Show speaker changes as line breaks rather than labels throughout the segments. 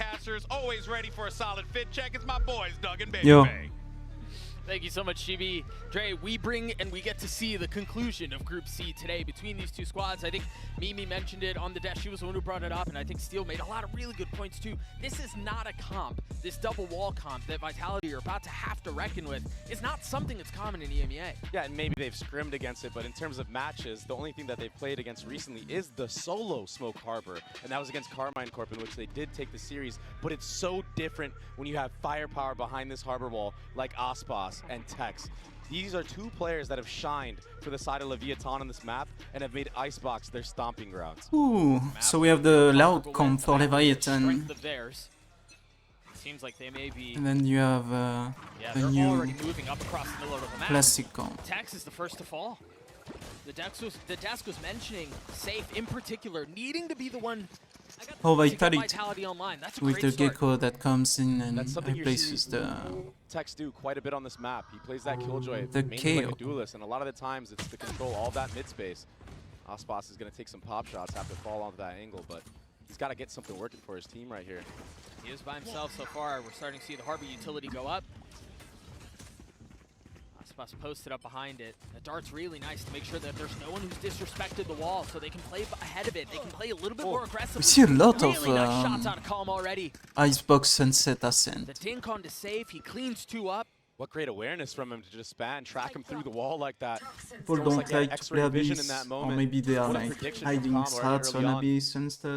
Casters, always ready for a solid fit check. It's my boys, Doug and Baby
Yo.
Bay.
Thank you so much, Chibi. Dre, we bring and we get to see the conclusion of Group C today between these two squads. I think Mimi mentioned it on the desk. She was the one who brought it up, and I think Steel made a lot of really good points too. This is not a comp. This double wall comp that Vitality are about to have to reckon with is not something that's common in EMEA.
Yeah, and maybe they've scrimmed against it, but in terms of matches, the only thing that they've played against recently is the solo Smoke Harbor, and that was against Carmine Corp, in which they did take the series, but it's so different when you have firepower behind this harbor wall like Aspas and Tex. These are two players that have shined for the side of Leviathan on this map and have made Icebox their stomping grounds.
Ooh, so we have the loud comp for Leviathan.
Seems like they may be.
And then you have
Yeah,
the
they're
new
already moving up across the middle of the map.
classic comp.
Tex is the first to fall. The desk was mentioning Safe in particular needing to be the one
Oh,
to get
Vitality
Vitality online. That's a
with
great
the
start.
Gecko that comes in and
That's something you
replaces
see
the...
Tex do quite a bit on this map. He plays that Killjoy
The
mainly like
KO.
a duelist, and a lot of the times it's to control all that mid space. Aspas is going to take some pop shots, have to fall onto that angle, but he's got to get something working for his team right here.
He is by himself so far. We're starting to see the Harbor utility go up. Aspas posted up behind it. The dart's really nice to make sure that there's no one who's disrespected the wall, so they can play ahead of it. They can play a little bit more aggressively.
We see a lot
really
of
nice shots out of Calm already.
Icebox Sunset
The
Ascent.
dink on to Safe. He cleans two up.
What great awareness from him to just span, track him through the wall like that.
People
almost
don't
like they had
like to
X-ray
play
vision
Abyss,
in that
or
moment.
maybe they are
What a
like
prediction from
hiding
Calm already
strats
early
on
on.
Abyss and stuff.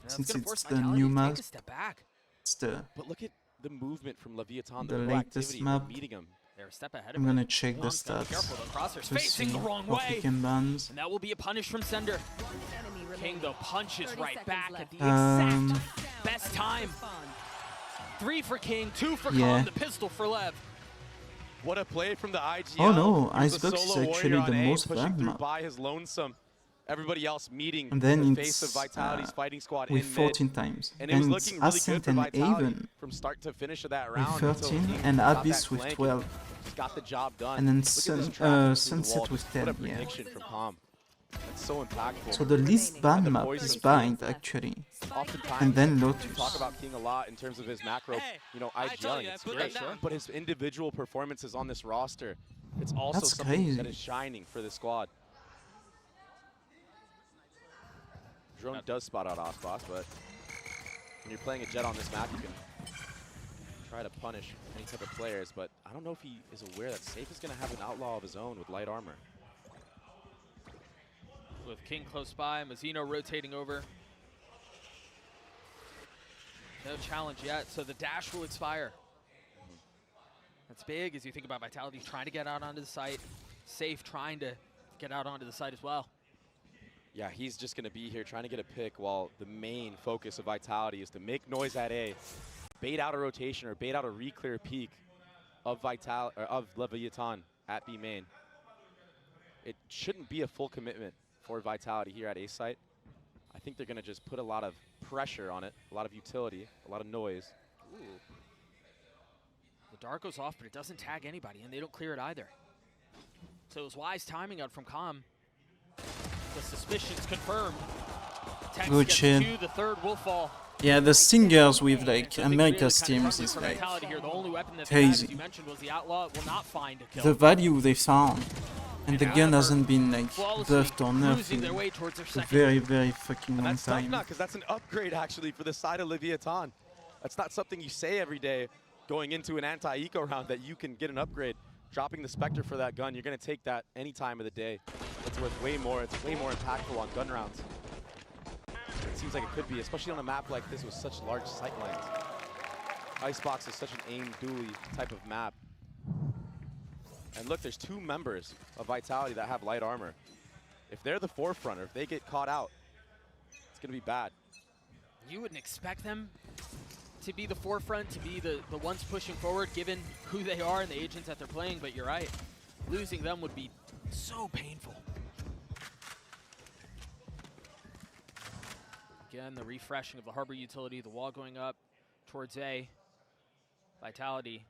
And
Since
gonna
it's
force
the
Vitality
new
to
map,
take a step back.
it's the...
But look at the movement from Leviathan,
The
the
latest
proactivity,
map.
meeting him.
They're a step ahead of
I'm
him.
gonna check the
Calm's gotta be
stats
careful though. Crosshair's
to see
facing the wrong
what he
way.
can ban.
And that will be a punish from Sender. King though punches
30
right
seconds
back
left.
at the
Um,
exact best time. 3 for King, 2 for
Yeah.
Calm, the pistol for Lev.
What a play from the IGL.
Oh no,
He was a
Icebox is
solo
actually
warrior
the
on A,
most
pushing
banned
through
map.
by his lonesome. Everybody else meeting
And then
the face
it's
of Vitality's fighting squad
with
in
14
mid.
times.
And it was
And it's
looking really good
Ascent
for
and
Vitality
Haven
from start to finish of that
with
round. until
13
King
and
got
Abyss
that
with
flank and
12.
just got the job done.
And then
Look at this
Sun-
traffic through the
Sunset
wall.
with
What a
10, yeah.
prediction from Calm. That's so impactful.
So the least banned
the
map
poison
is
of
Bind actually.
Oftentimes,
And then
we
Lotus.
talk about King a lot in terms of his macro, IGLing. It's great, but his individual performances on this roster, it's also
That's
something
crazy.
that is shining for the squad. Drone does spot out Aspas, but when you're playing a Jet on this map, you can try to punish any type of players, but I don't know if he is aware that Safe is going to have an outlaw of his own with light armor.
With King close by, Mazzino rotating over. No challenge yet, so the dash will expire. That's big as you think about Vitality trying to get out onto the site. Safe trying to get out onto the site as well.
Yeah, he's just going to be here trying to get a pick while the main focus of Vitality is to make noise at A, bait out a rotation or bait out a re-clear peak of Leviathan at B main. It shouldn't be a full commitment for Vitality here at A site. I think they're going to just put a lot of pressure on it, a lot of utility, a lot of noise.
Ooh. The dart goes off, but it doesn't tag anybody, and they don't clear it either. So it was wise timing out from Calm. The suspicion's confirmed. Tex
Good
gets
shit.
2, the third will fall.
Yeah, the Stingers with like
So I think
America's
really kind of
teams is
for
like
Vitality here. The only weapon that they had, as
crazy.
you mentioned, was the Outlaw. It will not find a kill.
the value they found. And the
And
gun
Outlaw
hasn't been like
flawlessly
buffed or
cruising
nothing.
their way towards their
A
second.
very, very fucking
And
long
that's tough
time.
now, because that's an upgrade actually for the side of Leviathan. That's not something you say every day going into an anti-eco round that you can get an upgrade. Dropping the Spectre for that gun, you're going to take that any time of the day. It's worth way more. It's way more impactful on gun rounds. It seems like it could be, especially on a map like this with such large sightlines. Icebox is such an aim dually type of map. And look, there's 2 members of Vitality that have light armor. If they're the forefront, or if they get caught out, it's going to be bad.
You wouldn't expect them to be the forefront, to be the ones pushing forward, given who they are and the agents that they're playing, but you're right. Losing them would be so painful. Again, the refreshing of the Harbor utility, the wall going up towards A. Vitality,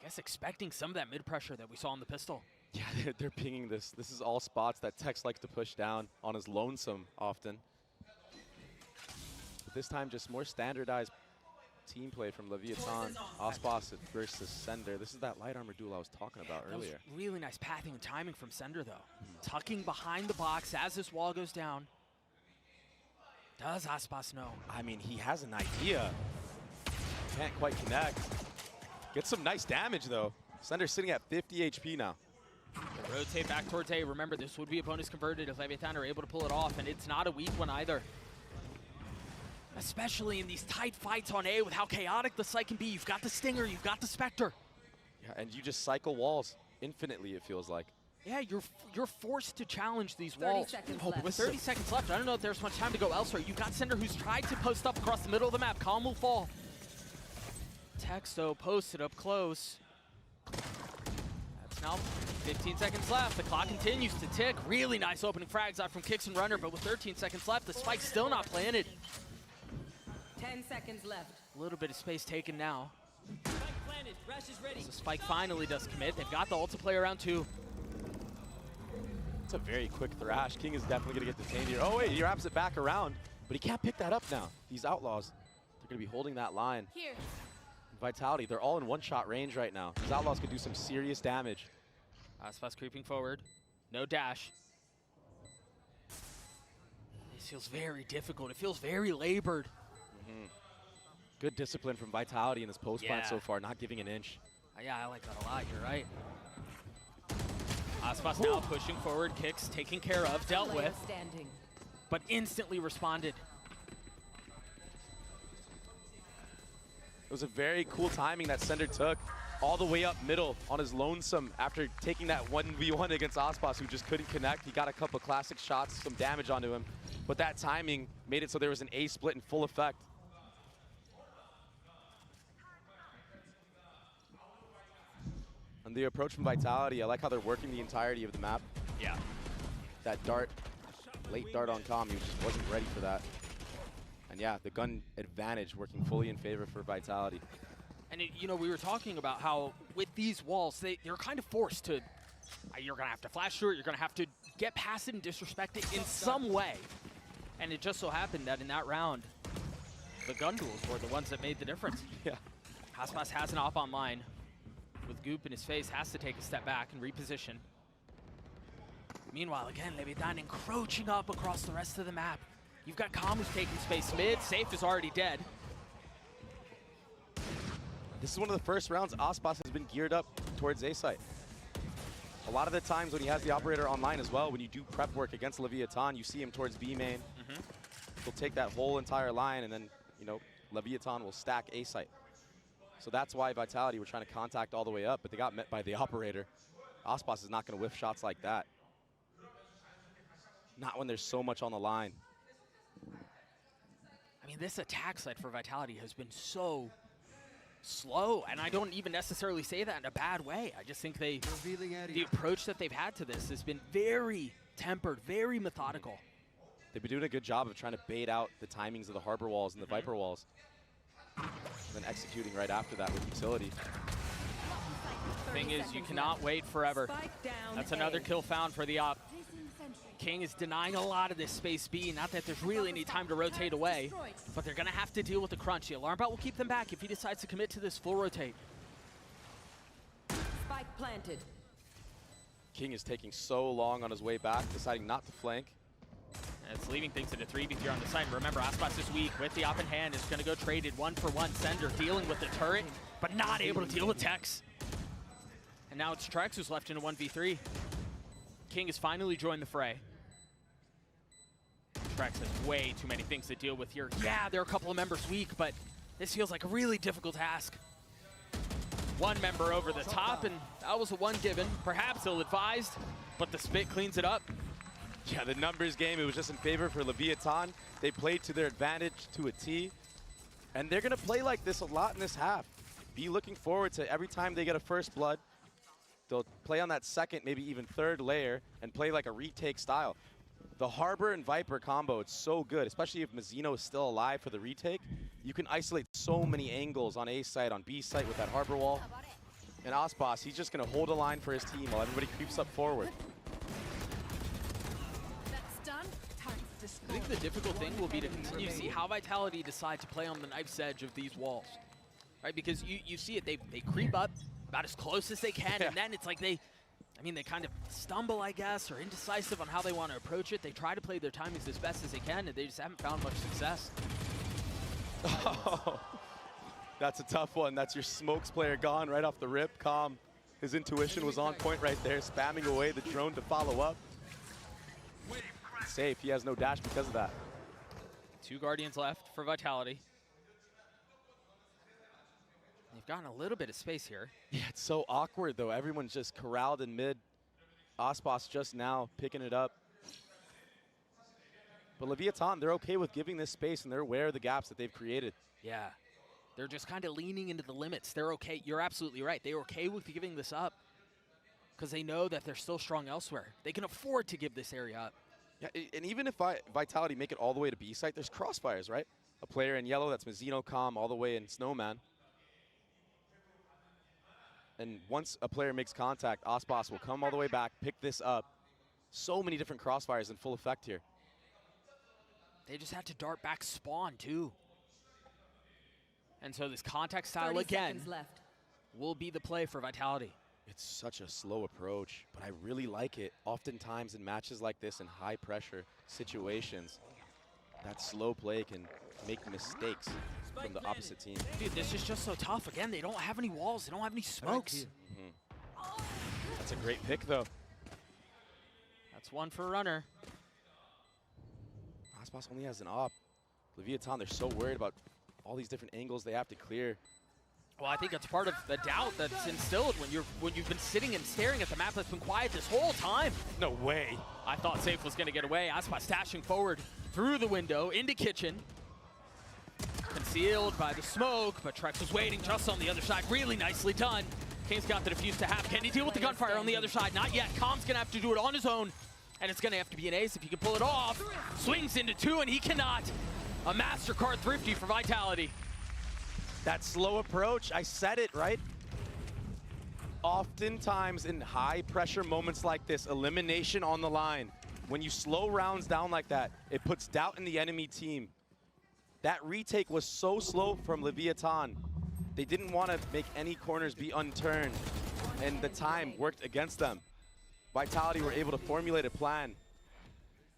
I guess expecting some of that mid-pressure that we saw in the pistol.
Yeah, they're pinging this. This is all spots that Tex likes to push down on his lonesome often. But this time, just more standardized team play from Leviathan. Ospas versus Sender. This is that light armor duel I was talking about earlier.
That was really nice pathing and timing from Sender, though. Tucking behind the box as this wall goes down. Does Ospas know?
I mean, he has an idea. Can't quite connect. Gets some nice damage, though. Sender's sitting at 50 HP now.
They rotate back towards A. Remember, this would be a bonus converted if Leviathan are able to pull it off, and it's not a weak one either. Especially in these tight fights on A with how chaotic the site can be. You've got the Stinger, you've got the Spectre.
Yeah, and you just cycle walls infinitely, it feels like.
Yeah, you're forced to challenge these walls.
30 seconds
Oh,
left.
with 30 seconds left, I don't know if there's much time to go elsewhere. You've got Sender who's tried to post up across the middle of the map. Calm will fall. Texto posted up close. That's now 15 seconds left. The clock continues to tick. Really nice opening frags out from Kicks and Runner, but with 13 seconds left, the spike's still not planted.
10 seconds left.
A little bit of space taken now.
Spike planted. Rush is ready.
So Spike finally does commit. They've got the ultiplayer round 2.
It's a very quick thrash. King is definitely going to get detained here. Oh, wait, he wraps it back around, but he can't pick that up now. These Outlaws, they're going to be holding that line.
Here.
Vitality, they're all in one-shot range right now. These Outlaws could do some serious damage.
Ospas creeping forward. No dash. This feels very difficult. It feels very labored.
Good discipline from Vitality in this post plant
Yeah.
so far, not giving an inch.
Yeah, I like that a lot. You're right. Ospas now pushing forward. Kicks taken care of, dealt
Player
with,
standing.
but instantly responded.
It was a very cool timing that Sender took all the way up middle on his lonesome after taking that 1v1 against Ospas, who just couldn't connect. He got a couple classic shots, some damage onto him, but that timing made it so there was an A split in full effect. And the approach from Vitality, I like how they're working the entirety of the map.
Yeah.
That dart, late dart on Calm, he just wasn't ready for that. And yeah, the gun advantage working fully in favor for Vitality.
And you know, we were talking about how with these walls, they're kind of forced to, you're going to have to flash through it, you're going to have to get past it and disrespect it in some way. And it just so happened that in that round, the gun duels were the ones that made the difference.
Yeah.
Ospas has an op online. With Goop in his face, has to take a step back and reposition. Meanwhile, again, Leviathan encroaching up across the rest of the map. You've got Calm who's taking space mid. Safe is already dead.
This is one of the first rounds Ospas has been geared up towards A site. A lot of the times when he has the operator online as well, when you do prep work against Leviathan, you see him towards B main. He'll take that whole entire line, and then, you know, Leviathan will stack A site. So that's why Vitality were trying to contact all the way up, but they got met by the operator. Ospas is not going to whiff shots like that. Not when there's so much on the line.
I mean, this attack side for Vitality has been so slow, and I don't even necessarily say that in a bad way. I just think the approach that they've had to this has been very tempered, very methodical.
They've been doing a good job of trying to bait out the timings of the Harbor walls and the Viper walls. And then executing right after that with utility.
Thing is, you cannot wait forever.
Spike down.
That's another
A.
kill found for the op. King is denying a lot of this space B. Not that there's really any time to rotate away, but they're going to have to deal with the crunch. The alarm bot will keep them back if he decides to commit to this full rotate.
Spike planted.
King is taking so long on his way back, deciding not to flank.
And it's leaving things at a 3v3 on the side. Remember, Ospas this week with the op in hand is going to go traded 1-for-1. Sender dealing with the turret, but not able to deal with Tex. And now it's Trex who's left in a 1v3. King has finally joined the fray. Trex has way too many things to deal with here. Yeah, there are a couple of members weak, but this feels like a really difficult task. One member over the top, and that was a one given. Perhaps ill-advised, but the spit cleans it up.
Yeah, the numbers game, it was just in favor for Leviathan. They played to their advantage to a T. And they're going to play like this a lot in this half. Be looking forward to every time they get a first blood, they'll play on that second, maybe even third layer, and play like a retake style. The Harbor and Viper combo, it's so good, especially if Mazzino is still alive for the retake. You can isolate so many angles on A site, on B site with that Harbor wall. And Ospas, he's just going to hold a line for his team while everybody creeps up forward.
That's done. Time to
I think the difficult thing will be to continue to see how Vitality decide to play on the knife's edge of these walls, right? Because you see it, they creep up about as close as they can, and then it's like they kind of stumble, I guess, or indecisive on how they want to approach it. They try to play their timings as best as they can, and they just haven't found much success.
Oh, that's a tough one. That's your smokes player gone right off the rip. Calm. His intuition was on point right there, spamming away the drone to follow up. Safe. He has no dash because of that.
2 Guardians left for Vitality. They've gotten a little bit of space here.
Yeah, it's so awkward, though. Everyone's just corralled in mid. Aspas just now picking it up. But Leviathan, they're okay with giving this space, and they're aware of the gaps that they've created.
Yeah. They're just kind of leaning into the limits. They're okay. You're absolutely right. They're okay with giving this up because they know that they're still strong elsewhere. They can afford to give this area up.
Yeah, and even if Vitality make it all the way to B site, there's crossfires, right? A player in yellow, that's Mizzino Calm, all the way in Snowman. And once a player makes contact, Aspas will come all the way back, pick this up. So many different crossfires in full effect here.
They just had to dart back spawn, too. And so this contact style, again, will be the play for Vitality.
It's such a slow approach, but I really like it. Oftentimes in matches like this, in high-pressure situations, that slow play can make mistakes from the opposite team.
Dude, this is just so tough. Again, they don't have any walls. They don't have any smokes.
That's a great pick, though.
That's one for a runner.
Aspas only has an op. Leviathan, they're so worried about all these different angles they have to clear.
Well, I think that's part of the doubt that's instilled when you've been sitting and staring at the map that's been quiet this whole time.
No way.
I thought Safe was going to get away. Aspas stashing forward through the window into kitchen. Concealed by the smoke, but Trex was waiting just on the other side. Really nicely done. King's got the defuse to have. Can he deal with the gunfire on the other side? Not yet. Calm's going to have to do it on his own, and it's going to have to be an ace if he can pull it off. Swings into 2, and he cannot. A MasterCard Thrifty for Vitality.
That slow approach, I said it, right? Oftentimes in high pressure moments like this, elimination on the line. When you slow rounds down like that, it puts doubt in the enemy team. That retake was so slow from Leviathan. They didn't want to make any corners be unturned, and the time worked against them. Vitality were able to formulate a plan.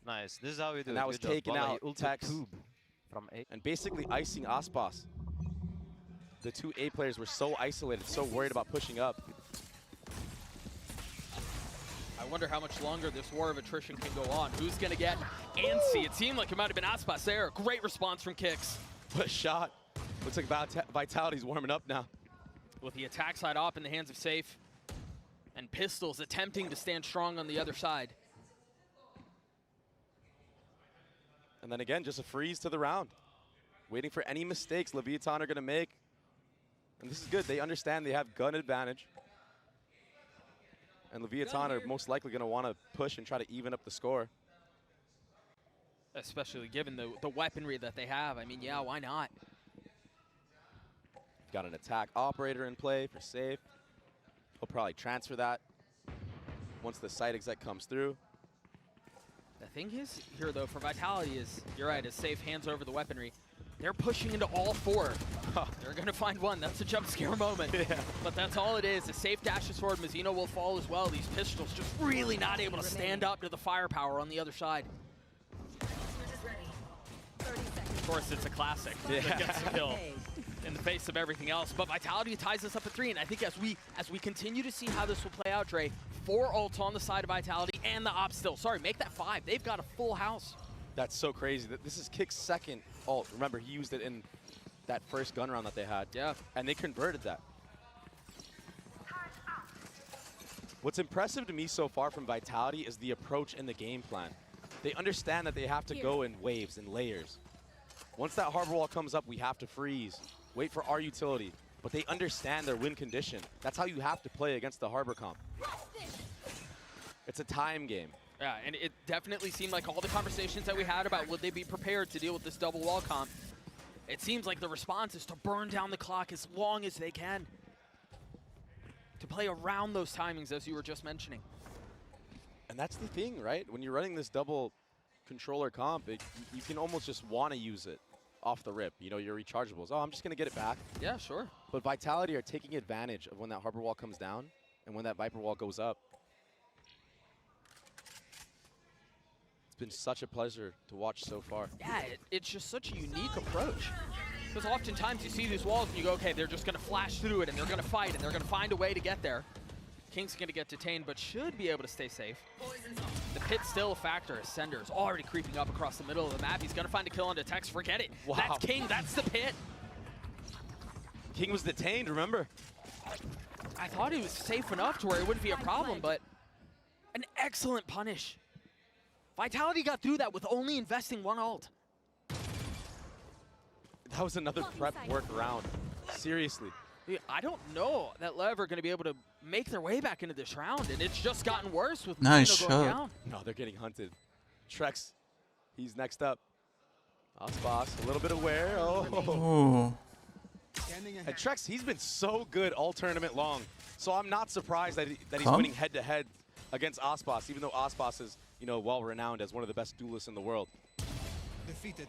Nice. This is how we do it.
And that was
with the
taking
volley
out
ulti
Tex
tube from A.
and basically icing Aspas. The 2 A players were so isolated, so worried about pushing up.
I wonder how much longer this war of attrition can go on. Who's going to get antsy? It seemed like it might have been Aspas there. Great response from Kicks.
What a shot. Looks like Vitality's warming up now.
With the attack side op in the hands of Safe. And Pistols attempting to stand strong on the other side.
And then again, just a freeze to the round. Waiting for any mistakes Leviathan are going to make. And this is good. They understand they have gun advantage. And Leviathan are most likely going to want to push and try to even up the score.
Especially given the weaponry that they have. I mean, yeah, why not?
Got an attack operator in play for Safe. He'll probably transfer that once the site exec comes through.
The thing is here, though, for Vitality is, you're right, as Safe hands over the weaponry, they're pushing into all 4. They're going to find one. That's a jump scare moment. Yeah. But that's all it is. The Safe dashes forward. Mizzino will fall as well. These Pistols just really not able to stand up to the firepower on the other side. Of course, it's a classic that gets the kill in the face of everything else. But Vitality ties us up at 3, and I think as we continue to see how this will play out, Dre, 4 ults on the side of Vitality and the op still. Sorry, make that 5. They've got a full house.
That's so crazy. This is Kick's second ult. Remember, he used it in that first gun round that they had.
Yeah.
And they converted that. What's impressive to me so far from Vitality is the approach and the game plan. They understand that they have to go in waves and layers. Once that harbor wall comes up, we have to freeze. Wait for our utility. But they understand their win condition. That's how you have to play against the harbor comp. It's a time game.
Yeah, and it definitely seemed like all the conversations that we had about would they be prepared to deal with this double wall comp, it seems like the response is to burn down the clock as long as they can. To play around those timings, as you were just mentioning.
And that's the thing, right? When you're running this double controller comp, you can almost just want to use it off the rip. You know, your rechargeables. Oh, I'm just going to get it back.
Yeah, sure.
But Vitality are taking advantage of when that Harbor Wall comes down and when that Viper Wall goes up. It's been such a pleasure to watch so far.
Yeah, it's just such a unique approach. Because oftentimes you see these walls and you go, okay, they're just going to flash through it and they're going to fight and they're going to find a way to get there. King's going to get detained, but should be able to stay safe. The pit's still a factor. Sender's already creeping up across the middle of the map. He's going to find a kill on Detects. Forget it.
Wow.
That's King. That's the pit.
King was detained, remember?
I thought he was safe enough to where it wouldn't be a problem, but an excellent punish. Vitality got through that with only investing one ult.
That was another prep work round. Seriously.
Dude, I don't know that LEV are going to be able to make their way back into this round, and it's just gotten worse with
Nice
Mino going
shot.
down.
No, they're getting hunted. Trex, he's next up. Osboss, a little bit aware. Oh.
Oh.
And Trex, he's been so good all tournament long. So I'm not surprised that, he's
Huh?
winning head-to-head against Osboss, even though Osboss is, you know, well-renowned as one of the best duelists in the world.
Defeated.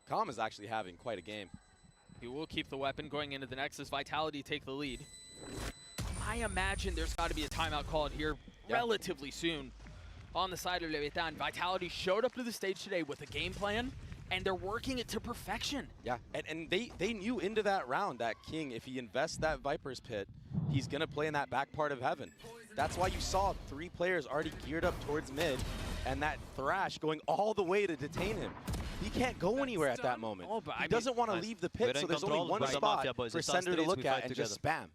Calm is actually having quite a game.
He will keep the weapon going into the Nexus. Vitality take the lead. I imagine there's got to be a timeout called here relatively soon on the side of Leviathan. Vitality showed up to the stage today with a game plan, and they're working it to perfection.
Yeah, and they knew into that round that King, if he invests that Viper's Pit, he's going to play in that back part of heaven. That's why you saw 3 players already geared up towards mid, and that Thrash going all the way to detain him. He can't go anywhere at that moment.
Oh, but
he
I mean,
doesn't want to leave the pit,
We're
so
in
there's only
control.
one
We're the
spot
Mafia boys.
for
It's us
Sender to
threes,
look
we
at
fight
and just spam.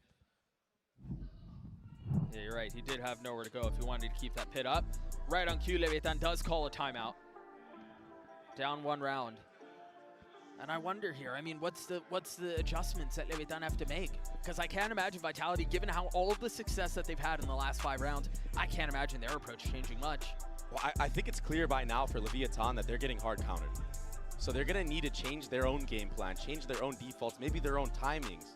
Yeah, you're right. He did have nowhere to go if he wanted to keep that pit up. Right on cue, Leviathan does call a timeout. Down 1 round. And I wonder here, I mean, what's the adjustments that Leviathan have to make? Because I can't imagine Vitality, given how all of the success that they've had in the last 5 rounds, I can't imagine their approach changing much.
Well, I think it's clear by now for Leviathan that they're getting hard countered. So they're going to need to change their own game plan, change their own defaults, maybe their own timings.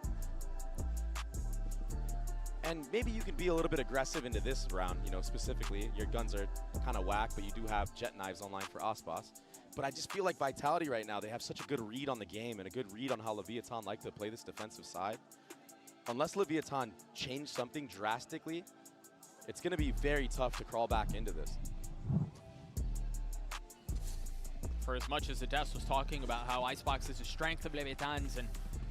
And maybe you can be a little bit aggressive into this round, you know, specifically. Your guns are kind of whack, but you do have jet knives online for Osboss. But I just feel like Vitality right now, they have such a good read on the game and a good read on how Leviathan like to play this defensive side. Unless Leviathan change something drastically, it's going to be very tough to crawl back into this.
For as much as Ades was talking about how Icebox is a strength of Leviathan's and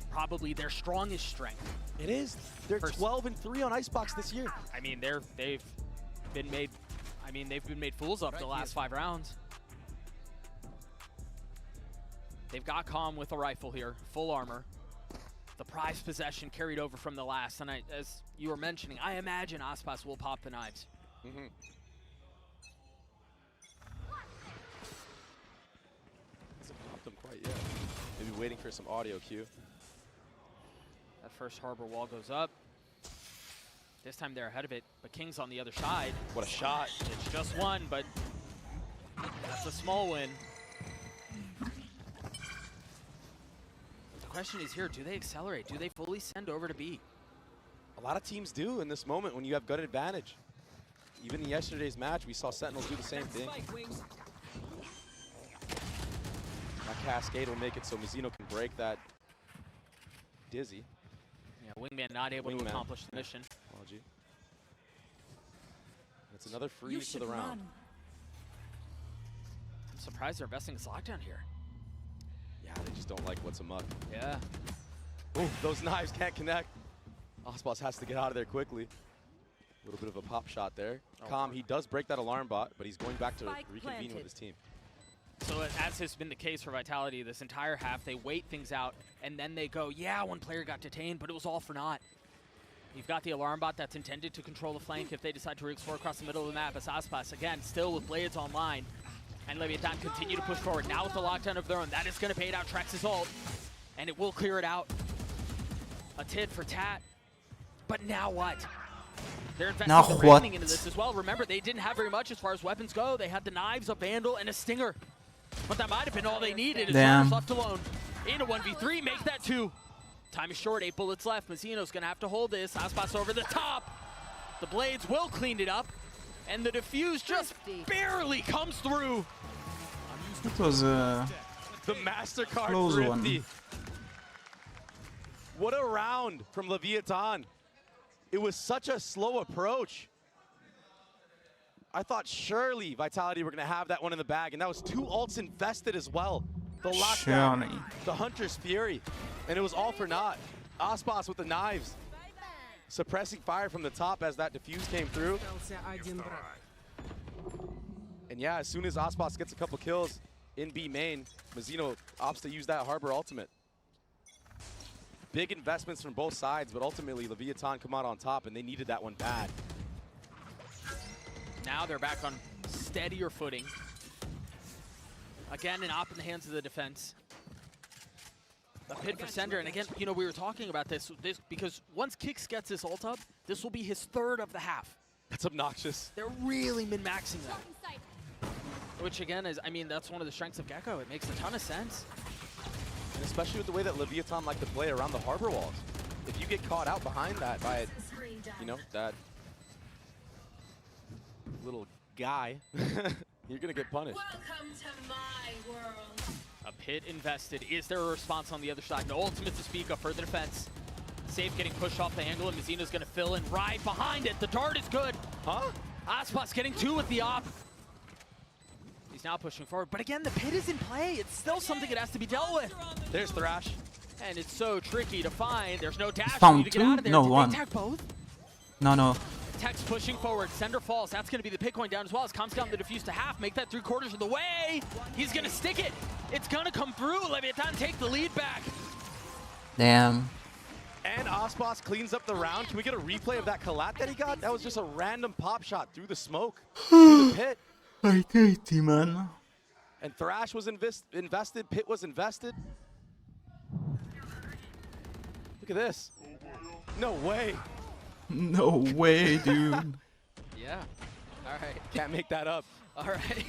probably their strongest strength.
It is. They're 12-3 on Icebox this year.
I mean, they've been made fools of the last 5 rounds. They've got Calm with a rifle here, full armor. The prized possession carried over from the last, and as you were mentioning, I imagine Aspas will pop the knives.
Mm-hmm. Hasn't popped them quite yet. Maybe waiting for some audio cue.
That first Harbor Wall goes up. This time they're ahead of it, but King's on the other side.
What a shot.
It's just one, but that's a small win. The question is here, do they accelerate? Do they fully send over to B?
A lot of teams do in this moment when you have good advantage. Even in yesterday's match, we saw Sentinels do the same thing. That cascade will make it so Mizzino can break that Dizzy.
Yeah, Wingman not able to accomplish the mission.
Apology. It's another freeze to the round.
I'm surprised they're investing this lockdown here.
Yeah, they just don't like what's amok.
Yeah.
Ooh, those knives can't connect. Osboss has to get out of there quickly. A little bit of a pop shot there. Calm, he does break that alarm bot, but he's going back to reconvene with his team.
So as has been the case for Vitality this entire half, they wait things out, and then they go, yeah, one player got detained, but it was all for naught. You've got the alarm bot that's intended to control the flank if they decide to explore across the middle of the map as Aspas, again, still with blades online. And Leviathan continue to push forward. Now with the lockdown of their own, that is going to bait out Trex's ult, and it will clear it out. A tit for tat. But now what? They're investing the branding into this as well. Remember, they didn't have very much as far as weapons go. They had the knives, a vandal, and a stinger. But that might have been all they needed. As left alone. In a 1v3, make that 2. Time is short, 8 bullets left. Mizzino's going to have to hold this. Aspas over the top. The blades will clean it up. And the defuse just barely comes through.
It was
The MasterCard
Close one.
Thrifty. What a round from Leviathan. It was such a slow approach. I thought surely Vitality were going to have that one in the bag, and that was 2 ults invested as well. The lockdown,
surely.
the Hunter's Fury, and it was all for naught. Aspas with the knives, suppressing fire from the top as that defuse came through. And yeah, as soon as Aspas gets a couple kills in B main, Mazzino opts to use that Harbor ultimate. Big investments from both sides, but ultimately Leviathan come out on top, and they needed that one bad.
Now they're back on steadier footing. Again, an op in the hands of the defense. A pit for Sender, and again, you know, we were talking about this because once Kix gets his ult up, this will be his 3rd of the half.
That's obnoxious.
They're really min-maxing that. Which again is, I mean, that's one of the strengths of Gecko. It makes a ton of sense.
And especially with the way that Leviathan like to play around the Harbor walls. If you get caught out behind that by, you know, that little guy, you're gonna get punished.
Welcome to my world.
A pit invested. Is there a response on the other side? No ultimate to speak of for the defense. Safe getting pushed off the angle, and Mazzino's gonna fill in right behind it. The dart is good.
Huh?
Aspas getting 2 with the op. He's now pushing forward, but again, the pit is in play. It's still something that has to be dealt with.
There's Thrash.
And it's so tricky to find. There's no dash for
Found
you to get
2?
out of there.
No,
Did
1.
they attack both?
No.
Tech's pushing forward. Sender falls. That's going to be the pick going down as well as comes down the defuse to half. Make that 3/4 of the way. He's going to stick it. It's going to come through. Leviathan take the lead back.
Damn.
And Aspas cleans up the round. Can we get a replay of that collat that he got? That was just a random pop shot through the smoke, through the pit.
Vitality, man.
And Thrash was invested, Pit was invested. Look at this. No way.
No way, dude.
Yeah. All right.
Can't make that up.
All right.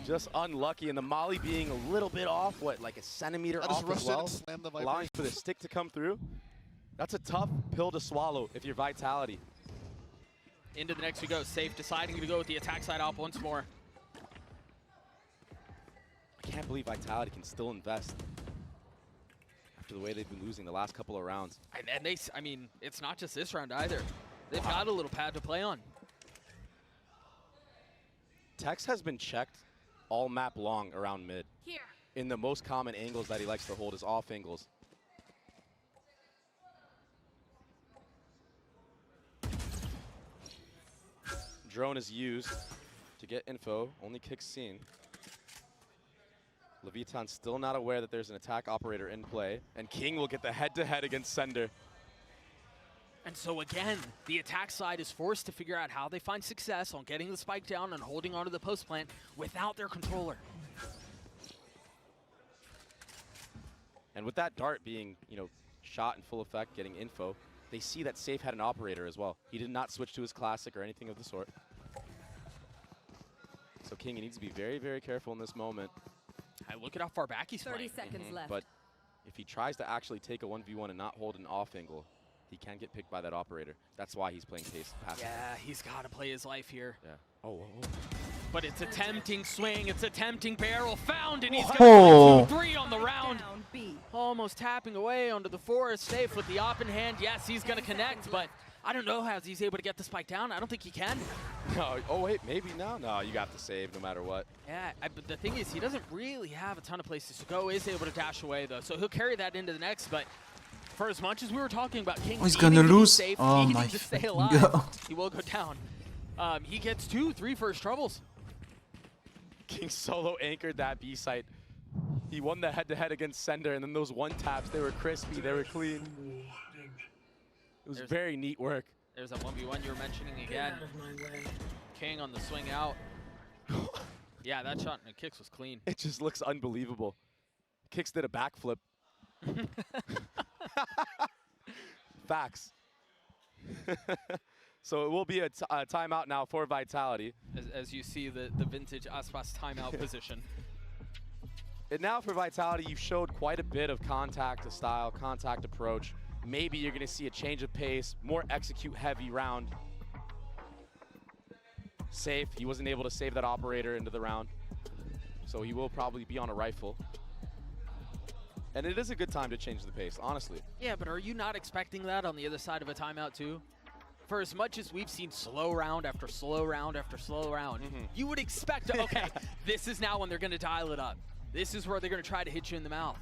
Just unlucky, and the molly being a little bit off, what, like a centimeter
I just
off as
rushed in
well,
and slammed the
allowing for the stick to come through. That's a tough pill to swallow if you're Vitality.
Into the next we go. Safe deciding to go with the attack side op once more.
I can't believe Vitality can still invest after the way they've been losing the last couple of rounds.
And they, I mean, it's not just this round either. They've got a little pad to play on.
Tex has been checked all map long around mid.
Here.
In the most common angles that he likes to hold is off angles. Drone is used to get info, only Kick's seen. Leviathan's still not aware that there's an attack operator in play, and King will get the head-to-head against Sender.
And so again, the attack side is forced to figure out how they find success on getting the spike down and holding onto the post plant without their controller.
And with that dart being, you know, shot in full effect, getting info, they see that Safe had an operator as well. He did not switch to his classic or anything of the sort. So King needs to be very, very careful in this moment.
Hey, look at how far back he's
30
playing.
seconds left.
But if he tries to actually take a 1v1 and not hold an off angle, he can get picked by that operator. That's why he's playing passive.
Yeah, he's got to play his life here.
Yeah. Oh,
But it's a tempting swing. It's a tempting barrel found, and he's got
Oh.
2-3 on the round.
Down B.
Almost tapping away onto the forest. Safe with the op in hand. Yes, he's going to connect, but I don't know how he's able to get the spike down. I don't think he can.
no. Oh, wait, maybe now? No, you got to save no matter what.
Yeah, but the thing is, he doesn't really have a ton of places to go. Is able to dash away, though, so he'll carry that into the next, but for as much as we were talking about King
Oh, he's
needing
gonna
to be
lose.
safe,
Oh
needing
my
to stay
fucking
alive,
God.
he will go down. He gets 2-3 for his troubles.
King solo anchored that B site. He won the head-to-head against Sender, and then those one taps, they were crispy, they were clean. It was very neat work.
There's that 1v1 you were mentioning again. King on the swing out. Yeah, that shot and Kix was clean.
It just looks unbelievable. Kix did a backflip. Facts. So it will be a timeout now for Vitality.
As you see the vintage Aspas timeout position.
And now for Vitality, you've showed quite a bit of contact style, contact approach. Maybe you're going to see a change of pace, more execute-heavy round. safe. He wasn't able to save that operator into the round. So he will probably be on a rifle. And it is a good time to change the pace, honestly.
Yeah, but are you not expecting that on the other side of a timeout too? For as much as we've seen slow round after slow round after slow round, you would expect, okay, this is now when they're going to dial it up. This is where they're going to try to hit you in the mouth.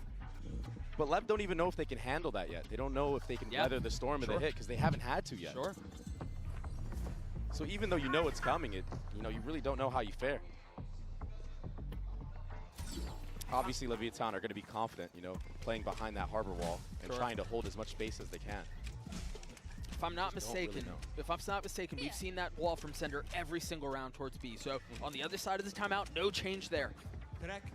But LEV don't even know if they can handle that yet. They don't know if they can weather the storm of the hit because they haven't had to yet.
Sure.
So even though you know it's coming, you really don't know how you fare. Obviously, Leviathan are going to be confident, playing behind that harbor wall and trying to hold as much space as they can.
If I'm not mistaken, we've seen that wall from Sender every single round towards B. So on the other side of the timeout, no change there.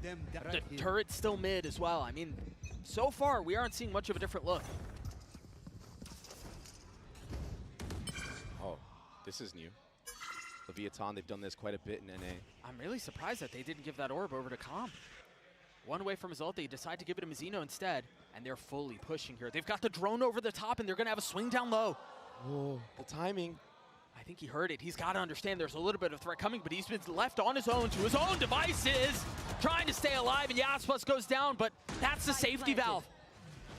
The turret's still mid as well. I mean, so far we aren't seeing much of a different look.
Oh, this is new. Leviathan, they've done this quite a bit in NA.
I'm really surprised that they didn't give that orb over to Com. One away from his ult, they decide to give it to Mizzino instead, and they're fully pushing here. They've got the drone over the top, and they're going to have a swing down low.
Whoa, the timing.
I think he heard it. He's got to understand there's a little bit of threat coming, but he's been left on his own to his own devices, trying to stay alive, and Yaspas goes down, but that's the safety valve.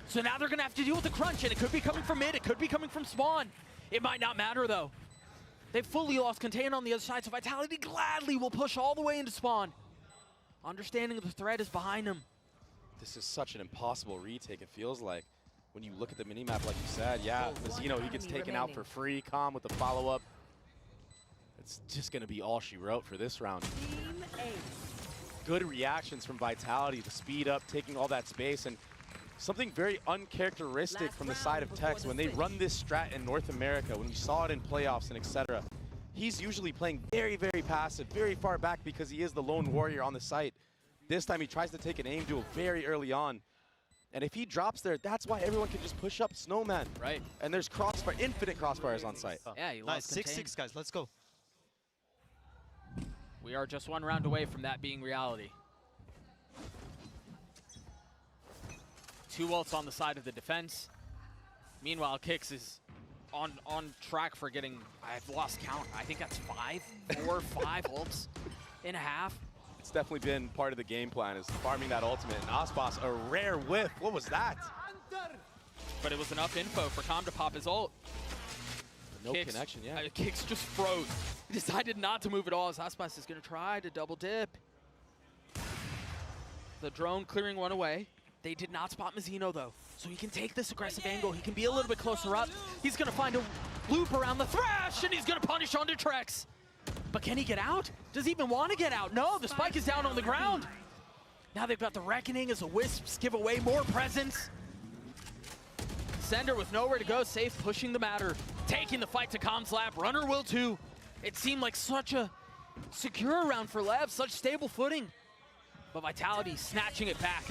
So now they're going to have to deal with the crunch, and it could be coming from mid, it could be coming from spawn. It might not matter, though. They've fully lost contain on the other side, so Vitality gladly will push all the way into spawn. Understanding the threat is behind him.
This is such an impossible retake, it feels like. When you look at the minimap, like you said, yeah, Mizzino, he gets taken out for free. Com with the follow-up. It's just going to be all she wrote for this round. Good reactions from Vitality, the speed up, taking all that space, and something very uncharacteristic from the side of Tex. When they run this strat in North America, when we saw it in playoffs and etc., he's usually playing very, very passive, very far back because he is the lone warrior on the site. This time he tries to take an aim duel very early on. And if he drops there, that's why everyone can just push up Snowman.
Right.
And there's crossfire, infinite crossfires on site.
Yeah, he
Nice,
lost contain.
6-6, guys, let's go.
We are just one round away from that being reality. 2 ults on the side of the defense. Meanwhile, Kix is on track for getting, I've lost count, I think that's 4 or 5 ults in a half.
It's definitely been part of the game plan, is farming that ultimate. And Aspas, a rare whiff. What was that?
But it was enough info for Com to pop his ult.
No connection, yeah.
Kix just froze. He decided not to move at all as Aspas is going to try to double dip. The drone clearing one away. They did not spot Mizzino though, so he can take this aggressive angle. He can be a little bit closer up. He's going to find a loop around the Thresh, and he's going to punish onto Trex. But can he get out? Does he even want to get out? No, the spike is down on the ground. Now they've got the Reckoning as the Wisps give away more presence. Sender with nowhere to go, safe, pushing the matter, taking the fight to Com's lap. Runner will too. It seemed like such a secure round for LEV, such stable footing. But Vitality snatching it back.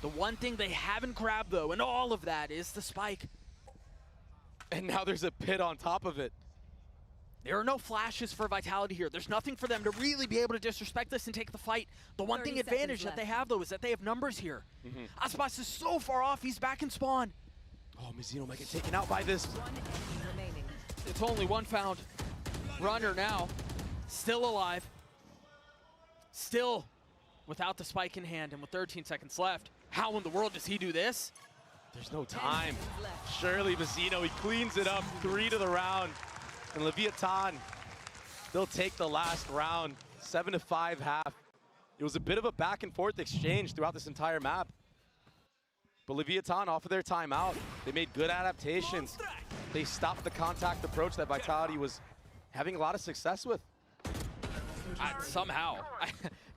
The one thing they haven't grabbed though, and all of that, is the spike.
And now there's a pit on top of it.
There are no flashes for Vitality here. There's nothing for them to really be able to disrespect this and take the fight. The one thing advantage that they have though is that they have numbers here. Aspas is so far off, he's back in spawn.
Oh, Mizzino might get taken out by this.
It's only one found. Runner now, still alive. Still without the spike in hand and with 13 seconds left. How in the world does he do this?
There's no time. Surely Mizzino, he cleans it up, 3 to the round. And Leviathan, they'll take the last round, 7-5 half. It was a bit of a back and forth exchange throughout this entire map. But Leviathan off of their timeout, they made good adaptations. They stopped the contact approach that Vitality was having a lot of success with.
Somehow.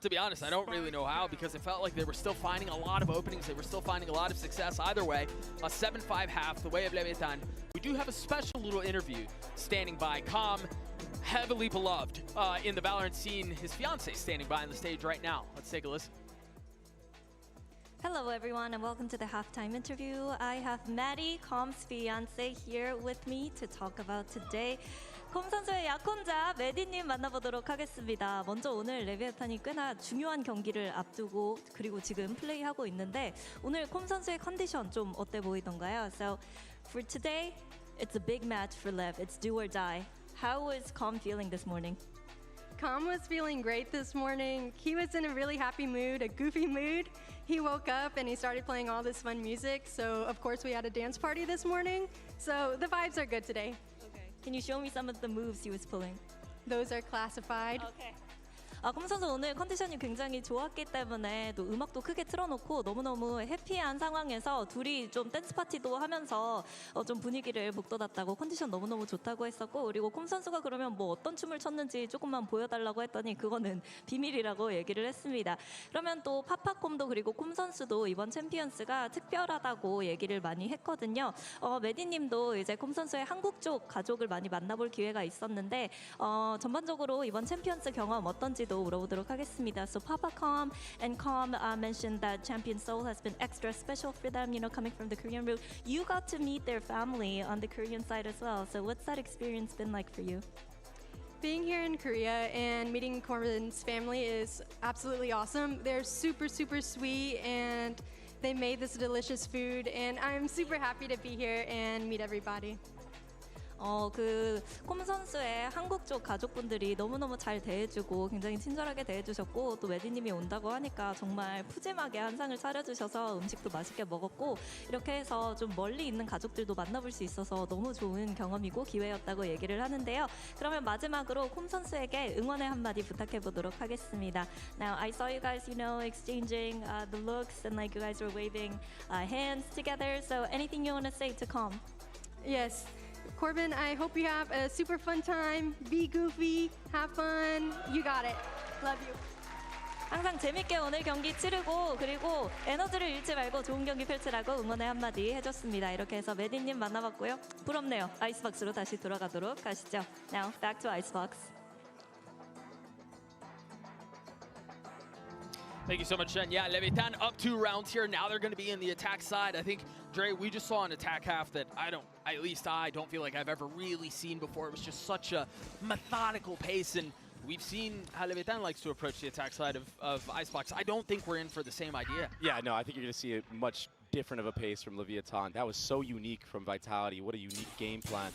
To be honest, I don't really know how, because it felt like they were still finding a lot of openings. They were still finding a lot of success. Either way, a 7-5 half, the way of Leviathan. We do have a special little interview standing by. Com, heavily beloved in the Valorant scene. His fiance standing by on the stage right now. Let's take a listen.
Hello everyone and welcome to the halftime interview. I have Maddie, Com's fiance, here with me to talk about today. 콤 선수의 약혼자 메디님 만나보도록 하겠습니다. 먼저 오늘 레비아탄이 꽤나 중요한 경기를 앞두고 그리고 지금 플레이하고 있는데 오늘 콤 선수의 컨디션 좀 어때 보이던가요? So for today, it's a big match for LEV. It's do or die. How is Com feeling this morning?
Khan was feeling great this morning. He was in a really happy mood, a goofy mood. He woke up and he started playing all this fun music. So of course we had a dance party this morning. So the vibes are good today.
Okay. Can you show me some of the moves he was pulling?
Those are classified.
Okay. 콤 선수 오늘 컨디션이 굉장히 좋았기 때문에 또 음악도 크게 틀어놓고 너무너무 해피한 상황에서 둘이 좀 댄스 파티도 하면서 좀 분위기를 북돋았다고 컨디션 너무너무 좋다고 했었고 그리고 콤 선수가 그러면 뭐 어떤 춤을 췄는지 조금만 보여달라고 했더니 그거는 비밀이라고 얘기를 했습니다. 그러면 또 파파콤도 그리고 콤 선수도 이번 챔피언스가 특별하다고 얘기를 많이 했거든요. 메디님도 이제 콤 선수의 한국 쪽 가족을 많이 만나볼 기회가 있었는데 전반적으로 이번 챔피언스 경험 어떤지도 물어보도록 하겠습니다. So Papa Com and Com mentioned that Champion Seoul has been extra special for them, you know, coming from the Korean route. You got to meet their family on the Korean side as well. So what's that experience been like for you?
Being here in Korea and meeting Corbin's family is absolutely awesome. They're super, super sweet and they made this delicious food and I'm super happy to be here and meet everybody.
콤 선수의 한국 쪽 가족분들이 너무너무 잘 대해주고 굉장히 친절하게 대해주셨고 또 메디님이 온다고 하니까 정말 푸짐하게 한상을 차려주셔서 음식도 맛있게 먹었고 이렇게 해서 좀 멀리 있는 가족들도 만나볼 수 있어서 너무 좋은 경험이고 기회였다고 얘기를 하는데요. 그러면 마지막으로 콤 선수에게 응원의 한마디 부탁해 보도록 하겠습니다. Now I saw you guys, you know, exchanging the looks and like you guys were waving hands together. So anything you want to say to Kom?
Yes. Corbin, I hope you have a super fun time. Be goofy, have fun. You got it. Love you.
항상 재밌게 오늘 경기 치르고 그리고 에너지를 잃지 말고 좋은 경기 펼치라고 응원의 한마디 해줬습니다. 이렇게 해서 메디님 만나봤고요. 부럽네요. 아이스박스로 다시 돌아가도록 하시죠. Now back to Icebox.
Thank you so much, Jen. Yeah, Levitan up 2 rounds here. Now they're going to be in the attack side. I think, Dre, we just saw an attack half that I don't feel like I've ever really seen before. It was just such a methodical pace, and we've seen how Levitan likes to approach the attack side of Icebox. I don't think we're in for the same idea.
Yeah, no, I think you're going to see a much different of a pace from Leviathan. That was so unique from Vitality. What a unique game plan.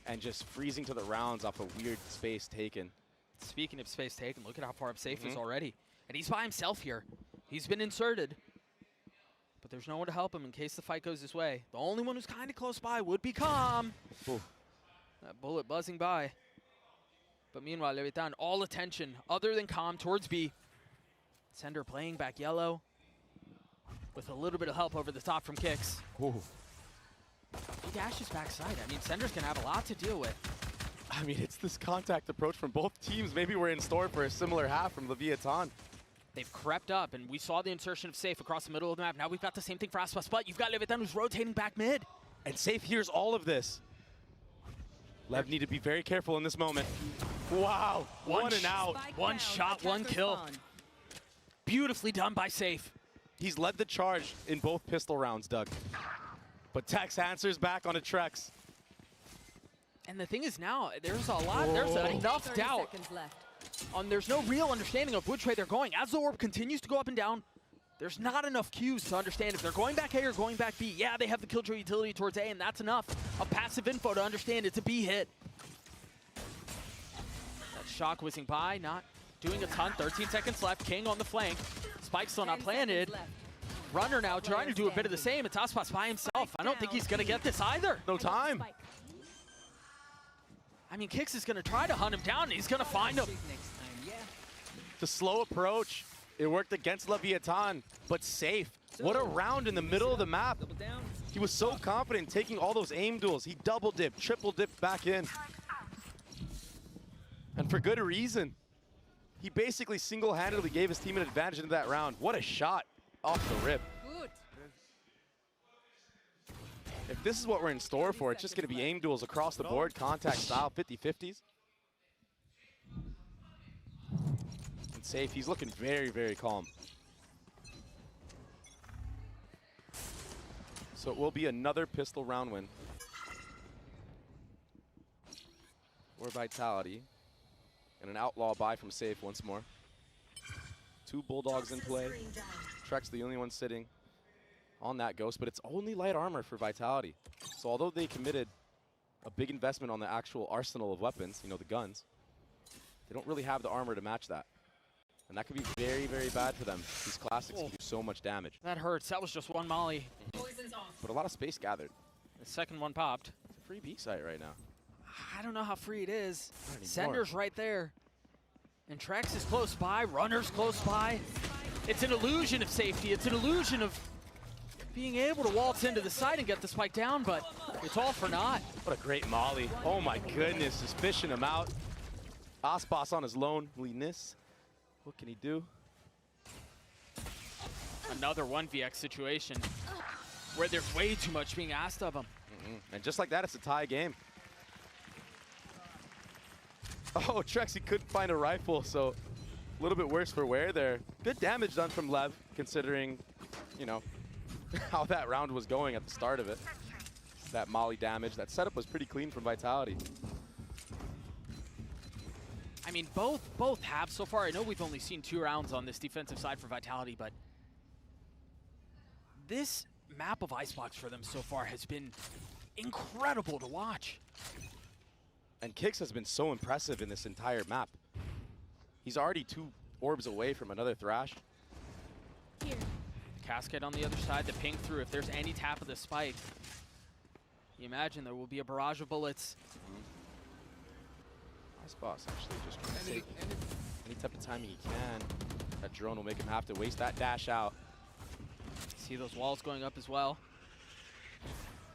And just freezing to the rounds off a weird space taken.
Speaking of space taken, look at how far up Safe is already. And he's by himself here. He's been inserted. But there's no one to help him in case the fight goes his way. The only one who's kind of close by would be Calm. That bullet buzzing by. But meanwhile, Levitan, all attention other than Calm towards B. Sender playing back yellow. With a little bit of help over the top from Kicks. He dashes backside. I mean, Sender's going to have a lot to deal with.
I mean, it's this contact approach from both teams. Maybe we're in store for a similar half from Leviathan.
They've crept up, and we saw the insertion of Safe across the middle of the map. Now we've got the same thing for Aspas, but you've got Leviathan who's rotating back mid.
And Safe hears all of this. Lev need to be very careful in this moment. Wow, one and out.
One shot, one kill. Beautifully done by Safe.
He's led the charge in both pistol rounds, Doug. But Tex answers back on a Trex.
And the thing is now, there's enough doubt. There's no real understanding of which way they're going. As the orb continues to go up and down, there's not enough cues to understand if they're going back A or going back B. Yeah, they have the Killjoy utility towards A, and that's enough of passive info to understand it's a B hit. That shock whizzing by, not doing a ton. 13 seconds left. King on the flank. Spike still not planted. Runner now trying to do a bit of the same. It's Aspas by himself. I don't think he's going to get this either.
No time.
I mean, Kix is going to try to hunt him down, and he's going to find him.
The slow approach, it worked against Leviathan, but Safe. What a round in the middle of the map. He was so confident taking all those aim duels. He double dipped, triple dipped back in. And for good reason. He basically single-handedly gave his team an advantage in that round. What a shot off the rip. If this is what we're in store for, it's just going to be aim duels across the board, contact style, 50-50s. And Safe, he's looking very, very calm. So it will be another pistol round win for Vitality. And an outlaw buy from Safe once more. 2 Bulldogs in play. Trex the only one sitting on that Ghost, but it's only light armor for Vitality. So although they committed a big investment on the actual arsenal of weapons, you know, the guns, They don't really have the armor to match that. And that could be very, very bad for them. These classics can do so much damage.
That hurts. That was just one molly.
Poison's off.
But a lot of space gathered.
The second one popped.
It's a free B site right now.
I don't know how free it is.
Not anymore.
Sender's right there. And Trex is close by. Runner's close by. It's an illusion of safety. It's an illusion of being able to waltz into the side and get the spike down, but it's all for naught.
What a great molly. Oh my goodness, just fishing him out. Aspas on his loneliness. What can he do?
Another 1vx situation where there's way too much being asked of him.
And just like that, it's a tie game. Oh, Trex, he couldn't find a rifle, so a little bit worse for wear there. Good damage done from Lev, considering, you know, how that round was going at the start of it. That molly damage, that setup was pretty clean from Vitality.
I mean, both have so far. I know we've only seen 2 rounds on this defensive side for Vitality, but this map of Icebox for them so far has been incredible to watch.
And Kix has been so impressive in this entire map. He's already 2 orbs away from another Thrash.
Here.
Cascade on the other side, the ping through. If there's any tap of the spike, you imagine there will be a barrage of bullets.
Boss actually just trying to take any type of timing he can. That drone will make him have to waste that dash out.
See those walls going up as well.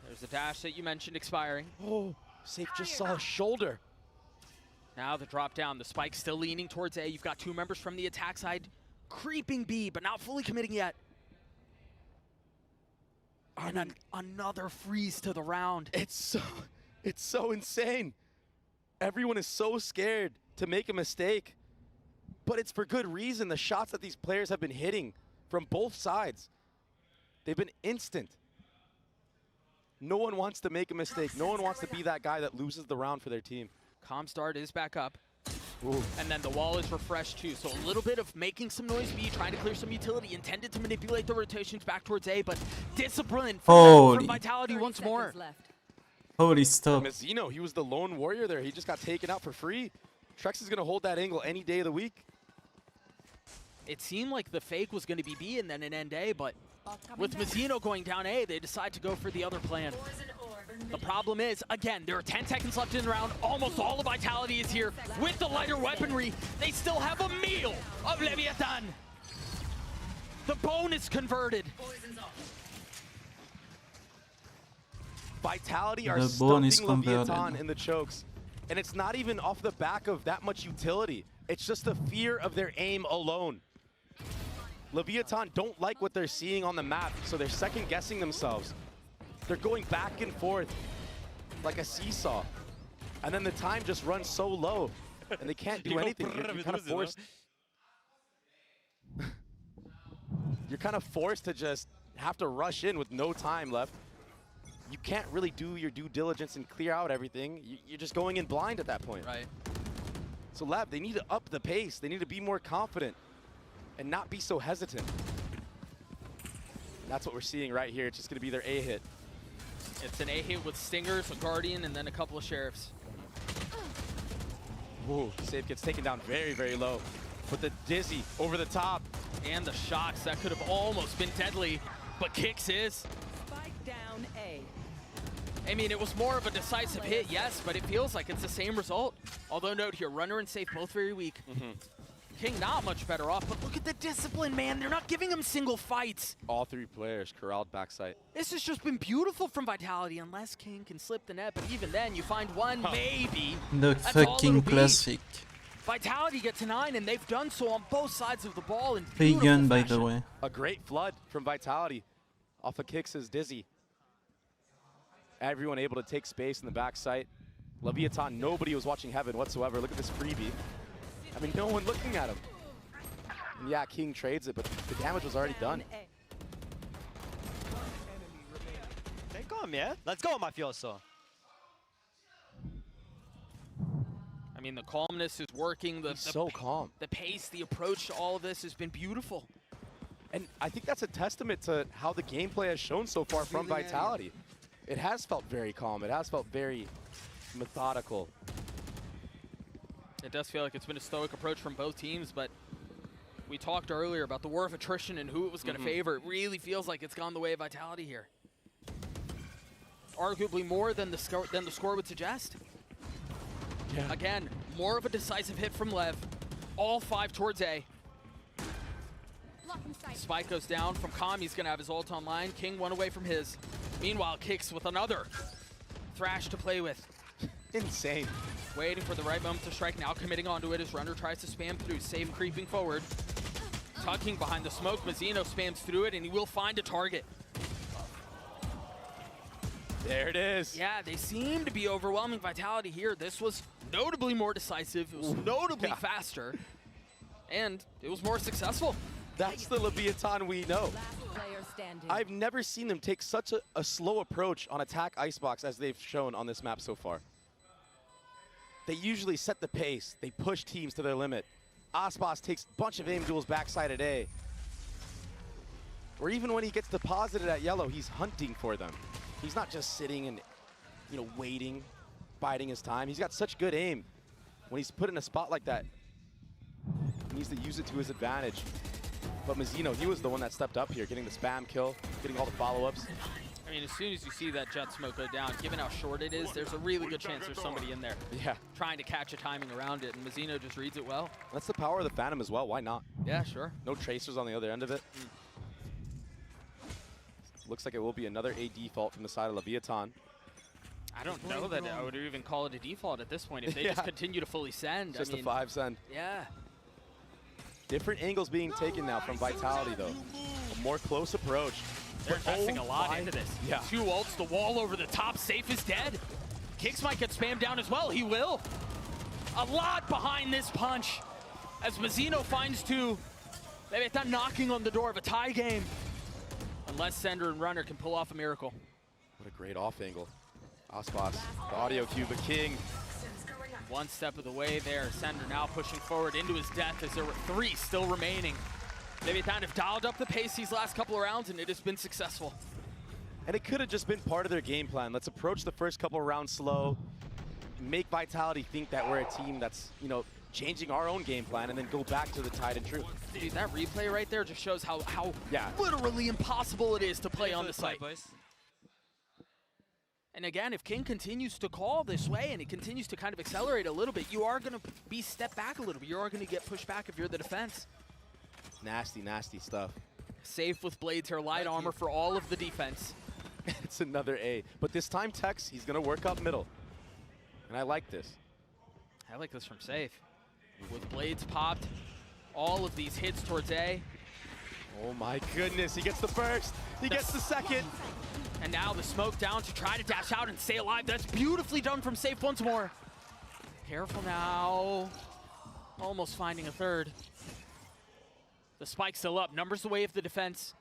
There's the dash that you mentioned expiring.
Oh, Safe just saw a shoulder.
Now the drop down, the spike still leaning towards A. You've got 2 members from the attack side creeping B, but not fully committing yet. And another freeze to the round.
It's so insane. Everyone is so scared to make a mistake, but it's for good reason. The shots that these players have been hitting from both sides, they've been instant. No one wants to make a mistake. No one wants to be that guy that loses the round for their team.
Comstart is back up.
Ooh.
And then the wall is refreshed too. So a little bit of making some noise B, trying to clear some utility, intended to manipulate the rotations back towards A, but discipline from Vitality once more.
Holy stop.
Mazzino, he was the lone warrior there. He just got taken out for free. Trex is going to hold that angle any day of the week.
It seemed like the fake was going to be B and then an end A, but with Mazzino going down A, they decide to go for the other plan. The problem is, again, there are 10 seconds left in the round. Almost all of Vitality is here with the lighter weaponry. They still have a meal of Leviathan. The bonus converted.
Vitality are stunting Leviathan in the chokes. And it's not even off the back of that much utility. It's just the fear of their aim alone. Leviathan don't like what they're seeing on the map, so they're second guessing themselves. They're going back and forth like a seesaw. And then the time just runs so low, and they can't do anything. You're kind of forced. You're kind of forced to just have to rush in with no time left. You can't really do your due diligence and clear out everything. You're just going in blind at that point.
Right.
So Lab, they need to up the pace. They need to be more confident and not be so hesitant. That's what we're seeing right here. It's just going to be their A hit.
It's an A hit with Stingers, a Guardian, and then a couple of Sheriffs.
Whoa, Safe gets taken down very, very low. But the Dizzy over the top.
And the shots, that could have almost been deadly, but Kix is.
Spike down A.
I mean, it was more of a decisive hit, yes, but it feels like it's the same result. Although note here, Runner and Safe both very weak. King not much better off, but look at the discipline, man. They're not giving him single fights.
All 3 players corralled backside.
This has just been beautiful from Vitality, unless King can slip the net, but even then, you find one, maybe.
The fucking classic.
Vitality gets a 9, and they've done so on both sides of the ball in
Free gun, by
fashion.
the way.
A great flood from Vitality off of Kix's Dizzy. Everyone able to take space in the back site. Leviathan, nobody was watching Heaven whatsoever. Look at this freebie. I mean, no one looking at him. And yeah, King trades it, but the damage was already done.
Take on, yeah? Let's go, mafioso.
I mean, the calmness is working.
He's so calm.
The pace, the approach to all of this has been beautiful.
And I think that's a testament to how the gameplay has shown so far from Vitality. It has felt very calm. It has felt very methodical.
It does feel like it's been a stoic approach from both teams, but we talked earlier about the war of attrition and who it was going to favor. It really feels like it's gone the way of Vitality here. Arguably more than the score would suggest.
Yeah.
Again, more of a decisive hit from Lev. All 5 towards A. Spike goes down from Calm. He's going to have his ult online. King 1 away from his. Meanwhile, Kicks with another Thrash to play with.
Insane.
Waiting for the right moment to strike. Now committing onto it as Runner tries to spam through. Safe creeping forward. Tucking behind the smoke. Mazzino spams through it, and he will find a target.
There it is.
Yeah, they seem to be overwhelming Vitality here. This was notably more decisive. It was notably faster. And it was more successful.
That's the Leviathan we know.
Player standing.
I've never seen them take such a slow approach on attack Icebox as they've shown on this map so far. They usually set the pace. They push teams to their limit. Aspas takes a bunch of aim duels backside at A. Or even when he gets deposited at yellow, he's hunting for them. He's not just sitting and, you know, waiting, biding his time. He's got such good aim. When he's put in a spot like that, he needs to use it to his advantage. But Mazzino, he was the one that stepped up here, getting the spam kill, getting all the follow-ups.
I mean, as soon as you see that jet smoke go down, given how short it is, there's a really good chance there's somebody in there trying to catch a timing around it, and Mazzino just reads it well.
That's the power of the Phantom as well. Why not?
Yeah, sure.
No tracers on the other end of it. Looks like it will be another A default from the side of Leviathan.
I don't know that I would even call it a default at this point if they just continue to fully send.
Just
I mean,
a 5 send.
Yeah.
Different angles being taken now from Vitality, though. A more close approach.
They're investing a lot into this.
Yeah.
2 ults, the wall over the top. Safe is dead. Kicks might get spammed down as well. He will. A lot behind this punch as Mazzino finds 2. Maybe it's not knocking on the door of a tie game. Unless Sender and Runner can pull off a miracle.
What a great off angle. Aspas, the audio cue, but King.
One step of the way there. Sender now pushing forward into his death as there were 3 still remaining. Leviathan have dialed up the pace these last couple of rounds, and it has been successful.
And it could have just been part of their game plan. Let's approach the first couple of rounds slow, make Vitality think that we're a team that's, you know, changing our own game plan, and then go back to the tide and true.
Dude, that replay right there just shows how literally impossible it is to play on the site. And again, if King continues to call this way and he continues to kind of accelerate a little bit, you are going to be stepped back a little bit. You are going to get pushed back if you're the defense.
Nasty, nasty stuff.
Safe with Blades here, light armor for all of the defense.
It's another A. But this time, Tex, he's going to work up middle. And I like this.
I like this from Safe. With Blades popped, all of these hits towards A.
Oh my goodness, he gets the first. He gets the second.
And now the smoke down to try to dash out and stay alive. That's beautifully done from Safe once more. Careful now. Almost finding a third. The spike's still up. Numbers the way of the defense.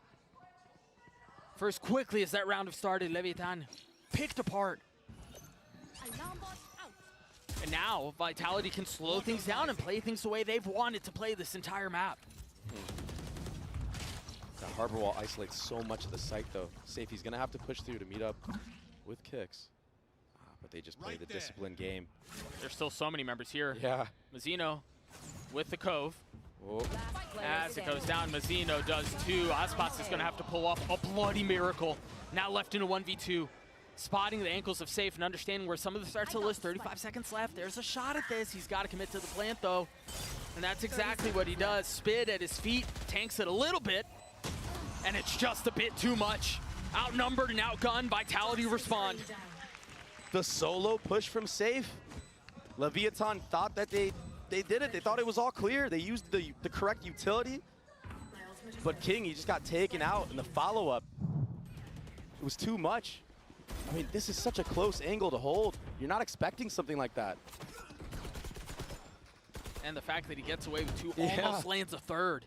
First, quickly as that round have started, Leviathan picked apart. And now Vitality can slow things down and play things the way they've wanted to play this entire map.
That harbor wall isolates so much of the site, though. Safe, he's going to have to push through to meet up with Kicks. But they just play the disciplined game.
There's still so many members here.
Yeah.
Mazzino with the Cove.
Oh.
As it goes down, Mazzino does too. Aspas is going to have to pull off a bloody miracle. Now left in a 1v2. Spotting the ankles of Safe and understanding where some of the starts to list. 35 seconds left. There's a shot at this. He's got to commit to the plant, though. And that's exactly what he does. Spid at his feet, tanks it a little bit. And it's just a bit too much. Outnumbered and outgunned, Vitality respond.
The solo push from Safe. Leviathan thought that they did it. They thought it was all clear. They used the correct utility. But King, he just got taken out in the follow-up. It was too much. I mean, this is such a close angle to hold. You're not expecting something like that.
And the fact that he gets away with 2, almost lands a third.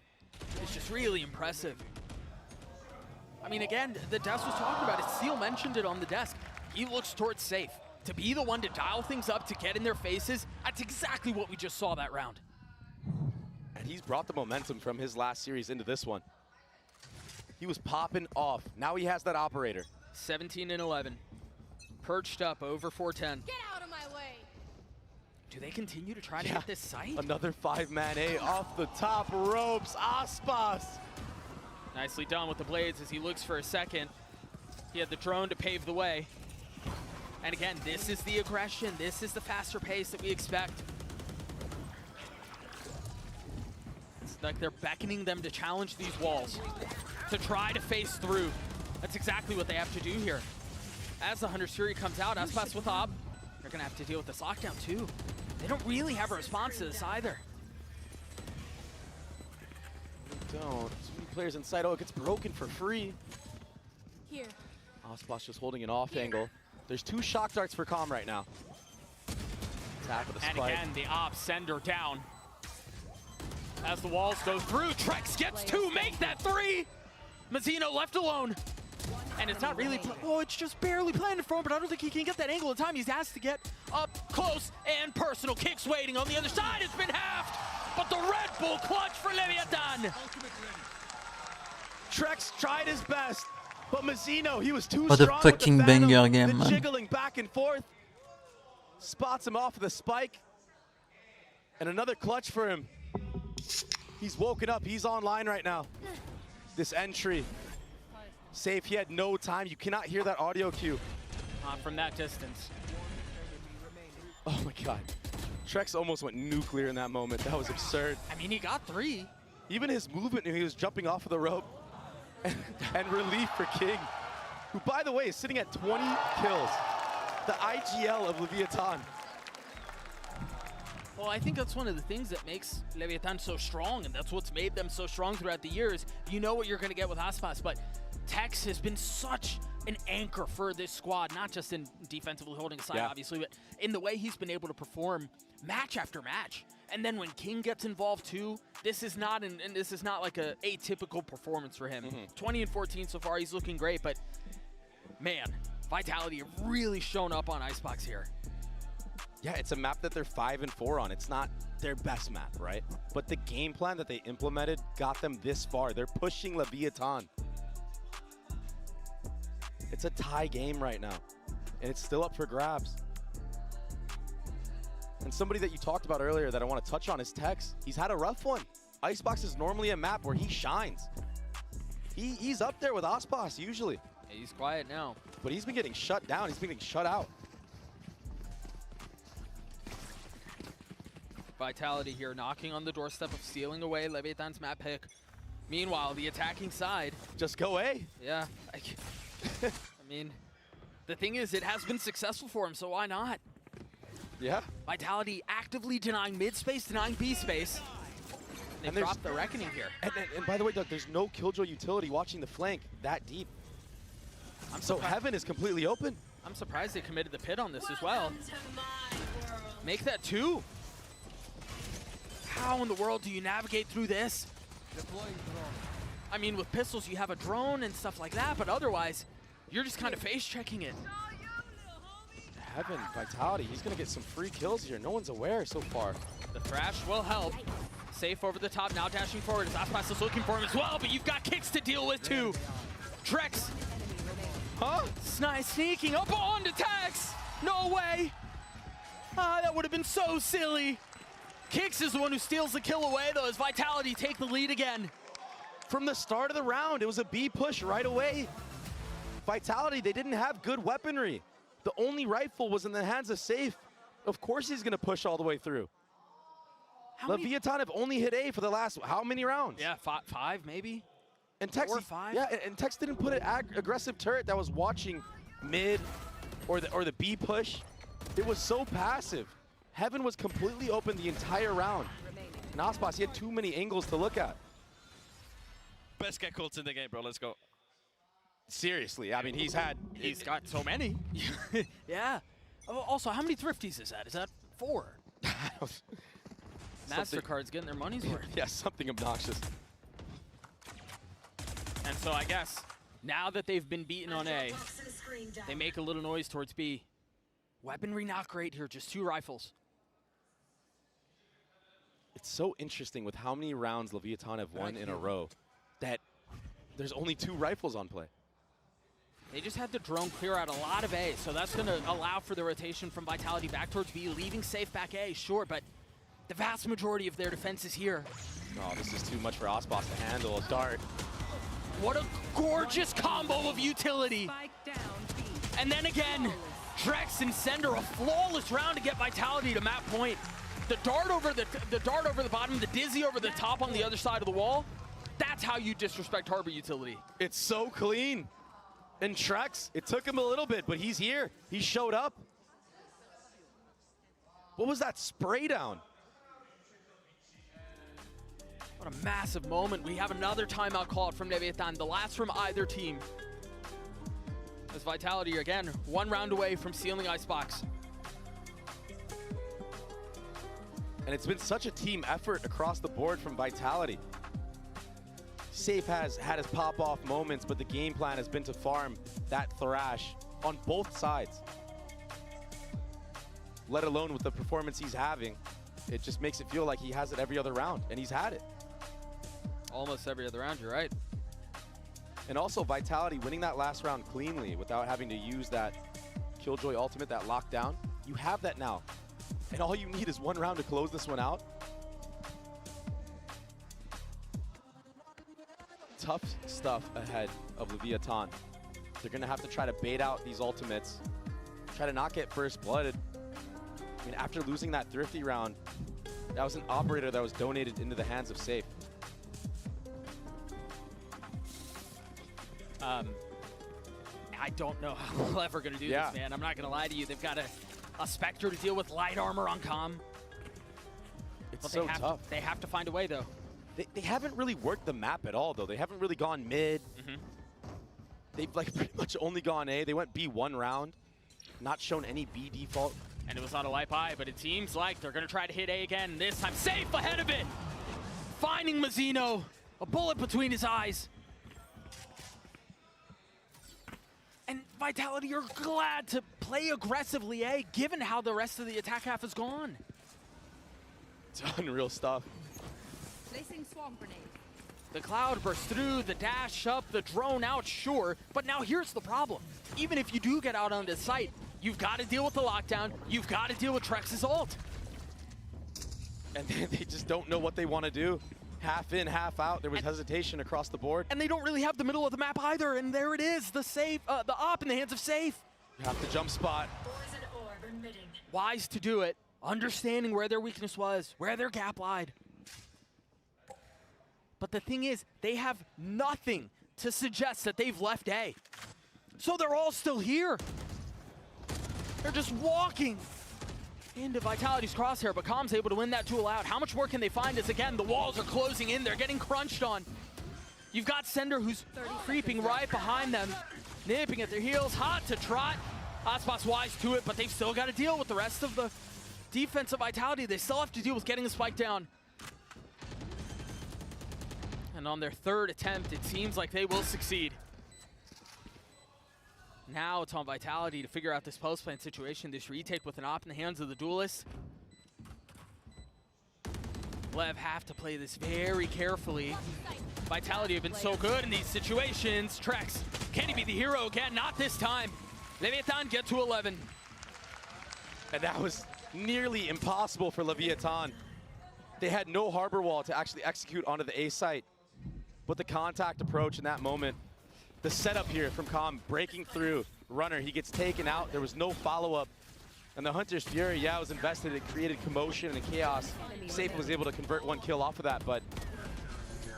It's just really impressive. I mean, again, the desk was talking about it. Seal mentioned it on the desk. He looks towards Safe. To be the one to dial things up, to get in their faces, that's exactly what we just saw that round.
And he's brought the momentum from his last series into this one. He was popping off. Now he has that operator.
17 and 11. Perched up over 410.
Get out of my way.
Do they continue to try to hit this site?
Another 5-man A off the top ropes. Aspas.
Nicely done with the blades as he looks for a second. He had the drone to pave the way. And again, this is the aggression. This is the faster pace that we expect. It's like they're beckoning them to challenge these walls, to try to face through. That's exactly what they have to do here. As the Hunter's Fury comes out, Aspas with Ob, they're gonna have to deal with this lockdown too. They don't really have a response to this either.
They don't. Too many players inside. Oh, it gets broken for free.
Here.
Aspas just holding an off angle. There's 2 shock darts for Calm right now. Tap with a
And
spike.
again, the Ob sender down. As the walls go through, Trex gets 2, make that 3! Mazzino left alone. And it's not really, oh, it's just barely planted for him, but I don't think he can get that angle in time. He has to get up close and personal. Kicks waiting on the other side. It's been halved, but the Red Bull clutch for Leviathan.
Trex tried his best, but Mazzino, he was too
What a
strong
fucking
with the Phantom.
banger game,
The
man.
jiggling back and forth. Spots him off with a spike. And another clutch for him. He's woken up. He's online right now. This entry. Safe. He had no time. You cannot hear that audio cue.
From that distance.
Oh my God. Trex almost went nuclear in that moment. That was absurd.
I mean, he got 3.
Even his movement, he was jumping off of the rope. And relief for King, who, by the way, is sitting at 20 kills. The IGL of Leviathan.
Well, I think that's one of the things that makes Leviathan so strong, and that's what's made them so strong throughout the years. You know what you're going to get with Aspas, but Tex has been such an anchor for this squad, not just in defensively holding aside, obviously, but in the way he's been able to perform match after match. And then when King gets involved too, this is not like a atypical performance for him. 20 and 14 so far, he's looking great, but man, Vitality have really shown up on Icebox here.
Yeah, it's a map that they're 5 and 4 on. It's not their best map, right? But the game plan that they implemented got them this far. They're pushing Leviathan. It's a tie game right now, and it's still up for grabs. And somebody that you talked about earlier that I want to touch on is Tex. He's had a rough one. Icebox is normally a map where he shines. He's up there with Aspas usually.
Yeah, he's quiet now.
But he's been getting shut down. He's been getting shut out.
Vitality here knocking on the doorstep of stealing away Leviathan's map pick. Meanwhile, the attacking side.
Just go A.
Yeah. I mean, the thing is, it has been successful for him, so why not?
Yeah.
Vitality actively denying mid space, denying B space. They dropped the reckoning here.
And by the way, Doug, there's no Killjoy utility watching the flank that deep. So Heaven is completely open.
I'm surprised they committed the pit on this as well. Make that 2. How in the world do you navigate through this? I mean, with pistols, you have a drone and stuff like that, but otherwise, you're just kind of face checking it.
Heaven, Vitality, he's gonna get some free kills here. No one's aware so far.
The thrash will help. Safe over the top, now dashing forward. Aspas is looking for him as well, but you've got kicks to deal with too. Trex, sneaking up onto Tex. No way. That would have been so silly. Kicks is the one who steals the kill away though, as Vitality take the lead again.
From the start of the round, it was a B push right away. Vitality, they didn't have good weaponry. The only rifle was in the hands of Safe. Of course he's gonna push all the way through. Leviathan have only hit A for the last, how many rounds?
Yeah, 5 maybe?
And Tex,
4 or 5?
Yeah, and Tex didn't put an aggressive turret that was watching mid or the B push. It was so passive. Heaven was completely open the entire round. And Aspas, he had too many angles to look at.
Best get calls in the game, bro. Let's go.
Seriously, I mean, he's
got so many. Yeah. Oh, also, how many thrifties is that? Is that 4? MasterCard's getting their money's worth.
Yeah, something obnoxious.
And so I guess now that they've been beaten on A, they make a little noise towards B. Weaponry not great here, just 2 rifles.
It's so interesting with how many rounds Leviathan have won in a row that there's only 2 rifles on play.
They just had the drone clear out a lot of A, so that's going to allow for the rotation from Vitality back towards B, leaving safe back A, sure, but the vast majority of their defense is here.
Oh, this is too much for Aspas to handle. A dart.
What a gorgeous combo of utility. And then again, Trex and Sender, a flawless round to get Vitality to map point. The dart over the bottom, the dizzy over the top on the other side of the wall. That's how you disrespect Harbor utility.
It's so clean. And Trex, it took him a little bit, but he's here. He showed up. What was that spray down?
What a massive moment. We have another timeout called from Leviathan, the last from either team. As Vitality, again, one round away from sealing Icebox.
And it's been such a team effort across the board from Vitality. Safe has had his pop-off moments, but the game plan has been to farm that Thrash on both sides. Let alone with the performance he's having, it just makes it feel like he has it every other round, and he's had it.
Almost every other round, you're right.
And also Vitality winning that last round cleanly without having to use that Killjoy ultimate, that lockdown. You have that now. And all you need is one round to close this one out. Tough stuff ahead of Leviathan. They're gonna have to try to bait out these ultimates, try to not get first blooded. I mean, after losing that Thrifty round, that was an operator that was donated into the hands of Safe.
I don't know how we're ever going to do this, man. I'm not going to lie to you. They've got a Spectre to deal with light armor on comm.
It's so tough.
They have to find a way, though.
They haven't really worked the map at all, though. They haven't really gone mid. They've like pretty much only gone A. They went B one round, not shown any B default.
And it was on a light buy, but it seems like they're going to try to hit A again. This time, Safe ahead of it. Finding Mazzino, a bullet between his eyes. And Vitality are glad to play aggressively A, given how the rest of the attack half has gone.
It's unreal stuff.
Placing swamp grenade.
The cloud bursts through, the dash up, the drone out, sure. But now here's the problem. Even if you do get out on the site, you've got to deal with the lockdown. You've got to deal with Trex's ult.
And they just don't know what they want to do. Half in, half out. There was hesitation across the board.
And they don't really have the middle of the map either. And there it is, the Safe, the op in the hands of Safe.
You have to jump spot.
Wise to do it, understanding where their weakness was, where their gap lied. But the thing is, they have nothing to suggest that they've left A. So they're all still here. They're just walking into Vitality's crosshair, but Com's able to win that duel out. How much more can they find as, again, the walls are closing in. They're getting crunched on. You've got Sender, who's creeping right behind them, nipping at their heels, hot to trot. Aspas wise to it, but they've still got to deal with the rest of the defensive Vitality. They still have to deal with getting the spike down. And on their third attempt, it seems like they will succeed. Now it's on Vitality to figure out this post-plant situation, this retake with an op in the hands of the duelist. LEV have to play this very carefully. Vitality have been so good in these situations. Trex, can he be the hero again? Not this time. Leviathan get to 11.
And that was nearly impossible for Leviathan. They had no harbor wall to actually execute onto the A site. But the contact approach in that moment, the setup here from Com, breaking through, runner, he gets taken out, there was no follow-up. And the Hunter's Fury, yeah, was invested, it created commotion and chaos. Safe was able to convert one kill off of that, but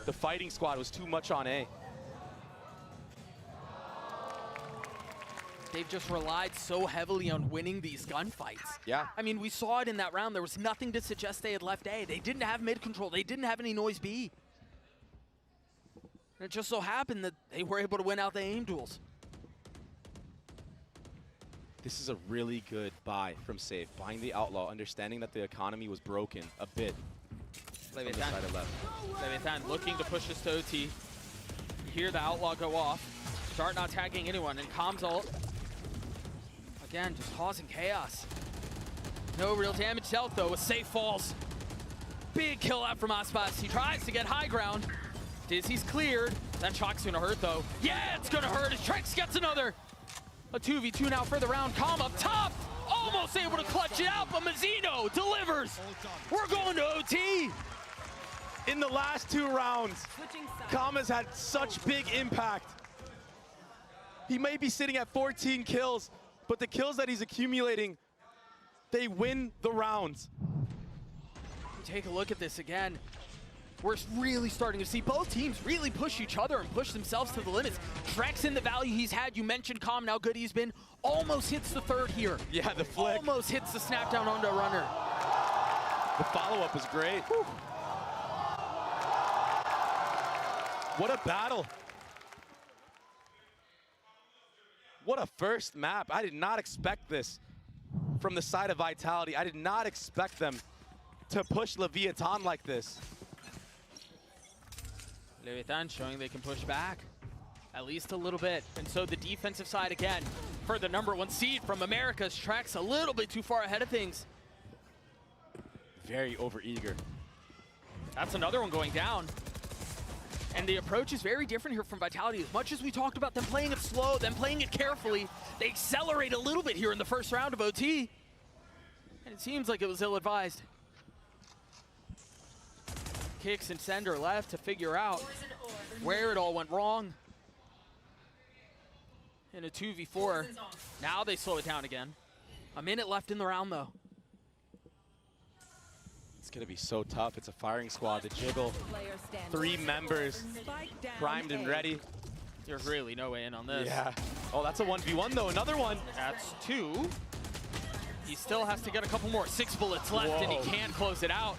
the fighting squad was too much on A.
They've just relied so heavily on winning these gunfights.
Yeah.
I mean, we saw it in that round. There was nothing to suggest they had left A. They didn't have mid control. They didn't have any noise B. And it just so happened that they were able to win out the aim duels.
This is a really good buy from Safe, buying the Outlaw, understanding that the economy was broken a bit.
Leviathan looking to push this to OT. You hear the Outlaw go off. Start not tagging anyone, and Com's ult. Again, just causing chaos. No real damage dealt, though, with Safe falls. Big kill out from Aspas. He tries to get high ground. Dizzy's cleared. That shock's gonna hurt though. Yeah, it's gonna hurt as Trex gets another. A 2v2 now for the round. Calm up top. Almost able to clutch it out, but Mazzino delivers. We're going to OT.
In the last 2 rounds, Calm has had such big impact. He may be sitting at 14 kills, but the kills that he's accumulating, they win the rounds.
Take a look at this again. We're really starting to see both teams really push each other and push themselves to the limits. Trex in the value he's had. You mentioned Calm, how good he's been. Almost hits the third here.
Yeah, the flick.
Almost hits the snap down onto a runner.
The follow-up was great. Whew. What a battle. What a first map. I did not expect this from the side of Vitality. I did not expect them to push Leviathan like this.
Leviathan showing they can push back at least a little bit. And so the defensive side again for the #1 seed from America's Trex a little bit too far ahead of things.
Very overeager.
That's another one going down. And the approach is very different here from Vitality. As much as we talked about them playing it slow, them playing it carefully, they accelerate a little bit here in the first round of OT. And it seems like it was ill-advised. Kicks and Sender left to figure out where it all went wrong. In a 2v4. Now they slow it down again. A minute left in the round though.
It's gonna be so tough. It's a firing squad. The jiggle. 3 members primed and ready.
There's really no way in on this.
Yeah. Oh, that's a 1v1 though. Another one.
That's 2. He still has to get a couple more. 6 bullets left. Whoa. And he can't close it out.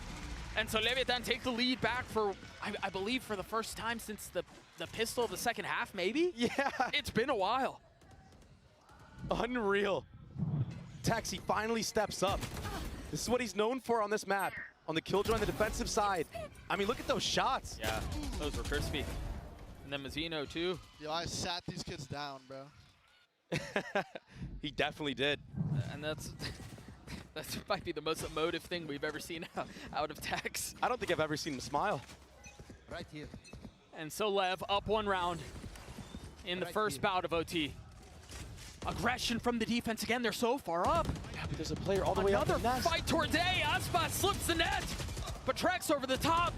And so Leviathan take the lead back for, I believe, for the first time since the pistol of the second half, maybe?
Yeah.
It's been a while.
Unreal. Taxi finally steps up. This is what he's known for on this map. On the killjoy on the defensive side. I mean, look at those shots.
Yeah, those were crispy. And then Mazzino, too.
Yo, I sat these kids down, bro.
He definitely did.
And that might be the most emotive thing we've ever seen out of Tex.
I don't think I've ever seen him smile.
Right here.
And so Lev up 1 round in the first bout of OT. Aggression from the defense again. They're so far up.
Yeah, but there's a player all the way up the
Another fight towards A. Aspas slips the net. But Trex over the top.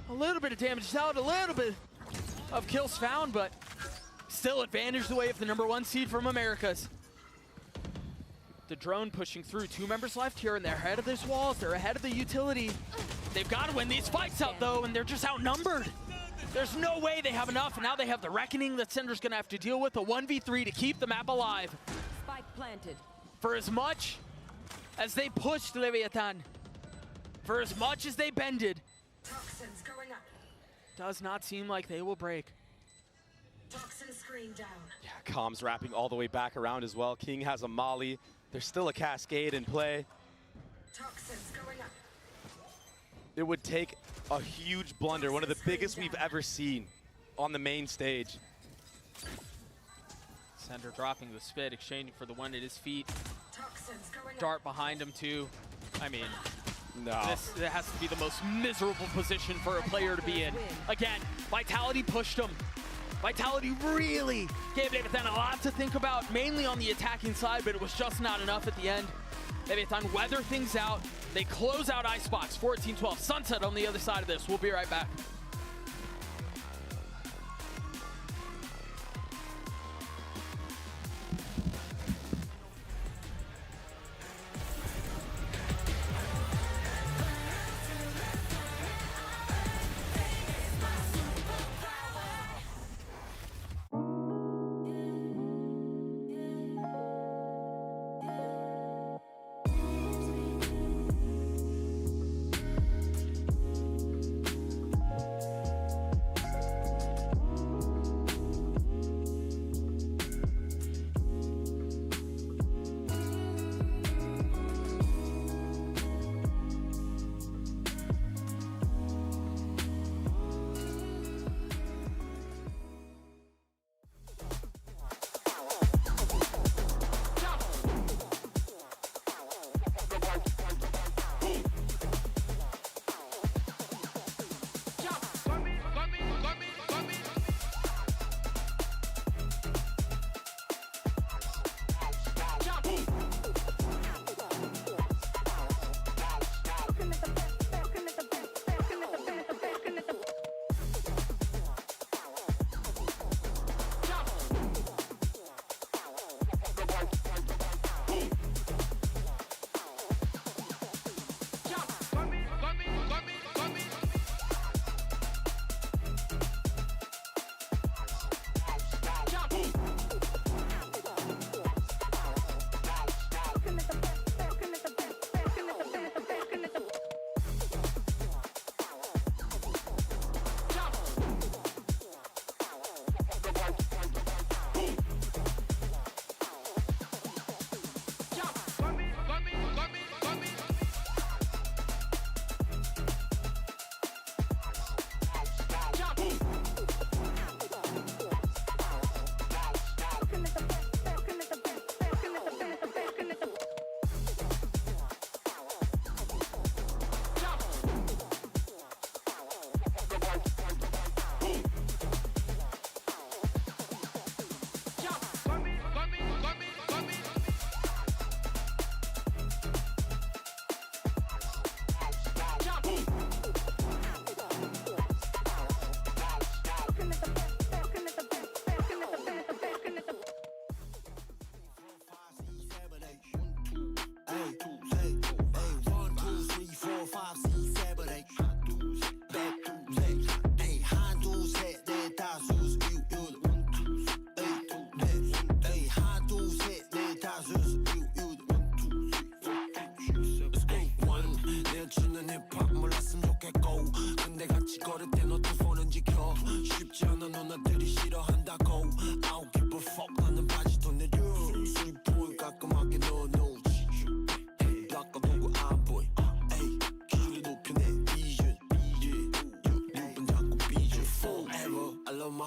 A little bit of damage out, a little bit of kills found, but still advantage the way of the #1 seed from Americas. The drone pushing through. 2 members left here, and they're ahead of these walls. They're ahead of the utility. They've got to win these fights out, though, and they're just outnumbered. There's no way they have enough, and now they have the reckoning that Sender's going to have to deal with, a 1v3 to keep the map alive.
Spike planted.
For as much as they pushed Leviathan, for as much as they bended,
Toxins going up.
does not seem like they will break.
Toxin screen down.
Yeah, Calm's wrapping all the way back around as well. King has a molly. There's still a cascade in play.
Toxins going up.
It would take a huge blunder, one of the biggest we've ever seen on the main stage.
Sender dropping the spit, exchanging for the one at his feet.
Toxins going
Dart behind him too. I mean,
no.
This has to be the most miserable position for a player to be in. Again, Vitality pushed him. Vitality really gave Leviathan a lot to think about, mainly on the attacking side, but it was just not enough at the end. Leviathan weather things out. They close out Icebox, 14-12. Sunset on the other side of this. We'll be right back.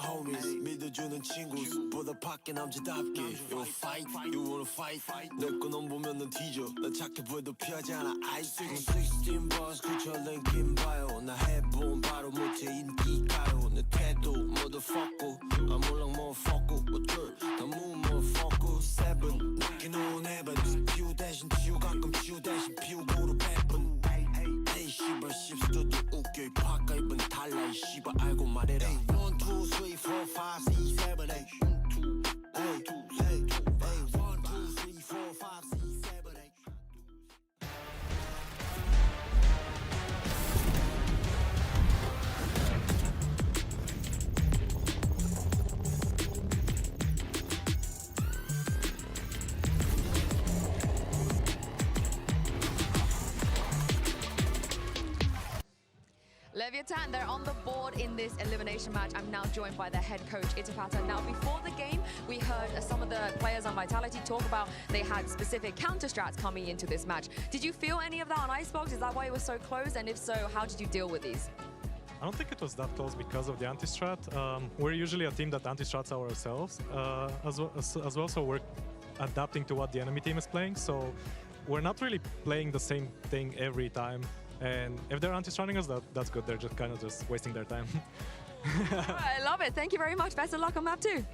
homies 믿어주는 친구보다 밖에 남자답게 You fight, you wanna fight 내 거 넌 보면 넌 뒤져 나 착해 보여도 피하지 않아 ice 16 bars 그철낸 김봐요 나 해본 바로 못해 인기가요 내 태도 motherfucker I'm all motherfucker 어쩔 다 move motherfucker 7 낮게 놓은 heaven 피우 대신 치우 가끔 치우 대신 피우고로 배분 에이 씨발 씹스터도 웃겨 이 파까 입은 달라 이 씨발 알고 말해라 1, 2, 3, 4, 5, 6, 7, 8 1, 2, 3, 4, 5, 6, 7, 8
Leviathan, they're on the board in this elimination match. I'm now joined by their head coach, Itapata. Now, before the game, we heard some of the players on Vitality talk about they had specific counter strats coming into this match. Did you feel any of that on Icebox? Is that why it was so close? And if so, how did you deal with these?
I don't think it was that close because of the anti-strat. We're usually a team that anti-strats ourselves as well, so we're adapting to what the enemy team is playing. So we're not really playing the same thing every time. And if they're anti-stratting us, that's good. They're just kind of just wasting their time.
I love it. Thank you very much. Best of luck on map 2.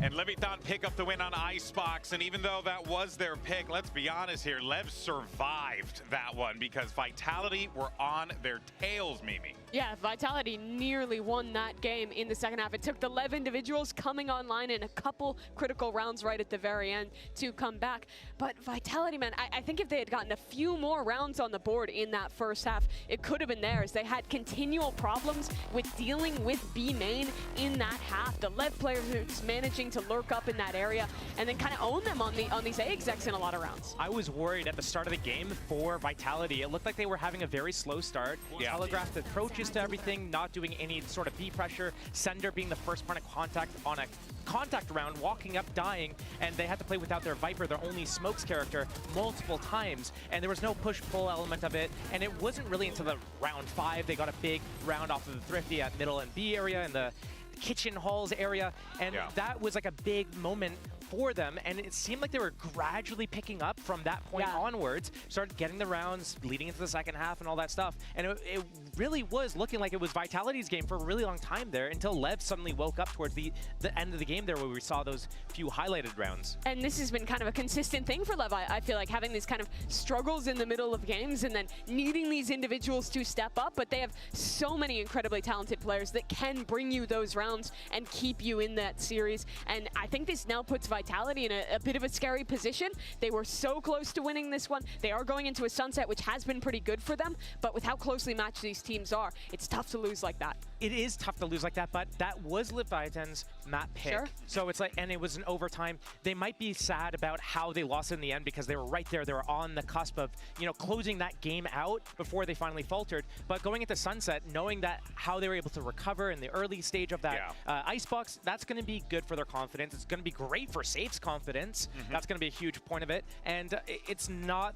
And Leviathan pick up the win on Icebox, and even though that was their pick, let's be honest here, Lev survived that one because Vitality were on their tails, Mimi.
Yeah, Vitality nearly won that game in the second half. It took the LEV individuals coming online in a couple critical rounds right at the very end to come back. But Vitality, man, I think if they had gotten a few more rounds on the board in that first half, it could have been theirs. They had continual problems with dealing with B main in that half. The LEV players who's managing to lurk up in that area and then kind of own them on these A execs in a lot of rounds.
I was worried at the start of the game for Vitality. It looked like they were having a very slow start.
Yeah.
Telegraphed approaches to everything, not doing any sort of B pressure. Sender being the first point of contact on a contact round, walking up, dying, and they had to play without their Viper, their only smokes character, multiple times, and there was no push-pull element of it, and it wasn't really until the round 5 they got a big round off of the Thrifty at middle and B area and the kitchen halls area, and that was like a big moment for them, and it seemed like they were gradually picking up from that point onwards, started getting the rounds leading into the second half and all that stuff, and it really was looking like it was Vitality's game for a really long time there until LEV suddenly woke up towards the end of the game there where we saw those few highlighted rounds.
And this has been kind of a consistent thing for LEV, I feel like, having these kind of struggles in the middle of games and then needing these individuals to step up, but they have so many incredibly talented players that can bring you those rounds and keep you in that series, and I think this now puts Vitality in a bit of a scary position. They were so close to winning this one. They are going into a sunset, which has been pretty good for them, but with how closely matched these teams are, it's tough to lose like that.
It is tough to lose like that, but that was Leviathan's map pick.
Sure.
So it's like, and it was an overtime. They might be sad about how they lost in the end because they were right there. They were on the cusp of, you know, closing that game out before they finally faltered. But going into sunset, knowing that how they were able to recover in the early stage of that Icebox, that's going to be good for their confidence. It's going to be great for Safe's confidence. That's going to be a huge point of it. And it's not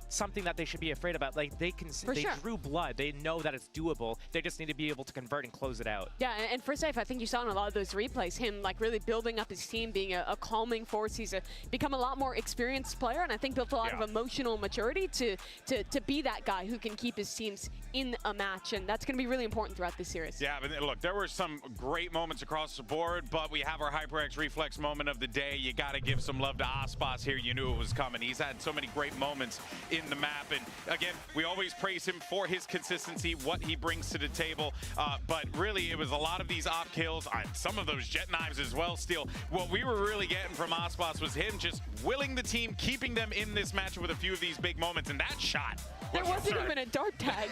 something that they should be afraid about. Like, they can, they drew blood. They know that it's doable. They just need to be able to convert and close it out.
Yeah, and for Safe, I think you saw in a lot of those replays him like really building up his team, being a calming force. He's become a lot more experienced player, and I think built a lot of emotional maturity to be that guy who can keep his teams in a match, and that's going to be really important throughout this series.
Yeah, but look, there were some great moments across the board, but we have our HyperX Reflex moment of the day. You got to give some love to Aspas here. You knew it was coming. He's had so many great moments in the map, and again, we always praise him for his consistency, what he brings to the table, but really it was a lot of these op kills, some of those jet knives as well still. What we were really getting from Aspas was him just willing the team, keeping them in this match with a few of these big moments, and that shot
there wasn't even a dart tag.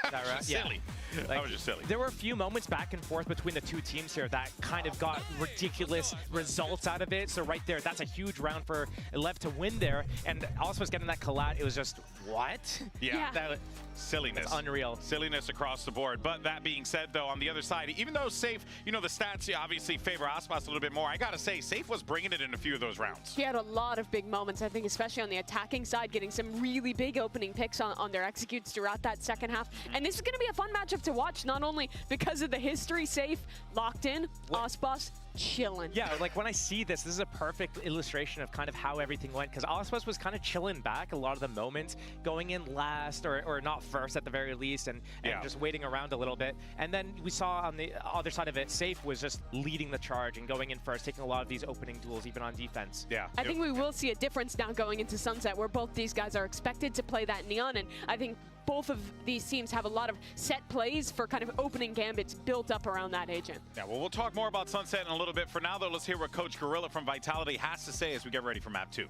That right?
Silly.
Like,
that was just silly.
There were a few moments back and forth between the two teams here that kind of got ridiculous results out of it. So right there, that's a huge round for LEV to win there. And also was getting that collat. It was just, what?
Yeah.
That,
silliness.
That's unreal.
Silliness across the board. But that being said, though, on the other side, even though Safe, you know, the stats obviously favor Aspas a little bit more, I got to say, Safe was bringing it in a few of those rounds.
He had a lot of big moments, I think, especially on the attacking side, getting some really big opening picks on their executes throughout that second half. And this is going to be a fun matchup to watch, not only because of the history, safe, locked in, Aspas, chilling.
Yeah, like when I see this is a perfect illustration of kind of how everything went, because Aspas was kind of chilling back a lot of the moments, going in last or not first at the very least, and just waiting around a little bit. And then we saw on the other side of it, Safe was just leading the charge and going in first, taking a lot of these opening duels, even on defense.
Yeah.
I think we will see a difference now going into Sunset, where both these guys are expected to play that Neon, and I think both of these teams have a lot of set plays for kind of opening gambits built up around that agent.
Yeah, well, we'll talk more about Sunset in a little bit. For now, though, let's hear what Coach Gorilla from Vitality has to say as we get ready for Map 2.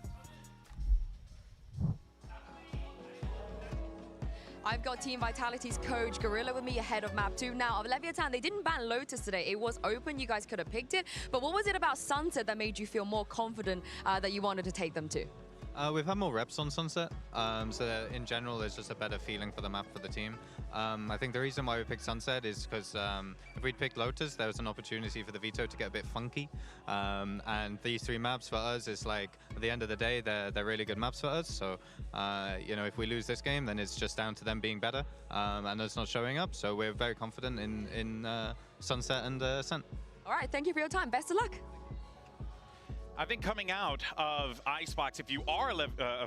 I've got Team Vitality's coach Gorilla with me ahead of Map 2. Now, of Leviathan, they didn't ban Lotus today. It was open. You guys could have picked it. But what was it about Sunset that made you feel more confident that you wanted to take them to?
We've had more reps on Sunset, so in general there's just a better feeling for the map for the team. I think the reason why we picked Sunset is because if we'd picked Lotus, there was an opportunity for the veto to get a bit funky. And these 3 maps for us is like, at the end of the day, they're really good maps for us. So, you know, if we lose this game, then it's just down to them being better and us not showing up. So we're very confident in Sunset and Ascent.
All right, thank you for your time. Best of luck.
I think coming out of Icebox, if you are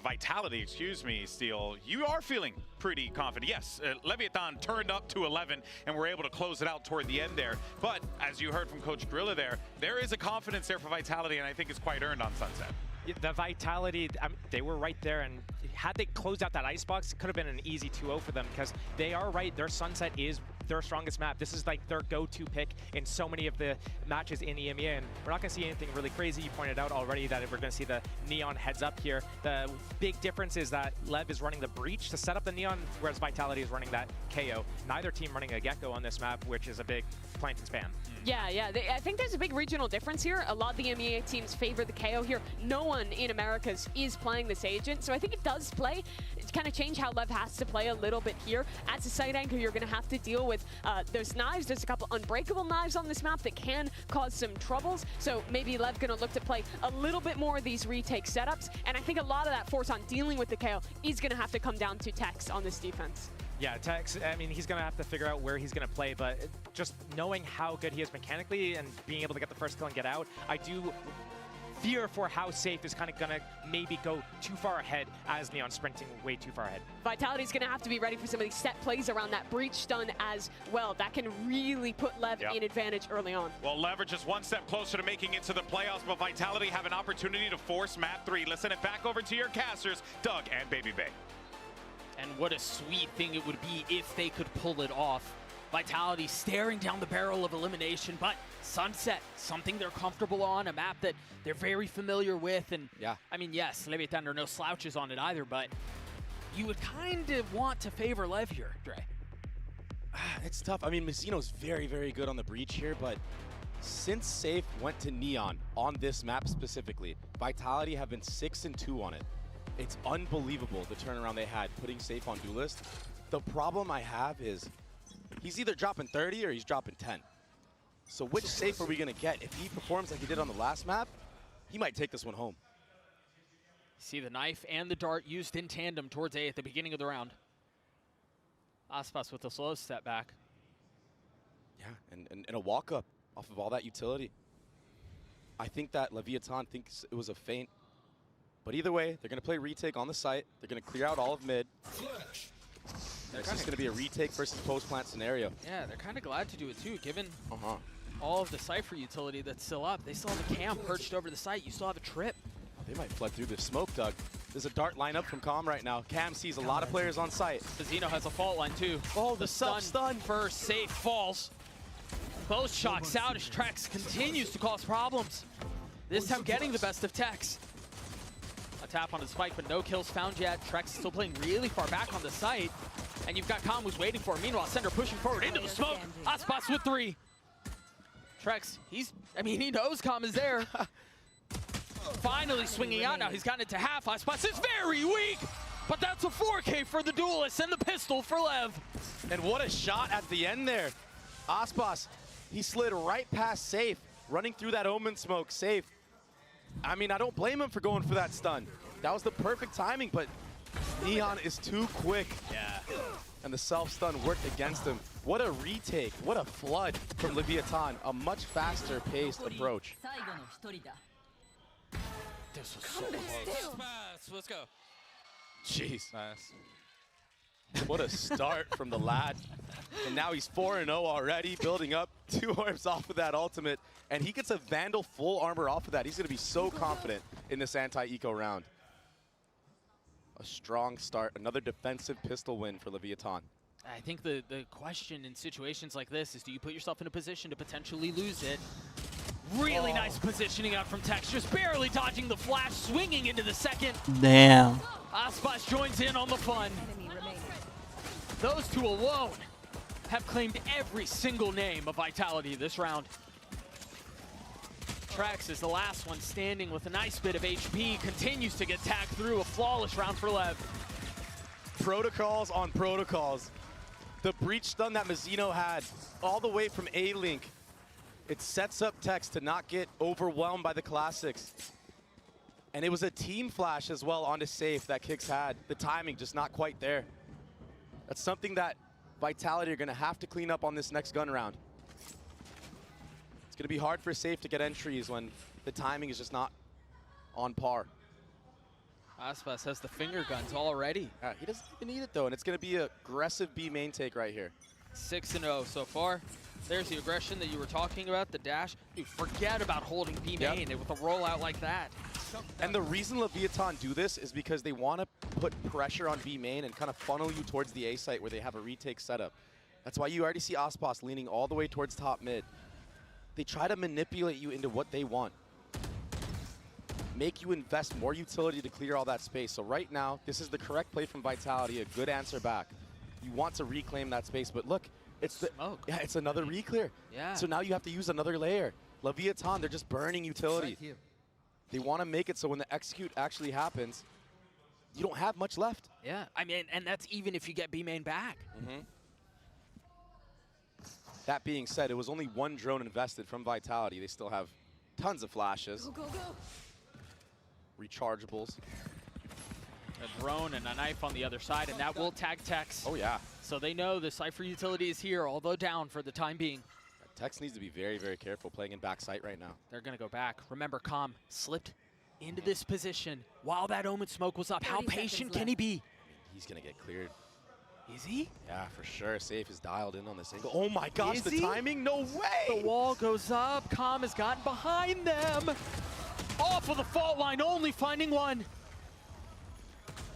Vitality, excuse me, Steel, you are feeling pretty confident. Yes, Leviathan turned up to 11 and were able to close it out toward the end there. But as you heard from Coach Gorilla there is a confidence there for Vitality, and I think it's quite earned on Sunset.
The Vitality, they were right there, and had they closed out that Icebox, it could have been an easy 2-0 for them, because they are right. Their Sunset is their strongest map. This is like their go-to pick in so many of the matches in EMEA, and we're not going to see anything really crazy. You pointed out already that we're going to see the Neon heads up here. The big difference is that LEV is running the Breach to set up the Neon, whereas Vitality is running that KO. Neither team running a Gecko on this map, which is a big plant and spam.
Yeah, I think there's a big regional difference here. A lot of the EMEA teams favor the KO here. No one in Americas is playing this agent, so I think it does play. It's kind of change how LEV has to play a little bit here. As a side anchor, you're going to have to deal with there's knives. There's a couple unbreakable knives on this map that can cause some troubles, so maybe LEV going to look to play a little bit more of these retake setups, and I think a lot of that force on dealing with the KO is going to have to come down to Tex on this defense.
Yeah, Tex, I mean, he's going to have to figure out where he's going to play, but just knowing how good he is mechanically and being able to get the first kill and get out, I do fear for how Safe is kind of going to maybe go too far ahead as Neon sprinting way too far ahead.
Vitality's going to have to be ready for some of these set plays around that breach stun as well. That can really put LEV in advantage early on.
Well, Leverage is one step closer to making it to the playoffs, but Vitality have an opportunity to force Map 3. Listen it back over to your casters, Doug and Baby Bay.
And what a sweet thing it would be if they could pull it off. Vitality staring down the barrel of elimination, but Sunset, something they're comfortable on, a map that they're very familiar with. And I mean, yes, Leviathan are no slouches on it either, but you would kind of want to favor LEV here, Dre.
It's tough. I mean, Mazzino's very, very good on the breach here, but since Safe went to Neon on this map specifically, Vitality have been 6-2 on it. It's unbelievable the turnaround they had putting Safe on Duelist. The problem I have is he's either dropping 30 or he's dropping 10. So which Safe are we going to get? If he performs like he did on the last map, he might take this one home.
See the knife and the dart used in tandem towards A at the beginning of the round. Aspas with a slow step back.
Yeah, and a walk-up off of all that utility. I think that Leviathan thinks it was a feint. But either way, they're going to play retake on the site. They're going to clear out all of mid. It's just going to be a retake versus post-plant scenario.
Yeah, they're kind of glad to do it too, given all of the Cypher utility that's still up. They still have a cam perched over the site. You still have a trip.
They might flood through the smoke, Doug. There's a dart lineup from Calm right now. Cam sees a lot of players on site.
Mazzino has a fault line too.
Oh, the stun
first. Safe falls. Both shocks out as Trex continues to cause problems. This time getting the best of Tex. A tap on his spike, but no kills found yet. Trex still playing really far back on the site. And you've got Calm who's waiting for him. Meanwhile, Sender pushing forward into the smoke. Aspas with 3. Trex, he knows Calm is there. Finally swinging out now. He's gotten it to half. Aspas is very weak, but that's a 4K for the Duelist and the pistol for LEV.
And what a shot at the end there. Aspas, he slid right past Safe, running through that Omen smoke. Safe. I mean, I don't blame him for going for that stun. That was the perfect timing, but Neon is too quick.
Yeah.
and the self-stun worked against him. What a retake, what a flood from Leviathan, a much faster paced approach.
This was so close.
Let's go.
Jeez. What a start from the lad. And now he's 4-0 already, building up 2 orbs off of that ultimate. And he gets a Vandal full armor off of that. He's going to be so confident in this anti-eco round. A strong start, another defensive pistol win for Leviathan.
I think the question in situations like this is, do you put yourself in a position to potentially lose it? Really nice positioning out from Tex, just barely dodging the flash, swinging into the second.
Damn.
Aspas joins in on the fun. Those two alone have claimed every single name of Vitality this round. Trax is the last one standing with a nice bit of HP, continues to get tagged through. A flawless round for Lev.
Protocols on protocols. The breach stun that Mizzino had all the way from A-Link. It sets up Tex to not get overwhelmed by the classics. And it was a team flash as well onto safe that Kix had. The timing just not quite there. That's something that Vitality are gonna have to clean up on this next gun round. It's gonna be hard for safe to get entries when the timing is just not on par.
Aspas has the finger guns already.
He doesn't even need it though, and it's gonna be an aggressive B main take right here.
6-0 so far. There's the aggression that you were talking about, the dash. Dude, forget about holding B main with a rollout like that.
And the reason Leviathan do this is because they want to put pressure on B main and kind of funnel you towards the A site where they have a retake setup. That's why you already see Aspas leaning all the way towards top mid. They try to manipulate you into what they want. Make you invest more utility to clear all that space. So right now, this is the correct play from Vitality, a good answer back. You want to reclaim that space, but look, it's the
smoke.
Yeah, it's another reclear.
Yeah.
So now you have to use another layer. Leviathan, they're just burning utility.
Right
they want to make it so when the execute actually happens, you don't have much left.
Yeah, I mean, and that's even if you get B main back.
That being said, it was only 1 drone invested from Vitality. They still have tons of flashes. Rechargeables.
A drone and a knife on the other side, and that will tag Tex.
Oh yeah.
So they know the Cypher utility is here, although down for the time being.
Tex needs to be very, very careful playing in backside right now.
They're gonna go back. Remember, Calm slipped into this position while that Omen smoke was up. How patient can he be?
He's gonna get cleared.
Is he?
Yeah, for sure. Safe is dialed in on this angle. Oh my gosh,
Is
the
he?
timing, no way!
The wall goes up, Calm has gotten behind them. Off of the fault line, only finding one.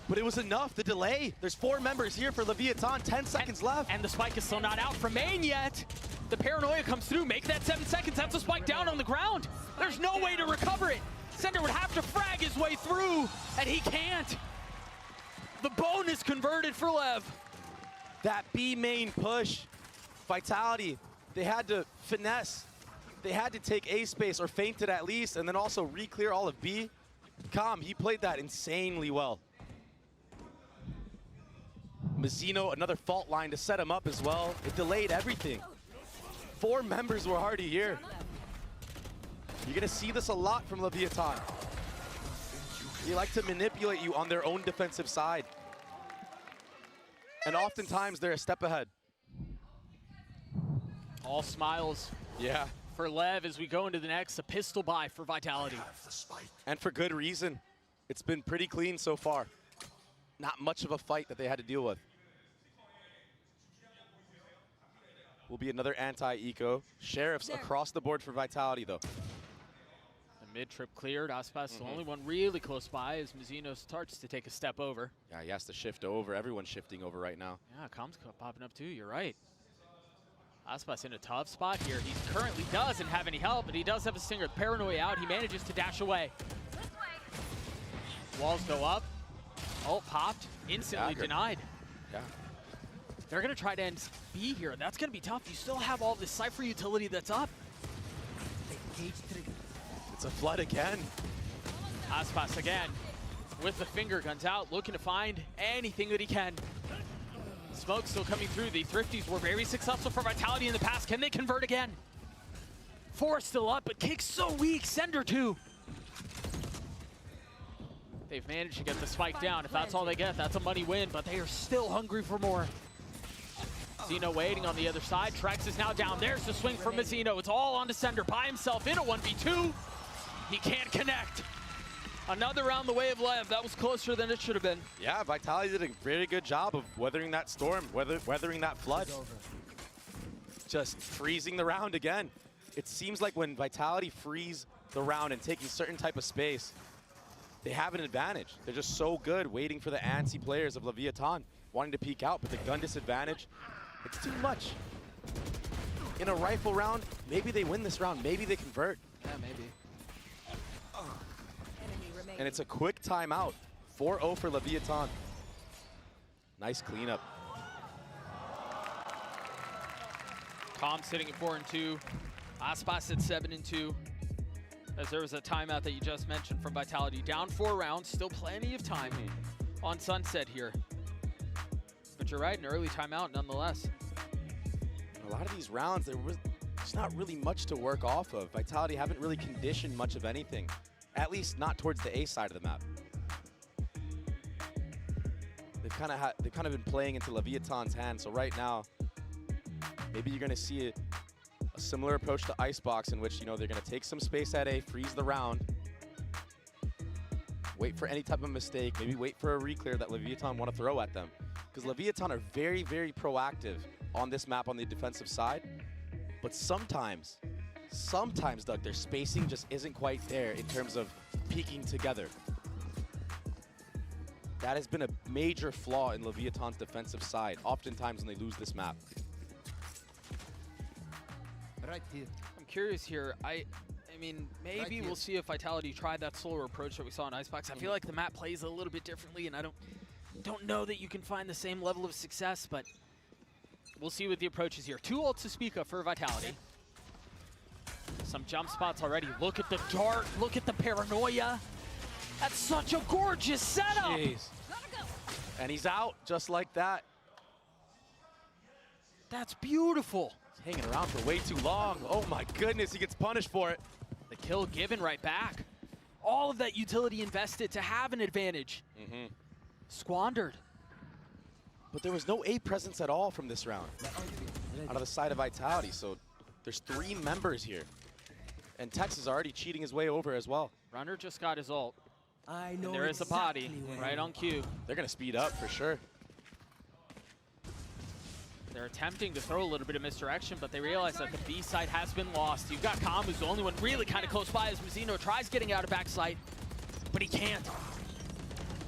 But it was enough, the delay. There's 4 members here for Leviathan, 10 seconds left.
And the spike is still not out from main yet. The paranoia comes through, make that 7 seconds, that's a spike down on the ground. There's no way to recover it. Sender would have to frag his way through, and he can't. The bonus converted for Lev.
That B main push, Vitality, they had to finesse. They had to take A space or feint it at least, and then also re-clear all of B. Calm, he played that insanely well. Mizzino, another fault line to set him up as well. It delayed everything. 4 members were already here. You're gonna see this a lot from Leviathan. They like to manipulate you on their own defensive side. And oftentimes they're a step ahead.
All smiles.
Yeah.
For Lev as we go into the next, a pistol buy for Vitality.
And for good reason. It's been pretty clean so far. Not much of a fight that they had to deal with. Will be another anti-eco. Sheriffs across the board for Vitality though.
The mid-trip cleared. Aspas the only one really close by as Mizzino starts to take a step over.
Yeah, he has to shift over. Everyone's shifting over right now.
Yeah, Calm's popping up too, you're right. Aspas in a tough spot here. He currently doesn't have any help, but he does have a stinger. The paranoia out, he manages to dash away. Walls go up. Oh, popped. Instantly denied.
Yeah.
They're going to try to end B here. That's going to be tough. You still have all this Cypher utility that's up.
It's a flood again.
Aspas again with the finger guns out, looking to find anything that he can. Smoke still coming through. The Thrifties were very successful for Vitality in the past. Can they convert again? 4 still up, but Kick's so weak. Sender 2. They've managed to get the spike down. If that's all they get, that's a money win, but they are still hungry for more. Zeno waiting on the other side. Trex is now down. There's the swing from Zeno. It's all on to Sender by himself in a 1v2. He can't connect. Another round the way of Lev. That was closer than it should have been.
Yeah, Vitality did a very good job of weathering that storm, weathering that flood. Just freezing the round again. It seems like when Vitality freeze the round and taking certain type of space, they have an advantage. They're just so good waiting for the antsy players of Leviathan wanting to peek out, but the gun disadvantage, it's too much. In a rifle round, maybe they win this round, maybe they convert.
Yeah, maybe.
And it's a quick timeout. 4-0 for Leviathan. Nice cleanup.
Calm sitting at 4-2. Aspas at 7-2. As there was a timeout that you just mentioned from Vitality. Down 4 rounds, still plenty of time on Sunset here. But you're right, an early timeout nonetheless.
A lot of these rounds, there's not really much to work off of. Vitality haven't really conditioned much of anything. At least not towards the A side of the map. They've kind of been playing into Leviathan's hands. So right now, maybe you're going to see a similar approach to Icebox, in which, you know, they're going to take some space at A, freeze the round, wait for any type of mistake, maybe wait for a reclear that Leviathan want to throw at them. Because Leviathan are very, very proactive on this map on the defensive side. But sometimes, Doug, their spacing just isn't quite there in terms of peaking together. That has been a major flaw in Leviathan's defensive side, oftentimes when they lose this map.
Right here.
I'm curious here. I mean, maybe we'll see if Vitality tried that slower approach that we saw in Icebox. I feel like the map plays a little bit differently, and I don't know that you can find the same level of success, but we'll see what the approach is here. 2 ults to speak of for Vitality. Some jump spots already. Look at the dart. Look at the paranoia. That's such a gorgeous setup.
Jeez. And he's out just like that.
That's beautiful.
He's hanging around for way too long. Oh my goodness, he gets punished for it.
The kill given right back. All of that utility invested to have an advantage. Squandered.
But there was no A presence at all from this round out of the side of Vitality. So there's 3 members here. And Tex is already cheating his way over as well.
Runner just got his ult. And there is a body right on cue.
They're going to speed up for sure.
They're attempting to throw a little bit of misdirection, but they realize that the B side has been lost. You've got Calm, who's the only one really kind of close by as Mazzino tries getting out of backside, but he can't.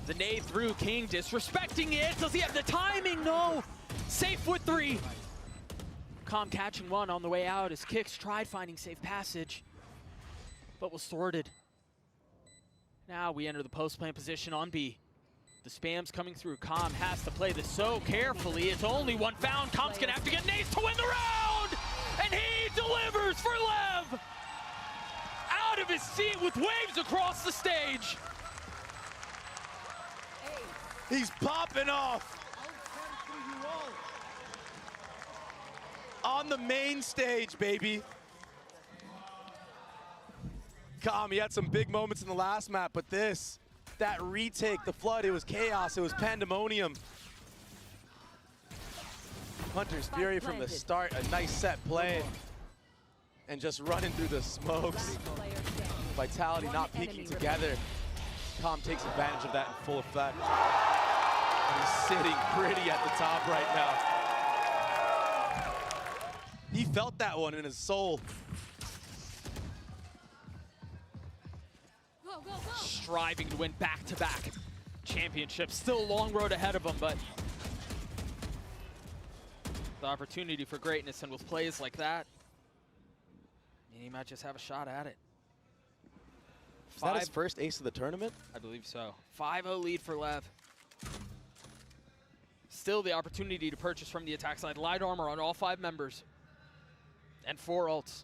The nade through, King disrespecting it. Does he have the timing? No. Safe with 3. Calm catching 1 on the way out as Kicks tried finding safe passage, but was thwarted. Now we enter the post-plant position on B. The spam's coming through. Calm has to play this so carefully. It's only 1 found. Calm's gonna have to get nades to win the round! And he delivers for Lev! Out of his seat with waves across the stage.
He's popping off. On the main stage, baby. Calm, he had some big moments in the last map, but that retake, the flood, it was chaos, it was pandemonium. Hunter's Fury from the start, a nice set play. And just running through the smokes. Vitality not peeking together. Calm takes advantage of that in full effect. And he's sitting pretty at the top right now. He felt that one in his soul.
Striving to win back-to-back championships. Still a long road ahead of him, but the opportunity for greatness, and with plays like that, he might just have a shot at it.
Is that his first ace of the tournament?
I believe so. 5-0 lead for Lev. Still the opportunity to purchase from the attack side. Light armor on all 5 members. And 4 ults.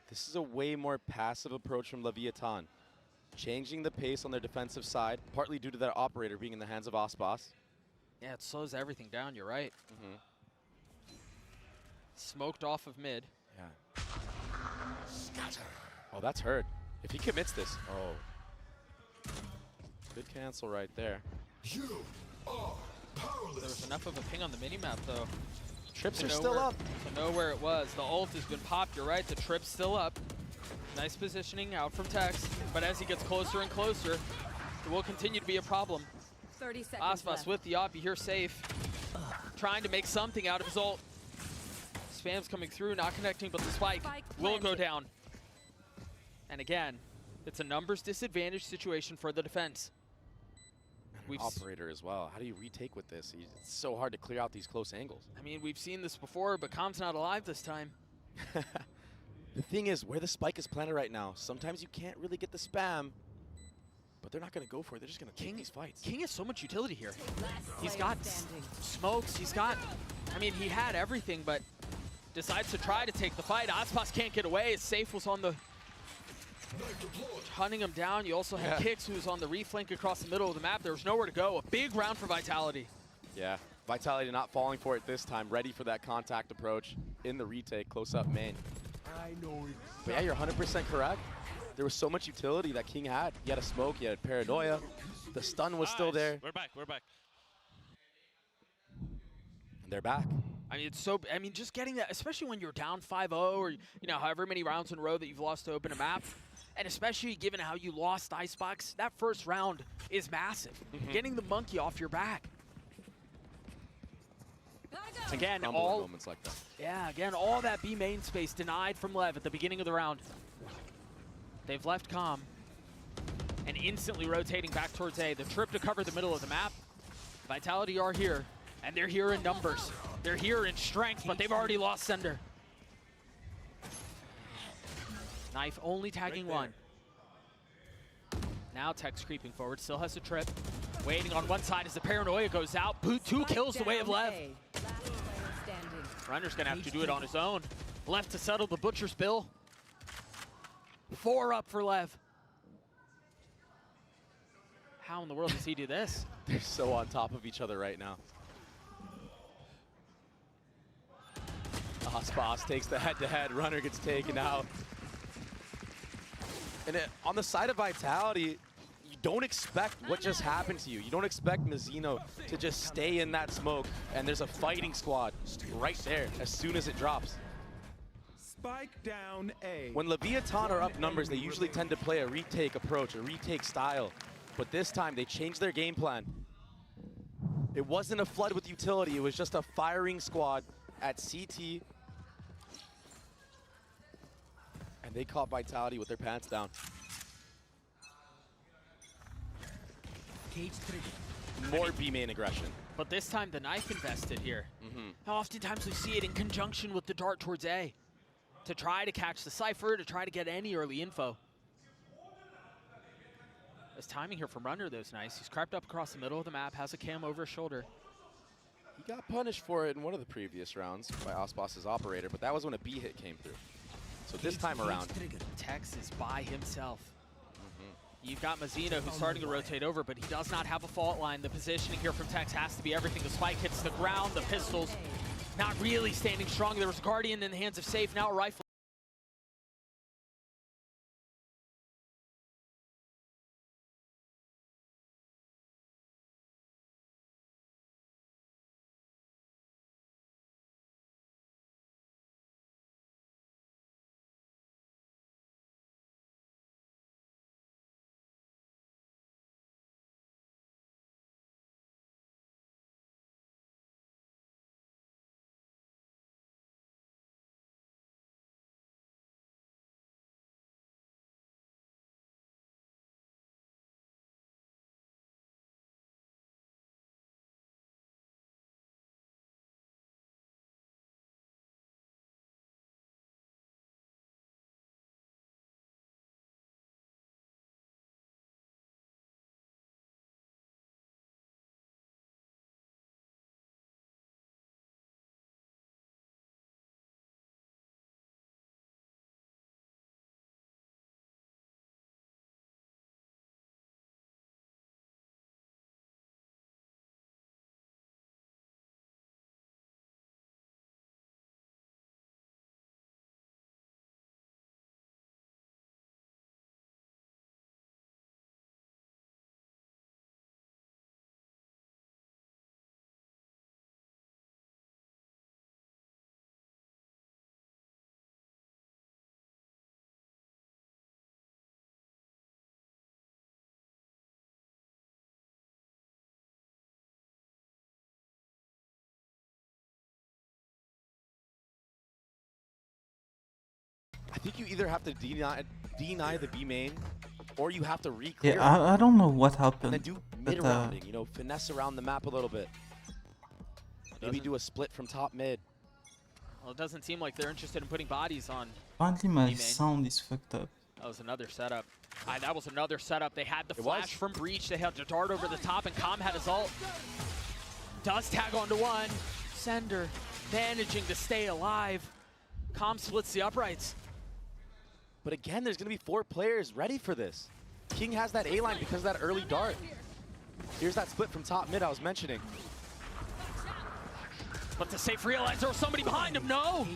This is a way more passive approach from Leviathan. Changing the pace on their defensive side, partly due to their operator being in the hands of Aspas.
Yeah, it slows everything down, you're right. Smoked off of mid.
Yeah. Oh, that's hurt. If he commits this, oh. Good cancel right there.
You are
There was enough of a ping on the minimap, though.
Trips
to
are
know
still
where-
up.
To know where it was. The ult has been popped, you're right. The trip's still up. Nice positioning out from Tex. But as he gets closer and closer, it will continue to be a problem.
30 seconds
Aspas
left.
with the op, you hear safe. Trying to make something out of his ult. Spam's coming through, not connecting, but the spike will go down. And again, it's a numbers disadvantage situation for the defense. We've
Operator as well. How do you retake with this? It's so hard to clear out these close angles.
I mean, we've seen this before, but Com's not alive this time.
The thing is, where the spike is planted right now, sometimes you can't really get the spam, but they're not going to go for it. They're just going to take these fights.
King has so much utility here. He's got smokes, he's got, I mean, he had everything, but decides to try to take the fight. Aspas can't get away. His safe was on the, hunting him down. You also had Kix, who was on the reflank across the middle of the map. There was nowhere to go. A big round for Vitality.
Yeah, Vitality not falling for it this time. Ready for that contact approach in the retake, close up main.
I know it.
But yeah, you're 100% correct. There was so much utility that King had. He had a smoke, he had paranoia. The stun was still there.
We're back, we're back.
And they're back.
I mean, it's so, I mean, just getting that, especially when you're down 5-0 or, you know, however many rounds in a row that you've lost to open a map, and especially given how you lost Icebox, that first round is massive. Getting the monkey off your back. Again, all
moments like that.
Yeah, again, all that B main space denied from Lev at the beginning of the round. They've left Com and instantly rotating back towards A. The trip to cover the middle of the map. Vitality are here, and they're here in numbers. They're here in strength, but they've already lost Sender. Knife only tagging one. Now Tex creeping forward, still has a trip. Waiting on one side as the paranoia goes out. Boot 2 kills the way of Lev. Runner's gonna have to do it on his own. Left to settle the butcher's bill. 4 up for Lev. How in the world does he do this?
They're so on top of each other right now. Aspas takes the head-to-head. Runner gets taken out. And on the side of Vitality, you don't expect what just happened to you. You don't expect Mizzino to just stay in that smoke, and there's a fighting squad right there as soon as it drops.
Spike down A.
When Leviathan are up numbers, they usually tend to play a retake approach, a retake style. But this time, they changed their game plan. It wasn't a flood with utility, it was just a firing squad at CT. And they caught Vitality with their pants down. More B main aggression.
But this time the knife invested here. How oftentimes we see it in conjunction with the dart towards A. To try to catch the Cypher, to try to get any early info. This timing here from Runner, though, is nice. He's crept up across the middle of the map, has a cam over his shoulder.
He got punished for it in one of the previous rounds by Aspas' operator, but that was when a B hit came through. So this time around,
Tex is by himself. You've got Mizzino, who's starting to rotate over, but he does not have a fault line. The positioning here from Tex has to be everything. The spike hits the ground, the pistols not really standing strong. There was a Guardian in the hands of Safe, now a rifle.
I think you either have to deny the B main, or you have to re-clear.
Yeah, I don't know what
and
happened.
then do mid-rounding, you know, finesse around the map a little bit. Maybe do a split from top mid.
Well, it doesn't seem like they're interested in putting bodies on.
Apparently my
B-main.
sound is fucked up.
That was another setup. That was another setup. They had the flash from Breach. They had to dart over the top, and Com had his ult. Does tag onto one. Sender managing to stay alive. Com splits the uprights.
But again, there's going to be 4 players ready for this. King has that A-line because of that early dart. Here's that split from top mid I was mentioning.
But the safe realize there was somebody behind him. No!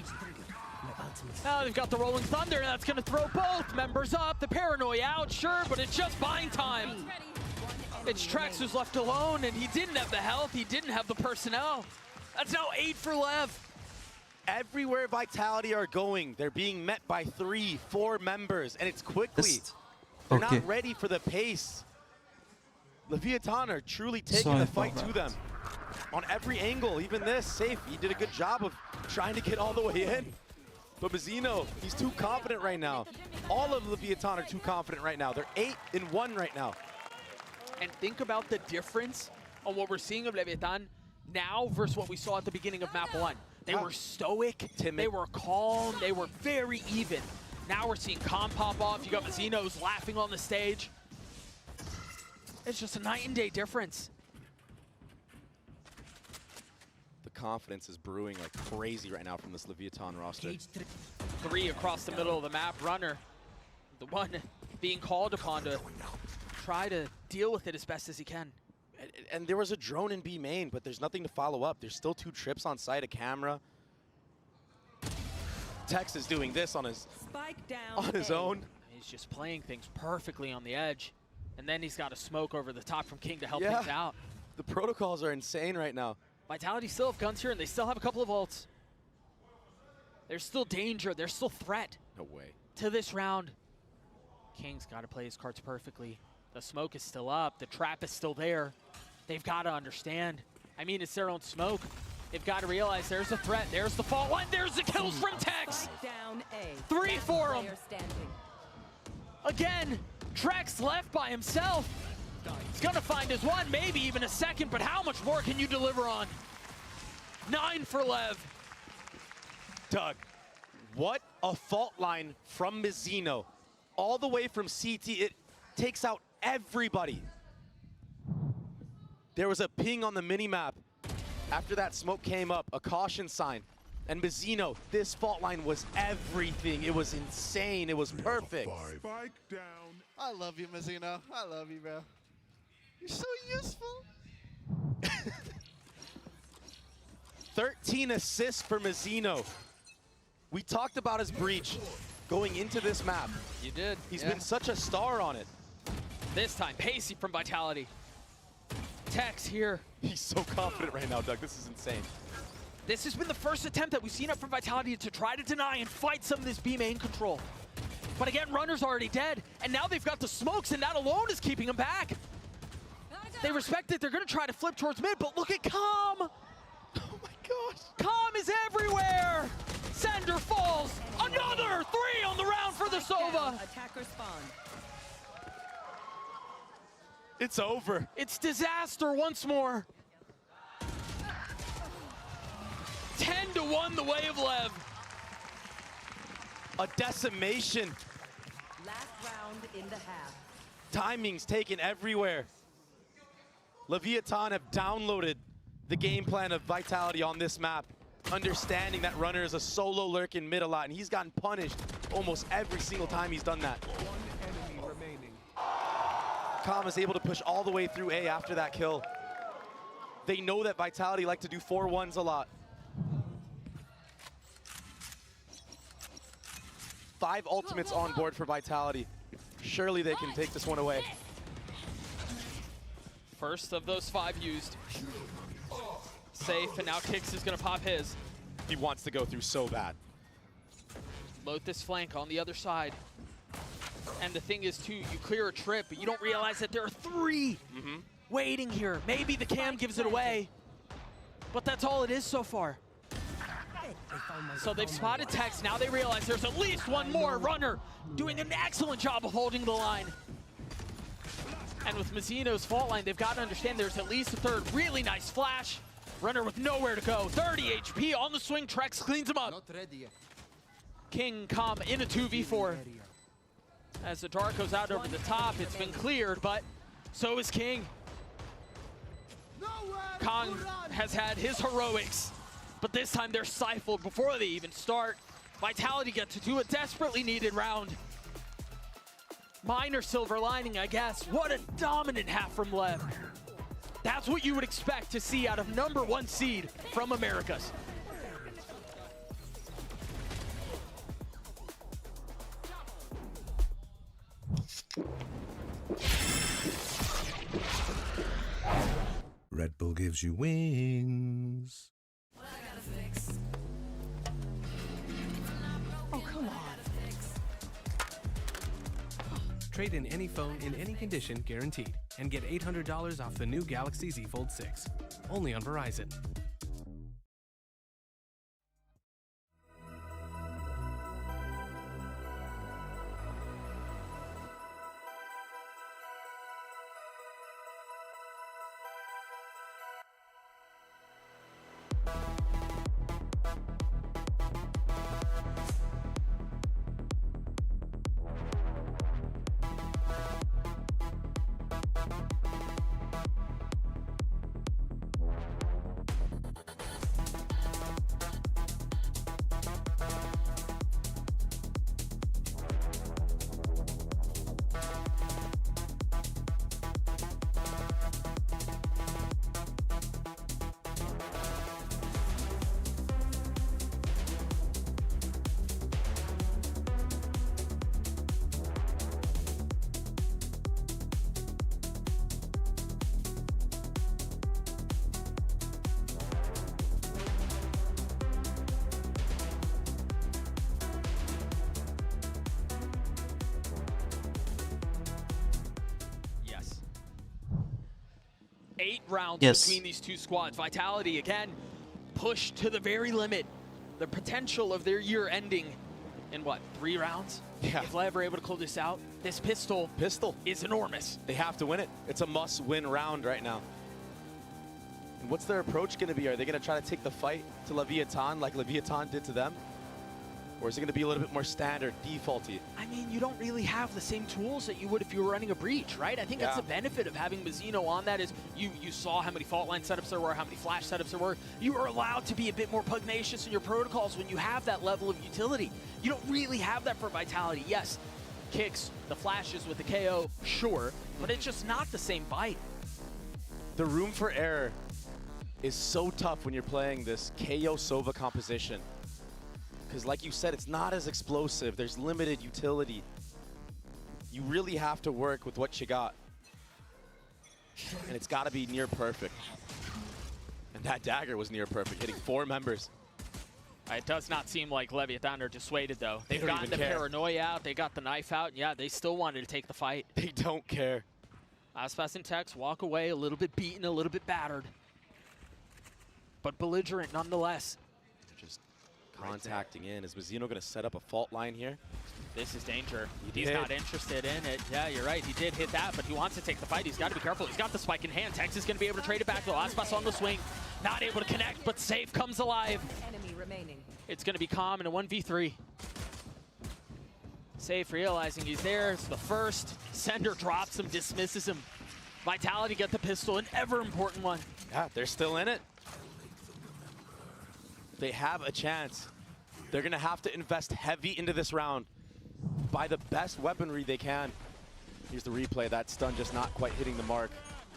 Now they've got the Rolling Thunder, and that's going to throw both members up. The Paranoia out, sure, but it's just buying time. It's Trex who's left alone, and he didn't have the health. He didn't have the personnel. That's now 8 for Lev.
Everywhere Vitality are going, they're being met by 3, 4 members, and it's quickly. They're not ready for the pace. Leviathan are truly taking the fight to them. On every angle, even this, Safe, he did a good job of trying to get all the way in. But Mazzino, he's too confident right now. All of Leviathan are too confident right now. They're 8-1 right now.
And think about the difference on what we're seeing of Leviathan now versus what we saw at the beginning of map 1. They were stoic, they were calm, they were very even. Now we're seeing Com pop off. You got Mazzino's laughing on the stage. It's just a night and day difference.
The confidence is brewing like crazy right now from this Leviathan roster.
3 across the middle of the map. Runner, the one being called upon to try to deal with it as best as he can.
And there was a drone in B main, but there's nothing to follow up. There's still 2 trips on site, a camera. Tex is doing this on his own.
He's just playing things perfectly on the edge. And then he's got a smoke over the top from King to help things out.
The protocols are insane right now.
Vitality still have guns here, and they still have a couple of ults. There's still danger. There's still threat.
No way.
To this round. King's got to play his cards perfectly. The smoke is still up. The trap is still there. They've got to understand. I mean, it's their own smoke. They've got to realize there's a threat. There's the fault line. There's the kills from Tex. 3 for him. Again, Trex left by himself. He's going to find his one, maybe even a second, but how much more can you deliver on? 9 for Lev.
Doug, what a fault line from Mazzino. All the way from CT, it takes out everybody. There was a ping on the minimap after that smoke came up, a caution sign. And Mazzino, this fault line was everything. It was insane. It was perfect.
Spike down. I love you, Mazzino. I love you, bro. You're so useful.
13 assists for Mazzino. We talked about his breach going into this map.
You did.
He's been such a star on it.
This time, Pacey from Vitality. Tex here.
He's so confident right now, Doug. This is insane.
This has been the first attempt that we've seen up from Vitality to try to deny and fight some of this B main control. But again, Runner's already dead, and now they've got the smokes, and that alone is keeping them back. They respect it. They're going to try to flip towards mid, but look at Com.
Oh my gosh.
Com is everywhere. Sender falls. Another 3 on the round for the Sova.
Attacker spawn.
It's over.
It's disaster once more. 10-1 the way of Lev.
A decimation.
Last round in the half.
Timing's taken everywhere. Leviathan have downloaded the game plan of Vitality on this map, understanding that Runner is a solo lurk in mid a lot, and he's gotten punished almost every single time he's done that.
One enemy remaining.
Com is able to push all the way through A after that kill. They know that Vitality like to do 4-1s a lot. 5 ultimates on board for Vitality. Surely they can take this one away.
First of those 5 used. Safe, and now Kix is going to pop his.
He wants to go through so bad.
Load this flank on the other side. And the thing is, too, you clear a trip, but you don't realize that there are 3 waiting here. Maybe the cam gives it away, but that's all it is so far. So they've spotted Tex. Now they realize there's at least one more runner doing an excellent job of holding the line. And with Mizzino's fault line, they've got to understand there's at least a third. Really nice flash. Runner with nowhere to go. 30 HP on the swing. Trex cleans him up. King Calm in a 2v4. As the dart goes out over the top, it's been cleared, but so is King. Kong has had his heroics, but this time they're stifled before they even start. Vitality gets to do a desperately needed round. Minor silver lining, I guess. What a dominant half from LEV. That's what you would expect to see out of #1 seed from Americas.
Red Bull gives you wings.
Oh, come on. Trade in any phone in any condition guaranteed and get $800 off the new Galaxy Z Fold 6. Only on Verizon.
Yes. 8 rounds
Yes.
between these two squads. Vitality, again, pushed to the very limit. The potential of their year ending in, what, 3 rounds?
Yeah.
If LEV are able to close this out, this pistol is enormous.
They have to win it. It's a must-win round right now. And what's their approach going to be? Are they going to try to take the fight to Leviathan like Leviathan did to them? Or is it going to be a little bit more standard, defaulty?
I mean, you don't really have the same tools that you would if you were running a breach, right? I think that's the benefit of having Mizzino on that is you saw how many fault line setups there were, how many flash setups there were. You are allowed to be a bit more pugnacious in your protocols when you have that level of utility. You don't really have that for Vitality. Yes, kicks, the flashes with the KO, sure, but it's just not the same bite.
The room for error is so tough when you're playing this KO Sova composition. Because like you said, it's not as explosive. There's limited utility. You really have to work with what you got. And it's got to be near perfect. And that dagger was near perfect, hitting 4 members.
It does not seem like Leviathan are dissuaded, though.
They
They've
don't
gotten
even
the
care.
paranoia out. They got the knife out. And yeah, they still wanted to take the fight.
They don't care.
Aspas and Tex walk away a little bit beaten, a little bit battered. But belligerent nonetheless.
Just contacting in. Is Mizzino going to set up a fault line here?
This is danger.
He
He's
did.
not interested in it. Yeah, you're right. He did hit that, but he wants to take the fight. He's got to be careful. He's got the spike in hand. Tex is going to be able to trade it back, though. Aspas on the swing. Not able to connect, but Safe comes alive.
Enemy remaining.
It's going to be Calm in a 1v3. Safe realizing he's there. It's the first. Sender drops him, dismisses him. Vitality get the pistol, an ever important one.
Yeah, they're still in it. They have a chance. They're going to have to invest heavy into this round. Buy the best weaponry they can. Here's the replay. That stun just not quite hitting the mark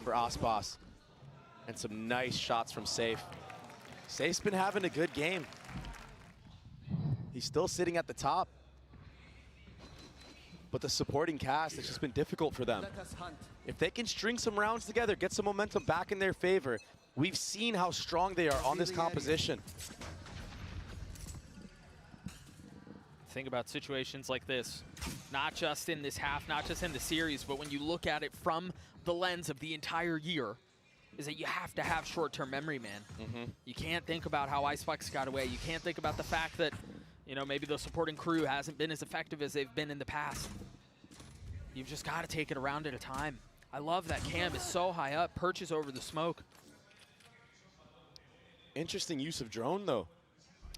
for Aspas. And some nice shots from Safe. Safe's been having a good game. He's still sitting at the top. But the supporting cast, it's just been difficult for them. If they can string some rounds together, get some momentum back in their favor, we've seen how strong they are on this composition.
Think about situations like this, not just in this half, not just in the series, but when you look at it from the lens of the entire year, is that you have to have short-term memory, man. You can't think about how Icebox got away. You can't think about the fact that, you know, maybe the supporting crew hasn't been as effective as they've been in the past. You've just got to take it a round at a time. I love that Cam is so high up, perches over the smoke.
Interesting use of drone, though.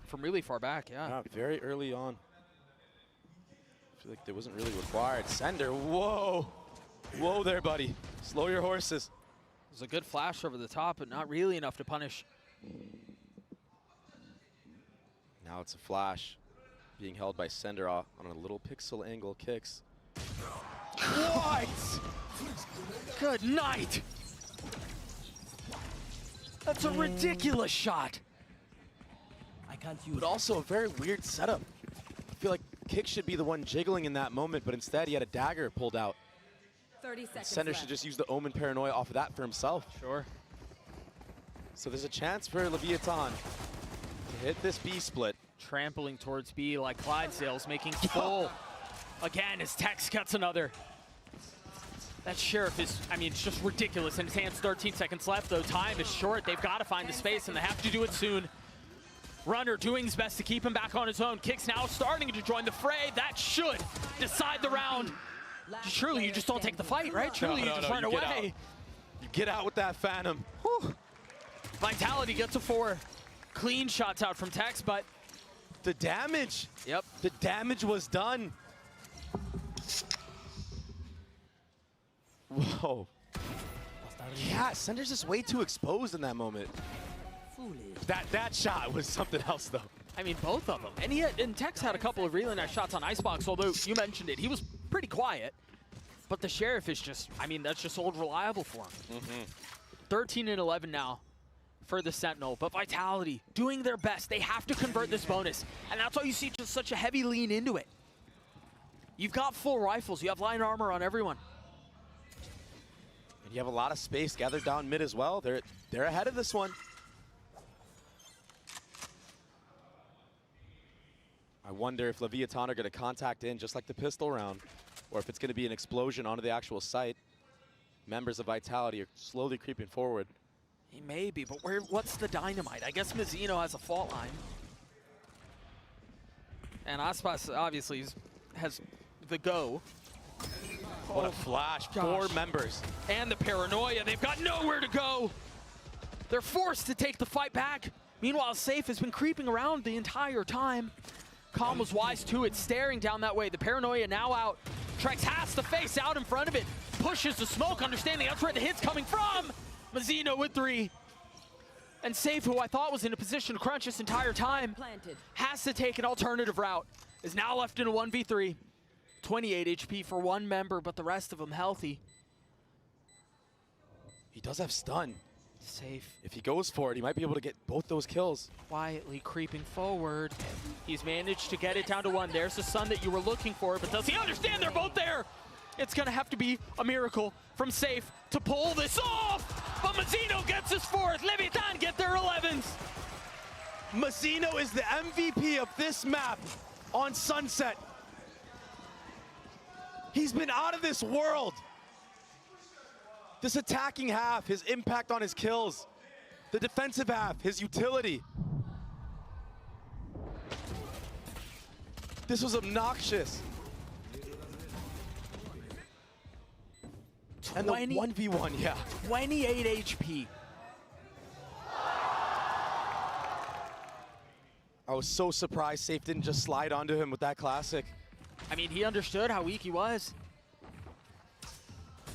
From really far back, yeah.
Very early on. I feel like that wasn't really required. Sender, whoa. Whoa there, buddy. Slow your horses.
It was a good flash over the top, but not really enough to punish.
Now it's a flash being held by Sender on a little pixel angle kicks.
What? Good night. That's a ridiculous shot.
But also a very weird setup. I feel like Kick should be the one jiggling in that moment, but instead he had a dagger pulled out.
30 seconds
Sender
left.
should just use the Omen Paranoia off of that for himself.
Sure.
So there's a chance for Leviathan to hit this B split.
Trampling towards B like Clydesdale's, making full. Again, as Tex cuts another. That Sheriff is, I mean, it's just ridiculous. In his hands, 13 seconds left, though. Time is short. They've got to find the space, and they have to do it soon. Runner doing his best to keep him back on his own. Kick's now starting to join the fray. That should decide the round. Surely you just don't take the fight, right? Surely you just run away.
You get out with that Phantom.
Whew. Vitality gets a 4. Clean shots out from Tex, but
the damage.
Yep.
The damage was done. Whoa. Yeah, Sender's just way too exposed in that moment. That shot was something else, though.
I mean, both of them. And Tex had a couple of really nice shots on Icebox, although you mentioned it. He was pretty quiet. But the Sheriff is just, I mean, that's just old reliable for him. 13 and 11 now for the Sentinel. But Vitality doing their best. They have to convert this bonus. And that's why you see just such a heavy lean into it. You've got full rifles. You have line armor on everyone.
And you have a lot of space gathered down mid as well. They're ahead of this one. I wonder if Leviathan are going to contact in just like the pistol round, or if it's going to be an explosion onto the actual site. Members of Vitality are slowly creeping forward.
He may be, but what's the dynamite? I guess Mazzino has a fault line. And Aspas obviously has the go.
What a flash.
Gosh.
4 members.
And the Paranoia, they've got nowhere to go. They're forced to take the fight back. Meanwhile, Safe has been creeping around the entire time. Calm was wise to it, staring down that way. The Paranoia now out. Trex has to face out in front of it. Pushes the smoke, understanding that's where the hit's coming from. Mazzino with 3. And Safe, who I thought was in a position to crunch this entire time, has to take an alternative route. Is now left in a 1v3. 28 HP for one member, but the rest of them healthy.
He does have stun.
Safe.
If he goes for it, he might be able to get both those kills.
Quietly creeping forward. He's managed to get it down to 1. There's the stun that you were looking for, but does he understand they're both there? It's gonna have to be a miracle from Safe to pull this off, but Mazzino gets his 4th. Leviathan get their 11s.
Mazzino is the MVP of this map on Sunset. He's been out of this world. This attacking half, his impact on his kills. The defensive half, his utility. This was obnoxious. And the 1v1, yeah.
28 HP.
I was so surprised Safe didn't just slide onto him with that classic.
I mean, he understood how weak he was.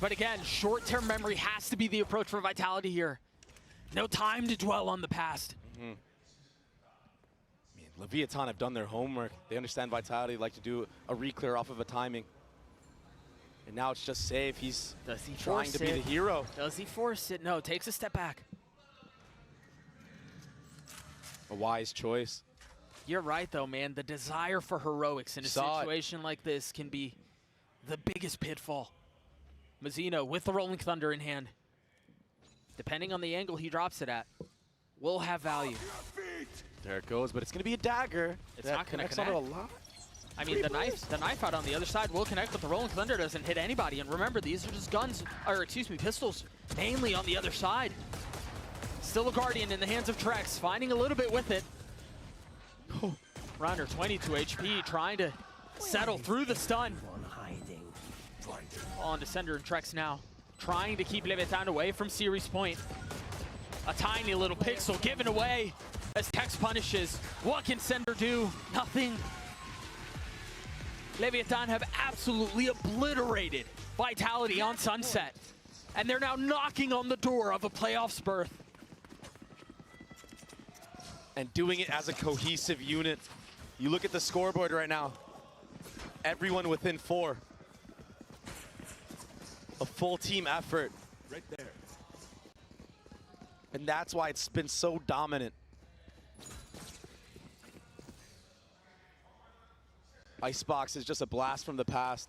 But again, short-term memory has to be the approach for Vitality here. No time to dwell on the past.
I mean, Leviathan have done their homework. They understand Vitality like to do a re-clear off of a timing. And now it's just Safe. He's trying to be the hero.
Does he force it? No, takes a step back.
A wise choice.
You're right, though, man. The desire for heroics in a situation like this can be the biggest pitfall. Mazzino with the Rolling Thunder in hand. Depending on the angle he drops it at, will have value.
There it goes, but it's going to be a dagger.
It's not going to connect.
A lot.
I mean, the knife out on the other side will connect, but the Rolling Thunder doesn't hit anybody. And remember, these are just guns, or excuse me, pistols, mainly on the other side. Still a Guardian in the hands of Trex, finding a little bit with it. Runner, 22 HP, trying to settle through the stun. On to Sender and Trex now, trying to keep Leviathan away from series point. A tiny little pixel given away as Tex punishes. What can Sender do? Nothing. Leviathan have absolutely obliterated Vitality on Sunset. And they're now knocking on the door of a playoffs berth.
And doing it as a cohesive unit. You look at the scoreboard right now. Everyone within 4. A full team effort.
Right there.
And that's why it's been so dominant. Icebox is just a blast from the past.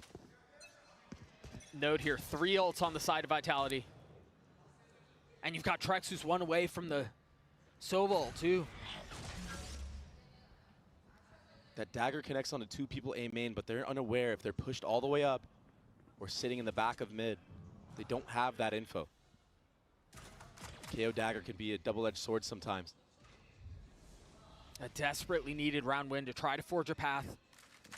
Note here, 3 ults on the side of Vitality. And you've got Trex who's 1 away from the Sova ult too.
That dagger connects onto 2 people A main, but they're unaware if they're pushed all the way up or sitting in the back of mid. They don't have that info. KO dagger can be a double-edged sword sometimes.
A desperately needed round win to try to forge a path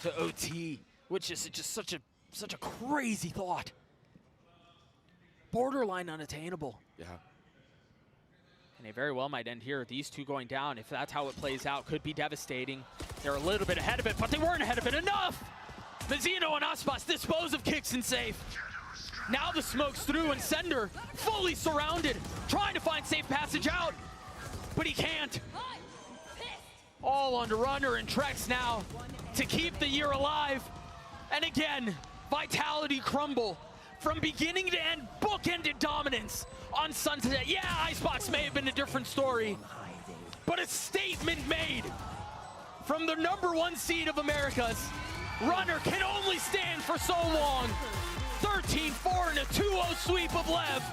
to OT, which is just such a crazy thought. Borderline unattainable.
Yeah.
And they very well might end here. These 2 going down, if that's how it plays out, could be devastating. They're a little bit ahead of it, but they weren't ahead of it enough! Mazzino and Aspas dispose of kicks and safe. Now the smoke's through and Sender fully surrounded, trying to find safe passage out, but he can't. All onto Runner and Trex now to keep the year alive. And again, Vitality crumble from beginning to end, bookended dominance on Sunset. Yeah, Icebox may have been a different story, but a statement made from the #1 seed of Americas. Runner can only stand for so long. 13-4 and a 2-0 sweep of LEV.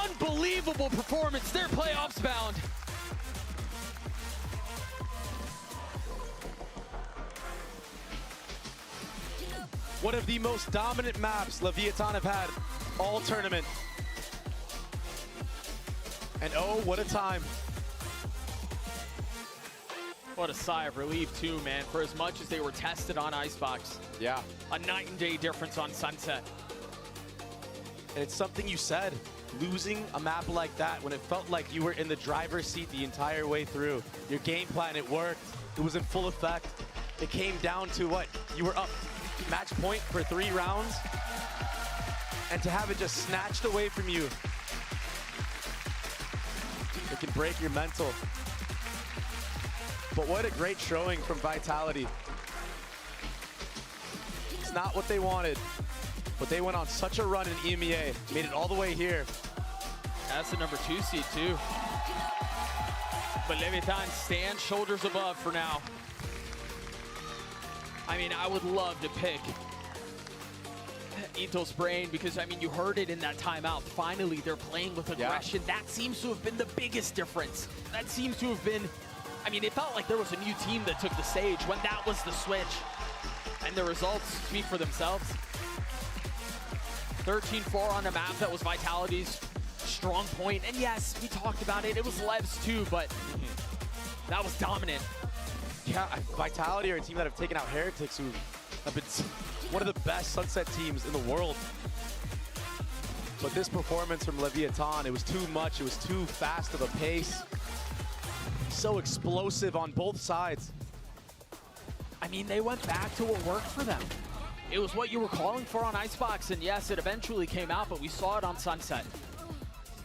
Unbelievable performance. They're playoffs bound.
One of the most dominant maps Leviathan have had all tournament. And oh, what a time.
What a sigh of relief too, man, for as much as they were tested on Icebox.
Yeah.
A night and day difference on Sunset.
And it's something you said, losing a map like that when it felt like you were in the driver's seat the entire way through. Your game plan, it worked. It was in full effect. It came down to what? You were up match point for 3 rounds. And to have it just snatched away from you, it can break your mental. But what a great showing from Vitality. It's not what they wanted, but they went on such a run in EMEA, made it all the way here.
That's the #2 seed too. But Leviathan stands shoulders above for now. I mean, I would love to pick Intel's brain because, I mean, you heard it in that timeout. Finally, they're playing with aggression. Yeah. That seems to have been the biggest difference. That seems to have been, I mean, it felt like there was a new team that took the stage when that was the switch. And the results speak for themselves. 13-4 on a map that was Vitality's strong point. And yes, we talked about it. It was LEV's too, but that was dominant.
Yeah, Vitality are a team that have taken out Heretics, who have been one of the best Sunset teams in the world. But this performance from Leviathan, it was too much. It was too fast of a pace. So explosive on both sides.
I mean, they went back to what worked for them. It was what you were calling for on Icebox, and yes, it eventually came out, but we saw it on Sunset.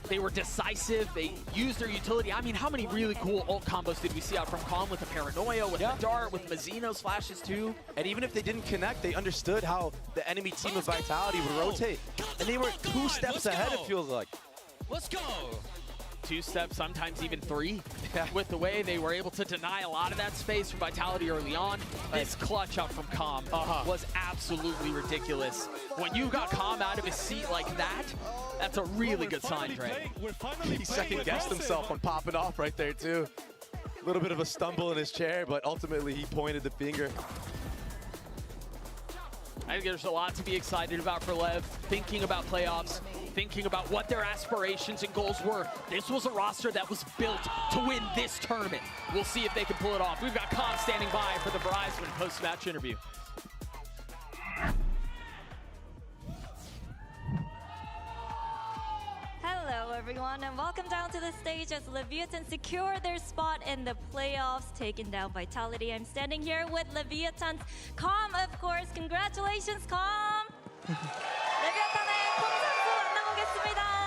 They were decisive, they used their utility. I mean, how many really cool ult combos did we see out from Calm with the Paranoia, with the Dart, with Mazzino's flashes too?
And even if they didn't connect, they understood how the enemy team of Vitality would rotate. And they were 2 steps ahead, it feels like.
Let's go!
2 steps, sometimes even 3, with the way they were able to deny a lot of that space from Vitality early on. This clutch up from Calm was absolutely ridiculous. When you got Calm out of his seat like that, that's a really good sign, Dre.
He second-guessed himself on popping off right there, too. little bit of a stumble in his chair, but ultimately he pointed the finger.
I think there's a lot to be excited about for LEV, thinking about playoffs, thinking about what their aspirations and goals were. This was a roster that was built to win this tournament. We'll see if they can pull it off. We've got Com standing by for the Verizon post-match interview.
Hello everyone and welcome down to the stage as Leviathan secure their spot in the playoffs, taking down Vitality. I'm standing here with Leviathan's Com, of course. Congratulations, Com! 레비아탄의 콤 선수 만나보겠습니다.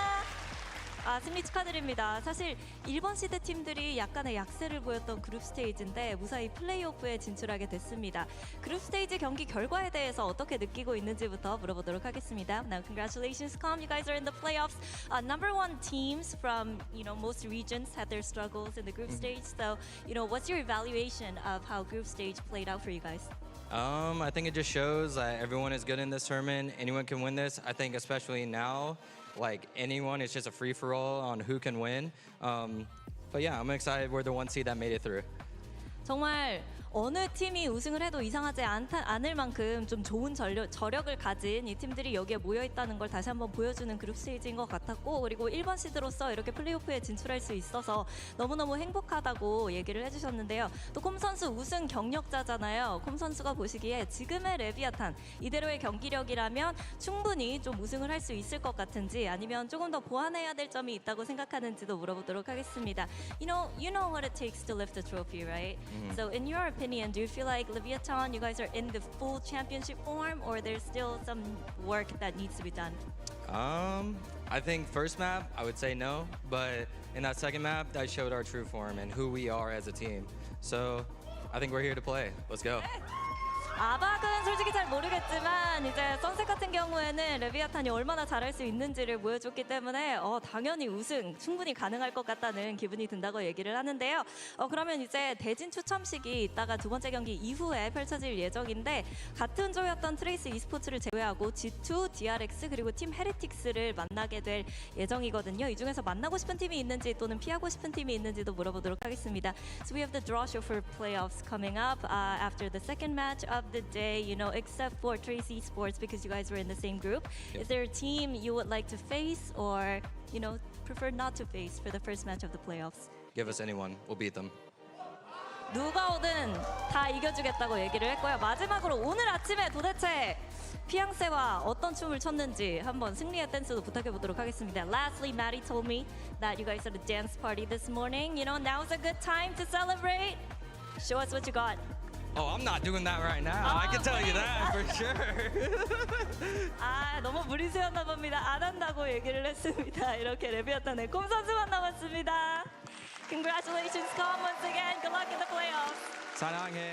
승리 축하드립니다. 사실 일본 시드 팀들이 약간의 약세를 보였던 그룹 스테이지인데 무사히 플레이오프에 진출하게 됐습니다. 그룹 스테이지 경기 결과에 대해서 어떻게 느끼고 있는지부터 물어보도록 하겠습니다. Now, congratulations, Com. You guys are in the playoffs. Number one teams from most regions had their struggles in the group stage. So, what's your evaluation of how group stage played out for you guys?
I think it just shows that everyone is good in this tournament. Anyone can win this. I think especially now, like anyone, it's just a free-for-all on who can win. But yeah, I'm excited we're the one seed that made it through.
정말 어느 팀이 우승을 해도 이상하지 않을 만큼 좀 좋은 저력을 가진 이 팀들이 여기에 모여있다는 걸 다시 한번 보여주는 그룹 스테이지인 것 같았고, 그리고 1번 시드로서 이렇게 플레이오프에 진출할 수 있어서 너무너무 행복하다고 얘기를 해주셨는데요. 또 콤 선수 우승 경력자잖아요. 콤 선수가 보시기에 지금의 레비아탄 이대로의 경기력이라면 충분히 좀 우승을 할 수 있을 것 같은지, 아니면 조금 더 보완해야 될 점이 있다고 생각하는지도 물어보도록 하겠습니다. You know what it takes to lift the trophy, right? So in your opinion, do you feel like Leviathan, you guys are in the full championship form, or there's still some work that needs to be done?
I think first map, I would say no, but in that second map, that showed our true form and who we are as a team. So I think we're here to play. Let's go.
아박은 솔직히 잘 모르겠지만 이제 선셋 같은 경우에는 레비아탄이 얼마나 잘할 수 있는지를 보여줬기 때문에 당연히 우승 충분히 가능할 것 같다는 기분이 든다고 얘기를 하는데요. 그러면 이제 대진 추첨식이 이따가 두 번째 경기 이후에 펼쳐질 예정인데, 같은 조였던 트레이스 e스포츠를 제외하고 G2, PRX 그리고 팀 헤리틱스를 만나게 될 예정이거든요. 이 중에서 만나고 싶은 팀이 있는지 또는 피하고 싶은 팀이 있는지도 물어보도록 하겠습니다. So we have the draw show for playoffs coming up after the second match of the day, except for Trace Esports because you guys were in the same group. Is there a team you would like to face or, prefer not to face for the first match of the playoffs?
Give us anyone. We'll beat them.
누가 오든 다 이겨주겠다고 얘기를 했고요. 마지막으로 오늘 아침에 도대체 피앙세와 어떤 춤을 췄는지 한번 승리의 댄스도 부탁해보도록 하겠습니다. Lastly, Maddie told me that you guys had a dance party this morning. Now's a good time to celebrate. Show us what you got.
Oh, I'm not doing that right now. I can tell you that for sure.
너무 무리수였나 봅니다. 안 한다고 얘기를 했습니다. 이렇게 레비아탄의 콤 선수만 남았습니다. Congratulations, Com, once again. Good luck in the playoffs.
사랑해.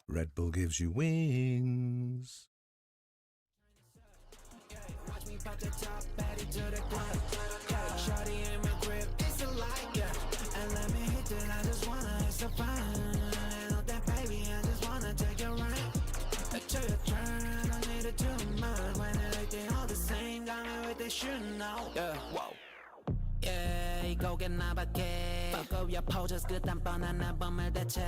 Red Bull gives you wings.
pop the top, baddie to the club. Yeah, shawty in my crib, it's a light, yeah. And let me hit it, I just wanna, it's so fun. And on that baby, I just wanna take your right. To your turn, I don't need it too much. When everything all the same, got me with the shooting out. Yeah, whoa. Yeah, 이곡에 나밖에 Fuck up your poses, 끝단 뻔한 난 범을 대체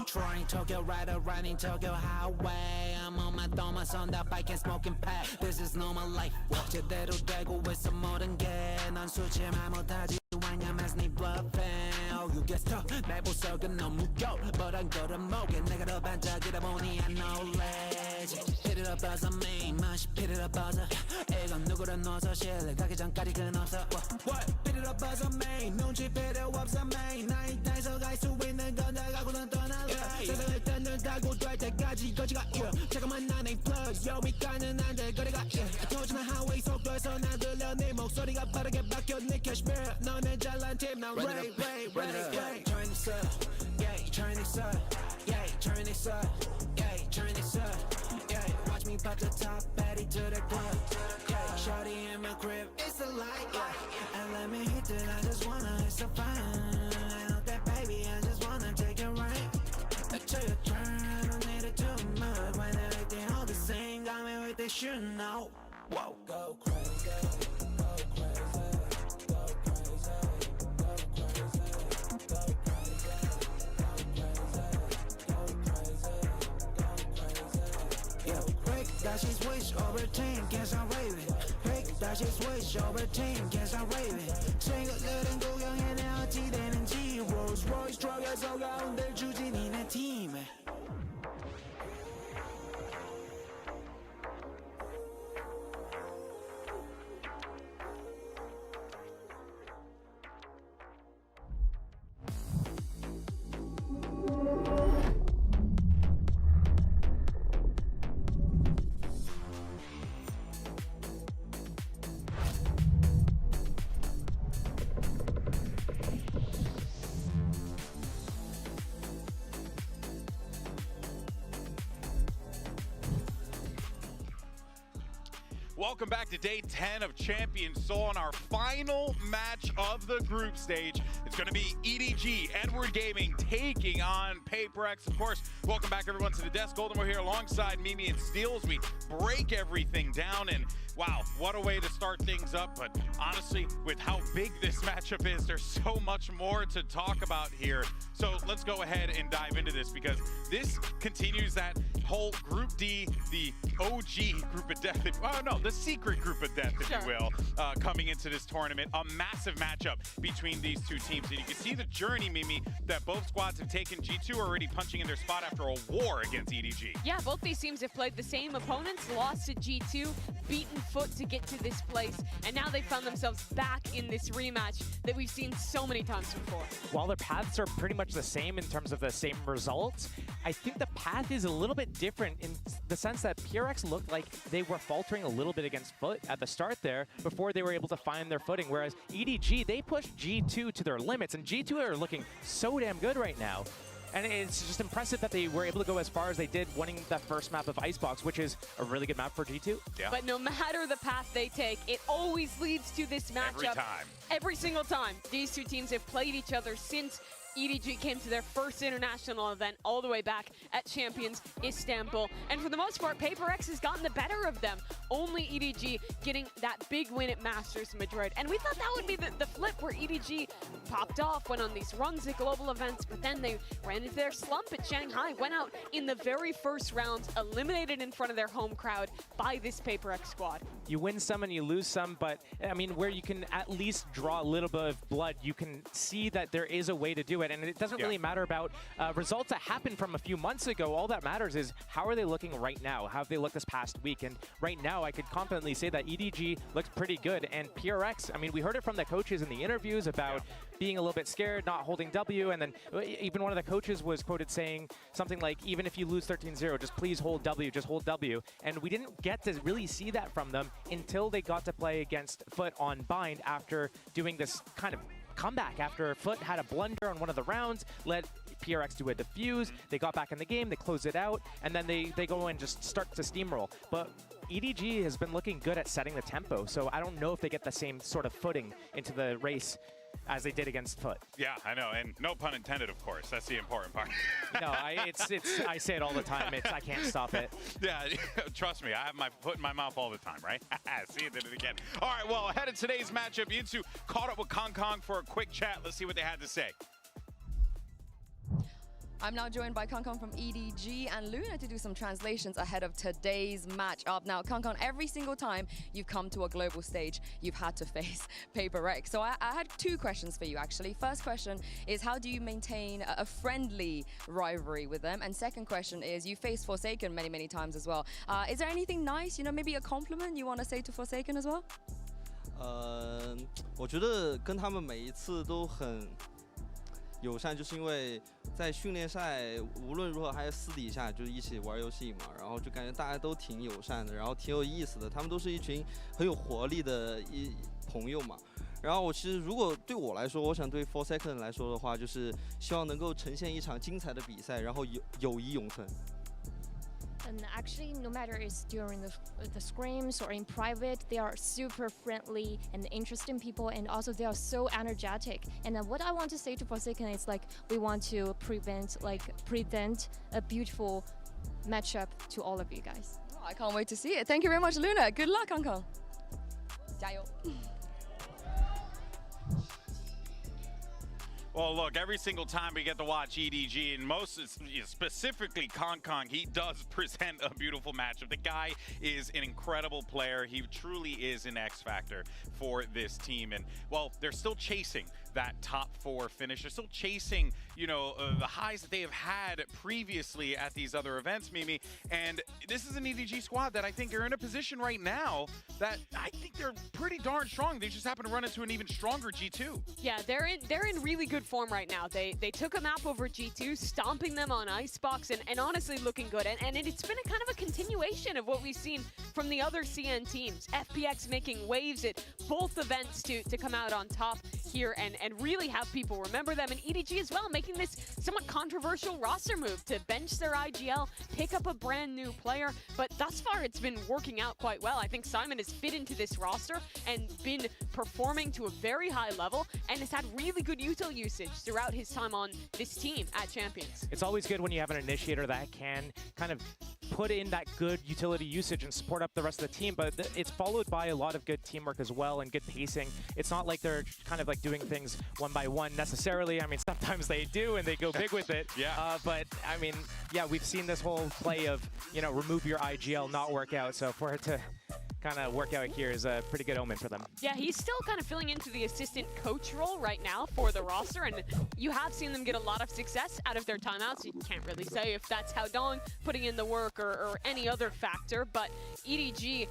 Touring Tokyo, rider riding Tokyo highway I'm on my Thomas on that bike and smoking pack This is normal life 제대로 되고 있어 모든 게넌 수치만 못하지 When you mess me bluffing Oh, you get stuck 내 보석은 너무 겨 But I'm good at 목에 내가 더 반짝이다 보니 I know lazy Hit it up as a main 맛이 hit it up as a 이건 누구를 넣어서 실내 가기 전까지 끊었어 What? Hit it up as a main 눈치 필요 없어 main 나의 땅에서 갈 수 있는 건 다 가고는 떠날래 세상을 딴들 달고 될 때까지 거지가 잠깐만 난 A plus Yo 밑가는 안될 거리가 터지는 하웨이 속도에서 나 들려 네 목소리가 빠르게 바뀌어 내 캐시미어 너는 잘난 팀 난 Ray Turn this up Yeah, turn this up Yeah, turn this up Yeah, turn this up Yeah, watch me pop the top baddie to the club Yeah, shawty in my crib it's a light yeah. And let me hit it I just wanna it's so fun And on that baby I just wanna take it right To your turn I don't need it too much When everything all the same got me with this shit now Whoa go crazy Go crazy Go crazy Go crazy Go crazy Yo, quick, dash is switch over team, guess I'm waving. Quick, dash is switch over team, guess I'm waving. 친구들은 구경해 내 어찌 되는지 Rolls Royce truck에서 가운데 주지 니네 팀에
Welcome back to day 10 of Champion Seoul on our final match of the group stage. It's going to be EDG, Edward Gaming, taking on PRX. Of course, welcome back everyone to the desk. Golden, we're here alongside Mimi and Steel as we break everything down. And wow, what a way to start things up. But honestly, with how big this matchup is, there's so much more to talk about here. So let's go ahead and dive into this because this continues that whole Group D, the OG group of death, the secret group of death, if you will, coming into this tournament. A massive matchup between these two teams. And you can see the journey, Mimi, that both squads have taken. G2 are already punching in their spot after a war against EDG.
Yeah, both these teams have played the same opponents, lost to G2, beaten foot to get to this place, and now they found themselves back in this rematch that we've seen so many times before.
While their paths are pretty much the same in terms of the same results, I think the path is a little bit different in the sense that PRX looked like they were faltering a little bit against Foot at the start there before they were able to find their footing, whereas EDG, they pushed G2 to their limits, and G2 are looking so damn good right now. And it's just impressive that they were able to go as far as they did, winning that first map of Icebox, which is a really good map for G2.
Yeah.
But no matter the path they take, it always leads to this matchup.
Every time.
Every single time. These two teams have played each other since EDG came to their first international event all the way back at Champions Istanbul. And for the most part, PRX has gotten the better of them. Only EDG getting that big win at Masters Madrid. And we thought that would be the flip where EDG popped off, went on these runs at global events, but then they ran into their slump at Shanghai, went out in the very first round, eliminated in front of their home crowd by this PRX squad.
You win some and you lose some, but I mean, where you can at least draw a little bit of blood, you can see that there is a way to do it. And it doesn't really matter about results that happened from a few months ago. All that matters is how are they looking right now? How have they looked this past week? And right now, I could confidently say that EDG looks pretty good. And PRX, I mean, we heard it from the coaches in the interviews about being a little bit scared, not holding W. And then even one of the coaches was quoted saying something like, even if you lose 13-0, just please hold W, just hold W. And we didn't get to really see that from them until they got to play against Foot on Bind after doing this kind of comeback after Foot had a blunder on one of the rounds, let PRX do a defuse, they got back in the game, they close it out, and then they go and just start to steamroll. But EDG has been looking good at setting the tempo, so I don't know if they get the same sort of footing into the race as they did against Foot.
Yeah, I know, and no pun intended, of course. That's the important part.
No, I say it all the time. I can't stop it.
Yeah, trust me, I have my foot in my mouth all the time, right? See, I did it again. All right, well, ahead of today's matchup, Yinsu caught up with Kong for a quick chat. Let's see what they had to say.
I'm now joined by Kong from EDG and Luna to do some translations ahead of today's matchup. Now, Kong, every single time you've come to a global stage, you've had to face PRX. So I had two questions for you, actually. First question is, how do you maintain a friendly rivalry with them? And second question is, you faced Forsaken many, many times as well. Is there anything nice, maybe a compliment you want to say to Forsaken as well?
我觉得跟他们每一次都很友善，就是因为在训练赛无论如何还有私底下就是一起玩游戏嘛，然后就感觉大家都挺友善的，然后挺有意思的，他们都是一群很有活力的朋友嘛。然后我其实如果对我来说，我想对 Forsaken 来说的话，就是希望能够呈现一场精彩的比赛，然后友谊永存。
And actually, no matter it's during the scrims or in private, they are super friendly and interesting people, and also they are so energetic. And what I want to say to Forsaken is we want to present a beautiful matchup to all of you guys.
Oh, I can't wait to see it. Thank you very much, Luna. Good luck, Kong. 加油.
Well, look, every single time we get to watch EDG, and most specifically Kong, he does present a beautiful matchup. The guy is an incredible player. He truly is an X factor for this team. And, well, they're still chasing that top 4 finish. They're still chasing, the highs that they have had previously at these other events, Mimi. And this is an EDG squad that I think are in a position right now that I think they're pretty darn strong. They just happen to run into an even stronger G2.
Yeah, they're in really good form right now. They took a map over G2, stomping them on Icebox, and honestly looking good. And it's been a kind of a continuation of what we've seen from the other CN teams. FPX making waves at both events to come out on top here and really have people remember them. And EDG as well, making this somewhat controversial roster move to bench their IGL, pick up a brand new player. But thus far, it's been working out quite well. I think Simon has fit into this roster and been performing to a very high level and has had really good util usage throughout his time on this team at Champions.
It's always good when you have an initiator that can kind of put in that good utility usage and support up the rest of the team, but it's followed by a lot of good teamwork as well and good pacing. It's not like they're kind of doing things one by one necessarily. I mean, sometimes they do and they go big with it.
Yeah.
But I mean, yeah, we've seen this whole play of, remove your IGL, not work out. So for it to kind of work out here is a pretty good omen for them.
Yeah, he's still kind of filling into the assistant coach role right now for the roster, and you have seen them get a lot of success out of their timeouts. You can't really say if that's how Dong putting in the work or any other factor, but EDG,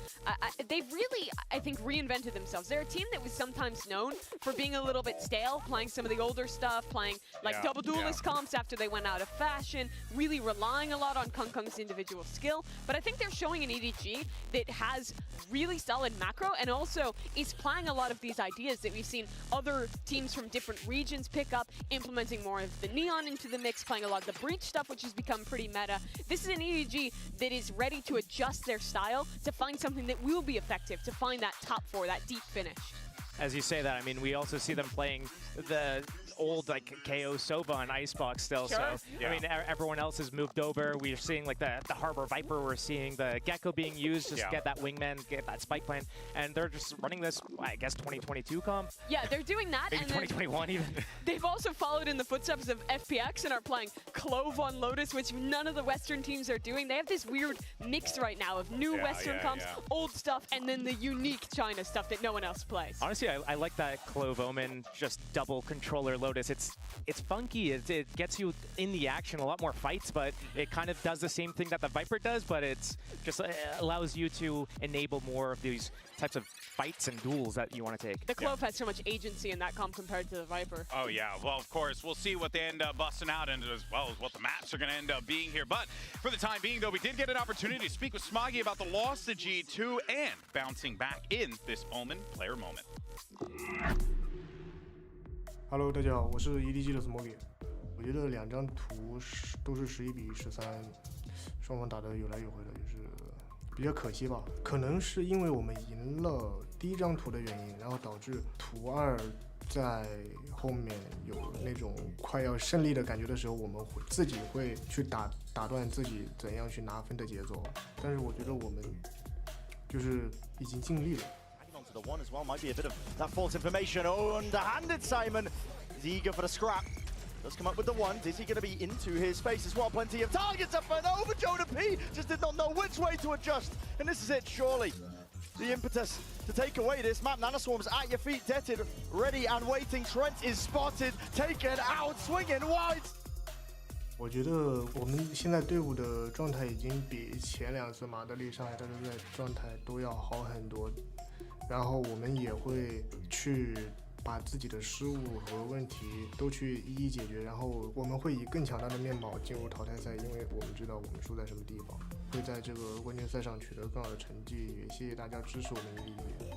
they've really, I think, reinvented themselves. They're a team that was sometimes known for being a little bit stale, playing some of the older stuff, playing double duelist comps after they went out of fashion, really relying a lot on Kung's individual skill, but I think they're showing an EDG that has really solid macro and also is playing a lot of these ideas that we've seen other teams from different regions pick up, implementing more of the Neon into the mix, playing a lot of the Breach stuff, which has become pretty meta. This is an EDG that is ready to adjust their style to find something that will be effective, to find that top 4, that deep finish.
As you say that, I mean, we also see them playing the old KO Sova on Icebox still.
Sure.
So I mean, everyone else has moved over. We're seeing the Harbor Viper. We're seeing the Gecko being used just to get that wingman, get that spike plan, and they're just running this, I guess, 2022 comp.
Yeah, they're doing that.
Maybe
and
2021 even.
They've also followed in the footsteps of FPX and are playing Clove on Lotus, which none of the Western teams are doing. They have this weird mix right now of new Western comps, old stuff, and then the unique China stuff that no one else plays.
Honestly, I like that Clove Omen, just double controller Lotus. It's funky. It gets you in the action, a lot more fights, but it kind of does the same thing that the Viper does, but it's just allows you to enable more of these types of fights and duels that you want to take.
The Clove has so much agency in that comp compared to the Viper.
Oh, yeah. Well, of course, we'll see what they end up busting out and as well as what the maps are going to end up being here. But for the time being, though, we did get an opportunity to speak with Smoggy about the loss to G2 and bouncing back in this Omen player moment.
Hello， 大家好，我是 EDG 的 Smoggy。我觉得2张图都是11比13，双方打得有来有回的，也是比较可惜吧。可能是因为我们赢了第1张图的原因，然后导致图2在后面有那种快要胜利的感觉的时候，我们自己会去打断自己怎样去拿分的节奏。但是我觉得我们就是已经尽力了。
The one as well might be a bit of that false information. Oh, underhanded Simon is eager for the scrap. Does come up with the one. Is he going to be into his face as well? Plenty of targets up and over. Jonah P just did not know which way to adjust. And this is it, surely. The impetus to take away this map. Nanoswarm's at your feet, detted, ready and waiting. Trent is spotted, taken out, swinging wide.
我觉得我们现在队伍的状态已经比前2次马德里、上海大师赛状态都要好很多。然后我们也会去把自己的失误和问题都去一一解决，然后我们会以更强大的面貌进入淘汰赛，因为我们知道我们输在什么地方，会在这个关键赛上取得更好的成绩。也谢谢大家支持我们的EDG。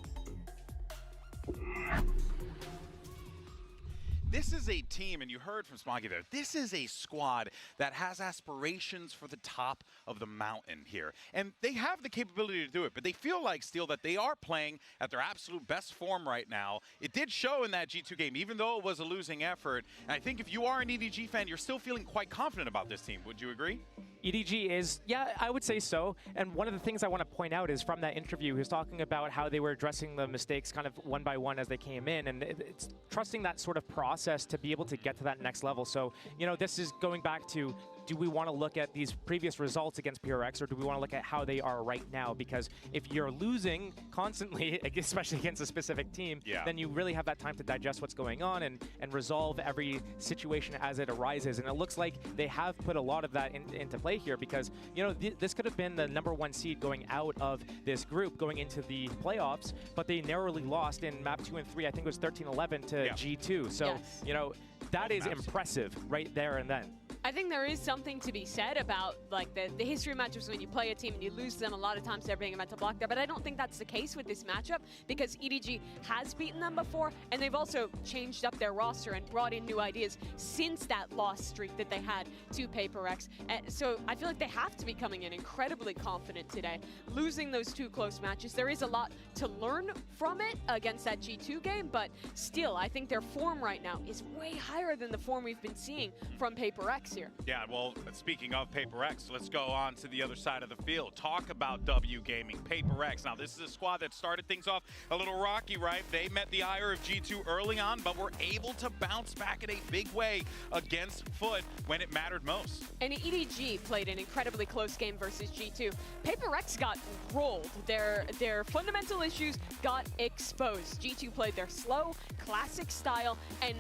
This is a team, and you heard from Smoggy there, this is a squad that has aspirations for the top of the mountain here. And they have the capability to do it, but they feel like still that they are playing at their absolute best form right now. It did show in that G2 game, even though it was a losing effort. And I think if you are an EDG fan, you're still feeling quite confident about this team. Would you agree?
EDG is, yeah, I would say so. And one of the things I want to point out is from that interview, he was talking about how they were addressing the mistakes kind of one by one as they came in. And it's trusting that sort of process to be able to get to that next level. So, you know, this is going back to, do we want to look at these previous results against PRX, or do we want to look at how they are right now? Because if you're losing constantly, especially against a specific team, then you really have that time to digest what's going on and resolve every situation as it arises. And it looks like they have put a lot of that into play here, because, you know, this could have been the #1 seed going out of this group, going into the playoffs, but they narrowly lost in map 2 and 3. I think it was 13-11 to G2. So, you know, that is impressive right there and then.
I think there is something to be said about like the history of matchups when you play a team and you lose them. A lot of times they're being meant to block there, but I don't think that's the case with this matchup, because EDG has beaten them before, and they've also changed up their roster and brought in new ideas since that loss streak that they had to PRX. So I feel like they have to be coming in incredibly confident today. Losing those 2 close matches, there is a lot to learn from it against that G2 game, but still, I think their form right now is way higher than the form we've been seeing from PRX here.
Yeah, well, speaking of PRX, let's go on to the other side of the field. Talk about W Gaming, PRX. Now, this is a squad that started things off a little rocky, right? They met the ire of G2 early on, but were able to bounce back in a big way against Foot when it mattered most.
And EDG played an incredibly close game versus G2. PRX got rolled. Their fundamental issues got exposed. G2 played their slow, classic style and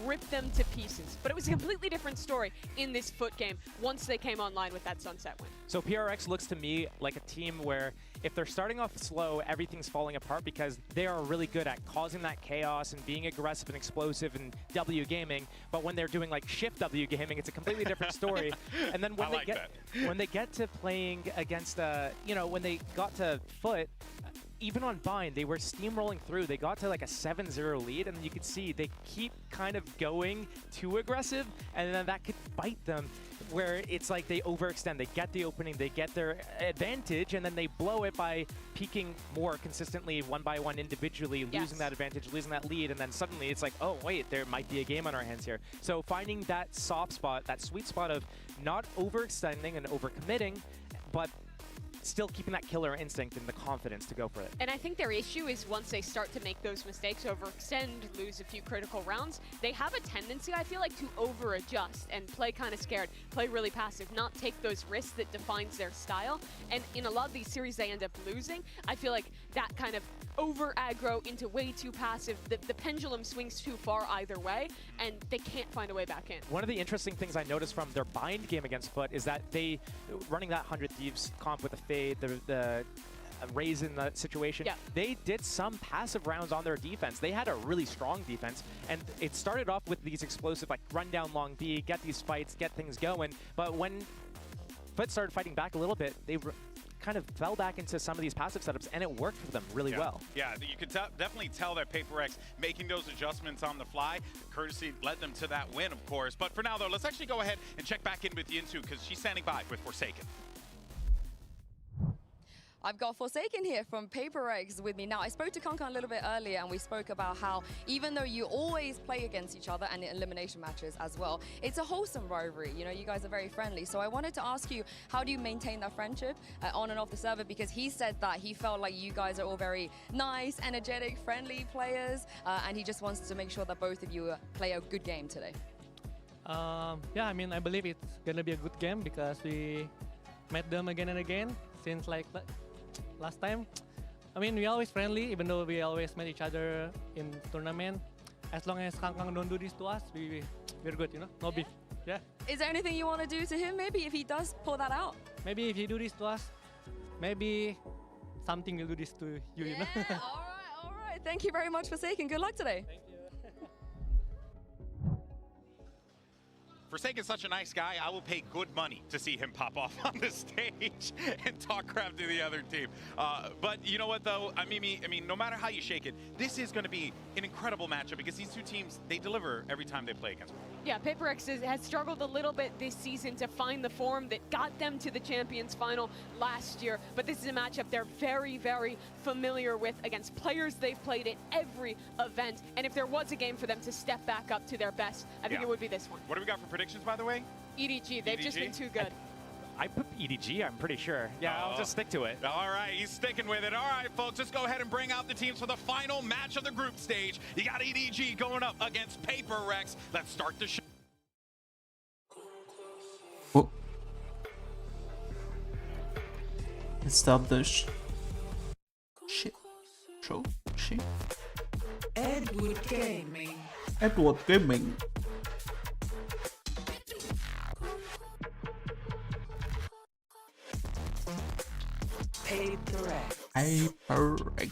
ripped them to pieces. But it was a completely different story in this Foot game once they came online with that Sunset win.
So PRX looks to me like a team where if they're starting off slow, everything's falling apart, because they are really good at causing that chaos and being aggressive and explosive in W gaming. But when they're doing like shift W gaming, it's a completely different story. And then when they get to playing against, you know, when they got to Foot, even on Bind, they were steamrolling through. They got to like a 7-0 lead, and you could see they keep kind of going too aggressive, and then that could bite them, where it's like they overextend. They get the opening, they get their advantage, and then they blow it by peaking more consistently one by one individually, losing that advantage, losing that lead, and then suddenly it's like, oh, wait, there might be a game on our hands here. So finding that soft spot, that sweet spot of not overextending and overcommitting, but still keeping that killer instinct and the confidence to go for it.
And I think their issue is once they start to make those mistakes, overextend, lose a few critical rounds, they have a tendency, I feel like, to over-adjust and play kind of scared, play really passive, not take those risks that defines their style. And in a lot of these series they end up losing. I feel like that kind of over-aggro into way too passive, the pendulum swings too far either way, and they can't find a way back in.
One of the interesting things I noticed from their Bind game against Foot is that they, running that 100 Thieves comp with a fade, the raise in the situation, they did some passive rounds on their defense. They had a really strong defense, and it started off with these explosive, like, run down long B, get these fights, get things going, but when Foot started fighting back a little bit, they kind of fell back into some of these passive setups, and it worked for them really well.
Yeah, you could definitely tell that PRX making those adjustments on the fly, courtesy led them to that win, of course. But for now, though, let's actually go ahead and check back in with Yinsu because she's standing by with Forsaken.
I've got Forsaken here from PRX with me. Now, I spoke to Kankan a little bit earlier, and we spoke about how even though you always play against each other and in elimination matches as well, it's a wholesome rivalry. You know, you guys are very friendly. So I wanted to ask you, how do you maintain that friendship on and off the server? Because he said that he felt like you guys are all very nice, energetic, friendly players, and he just wants to make sure that both of you play a good game today.
Yeah, I mean, I believe it's gonna be a good game because we met them again and again since like last time. I mean, we always friendly, even though we always met each other in tournament. As long as Kang don't do this to us, we're good, you know? No beef. Yeah.
Is there anything you want to do to him, maybe, if he does pull that out?
Maybe if he do this to us, maybe something will do this to you, you know?
All right. Thank you very much, Forsaken. Good luck today.
Thank you.
Forsaken's such a nice guy, I will pay good money to see him pop off on the stage and talk crap to the other team. But you know what, though? I mean, no matter how you shake it, this is going to be an incredible matchup because these two teams, they deliver every time they play against them.
Yeah, PRX has struggled a little bit this season to find the form that got them to the Champions Final last year. But this is a matchup they're very, very familiar with against players they've played at every event. And if there was a game for them to step back up to their best, I think it would be this one.
What do we got for predictions, by the way?
EDG, they've just been too good.
I put EDG, I'm pretty sure. Yeah, I'll just stick to it.
All right, he's sticking with it. All right, folks, let's go ahead and bring out the teams for the final match of the group stage. You got EDG going up against PRX. Let's start the show.
Oh. Let's start the show.
Edward Gaming.
Edward Gaming. PRX.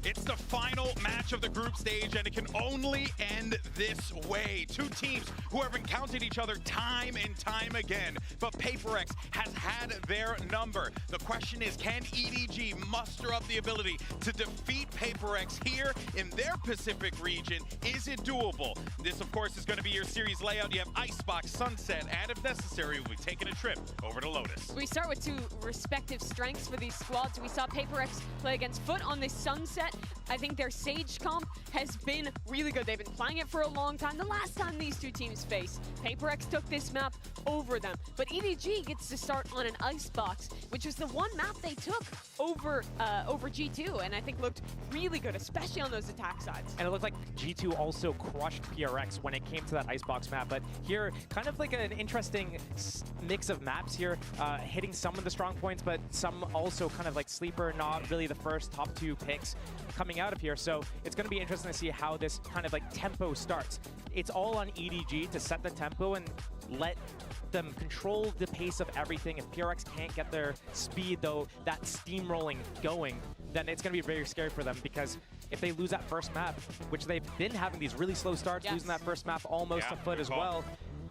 It's the final match of the group stage, and it can only end this way. Two teams who have encountered each other time and time again, but PRX has had their number. The question is, can EDG muster up the ability to defeat PRX here in their Pacific region? Is it doable? This, of course, is going to be your series layout. You have Icebox, Sunset, and if necessary, we'll be taking a trip over to Lotus.
We start with two respective strengths for these squads. We saw PRX play against Foot on this Sunset. I think their Sage comp has been really good. They've been playing it for a long time. The last time these two teams faced, PRX took this map over them. But EDG gets to start on an Icebox, which is the one map they took over G2, and I think looked really good, especially on those attack sides.
And it looked like G2 also crushed PRX when it came to that Icebox map. But here, kind of like an interesting mix of maps here, hitting some of the strong points, but some also kind of like sleeper, not really the first top two picks coming out of here. So it's going to be interesting to see how this kind of like tempo starts. It's all on EDG to set the tempo and let them control the pace of everything. If PRX can't get their speed, though, that steamrolling going, then it's going to be very scary for them, because if they lose that first map, which they've been having these really slow starts, losing that first map almost a Foot as well,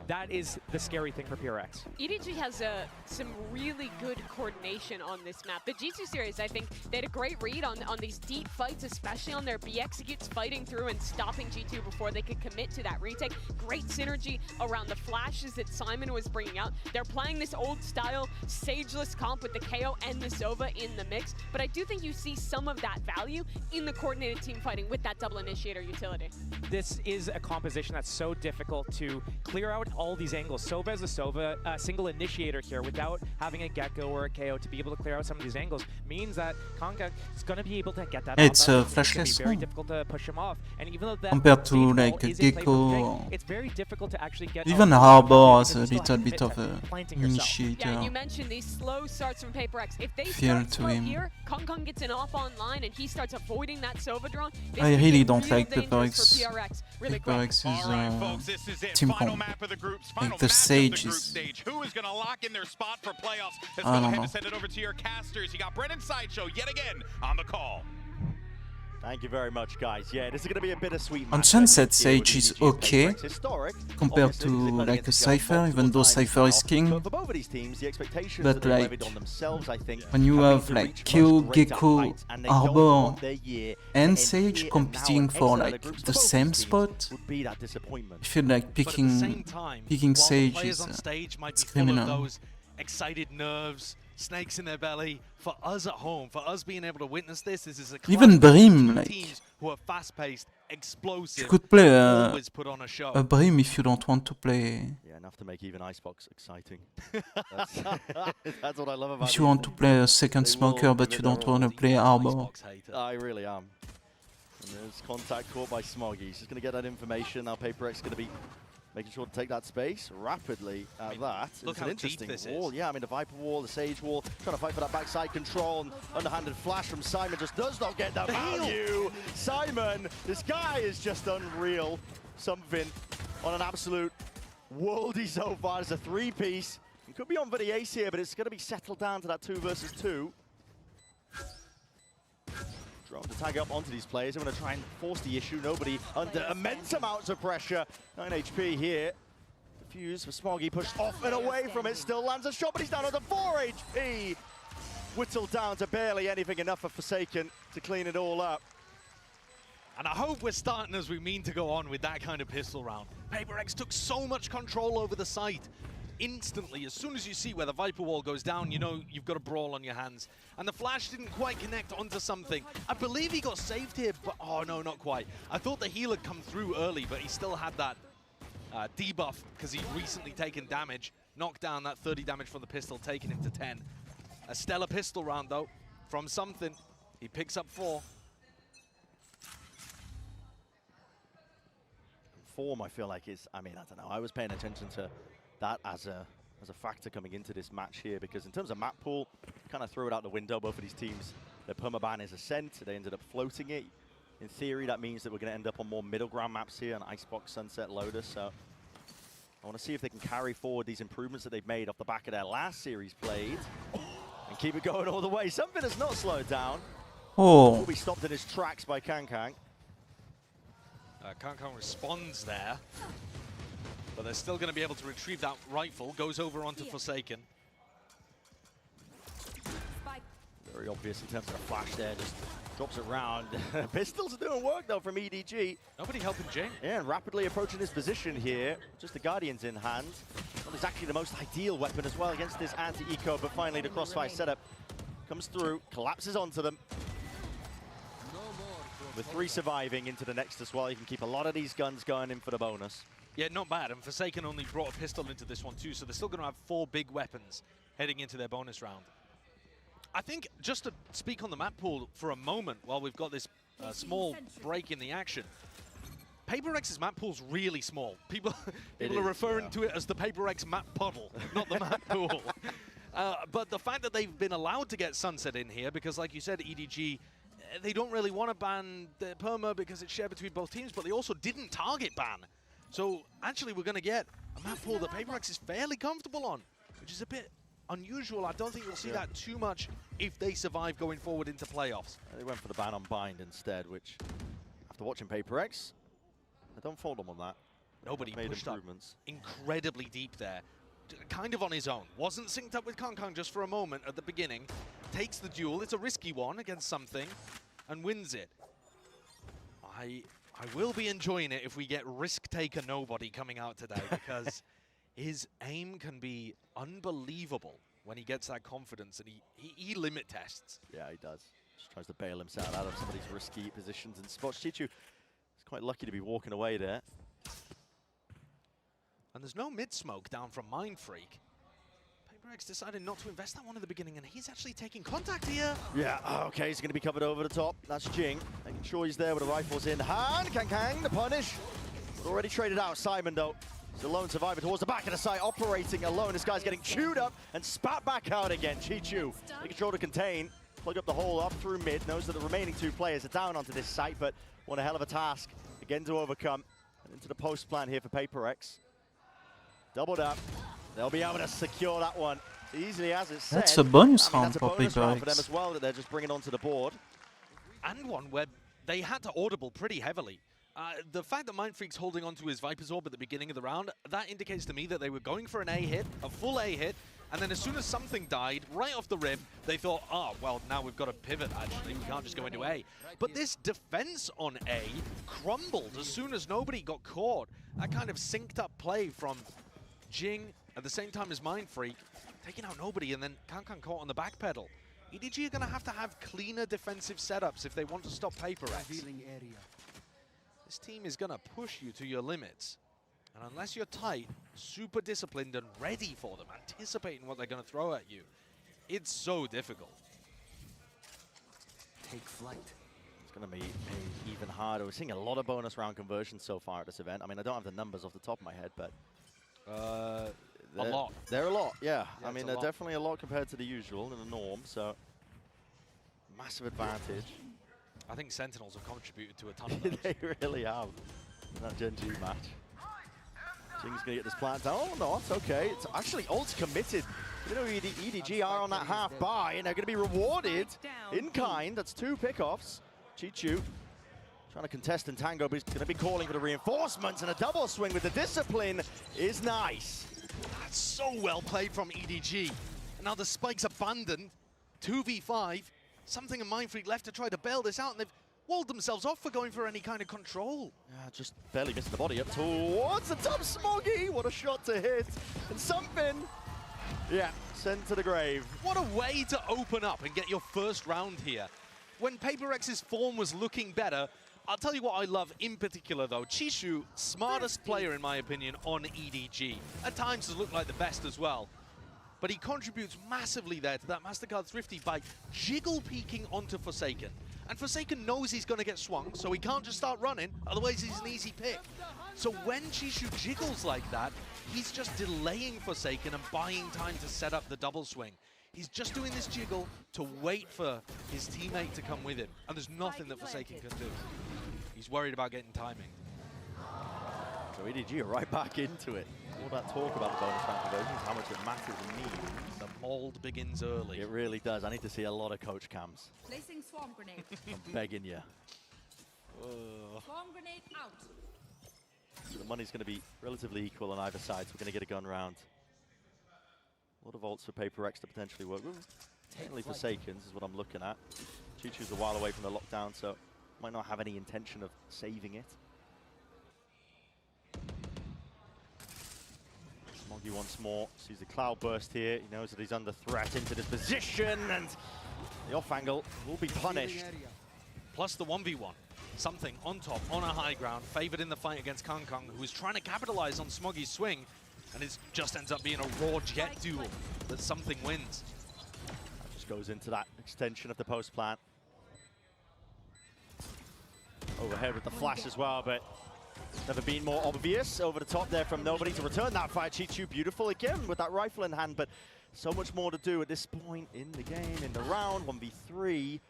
that is the scary thing for PRX.
EDG has some really good coordination on this map. The G2 series, I think, they had a great read on these deep fights, especially on their B-executes, fighting through and stopping G2 before they could commit to that retake. Great synergy around the flashes that Simon was bringing out. They're playing this old-style, sageless comp with the KO and the Sova in the mix, but I do think you see some of that value in the coordinated team fighting with that double initiator utility.
This is a composition that's so difficult to clear out all these angles. Sova is a Sova, single initiator here without having a Gecko or a KO to be able to clear out some of these angles means that Kanka is going to be able to get that
It's
off.
flashless.
It's very difficult to push him off, and even though that
Compared to like Gecko,
it's very difficult to actually get
even Harbor has a little bit of a initiator.
Yeah, you mentioned these slow starts from PRX. If they
Feel
start
to
slow
him.
here, Kong gets an off online and he starts avoiding that Sova drone. This
I
could
really
get
don't
real
like
dangerous
PRX.
for PRX really quick.
PRX is
This is it.
team
Final
comp.
map of the groups.
Like
Final
the
match
Sage
of the group
is.
stage. Who is going to lock in their spot for playoffs? Let's
I
go
don't
ahead
know.
and send it over to your casters. You got Brennan Sideshow yet again on the call.
Thank you very much, guys. Yeah, this is going to be a bittersweet match.
On Sunset, Sage is okay compared to like a Cypher, even though Cypher is king.
For both of these teams, the expectations
But
that they
like,
levied on themselves, I think,
when you have
to
like
reach
Kyo,
much greater
Gecko,
heights, and they don't
Arbor,
want their year to
and
end
Sage
here and
competing
now,
for
and
like
exile
the
groups
same
both teams
spot,
would be that disappointment.
I feel like picking Sage
Players
is
on stage might
it's
be full of
criminal.
those excited nerves, snakes in their belly. For us at home, for us being able to witness this is a
Even
clash between
Brim,
two
like,
teams who are fast-paced, explosive,
you could play
always put on a show.
a Brim if you don't want to play.
Yeah, enough to make even Icebox exciting. That's what I love about
If you want to play a second smoker but you don't want to play Arbor.
I really am. And there's contact caught by Smoggy. He's just going to get that information. Now PRX going to be making sure to take that space rapidly at that.
look
It's
how
an
deep
interesting
this
wall.
is.
Yeah, I mean, the Viper wall, the Sage wall, trying to fight for that backside control. And underhanded flash from Simon just does not get that value. Simon, this guy is just unreal. Something on an absolute worldie so far. It's a three-piece. It could be on for the ace here, but it's going to be settled down to that 2 versus 2. Drone to tag up onto these players. I'm going to try and force the issue. Nobody under immense amounts of pressure. 9 HP here. Defuse for Smoggy, pushed off and away from it. Still lands a shot, but he's down to 4 HP. Whittled down to barely anything, enough for Forsaken to clean it all up.
And I hope we're starting as we mean to go on with that kind of pistol round. PRX took so much control over the site. Instantly, as soon as you see where the Viper wall goes down, you know you've got a brawl on your hands. And the flash didn't quite connect onto something. I believe he got saved here, but oh no, not quite. I thought the heal had come through early, but he still had that debuff because he'd recently taken damage. Knocked down that 30 damage from the pistol, taking him to 10. A stellar pistol round though, from something. He picks up 4.
Form, I feel like, is, I mean, I don't know. I was paying attention to that as a factor coming into this match here, because in terms of map pool, kind of throw it out the window. Both of these teams, their permaban is Ascent. They ended up floating it. In theory, that means that we're going to end up on more middle ground maps here, on Icebox, Sunset, Lotus. So I want to see if they can carry forward these improvements that they've made off the back of their last series played and keep it going all the way. Something has not slowed down.
Oh.
Will be stopped in his tracks by Kankang.
Kankang responds there, but they're still going to be able to retrieve that rifle. Goes over onto Forsaken.
Very obvious in terms of the flash there, just drops it round. Pistols are doing work though from EDG.
Nobody helping Jing.
Yeah, and rapidly approaching this position here. Just the Guardians in hand. Not exactly the most ideal weapon as well against this anti-eco, but finally the crossfire setup comes through, collapses onto them. With 3 surviving into the next as well, you can keep a lot of these guns going in for the bonus.
Yeah, not bad. And Forsaken only brought a pistol into this one too, so they're still going to have 4 big weapons heading into their bonus round. I think, just to speak on the map pool for a moment while we've got this small break in the action, PRX's map pool's really small. People are referring to it as the PRX map puddle, not the map pool. But the fact that they've been allowed to get Sunset in here, because like you said, EDG, they don't really want to ban the perma because it's shared between both teams, but they also didn't target ban. So actually we're going to get a map pool that PRX is fairly comfortable on, which is a bit unusual. I don't think you'll see that too much if they survive going forward into playoffs.
They went for the ban on bind instead, which, after watching PRX, I don't fault them on that.
Nobody
made
pushed
improvements.
Up incredibly deep there, kind of on his own. Wasn't synced up with Kankang just for a moment at the beginning. Takes the duel. It's a risky one against something, and wins it. I will be enjoying it if we get risk taker nobody coming out today, because his aim can be unbelievable when he gets that confidence, and he limit tests.
Yeah, he does. Just tries to bail himself out of some of these risky positions and spots. Chichu is quite lucky to be walking away there.
And there's no mid-smoke down from Mind Freak. PRX decided not to invest that one at the beginning, and he's actually taking contact here.
Yeah, okay, he's going to be covered over the top. That's Jing. Making sure he's there with the rifles in hand. Kankang, the punish. Already traded out. Simon, though, is a lone survivor towards the back of the site, operating alone. This guy's getting chewed up and spat back out again. Chichu, making sure to contain. Plug up the hole up through mid. Knows that the remaining 2 players are down onto this site, but one a hell of a task again to overcome. And into the post plan here for PRX. Doubled up. They'll be able to secure that one easily, as it said.
That's a bonus
I mean,
round
that's a
for
bonus round for them
PRX.
as well that they're just bringing onto the board.
And one where they had to audible pretty heavily. The fact that Mindfreak's holding onto his Viper's Orb at the beginning of the round, that indicates to me that they were going for an A hit, a full A hit, and then as soon as something died, right off the rip, they thought, oh, well, now we've got to pivot, actually. We can't just go into A. But this defense on A crumbled as soon as nobody got caught. That kind of synced up play from Jing at the same time as Mindfreak, taking out nobody, and then Kankan caught on the back pedal. EDG are going to have cleaner defensive setups if they want to stop PRX. This team is going to push you to your limits. And unless you're tight, super disciplined and ready for them, anticipating what they're going to throw at you, it's so difficult.
Take flight. It's going to be even harder. We're seeing a lot of bonus round conversions so far at this event. I mean, I don't have the numbers off the top of my head, but...
a lot.
They're a lot, yeah. I mean,
a
they're
lot.
Definitely a lot compared to the usual and the norm, so... Massive advantage.
I think Sentinels have contributed to a ton of those.
They really have. In that Gen G match. Jing's going to get this plant down. Oh, no, it's okay. It's actually ult's committed. You know, EDG are on that half buy, and they're going to be rewarded in kind. That's 2 pickoffs. Chichu trying to contest and tango, but he's going to be calling for the reinforcements, and a double swing with the discipline is nice.
That's so well played from EDG. And now the spike's abandoned. 2v5. Something in Mindfreak left to try to bail this out, and they've walled themselves off for going for any kind of control.
Just barely missing the body up towards the top. Smoggy, what a shot to hit. And something, yeah, sent to the grave.
What a way to open up and get your first round here. When PRX's form was looking better, I'll tell you what I love in particular though. Chishu, smartest player in my opinion on EDG. At times has looked like the best as well. But he contributes massively there to that MasterCard Thrifty by jiggle peeking onto Forsaken. And Forsaken knows he's going to get swung, so he can't just start running, otherwise he's an easy pick. So when Chishu jiggles like that, he's just delaying Forsaken and buying time to set up the double swing. He's just doing this jiggle to wait for his teammate to come with him. And there's nothing that Forsaken can do. He's worried about getting timing.
So EDG are right back into it. All that talk about the bonus round conversions, how much it matters and means.
The mold begins early.
It really does. I need to see a lot of coach cams.
Placing swarm grenade.
I'm begging you.
Swarm grenade out.
So the money's going to be relatively equal on either side, so we're going to get a gun round. A lot of ults for PRX to potentially work with. Mainly Forsakens is what I'm looking at. Chichu's a while away from the lockdown, so might not have any intention of saving it. Smoggy once more sees the cloud burst here. He knows that he's under threat into this position, and the off angle will be punished.
Plus the 1v1. Something on top, on a high ground, favored in the fight against Kangkong, who is trying to capitalize on Smoggy's swing, and it just ends up being a raw jet duel that Something wins.
That just goes into that extension of the post plant. Overhead with the flash as well, but never been more obvious. Over the top there from nobody to return that fire. Chichu beautiful again with that rifle in hand, but so much more to do at this point in the game, in the round. 1v3. He's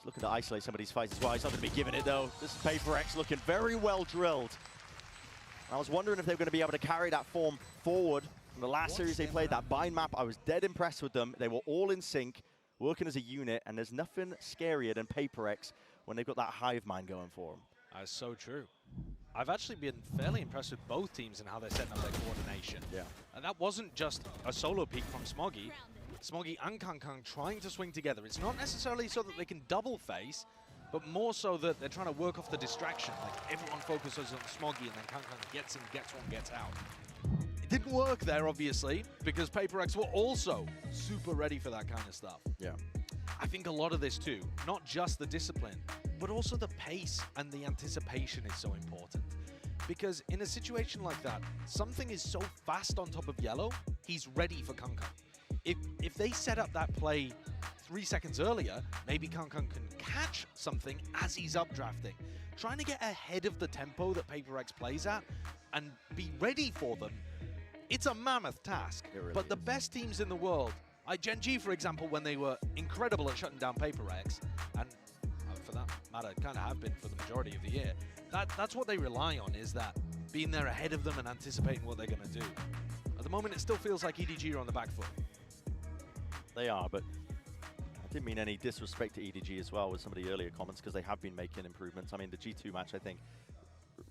looking to isolate some of these fights as well. He's not going to be giving it though. This is PRX looking very well drilled. I was wondering if they were going to be able to carry that form forward. From the last series they played, that bind map, I was dead impressed with them. They were all in sync, working as a unit, and there's nothing scarier than PRX when they've got that hive mind going for them.
That's so true. I've actually been fairly impressed with both teams and how they're setting up their coordination.
Yeah.
And that wasn't just a solo peek from Smoggy. Smoggy and Kangkong trying to swing together. It's not necessarily so that they can double face, but more so that they're trying to work off the distraction. Like everyone focuses on Smoggy and then Kangkong gets in, gets one, gets out. It didn't work there, obviously, because PRX were also super ready for that kind of stuff.
Yeah.
I think a lot of this too, not just the discipline, but also the pace and the anticipation is so important. Because in a situation like that, Something is so fast on top of yellow, he's ready for Kangkong. If they set up that play 3 seconds earlier, maybe Kangkong can catch Something as he's updrafting. Trying to get ahead of the tempo that PRX plays at and be ready for them, it's a mammoth task.
Really
but the best teams in the world, like Gen G, for example, when they were incredible at shutting down PRX, and for that matter, kind of have been for the majority of the year, that's what they rely on, is that being there ahead of them and anticipating what they're going to do. At the moment, it still feels like EDG are on the back foot.
They are, but didn't mean any disrespect to EDG as well with some of the earlier comments, because they have been making improvements. I mean, the G2 match, I think,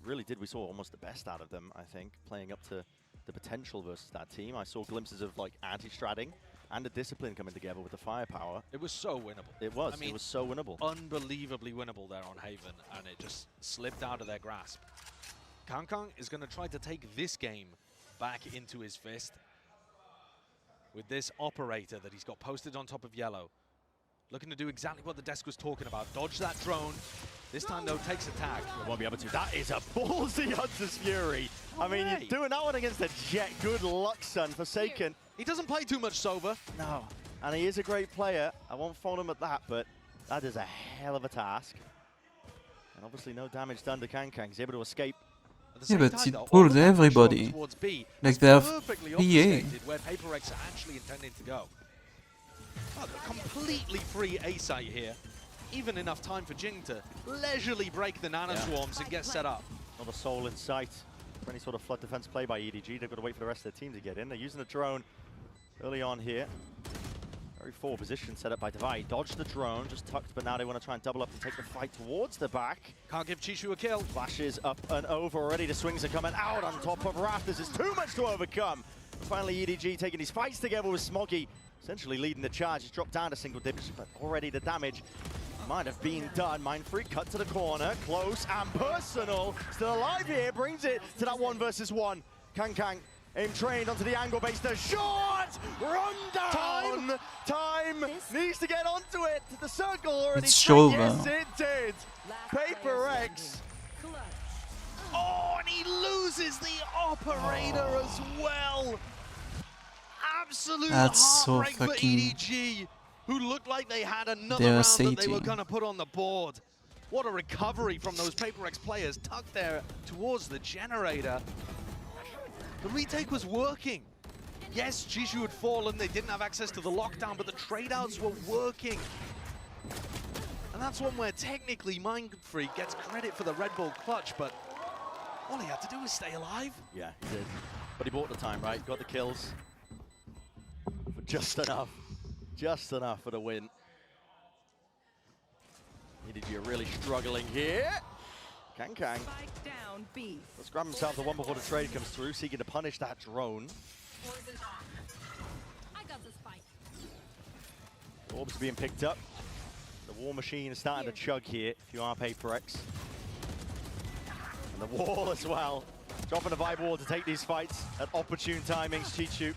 really did. We saw almost the best out of them, I think, playing up to the potential versus that team. I saw glimpses of like anti-stratting and the discipline coming together with the firepower.
It was so winnable.
It was.
I mean,
it was so winnable.
Unbelievably winnable there on Haven, and it just slipped out of their grasp. Kangkang is going to try to take this game back into his fist with this operator that he's got posted on top of yellow. Looking to do exactly what the desk was talking about. Dodge that drone. This time, though, takes a tag.
Won't be able to. That is a ballsy Hunter's Fury. I mean, you're doing that one against the Jet. Good luck, son. Forsaken.
He doesn't play too much Sova.
No. And he is a great player. I won't fault him at that, but that is a hell of a task. And obviously no damage done to Kangkang. He's able to escape.
Yeah, but it pulled everybody. Like they have PA.
Where PRX are actually intending to go. Oh, completely free A site here. Even enough time for Jing to leisurely break the nano swarms and get set up.
Another Soul in sight. For any sort of flood defense play by EDG, they've got to wait for the rest of their team to get in. They're using a drone early on here. Very forward position set up by Divide. Dodged the drone, just tucked, but now they want to try and double up and take the fight towards the back.
Can't give Chishu a kill.
Flashes up and over already. The swings are coming out on top of Raph. This is too much to overcome. Finally, EDG taking these fights together with Smoggy, essentially leading the charge. He's dropped down to single digits, but already the damage might have been done. Mindfreak cut to the corner, close and personal. Still alive here, brings it to that 1 versus 1. Kangkang aim trained onto the angle base. The shot! Run down! Time needs to get onto it. The circle already.
It's Seoul.
Yes, it did. PRX.
Oh, and he loses the operator as well. Absolute heartbreak for EDG, who looked like they had another round that they were going to put on the board. What a recovery from those PRX players, tucked there towards the generator. The retake was working. Yes, Jishu had fallen, they didn't have access to the lockdown, but the trade-outs were working. And that's one where technically Mindfreak gets credit for the Red Bull clutch, but all he had to do was stay alive.
Yeah, he did. But he bought the time, right? Got the kills. But just enough. Just enough for the win. EDG are really struggling here. Kangkang. Let's grab himself the one before the trade comes through, seeking to punish that drone.
I got the spike.
Orbs are being picked up. The war machine is starting to chug here, if you are PRX. And the wall as well. Dropping a vibe wall to take these fights at opportune timings. Chichu.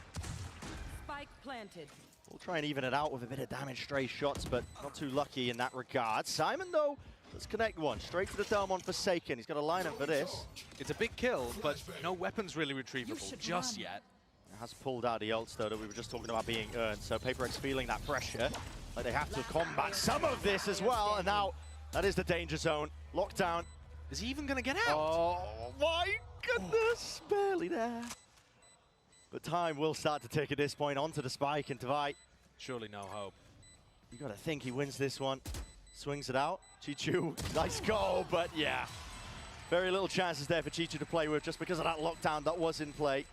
Spike planted.
We'll try and even it out with a bit of damage, stray shots, but not too lucky in that regard. Simon, though, let's connect one. Straight to the dome on Forsaken. He's got a lineup for this.
It's a big kill, but no weapons really retrievable just yet.
It has pulled out the ults, though, that we were just talking about being earned. So PRX feeling that pressure. Like they have to combat some of this as well. And now that is the danger zone. Lockdown.
Is he even going to get out?
Oh, my goodness. Barely there. But time will start to tick at this point onto the spike and Divide.
Surely no hope.
You got to think he wins this one. Swings it out. Chichu, nice goal, but yeah. Very little chances there for Chichu to play with just because of that lockdown that was in play.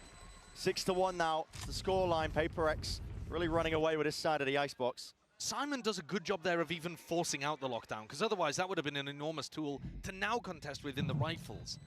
6-1 now, the scoreline. PRX really running away with his side of the icebox.
Simon does a good job there of even forcing out the lockdown, because otherwise that would have been an enormous tool to now contest within the rifles.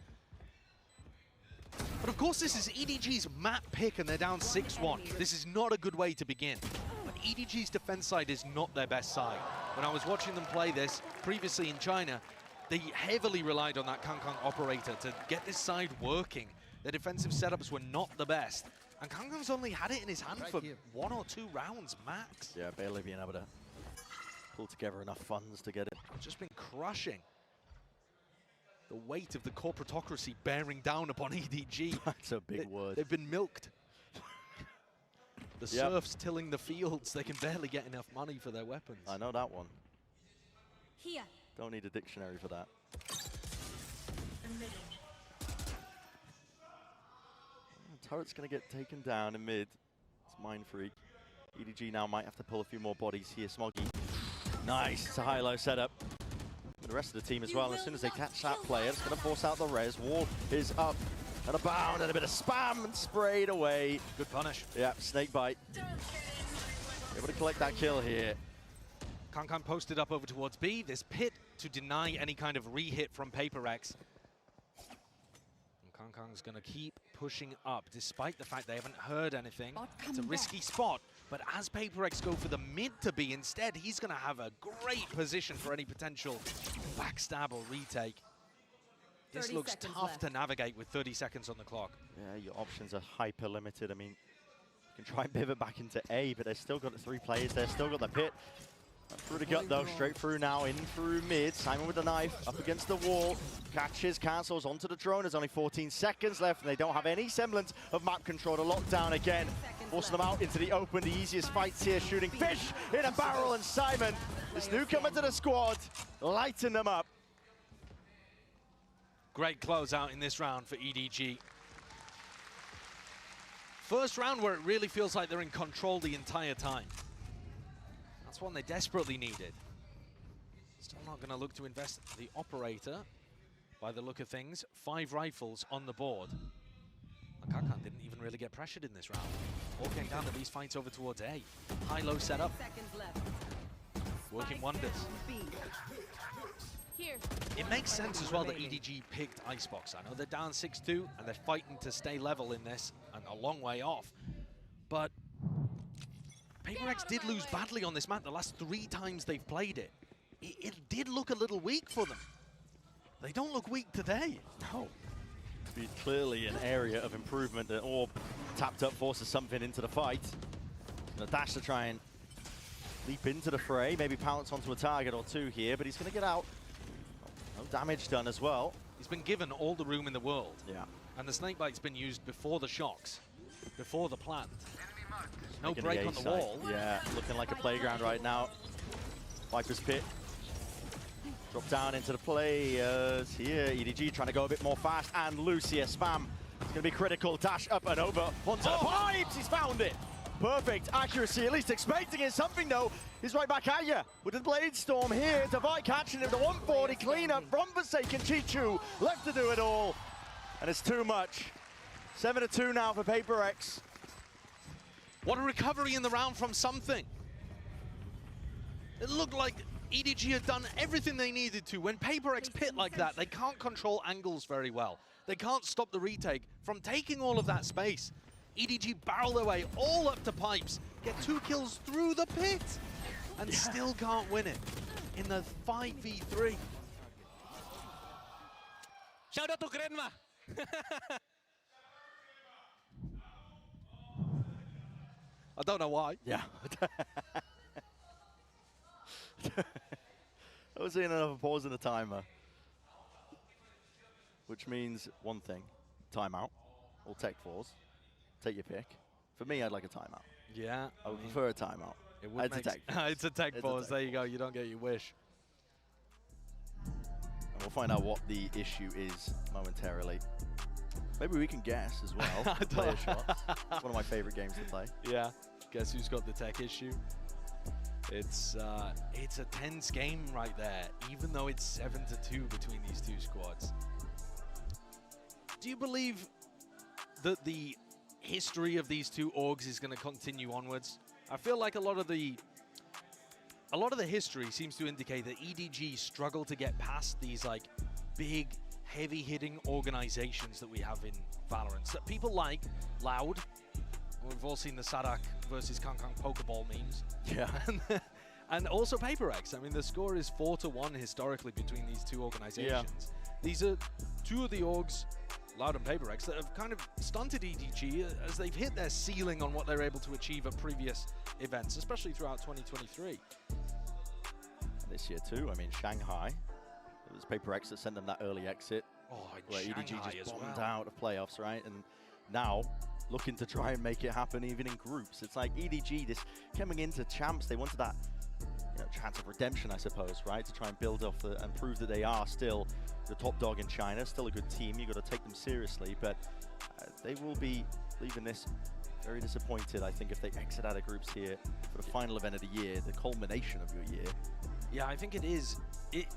But of course this is EDG's map pick and they're down 6-1. This is not a good way to begin. But EDG's defense side is not their best side. When I was watching them play this previously in China, they heavily relied on that Kangkang operator to get this side working. Their defensive setups were not the best. And Kangkang's only had it in his hand for 1 or 2 rounds max.
Yeah, barely being able to pull together enough funds to get it.
Just been crushing. The weight of the corporatocracy bearing down upon EDG.
That's a big word.
They've been milked. The serfs tilling the fields, they can barely get enough money for their weapons.
I know that one.
Here.
Don't need a dictionary for that. Turret's going to get taken down in mid. It's Mindfreak. EDG now might have to pull a few more bodies here. Smoggy. Nice. It's a high-low setup. The rest of the team as well. As soon as they catch that player, it's going to force out the res. Wall is up and a bound and a bit of spam and sprayed away.
Good punish.
Yeah, snake bite. Able to collect that kill here.
Kankan posted up over towards B. This pit to deny any kind of re-hit from PRX. And Kankan's going to keep pushing up, despite the fact they haven't heard anything. It's a risky spot, but as PRX go for the mid to B instead, he's going to have a great position for any potential backstab or retake. This looks tough to navigate with 30 seconds on the clock.
Yeah, your options are hyper limited. I mean, you can try and pivot back into A, but they've still got the 3 players there, still got the pit. Through the gut though, straight through now, in through mid. Simon with the knife, up against the wall. Catches, cancels onto the drone. There's only 14 seconds left, and they don't have any semblance of map control to lock down again. Forcing them out into the open, the easiest fights here, shooting fish in a barrel, and Simon, this newcomer to the squad, lighting them up.
Great closeout in this round for EDG. First round where it really feels like they're in control the entire time. That's one they desperately needed. Still not going to look to invest the operator by the look of things. 5 rifles on the board. Kankan didn't even really get pressured in this round. All came down to these fights over towards A. High-low setup. Working wonders.
Here.
It makes sense as well that EDG picked Icebox. I know they're down 6-2 and they're fighting to stay level in this and a long way off. But PRX did lose badly on this map the last 3 times they've played it. It did look a little weak for them. They don't look weak today.
No. Be clearly an area of improvement. That Orb tapped up forces something into the fight. The dash to try and leap into the fray, maybe pounce onto a target or 2 here, but he's going to get out. No damage done as well.
He's been given all the room in the world.
Yeah.
And the snakebite's been used before the shocks, before the plant. No
Making
break
the
on the
A side.
wall.
Yeah, looking like a playground right now. Viper's pit. Drop down into the players here. EDG trying to go a bit more fast and loose here. Spam. It's going to be critical. Dash up and over. Onto the pipes. He's found it. Perfect accuracy, at least expecting it. Something though, he's right back at you with the Blade Storm here. Divide catching him, the 140 cleanup from Forsaken. Chichu left to do it all. And it's too much. 7-2 now for PRX.
What a recovery in the round from something. It looked like EDG had done everything they needed to. When PRX pit like that, they can't control angles very well. They can't stop the retake from taking all of that space. EDG barrel their way all up to pipes, get 2 kills through the pit, and still can't win it in the 5v3.
Shout out to Grandma.
I don't know why.
Yeah. I was seeing another pause in the timer. Which means one thing, timeout, or tech pause. Take your pick. For me, I'd like a timeout.
Yeah.
I would prefer a timeout.
It would
it's a tech
It's a tech pause. There you go. You don't get your wish.
And we'll find out what the issue is momentarily. Maybe we can guess as well. Player shots. It's one of my favorite games to play.
Yeah. Guess who's got the tech issue? It's a tense game right there, even though it's 7-2 between these 2 squads. Do you believe that the history of these 2 orgs is going to continue onwards? I feel like a lot of the history seems to indicate that EDG struggle to get past these like big, heavy-hitting organizations that we have in Valorant. That people like Loud. We've all seen the Sadak versus Kankan Pokeball memes.
Yeah.
And also PRX. I mean, the score is 4-1 historically between these 2 organizations.
Yeah.
These are 2 of the orgs, Loud and PRX, that have kind of stunted EDG as they've hit their ceiling on what they're able to achieve at previous events, especially throughout 2023.
This year too, I mean, Shanghai, it was PRX that sent them that early exit.
Oh,
where
Shanghai
EDG just
as
bombed
well.
out of playoffs, right? And now, looking to try and make it happen even in groups. It's like EDG, this coming into champs, they wanted that chance of redemption, I suppose, right? To try and build off and prove that they are still the top dog in China, still a good team. You've got to take them seriously, but they will be leaving this very disappointed, I think, if they exit out of groups here for the final event of the year, the culmination of your year.
Yeah, I think it is.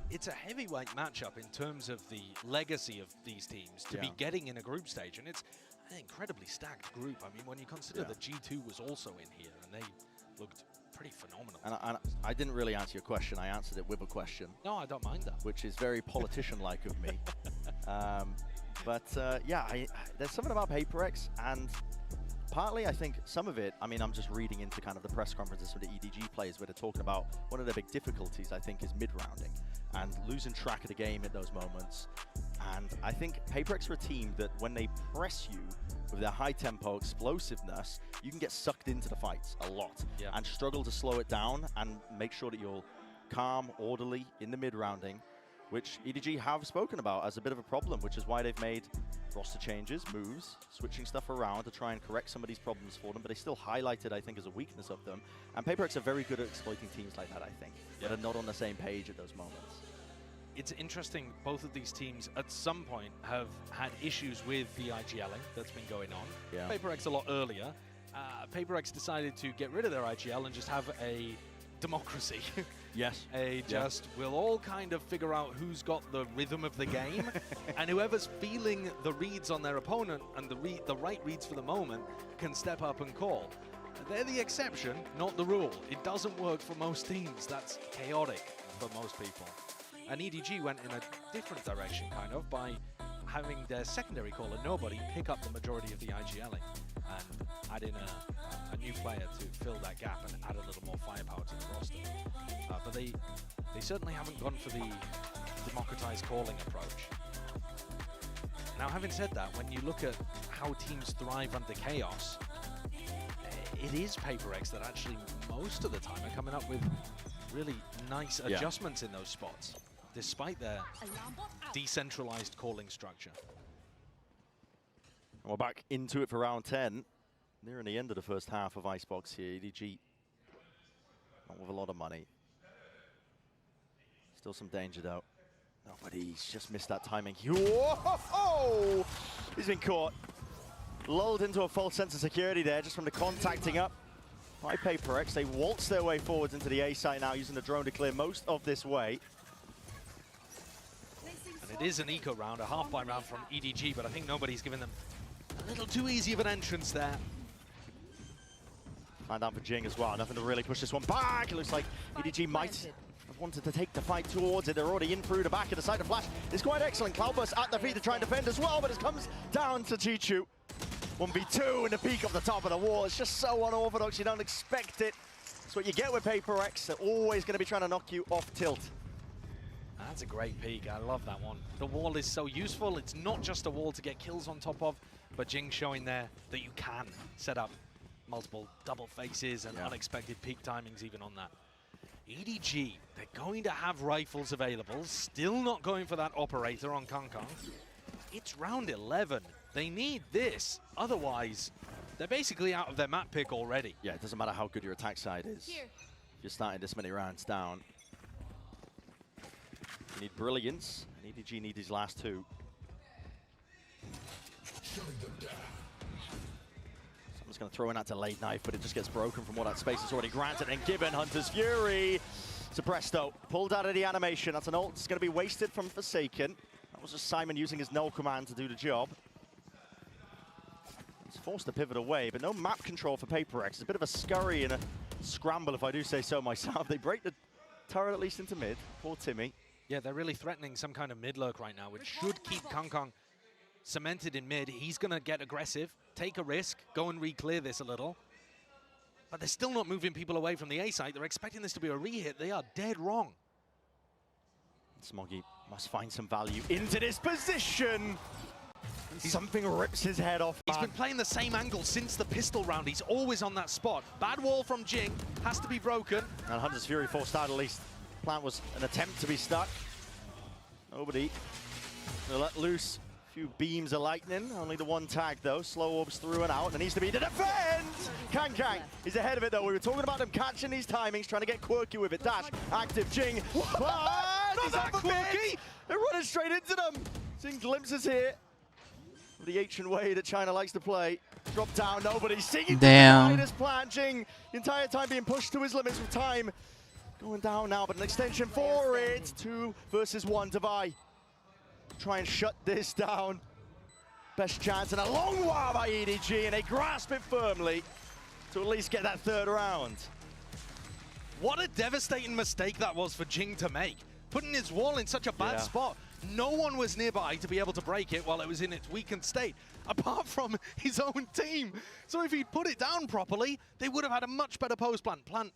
It's a heavyweight matchup in terms of the legacy of these teams to be getting in a group stage, and it's an incredibly stacked group. I mean, when you consider that G2 was also in here, and they looked pretty phenomenal.
And I didn't really answer your question. I answered it with a question.
No, I don't mind that.
Which is very politician-like of me. Yeah, there's something about PRX, and partly I think some of it, I mean, I'm just reading into kind of the press conferences for the EDG players where they're talking about one of their big difficulties, I think, is mid-rounding and losing track of the game at those moments. And I think PRX are a team that when they press you with their high tempo explosiveness, you can get sucked into the fights a lot and struggle to slow it down and make sure that you're calm, orderly in the mid-rounding, which EDG have spoken about as a bit of a problem, which is why they've made roster changes, moves, switching stuff around to try and correct some of these problems for them, but they still highlight it, I think, as a weakness of them. And PRX are very good at exploiting teams like that, I think, that are not on the same page at those moments.
It's interesting, both of these teams at some point have had issues with the IGLing that's been going on.
Yeah.
PRX a lot earlier. PRX decided to get rid of their IGL and just have a democracy.
Yes.
We'll all kind of figure out who's got the rhythm of the game, and whoever's feeling the reads on their opponent and the right reads for the moment can step up and call. They're the exception, not the rule. It doesn't work for most teams. That's chaotic for most people. And EDG went in a different direction, kind of, by having their secondary caller, Nobody, pick up the majority of the IGLing and add in a new player to fill that gap and add a little more firepower to the roster. But they certainly haven't gone for the democratized calling approach. Now, having said that, when you look at how teams thrive under chaos, it is PRX that actually most of the time are coming up with really nice adjustments in those spots, despite their decentralized calling structure.
And we're back into it for round 10. Nearing the end of the first half of Icebox here. EDG not with a lot of money. Still some danger though. Oh, but he's just missed that timing. Whoa! He's been caught. Lulled into a false sense of security there just from the contacting up by PRX. They waltz their way forwards into the A site now, using the drone to clear most of this way.
And it is an eco round, a half-buy round from EDG, but I think Nobody's given them a little too easy of an entrance there.
And down for Jing as well. Nothing to really push this one back. It looks like EDG might have wanted to take the fight towards it. They're already in through the back of the side of Flash. It's quite excellent. Cloudburst at the feet to try and defend as well, but it comes down to Chichu. 1v2 in the peak of the top of the wall. It's just so unorthodox. You don't expect it. That's what you get with PRX. They're always going to be trying to knock you off tilt.
That's a great peek. I love that one. The wall is so useful. It's not just a wall to get kills on top of, but Jing showing there that you can set up multiple double faces and unexpected peak timings even on that. EDG, they're going to have rifles available. Still not going for that operator on Kong Kong. It's round 11. They need this. Otherwise, they're basically out of their map pick already.
Yeah, it doesn't matter how good your attack side is. If you're starting this many rounds down. You need brilliance. And EDG need his last two. Someone's going to throw in that delayed knife, but it just gets broken from what that space is already granted. And given Hunter's Fury. Suppressed though. Pulled out of the animation. That's an ult that's going to be wasted from Forsaken. That was just Simon using his null command to do the job. He's forced to pivot away, but no map control for PRX. It's a bit of a scurry and a scramble, if I do say so myself. They break the turret at least into mid. Poor Timmy.
Yeah, they're really threatening some kind of mid lurk right now, which should keep Kong Kong cemented in mid. He's going to get aggressive, take a risk, go and re-clear this a little. But they're still not moving people away from the A site. They're expecting this to be a re-hit. They are dead wrong.
Smoggy must find some value into this position. Something rips his head off.
He's been playing the same angle since the pistol round. He's always on that spot. Bad wall from Jing, has to be broken.
And Hunter's Fury forced out at least. Plan was an attempt to be stuck. Nobody. They'll let loose a few beams of lightning. Only the one tag though. Slow orbs through and out. There needs to be the defense. Kang is ahead of it though. We were talking about them catching these timings, trying to get quirky with it. Dash, active, Jing. Not that quirky. They're running straight into them. Seeing glimpses here. The ancient way that China likes to play. Drop down, Nobody. Singing this plan. Jing, the entire time being pushed to his limits with time. Going down now, but an extension for it. 2 versus 1 Devi. Try and shut this down. Best chance and a long while by EDG, and they grasp it firmly to at least get that third round.
What a devastating mistake that was for Jing to make. Putting his wall in such a bad spot. No one was nearby to be able to break it while it was in its weakened state, apart from his own team. So if he'd put it down properly, they would have had a much better post plant. Plant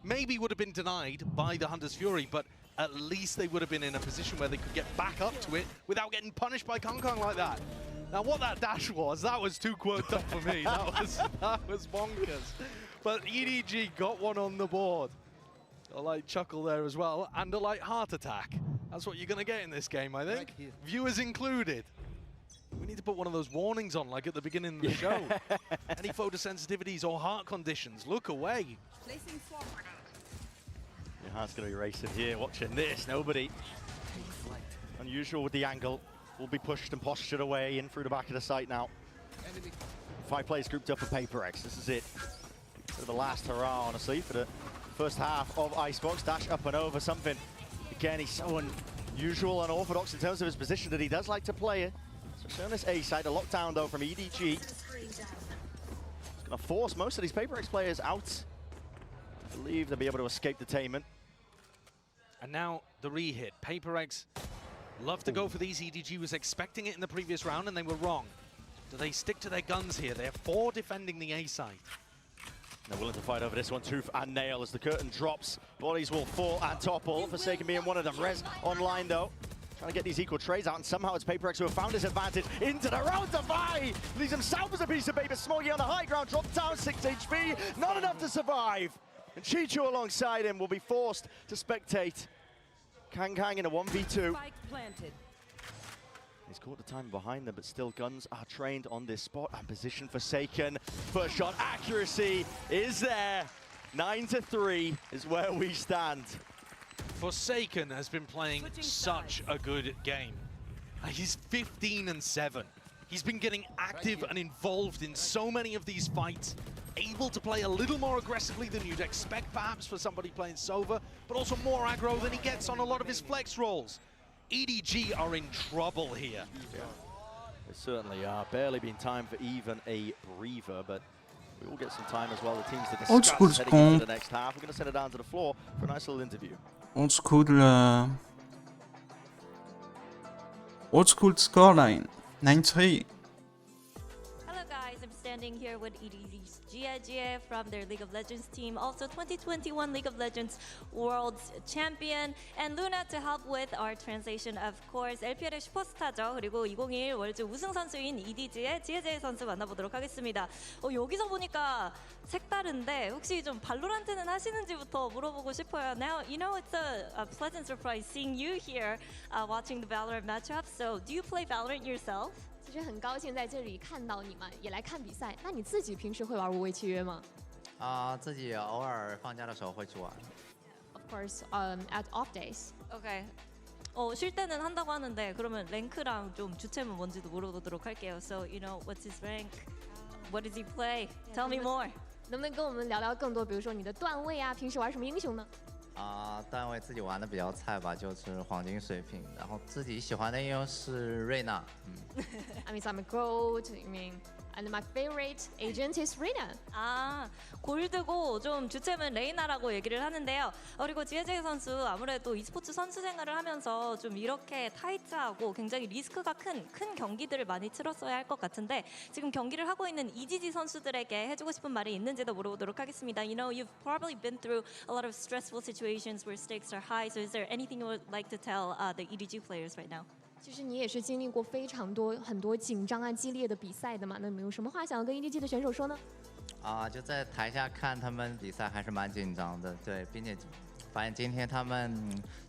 maybe would have been denied by the Hunter's Fury, but at least they would have been in a position where they could get back up to it without getting punished by Kong Kong like that. Now what that dash was, that was too quirked up for me. That was bonkers. But EDG got one on the board. A light chuckle there as well, and a light heart attack. That's what you're going to get in this game, I think. Viewers included. We need to put one of those warnings on, like at the beginning of the show. Any photosensitivities or heart conditions, look away.
Your heart's going to be racing here, watching this. Nobody. Unusual with the angle. Will be pushed and postured away in through the back of the site now. 5 players grouped up for PRX. This is it. For the last hurrah, honestly, for the first half of Icebox. Dash up and over something. Again, he's so unusual and unorthodox in terms of his position that he does like to play it. So on this A side, a lockdown though from EDG. It's going to force most of these PRX players out. I believe they'll be able to escape detainment.
And now the re-hit. PRX love to go for these. EDG was expecting it in the previous round and they were wrong. Do they stick to their guns here? They have 4 defending the A side.
They're willing to fight over this one, tooth and nail, as the curtain drops. Bodies will fall and topple. Forsaken being one of them. Rez online though. Trying to get these equal trades out, and somehow it's PRX who have found his advantage into the round to Vi. Leaves himself as a piece of paper. Smoggy on the high ground, dropped down 6 HP. Not enough to survive. And Chichu alongside him will be forced to spectate. Kang Kang in a 1v2. He's caught the time behind them, but still guns are trained on this spot and position Forsaken. First shot accuracy is there. 9-3 is where we stand.
Forsaken has been playing such a good game. He's 15-7. He's been getting active and involved in so many of these fights, able to play a little more aggressively than you'd expect perhaps for somebody playing Sova, but also more aggro than he gets on a lot of his flex rolls. EDG are in trouble here.
Yeah. They certainly are. Barely been time for even a breather, but we will get some time as well. The teams to
Old
discuss
school
heading into the next half. We're going to send it down to the floor for a nice little interview.
Old school scoreline 9-3.
Hello guys, I'm standing here with EDG's Jie from their League of Legends team, also 2021 League of Legends World Champion, and Luna to help with our translation, of course. LPL의 슈퍼스타죠. 그리고 2021 월드 우승 선수인 EDG의 지혜재 선수 만나보도록 하겠습니다. 여기서 보니까 색다른데 혹시 좀 발로란트는 하시는지부터 물어보고 싶어요. Now, you know, it's a pleasant surprise seeing you here watching the Valorant matchup. So, do you play Valorant yourself?
其实很高兴在这里看到你们，也来看比赛。那你自己平时会玩无畏契约吗？
自己偶尔放假的时候会去玩。
Of course, at off days.
Okay. 쉴 때는 한다고 하는데 그러면 랭크랑 좀 주체면 뭔지도 물어보도록 할게요. So, you know, what's his rank? What does he play? Tell me more.
能不能跟我们聊聊更多？比如说你的段位啊，平时玩什么英雄呢？
段位自己玩的比较菜吧，就是黄金水平。然后自己喜欢的英雄是瑞娜。
I mean, I'm a gold. I mean, and my favorite agent is Reina.
골드고 좀 주체는 레이나라고 얘기를 하는데요. 그리고 지혜재 선수 아무래도 e스포츠 선수 생활을 하면서 좀 이렇게 타이트하고 굉장히 리스크가 큰 경기들을 많이 치렀어야 할 것 같은데 지금 경기를 하고 있는 EDG 선수들에게 해주고 싶은 말이 있는지도 물어보도록 하겠습니다. You know, you've probably been through a lot of stressful situations where stakes are high. So is there anything you would like to tell the EDG players right now?
其实你也是经历过非常多很多紧张啊、激烈的比赛的嘛。那你有什么话想要跟 EDG 的选手说呢？
就在台下看他们比赛还是蛮紧张的，对，并且发现今天他们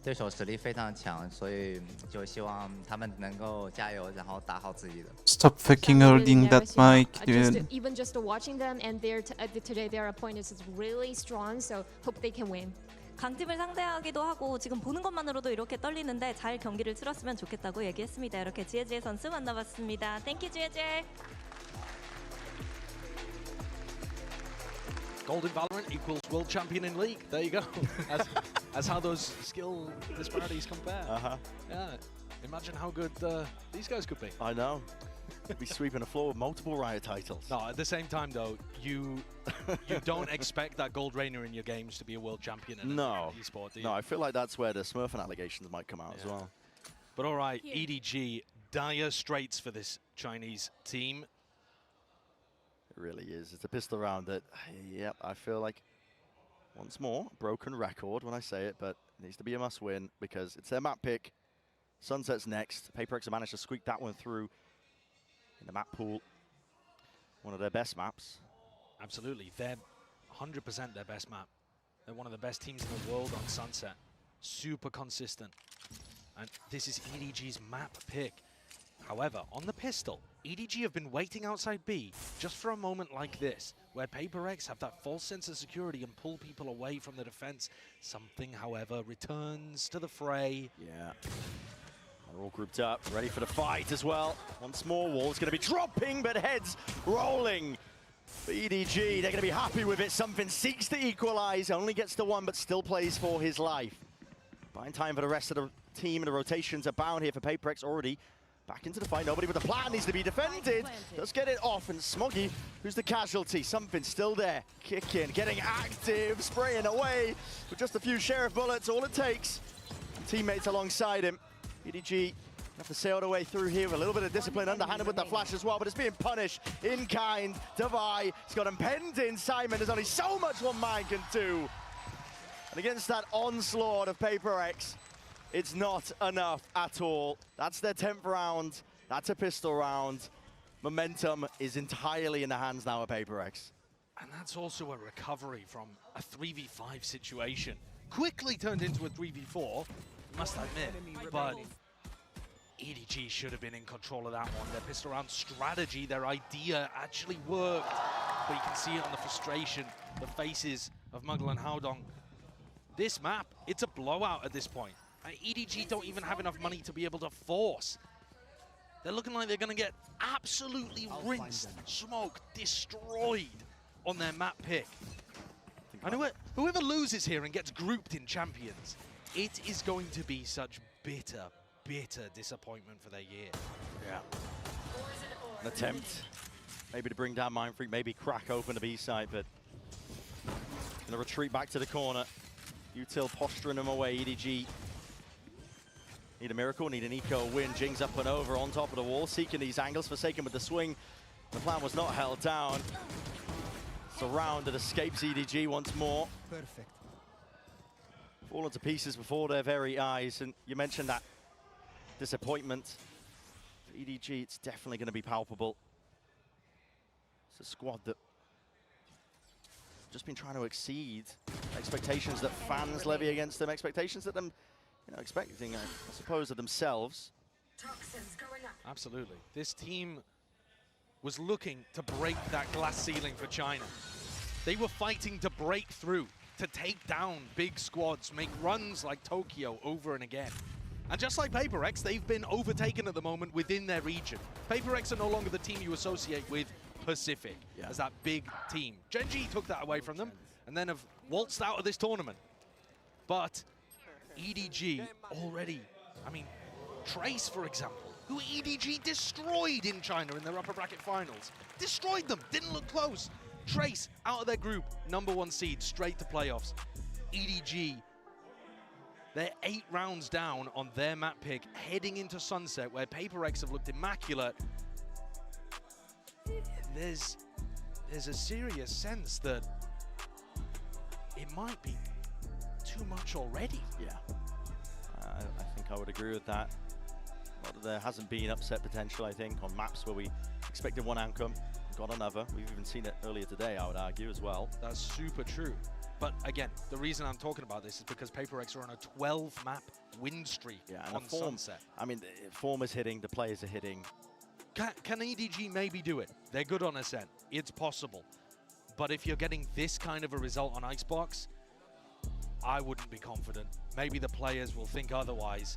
对手实力非常强，所以就希望他们能够加油，然后打好自己的。
Stop fucking holding that mic, dude.
Even just watching them and today their opponent is really strong, so hope they can win.
강팀을 상대하기도 하고 지금 보는 것만으로도 이렇게 떨리는데 잘 경기를 치렀으면 좋겠다고 얘기했습니다. 이렇게 지혜재 선수 만나봤습니다. Thank you, 지혜재.
Golden Valorant equals world champion in league. There you go. As how those skill disparities compare. Yeah. Imagine how good these guys could be.
I know. Be sweeping the floor with multiple Riot titles.
No, at the same time though, you don't expect that Gold Reigner in your games to be a world champion in
No.
an esport, do you?
No, I feel like that's where the Smurfing allegations might come out as well.
But all right, EDG, dire straits for this Chinese team.
It really is. It's a pistol round that, yep, I feel like, once more, broken record when I say it, but it needs to be a must-win because it's their map pick. Sunset's next. PRX have managed to squeak that one through in the map pool. One of their best maps.
Absolutely. They're 100% their best map. They're one of the best teams in the world on Sunset. Super consistent. And this is EDG's map pick. However, on the pistol, EDG have been waiting outside B just for a moment like this, where PRX have that false sense of security and pull people away from the defense. Something, however, returns to the fray.
Yeah. They're all grouped up, ready for the fight as well. Once more, Wall's going to be dropping, but heads rolling. For EDG, they're going to be happy with it. Something seeks to equalize, only gets the one, but still plays for his life. Buying time for the rest of the team, and the rotations are bound here for PRX already. Back into the fight, nobody with a plan needs to be defended. Let's get it off, and Smoggy, who's the casualty, something still there. Kicking, getting active, spraying away with just a few Sheriff bullets, all it takes. And teammates alongside him. EDG have to sail the way through here with a little bit of discipline, underhanded with the flash as well, but it's being punished in kind. Devi, he's got him penned in. Simon, there's only so much one man can do. And against that onslaught of PRX, it's not enough at all. That's their 10th round. That's a pistol round. Momentum is entirely in the hands now of PRX.
And that's also a recovery from a 3v5 situation. Quickly turned into a 3v4, must admit, but EDG should have been in control of that one. Their pistol round strategy, their idea actually worked. But you can see it on the frustration, the faces of Muggle and Haodong. This map, it's a blowout at this point. EDG don't even have enough money to be able to force. They're looking like they're going to get absolutely rinsed, smoked, destroyed on their map pick. And whoever loses here and gets grouped in champions, it is going to be such bitter, bitter disappointment for their year.
Yeah. An attempt, maybe to bring down Mindfreak, maybe crack open the B side, but gonna retreat back to the corner. Util posturing them away. EDG need a miracle, need an eco win. Jing's up and over on top of the wall, seeking these angles. Forsaken with the swing. The plan was not held down. It's a round that escapes EDG once more.
Perfect.
Fallen to pieces before their very eyes, and you mentioned that disappointment. For EDG, it's definitely going to be palpable. It's a squad that just been trying to exceed expectations that fans levy against them, expectations that them, expecting, I suppose, of themselves.
Absolutely. This team was looking to break that glass ceiling for China. They were fighting to break through, to take down big squads, make runs like Tokyo over and again. And just like PRX, they've been overtaken at the moment within their region. PRX are no longer the team you associate with Pacific as that big team. Genji took that away from them and then have waltzed out of this tournament. But EDG already, Trace, for example, who EDG destroyed in China in their upper bracket finals. Destroyed them, didn't look close. Trace out of their group, #1 seed, straight to playoffs. EDG, they're 8 rounds down on their map pick, heading into Sunset, where PRX have looked immaculate. There's a serious sense that it might be too much already.
Yeah, I think I would agree with that. But there hasn't been upset potential, I think, on maps where we expected one outcome, got another. We've even seen it earlier today, I would argue, as well.
That's super true. But again, the reason I'm talking about this is because PRX are on a 12-map win streak
and
on
the form,
Sunset.
The form is hitting, the players are hitting.
Can EDG maybe do it? They're good on Ascent. It's possible. But if you're getting this kind of a result on Icebox, I wouldn't be confident. Maybe the players will think otherwise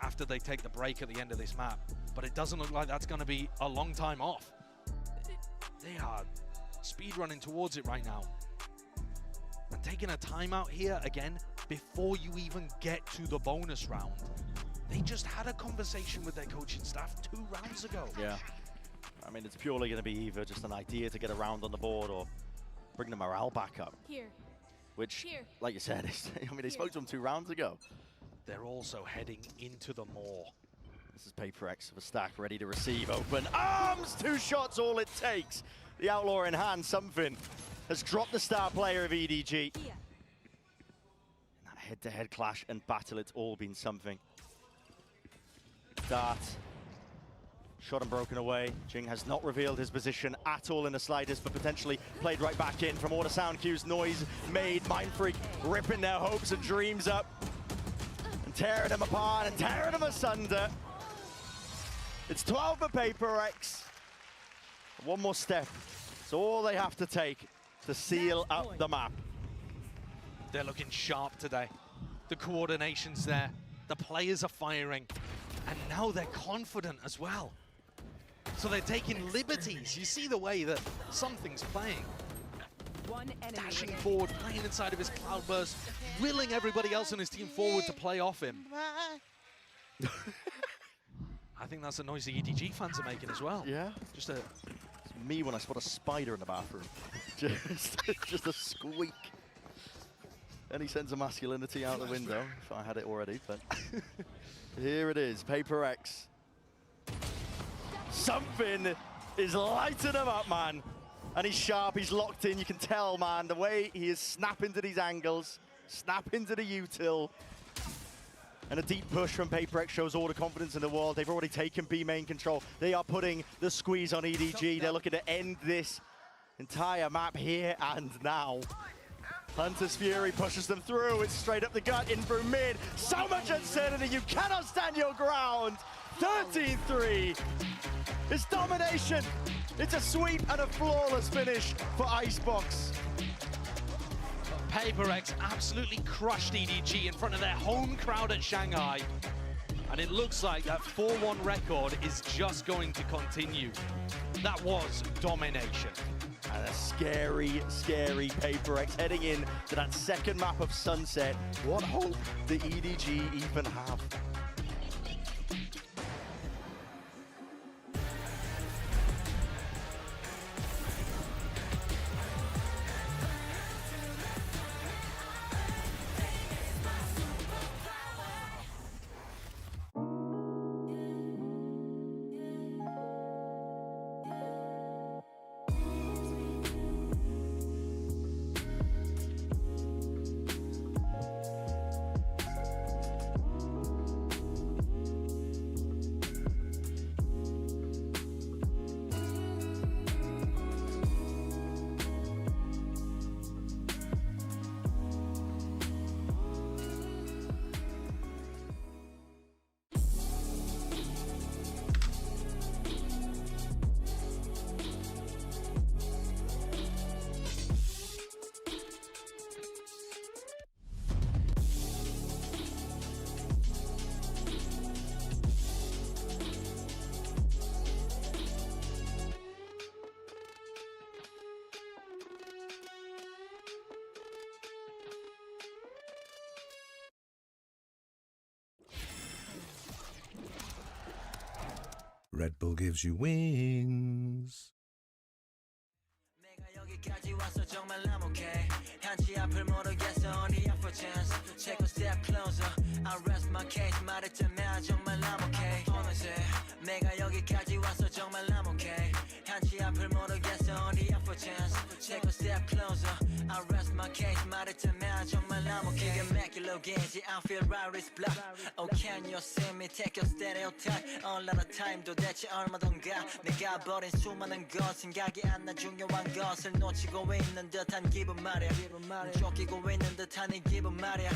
after they take the break at the end of this map. But it doesn't look like that's going to be a long time off. They are speedrunning towards it right now. And taking a timeout here again before you even get to the bonus round. They just had a conversation with their coaching staff 2 rounds ago.
Yeah. mean, it's purely going to be either just an idea to get around on the board or bring the morale back up.
Here.
Which,
Here.
like you said, I mean, they spoke to him 2 rounds ago.
They're also heading into the maw.
This is PRX of a stack ready to receive. Open arms, 2 shots, all it takes. The Outlaw in hand, something has dropped the star player of EDG. In that head-to-head clash and battle, it's all been something. Dart. Shot and broken away. Jing has not revealed his position at all in the slightest, but potentially played right back in from all the sound cues. Noise made. Mindfreak ripping their hopes and dreams up and tearing them apart and tearing them asunder. It's 12 for PRX. One more step. It's all they have to take to seal up the map.
They're looking sharp today. The coordination's there. The players are firing. And now they're confident as well. So they're taking liberties. You see the way that something's playing. Dashing forward, playing inside of his cloudburst, willing everybody else on his team forward to play off him. I think that's a noise the EDG fans are making as well.
Yeah.
Just a...
It's me when I spot a spider in the bathroom. just a squeak. Any sense of masculinity out the window, if I had it already, but here it is, PRX. Something is lighting him up, man. And he's sharp, he's locked in, you can tell, man, the way he is snapping to these angles, snapping to the util. And a deep push from PRX shows all the confidence in the world. They've already taken B main control. They are putting the squeeze on EDG. They're looking to end this entire map here and now. Hunter's Fury pushes them through. It's straight up the gut, in through mid. So much uncertainty, you cannot stand your ground. 13-3. It's domination. It's a sweep and a flawless finish for Icebox.
PRX absolutely crushed EDG in front of their home crowd at Shanghai. And it looks like that 4-1 record is just going to continue. That was domination.
And a scary, scary PRX heading in to that second map of Sunset. What hope do EDG even have?
Red Bull gives you wings.
여기까지 왔어 정말 I'm okay 한치 앞을 모르겠어 only up for chance Take a step closer I rest my case 말했잖아 정말 I'm okay 어느새 내가 여기까지 왔어 정말 I'm okay 한치 앞을 모르겠어 only up for chance Take a step closer I rest my case 말했잖아 정말 I'm okay 기가 막힐 게지 I feel right is block Oh can you see me take your stereotype A lot of time 도대체 얼마던가 내가 버린 수많은 것 생각이 안 나 중요한 것을 놓치고 있는 듯한 기분 말이야 쫓기고 있는 듯한 이 기분 말이야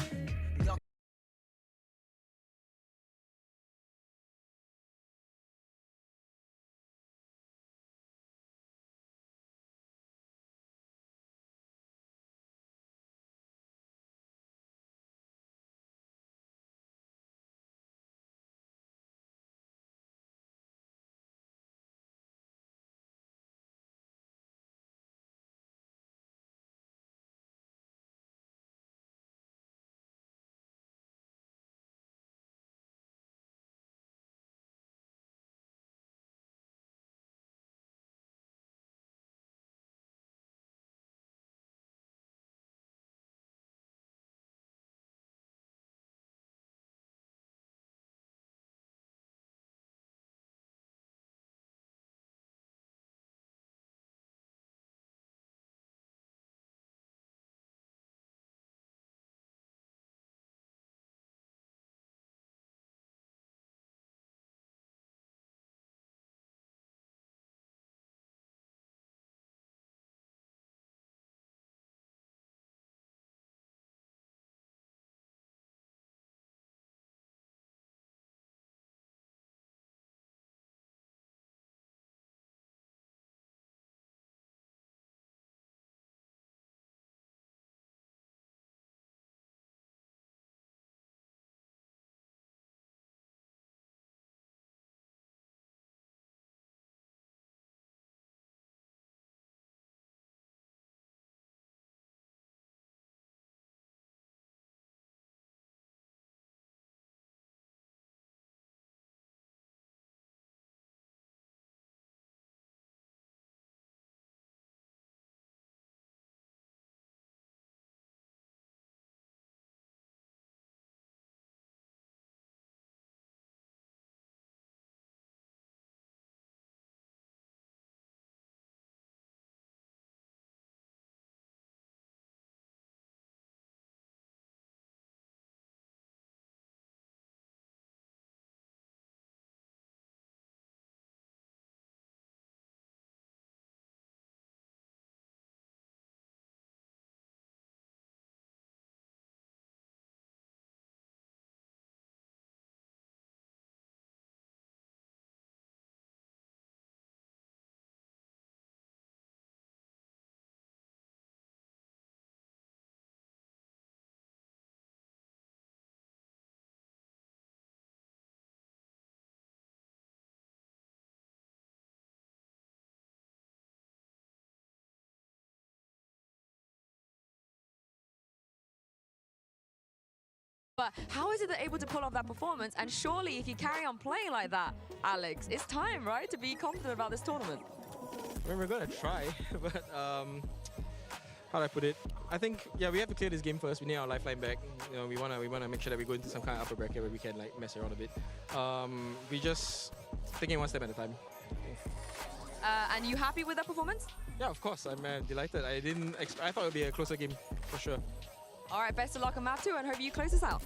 But how is it they're able to pull off that performance? And surely if you carry on playing like that, Alex, it's time, right, to be confident about this tournament.
I mean, we're gonna try, but how do I put it? I think, yeah, we have to clear this game first. We need our lifeline back. You know, we wanna make sure that we go into some kind of upper bracket where we can like mess around a bit. We just taking one step at a time.
And you happy with that performance?
Yeah, of course. I'm delighted. I thought it would be a closer game for sure.
All right, best of luck on map 2 and hope you close this out.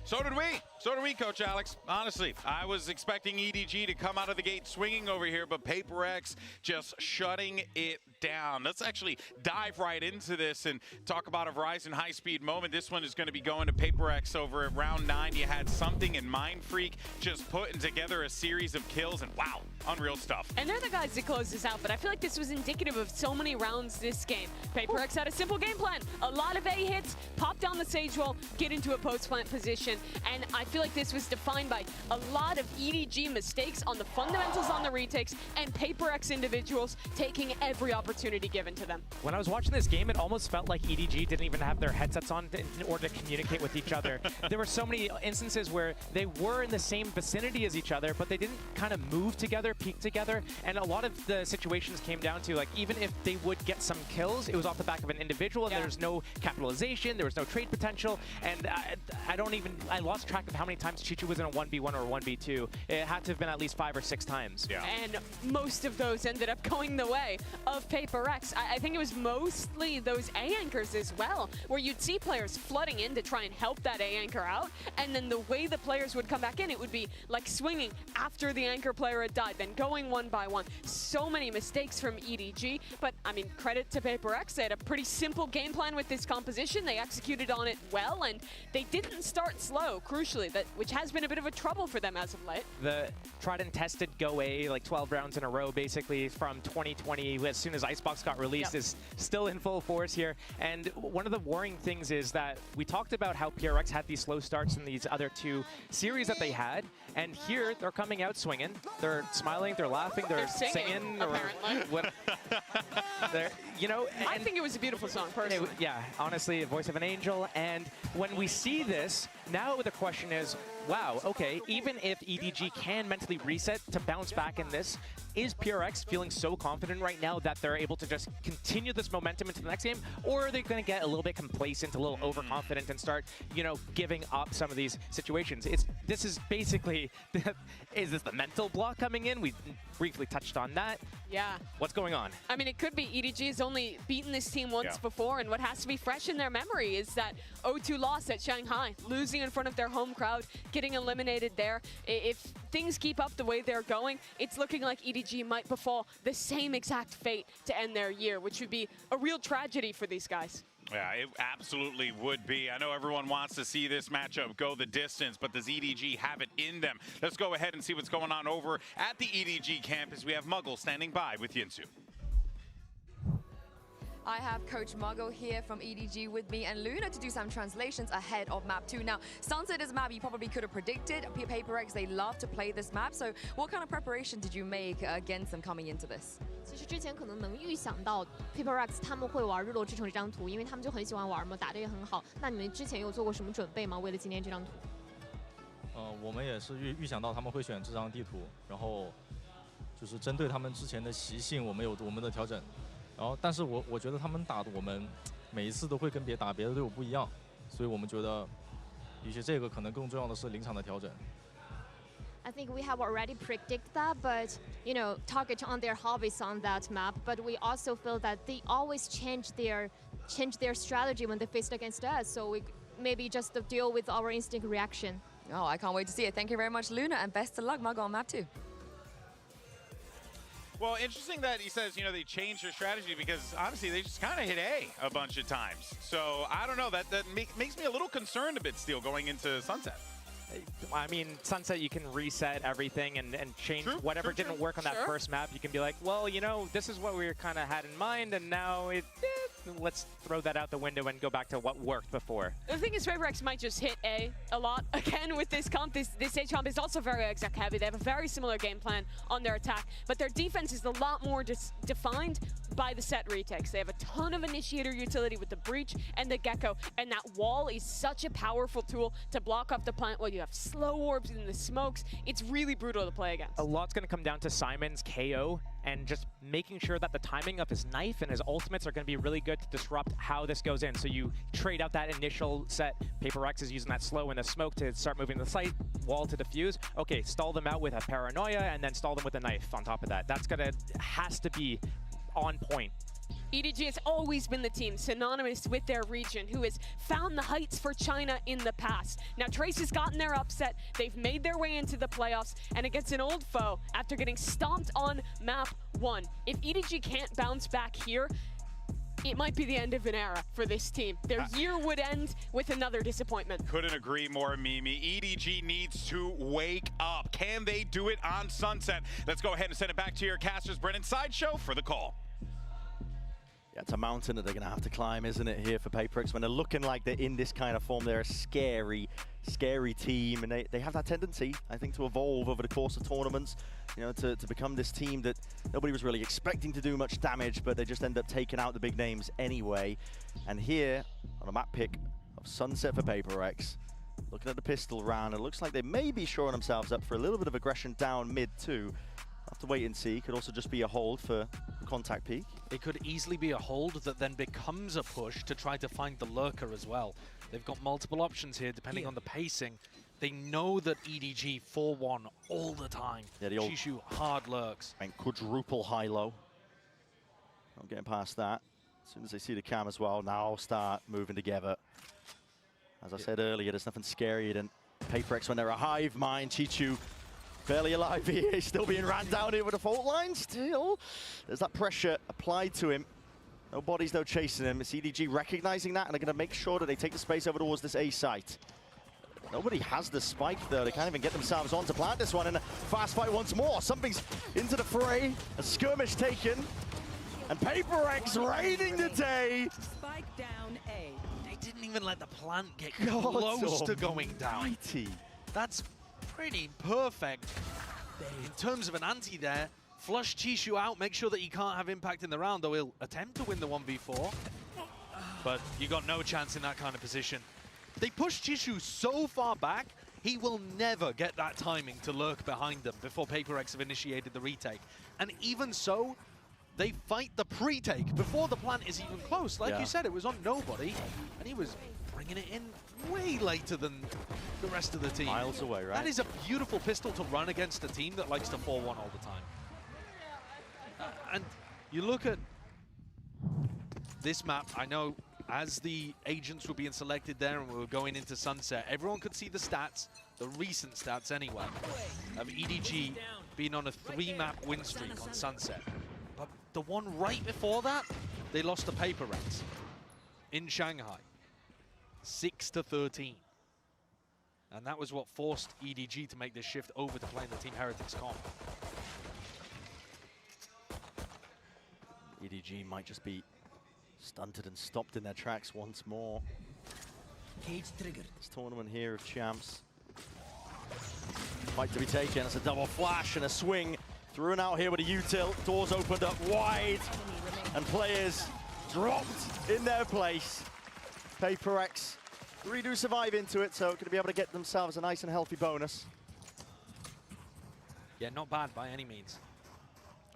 So did we. So did we, Coach Alex. Honestly, I was expecting EDG to come out of the gate swinging over here, but PRX just shutting it down. Let's actually dive right into this and talk about a Verizon high-speed moment. This one is going to be going to PRX over at round 9. You had something in Mind Freak, just putting together a series of kills, and wow, unreal stuff.
And they're the guys that close this out, but I feel like this was indicative of so many rounds this game. PRX had a simple game plan. A lot of A hits, pop down the Sage Wall, get into a post-plant position, and I feel like this was defined by a lot of EDG mistakes on the fundamentals on the retakes, and PRX individuals taking every opportunity given to them.
When I was watching this game, it almost felt like EDG didn't even have their headsets on in order to communicate with each other. There were so many instances where they were in the same vicinity as each other, but they didn't kind of move together, peek together, and a lot of the situations came down to, like, even if they would get some kills, it was off the back of an individual, and there was no capitalization, there was no trade potential, and I lost track of how many times Chichu was in a 1v1 or a 1v2. It had to have been at least 5 or 6 times.
Yeah. And most of those ended up going the way of PRX. I think it was mostly those A anchors as well, where you'd see players flooding in to try and help that A anchor out, and then the way the players would come back in, it would be like swinging after the anchor player had died, then going one by one. So many mistakes from EDG, but I mean, credit to PRX. They had a pretty simple game plan with this composition. They executed on it well, and they didn't start slow, crucially, which has been a bit of a trouble for them as of late.
The tried and tested Go A, like 12 rounds in a row, basically, from 2020, as soon as Icebox got released, is still in full force here. And one of the worrying things is that we talked about how PRX had these slow starts in these other 2 series that they had, and here they're coming out swinging. They're smiling, they're laughing, they're singing
apparently.
Or what. You know,
I think it was a beautiful song, personally.
Yeah, honestly, a voice of an angel. And when we see this, now the question is, wow, okay, even if EDG can mentally reset to bounce back in this, is PRX feeling so confident right now that they're able to just continue this momentum into the next game? Or are they going to get a little bit complacent, a little overconfident, and start, you know, giving up some of these situations? This is basically, is this the mental block coming in? We briefly touched on that.
Yeah.
What's going on?
I mean, it could be EDG has only beaten this team once before, and what has to be fresh in their memory is that 0-2 loss at Shanghai, losing in front of their home crowd, getting eliminated there. If things keep up the way they're going, it's looking like EDG might befall the same exact fate to end their year, which would be a real tragedy for these guys.
Yeah, it absolutely would be. I know everyone wants to see this matchup go the distance, but does EDG have it in them? Let's go ahead and see what's going on over at the EDG campus. We have Muggle standing by with Yinsu.
I have Coach Muggle here from EDG with me and Luna to do some translations ahead of map 2. Now, Sunset is a map you probably could have predicted. PRX, they love to play this map. So what kind of preparation did you make against them coming into this?
其实之前可能能预想到 PRX 他们会玩日落之城这张图，因为他们就很喜欢玩嘛，打得也很好。那你们之前有做过什么准备吗？为了今天这张图？
我们也是预想到他们会选这张地图，然后就是针对他们之前的习性，我们有我们的调整。然后，但是我觉得他们打的我们每一次都会跟别的队伍不一样，所以我们觉得，也许这个可能更重要的是临场的调整。
I think we have already predicted that, but you know, target on their hobbies on that map. But we also feel that they always change their strategy when they faced against us. So we maybe just deal with our instinct reaction.
Oh, I can't wait to see it. Thank you very much, Luna, and best of luck, Muggle, on map 2.
Well, interesting that he says, you know, they changed their strategy because, honestly, they just kind of hit A bunch of times. So, I don't know, that makes me a little concerned a bit still going into Sunset.
I mean, Sunset, you can reset everything and change whatever didn't work on that first map. You can be like, well, you know, this is what we kind of had in mind, and now let's throw that out the window and go back to what worked before.
The thing is, PRX might just hit A a lot again with this comp. This stage comp is also very exec heavy. They have a very similar game plan on their attack, but their defense is a lot more defined by the set retakes. They have a ton of initiator utility with the breach and the gecko, and that wall is such a powerful tool to block off the plant while you have slow orbs in the smokes. It's really brutal to play against.
A lot's going to come down to Simon's KO and just making sure that the timing of his knife and his ultimates are going to be really good to disrupt how this goes in. So you trade out that initial set. PRX is using that slow in the smoke to start moving the site, wall to defuse. Okay, stall them out with a paranoia and then stall them with a knife on top of that. That's has to be on point.
EDG has always been the team synonymous with their region who has found the heights for China in the past. Now Trace has gotten their upset, they've made their way into the playoffs, and against an old foe after getting stomped on map 1. If EDG can't bounce back here, it might be the end of an era for this team. Their year would end with another disappointment.
Couldn't agree more, Mimi. EDG needs to wake up. Can they do it on Sunset? Let's go ahead and send it back to your casters. Brennan, Sideshow for the call.
Yeah, it's a mountain that they're going to have to climb, isn't it, here for PRX? When they're looking like they're in this kind of form, they're a scary, scary team. And they have that tendency, I think, to evolve over the course of tournaments, you know, to become this team that nobody was really expecting to do much damage, but they just end up taking out the big names anyway. And here, on a map pick of Sunset for PRX, looking at the pistol round, it looks like they may be shoring themselves up for a little bit of aggression down mid too. Have to wait and see. Could also just be a hold for contact peak.
It could easily be a hold that then becomes a push to try to find the lurker as well. They've got multiple options here depending on the pacing. They know that EDG 4-1 all the time.
Yeah, the old
Shishu hard lurks.
And quadruple high-low. Not getting past that. As soon as they see the cam as well, now start moving together. As I said earlier, there's nothing scarier than PRX when they're a hive mind. Chichu barely alive here. He's still being ran down here with a fault line. Still, there's that pressure applied to him. No bodies, no chasing him. It's EDG recognizing that, and they're going to make sure that they take the space over towards this A site. Nobody has the spike, though. They can't even get themselves on to plant this one in a fast fight once more. Something's into the fray. A skirmish taken. And PRX raiding the day.
Spike down A.
They didn't even let the plant get
God
close to going down.
Almighty.
That's pretty perfect in terms of an anti there. Flush Chishu out, make sure that he can't have impact in the round, though he'll attempt to win the 1v4. But you got no chance in that kind of position. They push Chishu so far back, he will never get that timing to lurk behind them before PRX have initiated the retake. And even so, they fight the pre-take before the plant is even close. Like you said, it was on nobody, and he was bringing it in way later than the rest of the team.
Miles away, right?
That is a beautiful pistol to run against a team that likes to 4-1 all the time. And you look at this map, I know as the agents were being selected there and we were going into Sunset, everyone could see the stats, the recent stats anyway, of EDG being on a 3-map win streak on Sunset. But the one right before that, they lost to PRX in Shanghai, 6-13. And that was what forced EDG to make this shift over to playing the Team Heretics comp.
EDG might just be stunted and stopped in their tracks once more.
Cage triggered.
This tournament here of champs. Fight to be taken. It's a double flash and a swing. Through and out here with a util. Doors opened up wide. And players dropped in their place. PRX really do survive into it, so going to be able to get themselves a nice and healthy bonus.
Yeah, not bad by any means.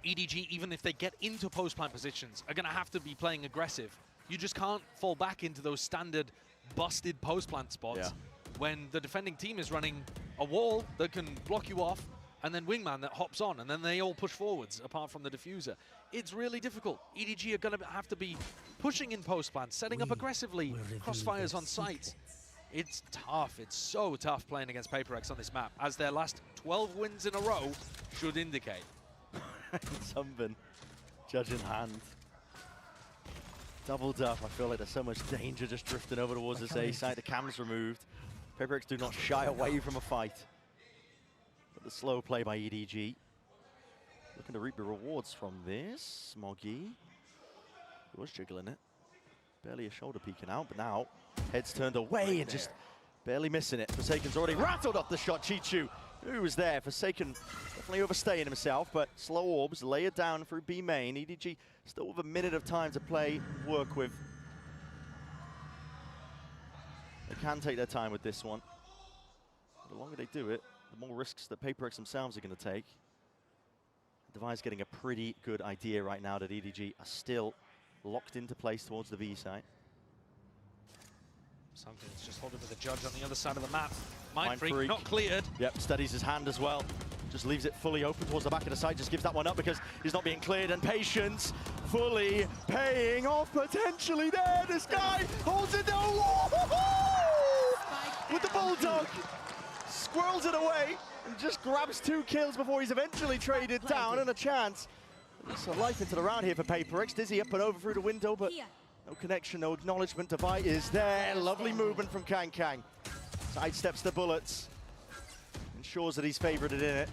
EDG, even if they get into post-plant positions, are going to have to be playing aggressive. You just can't fall back into those standard busted post-plant spots when the defending team is running a wall that can block you off and then Wingman that hops on, and then they all push forwards apart from the diffuser. It's really difficult. EDG are going to have to be pushing in post-plant, setting up aggressively, crossfires on sites. It's tough. It's so tough playing against PRX on this map, as their last 12 wins in a row should indicate.
Sunburn, judge in hand. Doubled up. I feel like there's so much danger just drifting over towards this A site. The cam's removed. PRX do not shy away from a fight. But the slow play by EDG. Looking to reap the rewards from this. Smoggy. He was jiggling it. barely a shoulder peeking out, but now head's turned away and just barely missing it. Forsaken's already rattled off the shot. Chichu, who was there? Forsaken definitely overstaying himself, but slow orbs layered down through B main. EDG still with a minute of time to play, work with. They can take their time with this one. The longer they do it, the more risks that PRX themselves are going to take. Devi's getting a pretty good idea right now that EDG are still locked into place towards the V site.
Something's just holding with the judge on the other side of the map. Mindfreak not cleared.
Yep, steadies his hand as well. Just leaves it fully open towards the back of the site. Just gives that one up because he's not being cleared. And Patience fully paying off potentially there. This guy holds it down with the Bulldog. Squirrels it away and just grabs 2 kills before he's eventually traded down, and a chance. It's a life into the round here for PRX. Dizzy up and over through the window, but no connection, no acknowledgement. Devi is there. Lovely movement from Kang Kang. Sidesteps the bullets. Ensures that he's favorited in it.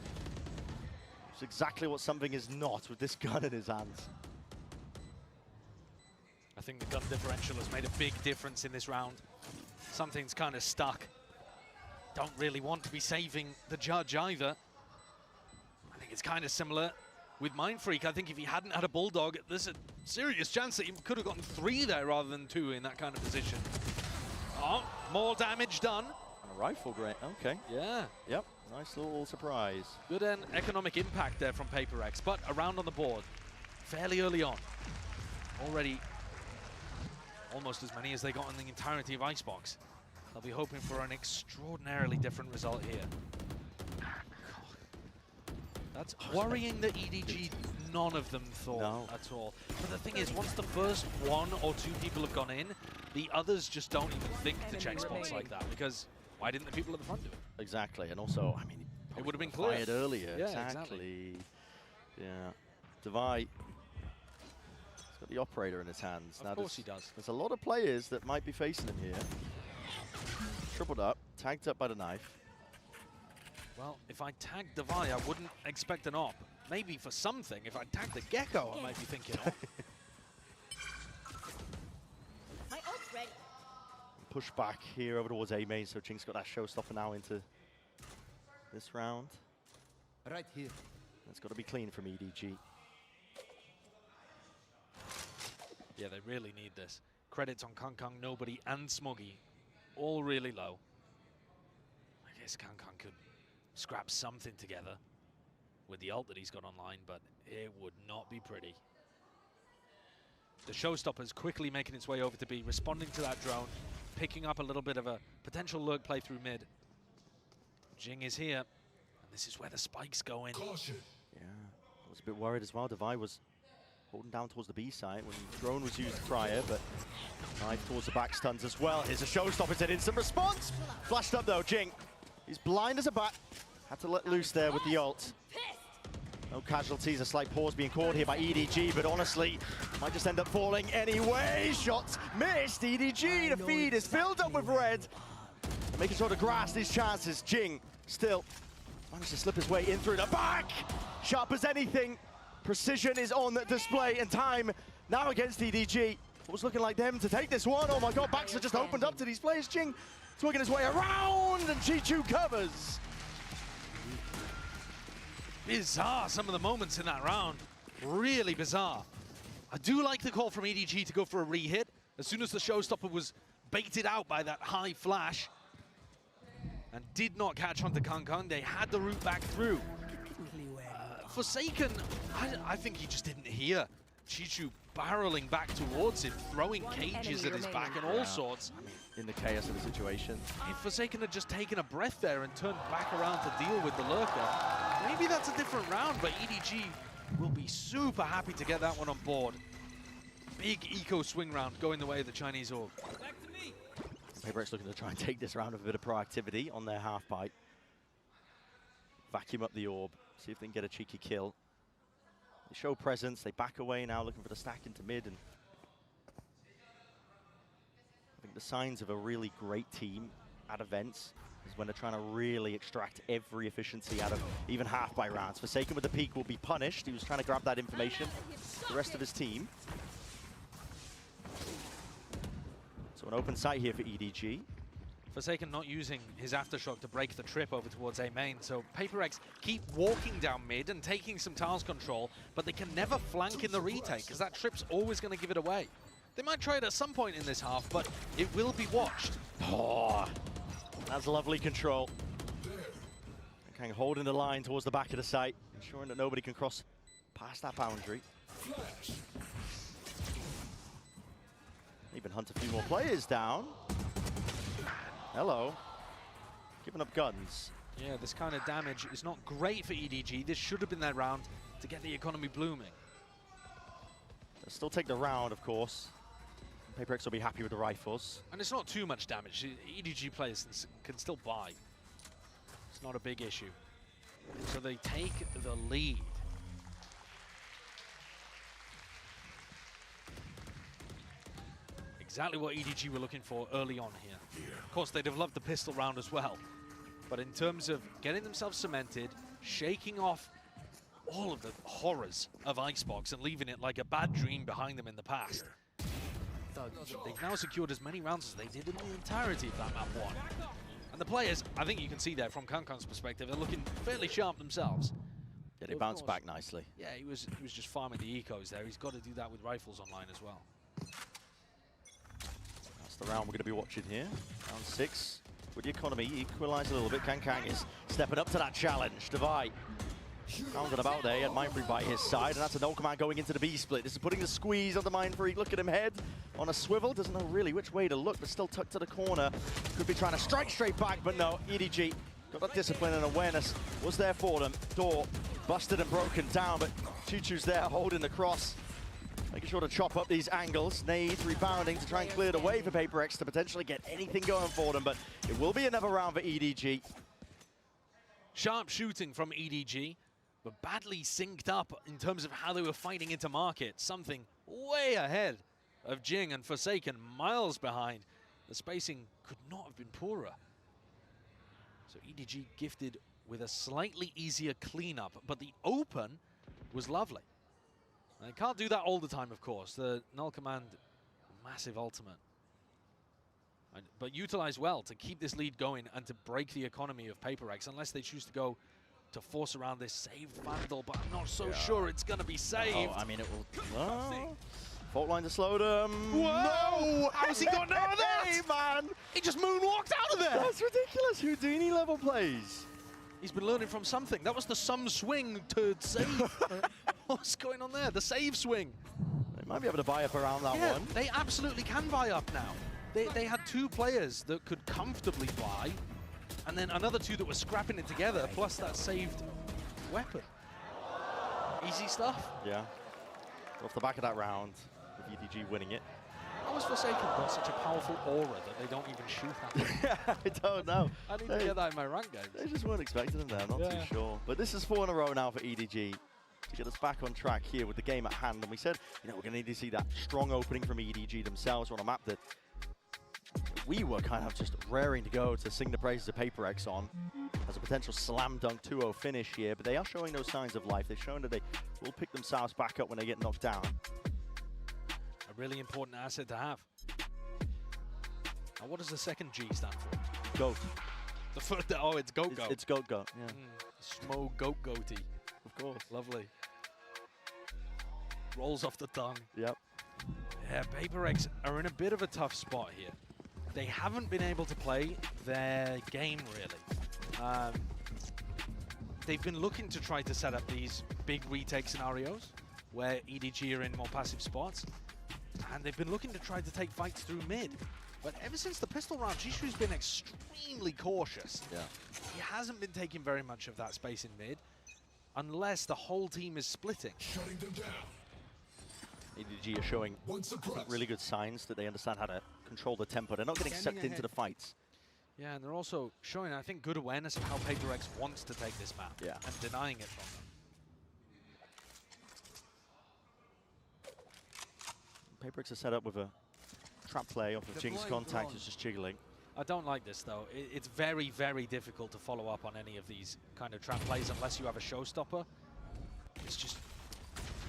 It's exactly what Something is not with this gun in his hands.
I think the gun differential has made a big difference in this round. Something's kind of stuck. Don't really want to be saving the judge either. I think it's kind of similar with Mindfreak. I think if he hadn't had a Bulldog, there's a serious chance that he could have gotten 3 there rather than 2 in that kind of position. Oh, more damage done.
And a rifle, great. Okay.
Yeah.
Yep. Nice little surprise.
Good economic impact there from PRX, but a round on the board fairly early on. Already almost as many as they got in the entirety of Icebox. They'll be hoping for an extraordinarily different result here. God. That's worrying that EDG, none of them thought at all. But the thing is, once the first 1 or 2 people have gone in, the others just don't even think to check spots like that, because why didn't the people at the front do it?
Exactly, and also, I mean,
it would have been clear.
Fired earlier,
Yeah,
exactly. Yeah, Devi. He's got the operator in his hands.
Of course he does.
There's a lot of players that might be facing him here. Tripled up, tagged up by the knife.
Well, if I tagged Devi, I wouldn't expect an op. Maybe for something. If I tagged the Gecko, I might be thinking op.
My ult's ready.
Push back here over towards A main, so Jing's got that showstopper now into this round.
Right here.
It's got to be clean from EDG.
Yeah, they really need this. Credits on Kang Kang, Nobody, and Smoggy. All really low. I guess Kang Kang could scrap something together with the ult that he's got online, but it would not be pretty. The showstopper's quickly making its way over to B, responding to that drone, picking up a little bit of a potential lurk play through mid. Jing is here, and this is where the spikes go in.
Caution. Yeah, I was a bit worried as well. Devi was holding down towards the B site when the drone was used prior, but knife towards the back stuns as well. Here's a showstopper, it's an instant response. Flashed up though, Jing. He's blind as a bat. Had to let loose there with the ult. No casualties, a slight pause being called here by EDG, but honestly, might just end up falling anyway. Shots missed, EDG, the feed is filled up with red. Making sure to grasp these chances. Jing still managed to slip his way in through the back. Sharp as anything. Precision is on display, and time now against EDG. It was looking like them to take this one. Oh my god, backs are just opened up to these players. Jing working his way around, and Chichu covers.
Bizarre, some of the moments in that round. Really bizarre. I do like the call from EDG to go for a re-hit. As soon as the showstopper was baited out by that high flash and did not catch onto Kang Kang, they had the route back through. Forsaken, I think he just didn't hear Chichu barreling back towards him, throwing cages at his back and all sorts.
I mean, in the chaos of the situation.
If Forsaken had just taken a breath there and turned back around to deal with the lurker, maybe that's a different round, but EDG will be super happy to get that one on board. Big eco swing round going the way of the Chinese org.
PRX looking to try and take this round with a bit of proactivity on their half pipe. Vacuum up the orb, see if they can get a cheeky kill. They show presence, they back away now looking for the stack into mid, and I think the signs of a really great team at events is when they're trying to really extract every efficiency out of even half by rounds. Forsaken with the peak will be punished. He was trying to grab that information. The rest of his team. So an open site here for EDG.
Forsaken not using his Aftershock to break the trip over towards A main, so PRX keep walking down mid and taking some tiles control, but they can never flank in the retake, because that trip's always going to give it away. They might try it at some point in this half, but it will be watched.
Oh, that's lovely control. Kang holding the line towards the back of the site, ensuring that nobody can cross past that boundary. Even hunt a few more players down. Hello. Giving up guns.
Yeah, this kind of damage is not great for EDG. This should have been their round to get the economy blooming.
They'll still take the round, of course. PRX will be happy with the rifles.
And it's not too much damage. EDG players can still buy. It's not a big issue. So they take the lead. Exactly what EDG were looking for early on here. Of course, they'd have loved the pistol round as well. But in terms of getting themselves cemented, shaking off all of the horrors of Icebox and leaving it like a bad dream behind them in the past, they've now secured as many rounds as they did in the entirety of that map one. And the players, I think you can see there from Kankan's perspective, are looking fairly sharp themselves.
Yeah, they bounced back nicely.
Yeah, he was just farming the ecos there. He's got to do that with rifles online as well.
That's the round we're going to be watching here. Round 6. With the economy equalise a little bit. Kang is stepping up to that challenge. Divide. Rounded about there. He had Mindfreak by his side, and that's a no command going into the B split. This is putting the squeeze on the Mindfreak. Look at him head on a swivel. Doesn't know really which way to look, but still tucked to the corner. Could be trying to strike straight back, but no. EDG got that discipline and awareness. Was there for them. Door busted and broken down, but Choo-Choo's there holding the cross. Making sure to chop up these angles. Nades rebounding to try and clear the way for PRX to potentially get anything going for them, but it will be another round for EDG.
Sharp shooting from EDG, but badly synced up in terms of how they were fighting into market. Something way ahead of Jing and Forsaken, miles behind. The spacing could not have been poorer. So EDG gifted with a slightly easier cleanup, but the open was lovely. They can't do that all the time, of course. The null command, massive ultimate. But utilized well to keep this lead going and to break the economy of PRX, unless they choose to go to force around this saved Vandal, but I'm not so sure it's going to be saved.
Oh, I mean, it will... Oh. Fault line to slow them.
Whoa!
No!
How's he got none of that?
Hey, man!
He just moonwalked out of there!
That's ridiculous. Houdini level plays.
He's been learning from something. That was the some swing to save. What's going on there? The save swing.
They might be able to buy up around that one.
They absolutely can buy up now. They had two players that could comfortably buy, and then another two that were scrapping it together, plus that saved weapon. Easy stuff.
Yeah. Off the back of that round, with EDG winning it.
How has Forsaken got such a powerful aura that they don't even shoot at him?
I don't know.
I need to get that in my rank games.
They just weren't expecting him there, I'm not too sure. But this is 4 in a row now for EDG to get us back on track here with the game at hand. And we said, you know, we're going to need to see that strong opening from EDG themselves on a map that we were kind of just raring to go to sing the praises of PRX on as a potential slam dunk 2-0 finish here. But they are showing those signs of life. They've shown that they will pick themselves back up when they get knocked down.
A really important asset to have. Now, what does the second G stand for?
Goat.
The first, oh, it's Goat Goat.
It's Goat Goat, yeah.
Smo Goat Goaty.
Of course.
Lovely. Rolls off the tongue.
Yep.
Yeah, PRX are in a bit of a tough spot here. They haven't been able to play their game, really. They've been looking to try to set up these big retake scenarios where EDG are in more passive spots. And they've been looking to try to take fights through mid. But ever since the pistol round, Jishu's been extremely cautious.
Yeah.
He hasn't been taking very much of that space in mid, unless the whole team is splitting.
Shutting them down.
EDG are showing really good signs that they understand how to control the tempo. They're not getting sucked into the fights.
Yeah, and they're also showing, I think, good awareness of how PRX wants to take this map.
Yeah.
And denying it from them.
PRX are set up with a trap play off of Jing's contact, who's just jiggling.
I don't like this, though. It's very, very difficult to follow up on any of these kind of trap plays unless you have a showstopper. It's just...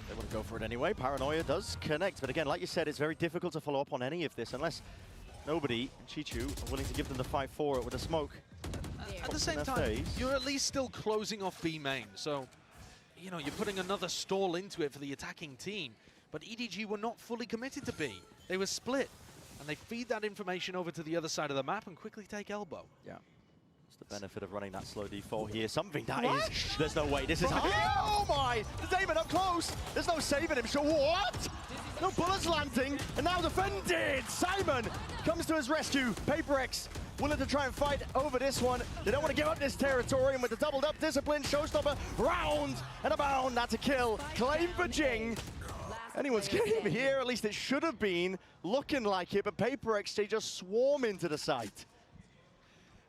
They want to go for it anyway. Paranoia does connect, but again, like you said, it's very difficult to follow up on any of this unless Nobody, and Chichu, are willing to give them the fight for it with a smoke.
At the same time, you're at least still closing off B main, so you know, you're putting another stall into it for the attacking team. But EDG were not fully committed to B. They were split, and they feed that information over to the other side of the map and quickly take elbow.
Yeah. It's the benefit of running that slow default here. Something that is... There's no way. This is... Oh my! The Damon up close! There's no saving him. So what? No bullets landing, and now defended! Simon comes to his rescue. PRX willing to try and fight over this one. They don't want to give up this territory, and with the doubled up discipline, showstopper, round and a bound. That's a kill. Claim for Jing. Anyone's game here, at least it should have been looking like it, but PRX, they just swarm into the site.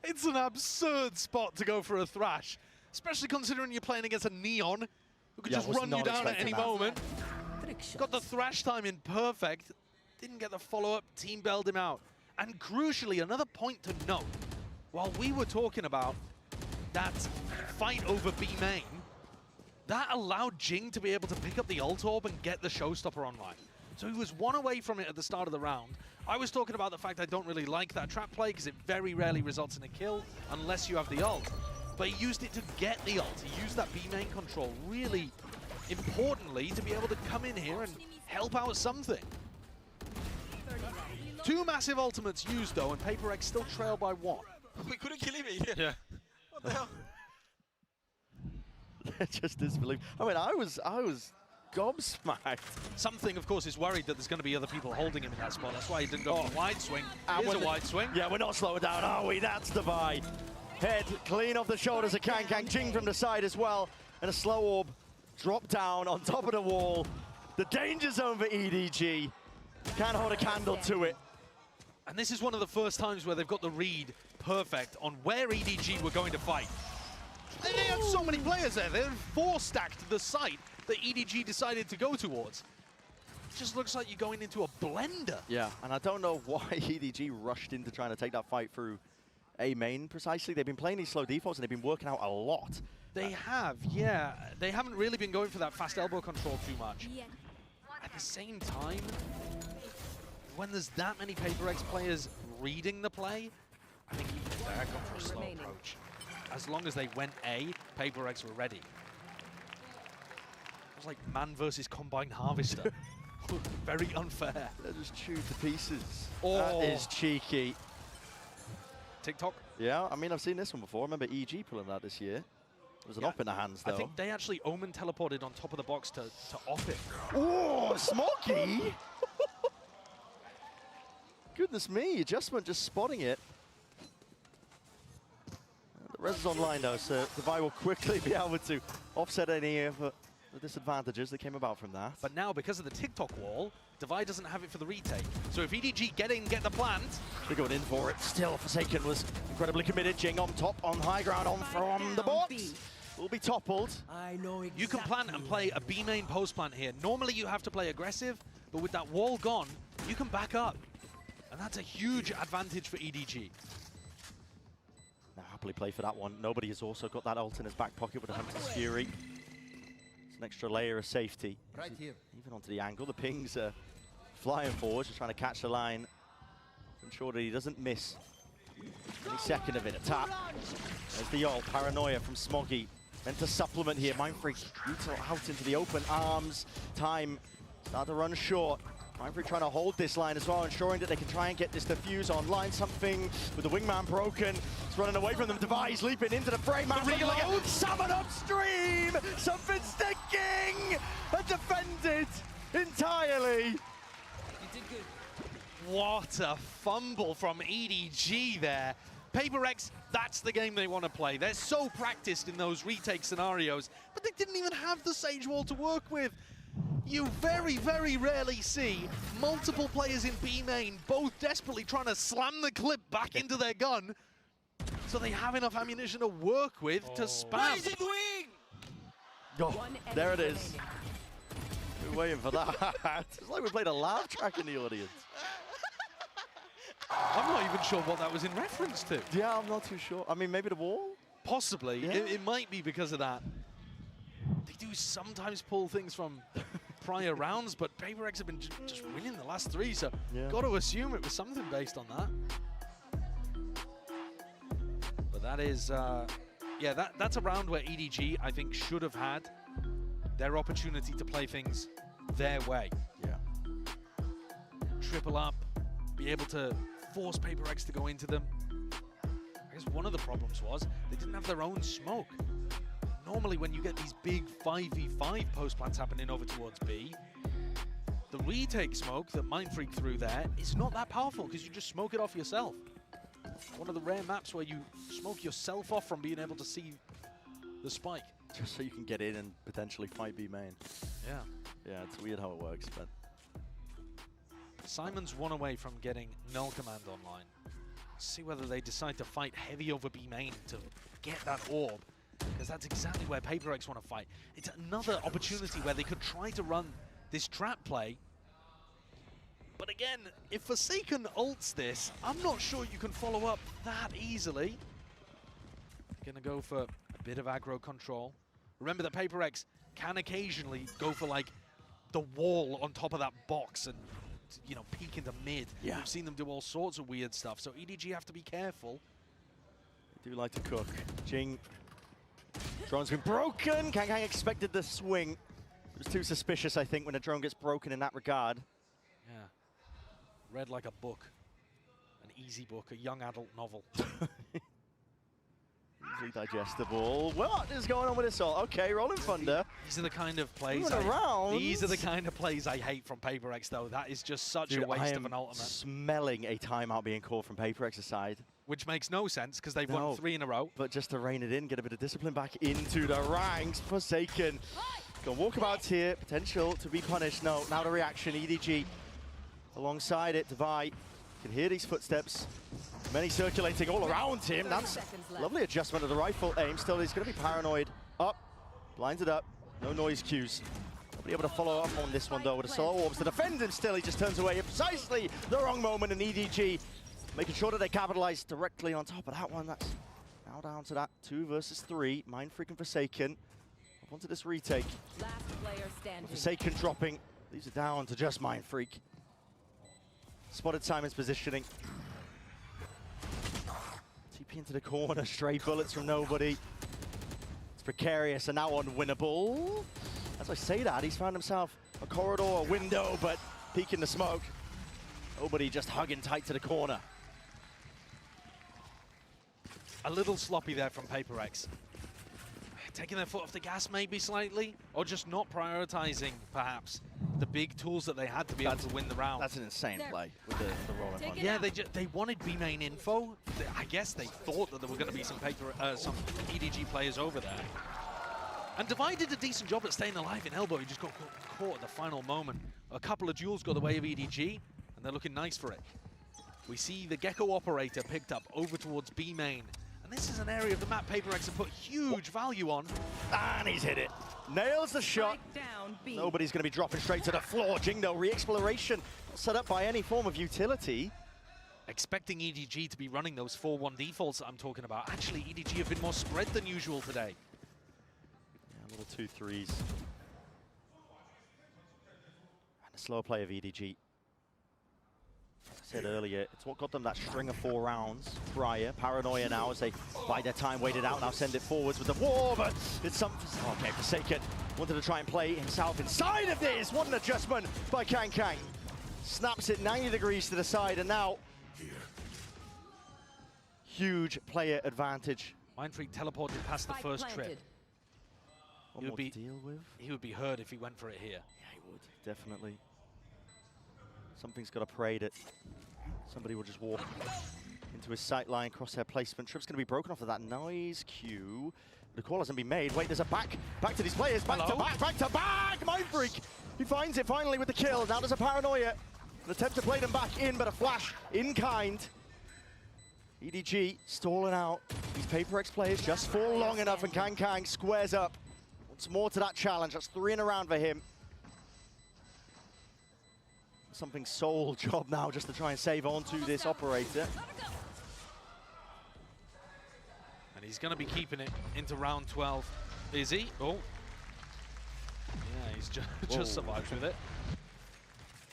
It's an absurd spot to go for a Thrash, especially considering you're playing against a Neon who could just run you down at any moment. Got the Thrash time in perfect, didn't get the follow-up, team bailed him out. And crucially, another point to note, while we were talking about that fight over B main, that allowed Jing to be able to pick up the ult orb and get the showstopper online. So he was one away from it at the start of the round. I was talking about the fact I don't really like that trap play because it very rarely results in a kill unless you have the ult. But he used it to get the ult. He used that B main control really importantly to be able to come in here and help out something. 2 massive ultimates used though, and PRX still trail by 1.
We couldn't kill him.
Yeah.
What the hell?
Just disbelief. I mean, I was gobsmacked.
Something, of course, is worried that there's going to be other people holding him in that spot. That's why he didn't go for a wide swing. Here's a wide swing.
Yeah, we're not slowing down, are we? That's the buy. Head clean off the shoulders of Kang. Jing from the side as well. And a slow orb drop down on top of the wall. The danger zone for EDG. Can't hold a candle to it.
And this is one of the first times where they've got the read perfect on where EDG were going to fight. They had so many players there. They 4-stacked the site that EDG decided to go towards. It just looks like you're going into a blender.
Yeah, and I don't know why EDG rushed into trying to take that fight through A main precisely. They've been playing these slow defaults and they've been working out a lot.
They have, yeah. They haven't really been going for that fast elbow control too much.
Yeah.
At the same time, when there's that many PRX players reading the play, I think even there, gone for a slow approach. As long as they went A, PRX were ready. It was like man versus combined harvester. Very unfair.
They're just chewed to pieces.
Oh.
That is cheeky.
TikTok?
Yeah, I mean, I've seen this one before. I remember EG pulling that this year. It was an op in the hands, though.
I think they actually Omen teleported on top of the box to off it.
Oh, Smoky! Goodness me, Adjustment just spotting it. The res is online, though, so Devi will quickly be able to offset any of the disadvantages that came about from that.
But now, because of the TikTok wall, Devi doesn't have it for the retake. So if EDG get the plant...
They're going in for it. Still, Forsaken was incredibly committed. Jing on top, on high ground, on from the box. Will be toppled.
I know exactly.
You can plant and play a B main post plant here. Normally you have to play aggressive, but with that wall gone, you can back up. And that's a huge advantage for EDG.
Now happily play for that one. Nobody has also got that ult in his back pocket with a Hunter's Fury. It's an extra layer of safety.
Right here.
Even onto the angle. The pings are flying forward, just trying to catch the line. Ensure that he doesn't miss any second of it. A tap. There's the ult. Paranoia from Smoggy. Meant to supplement here. Mindfreak out into the open arms. Time start to run short. Mindfreak trying to hold this line as well, ensuring that they can try and get this defuse online. Something with the wingman broken. It's running away from them. Device leaping into the frame. Reload. Summon upstream. Something sticking. And defended entirely.
You did good.
What a fumble from EDG there. PRX, that's the game they want to play. They're so practiced in those retake scenarios, but they didn't even have the Sage Wall to work with. You very, very rarely see multiple players in B main both desperately trying to slam the clip back into their gun so they have enough ammunition to work with to spam.
Oh, there it is. We're waiting for that. It's like we played a laugh track in the audience.
I'm not even sure what that was in reference to.
Yeah, I'm not too sure. I mean, maybe the wall?
Possibly.
Yeah.
It might be because of that. They do sometimes pull things from prior rounds, but PRX have been just winning the last 3, so got to assume it was something based on that. But that is, yeah, that's a round where EDG, I think, should have had their opportunity to play things their way.
Yeah.
Triple up, be able to force PRX to go into them. I guess one of the problems was they didn't have their own smoke. Normally when you get these big 5v5 post plants happening over towards B, the retake smoke that Mindfreak threw there is not that powerful because you just smoke it off yourself. One of the rare maps where you smoke yourself off from being able to see the spike.
Just so you can get in and potentially fight B main.
Yeah.
Yeah, it's weird how it works, but...
Simon's one away from getting null command online. See whether they decide to fight heavy over B main to get that orb, because that's exactly where PRX want to fight. It's another opportunity where they could try to run this trap play. But again, if Forsaken ults this, I'm not sure you can follow up that easily. Gonna go for a bit of aggro control. Remember that PRX can occasionally go for like the wall on top of that box and, you know, peek into mid.
Yeah.
We've seen them do all sorts of weird stuff, so EDG have to be careful.
They do like to cook. Jing. Drone's been broken. Kang expected the swing. It was too suspicious, I think, when a drone gets broken in that regard.
Yeah. Read like a book. An easy book, a young adult novel.
Easily digestible. What is going on with this all? Okay, Rolling Thunder.
These are the kind of plays These are the kind of plays I hate from PRX, though. That is just such a waste of an ultimate.
Smelling a timeout being called from PRX's side.
Which makes no sense, because they've won 3 in a row.
But just to rein it in, get a bit of discipline back into the ranks. Forsaken. Got walkabouts here. Potential to be punished. No, now the reaction. EDG alongside it. Devi can hear these footsteps. Many circulating all around him. That's lovely adjustment of the rifle aim. Still, he's going to be paranoid. Up. Blinded up. No noise cues. Nobody able to follow up on this one, though, with the solo orbs to defend him still. He just turns away at precisely the wrong moment, and EDG making sure that they capitalize directly on top of that one. That's now down to that 2 versus 3. Mindfreak and Forsaken up onto this retake.
Last player standing.
Forsaken dropping. These are down to just Mindfreak. Spotted Simon's positioning. TP into the corner, stray bullets from nobody. It's precarious and now unwinnable. As I say that, he's found himself a corridor, a window, but peeking the smoke. Nobody just hugging tight to the corner.
A little sloppy there from PRX. Taking their foot off the gas maybe slightly, or just not prioritizing, perhaps, the big tools that they had to be able to win the round.
That's an insane play with the rolling one.
Yeah, they wanted B main info. I guess they thought that there were going to be some EDG players over there. And Devi did a decent job at staying alive in elbow. He just got caught at the final moment. A couple of duels got the way of EDG, and they're looking nice for it. We see the Gecko operator picked up over towards B main. And this is an area of the map PRX have put huge value on.
And he's hit it. Nails the shot. Nobody's going to be dropping straight to the floor. Jingdo, re-exploration set up by any form of utility.
Expecting EDG to be running those 4-1 defaults that I'm talking about. Actually, EDG have been more spread than usual today.
Yeah, little 2-3s. And a slower play of EDG. As I said earlier, it's what got them that string of 4 rounds prior. Paranoia now as they bide their time, wait it out, now send it forwards with the war, but it's something. Okay, Forsaken wanted to try and play himself inside of this. What an adjustment by Kang. Snaps it 90 degrees to the side, and now huge player advantage.
Mindfreak teleported past the first trip. He would be hurt if he went for it here.
Yeah, he would, definitely. Something's got to pray that somebody will just walk into his sight line, crosshair placement. Trip's going to be broken off of that noise cue. The call hasn't been made. Wait, there's a back to these players. Back to back. Mindfreak. He finds it finally with the kill. Now there's a Paranoia. An attempt to play them back in, but a flash in kind. EDG stalling out. These PRX players just fall long enough, and Kang squares up. Wants more to that challenge. That's 3 in a round for him. Something Seoul job now just to try and save on to this operator.
And he's going to be keeping it into round 12. Is he? Oh. Yeah, survives, just survives with it.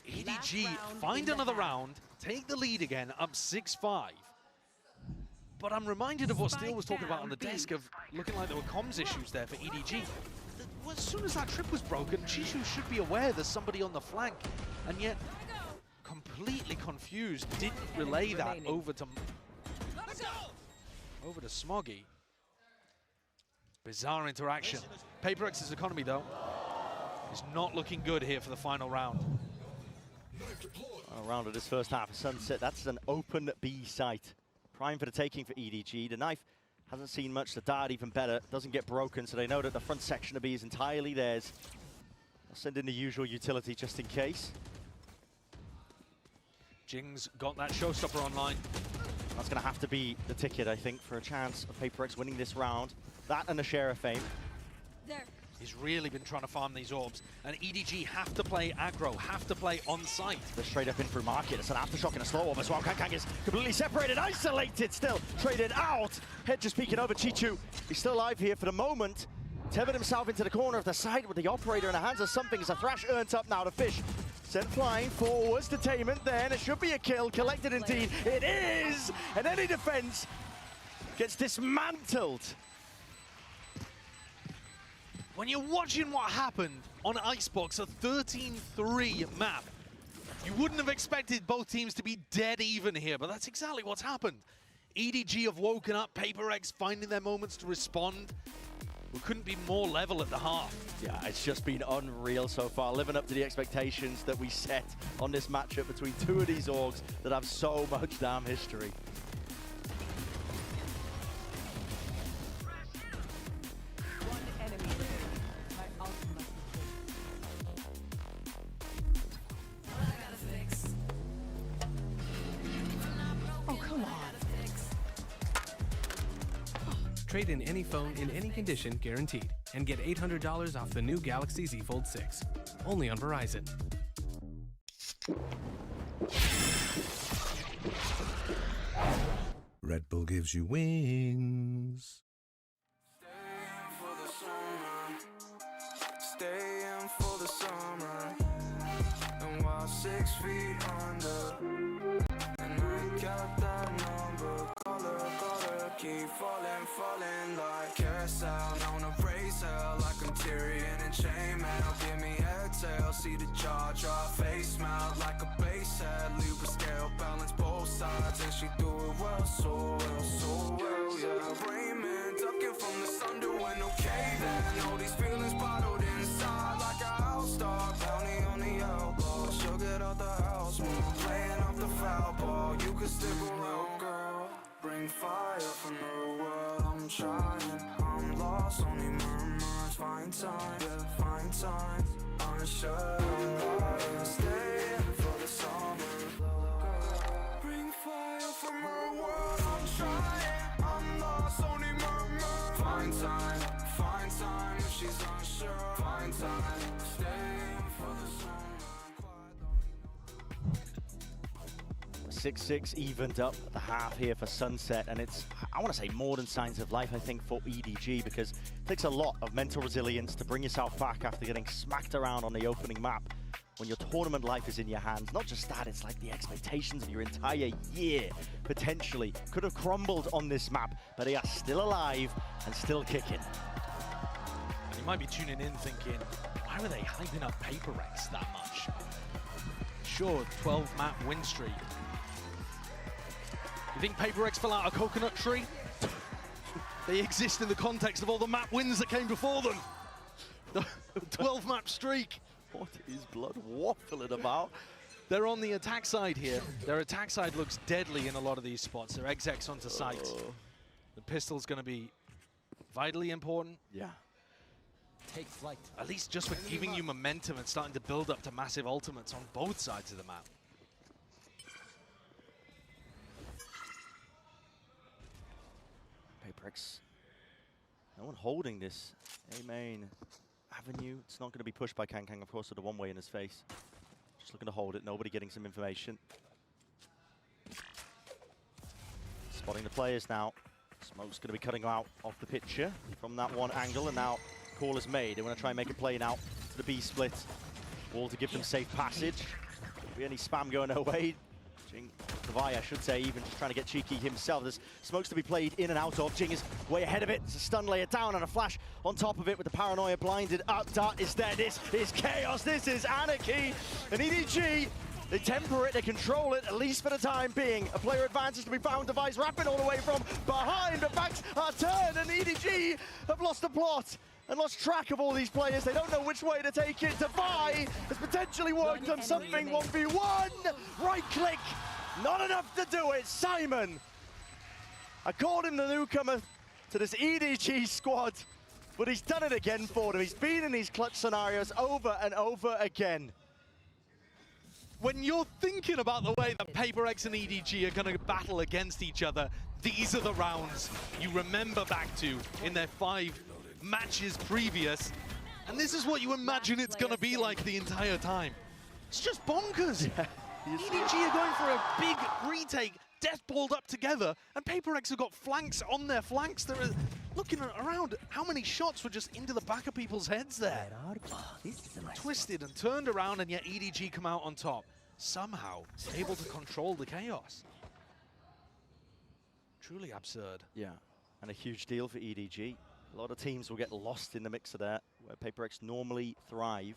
EDG find another round, take the lead again, up 6-5. But I'm reminded of what Steele was talking about on the desk of looking like there were comms issues there for EDG. As soon as that trip was broken, Chishu should be aware there's somebody on the flank, and yet completely confused, didn't relay that over to Smoggy. Bizarre interaction. PRX's economy, though, is not looking good here for the final round.
Final round of this first half of Sunset. That's an open B site. Prime for the taking for EDG. The knife hasn't seen much. The dart even better. Doesn't get broken, so they know that the front section of B is entirely theirs. I'll send in the usual utility just in case.
Jing's got that showstopper online.
That's going to have to be the ticket, I think, for a chance of PRX winning this round. That and a share of fame.
There. He's really been trying to farm these orbs, and EDG have to play aggro, have to play on site.
They're straight up in through market. It's an aftershock and a slow orb as well. Kang is completely separated, isolated still, traded out. Head just peeking over Chichu. He's still alive here for the moment. Tethered himself into the corner of the side with the operator in the hands of something as a Thrash earns up now to Fish. Sent flying forwards, detainment then. It should be a kill, collected indeed. It is! And any defense gets dismantled.
When you're watching what happened on Icebox, a 13-3 map, you wouldn't have expected both teams to be dead even here, but that's exactly what's happened. EDG have woken up, PRX finding their moments to respond. We couldn't be more level at the half.
Yeah, it's just been unreal so far, living up to the expectations that we set on this matchup between two of these orgs that have so much damn history.
Oh, come on. Trade in any phone in any condition guaranteed and get $800 off the new Galaxy Z Fold 6. Only on Verizon.
Red Bull gives you wings.
Stay in for the summer, and while 6 feet under, and I got that number. Color, keep falling like carousel. Known to raise hell like I'm Tyrion and chainmail. Give me exhale, see the jaw drop, face mount like a bass head. Libra scale, balance both sides, and she do it well, so well, yeah. Raymond, ducking from the sun, doing okay then. All these feelings bottled inside like a house dog. Bounty on the elbow, she'll get out the house, move, playing off the foul ball. You can stick around, girl. Bring fire from the world, I'm trying. I'm lost, only murmurs. Find time, yeah, find time. Unsure, stay for the summer. Bring fire from her world, I'm trying. I'm lost, only murmurs. Find time if she's unsure. Find time, stay for the summer.
6-6 evened up at the half here for Sunset, and it's, I want to say, more than signs of life, I think, for EDG, because it takes a lot of mental resilience to bring yourself back after getting smacked around on the opening map when your tournament life is in your hands. Not just that, it's like the expectations of your entire year, potentially, could have crumbled on this map, but they are still alive and still kicking.
And you might be tuning in thinking, why were they hyping up PRX that much? Sure, 12-map win streak. You think PRX fell out a coconut tree? They exist in the context of all the map wins that came before them. The 12-map streak.
What is blood waffling about?
They're on the attack side here. Their attack side looks deadly in a lot of these spots. Their execs onto site. The pistol's going to be vitally important.
Yeah.
Take flight. At least just for giving you momentum and starting to build up to massive ultimates on both sides of the map.
PRX. No one holding this A main avenue. It's not going to be pushed by Kang, of course, with the one-way in his face. Just looking to hold it. Nobody getting some information. Spotting the players now. Smoke's going to be cutting out off the picture from that one angle, and now call is made. They want to try and make a play now to the B split. Wall to give them safe passage. Don't be any spam going away. Levi, I should say, even just trying to get cheeky himself. There's smokes to be played in and out of. Jing is way ahead of it. It's a stun layer down and a flash on top of it with the Paranoia blinded up. Dart is there. This is chaos. This is anarchy. And EDG, they temper it, they control it, at least for the time being. A player advantage to be found. Device wrapping all the way from behind. The backs are turned and EDG have lost the plot and lost track of all these players. They don't know which way to take it. Devi has potentially worked on something. 1v1. Right click. Not enough to do it. Simon. I called him the newcomer to this EDG squad, but he's done it again for them. He's been in these clutch scenarios over and over again.
When you're thinking about the way that PRX and EDG are going to battle against each other, these are the rounds you remember back to in their 5 matches previous. And this is what you imagine it's going to be like the entire time. It's just bonkers. Yeah. EDG are going for a big retake, death balled up together, and PRX have got flanks on their flanks. They're looking around. How many shots were just into the back of people's heads there? Twisted and turned around, and yet EDG come out on top. Somehow able to control the chaos. Truly absurd.
Yeah, and a huge deal for EDG. A lot of teams will get lost in the mix of that, where PRX normally thrive.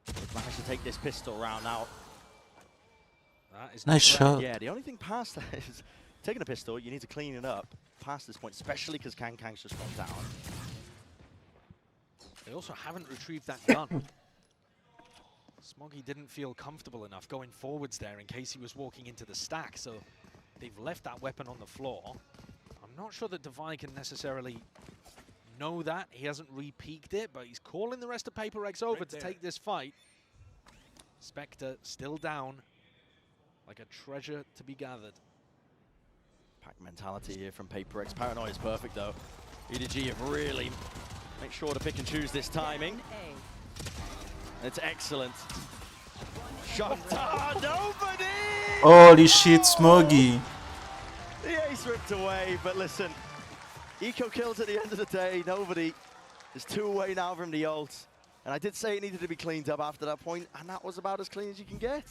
They've managed to take this pistol round now.
That is
nice shot.
Yeah, the only thing past that is taking a pistol, you need to clean it up past this point, especially because Kang's just gone down.
They also haven't retrieved that gun. Smoggy didn't feel comfortable enough going forwards there in case he was walking into the stack, so they've left that weapon on the floor. I'm not sure that Devi can necessarily know that. He hasn't re-peeked it, but he's calling the rest of PRX over to take this fight. Spectre still down, like a treasure to be gathered.
Pack mentality here from PRX. Paranoia is perfect though. EDG have really made sure to pick and choose this timing. It's excellent. Shot. Nobody!
Holy shit, Smoggy.
The ace ripped away, but listen. Eco kills at the end of the day. Nobody is 2 away now from the ult. And I did say it needed to be cleaned up after that point, and that was about as clean as you can get.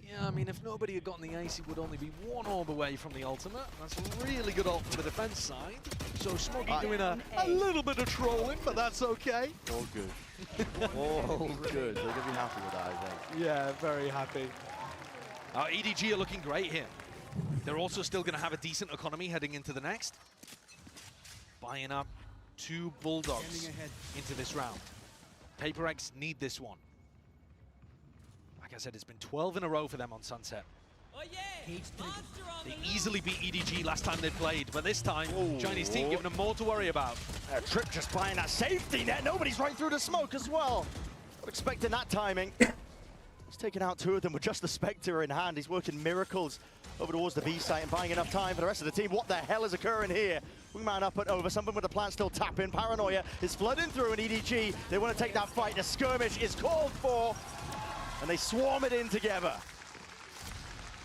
Yeah, I mean, if nobody had gotten the ace, he would only be 1 orb away from the ultimate. That's a really good ult from the defense side. So Smoggy doing a little bit of trolling, but that's okay.
All good. All good. They're going to be happy with that, I think.
Yeah, very happy. EDG are looking great here. They're also still going to have a decent economy heading into the next. Buying up 2 Bulldogs into this round. PRX need this one. Like I said, it's been 12 in a row for them on Sunset.
Oh yeah!
They easily beat EDG last time they played, but this time, Chinese team giving them more to worry about.
Trip just buying that safety net. Nobody's right through the smoke as well. Not expecting that timing. He's taken out 2 of them with just the Spectre in hand. He's working miracles over towards the B site and buying enough time for the rest of the team. What the hell is occurring here? Wingman up and over, something with the plant still tapping. Paranoia is flooding through an EDG. They want to take that fight. The skirmish is called for, and they swarm it in together.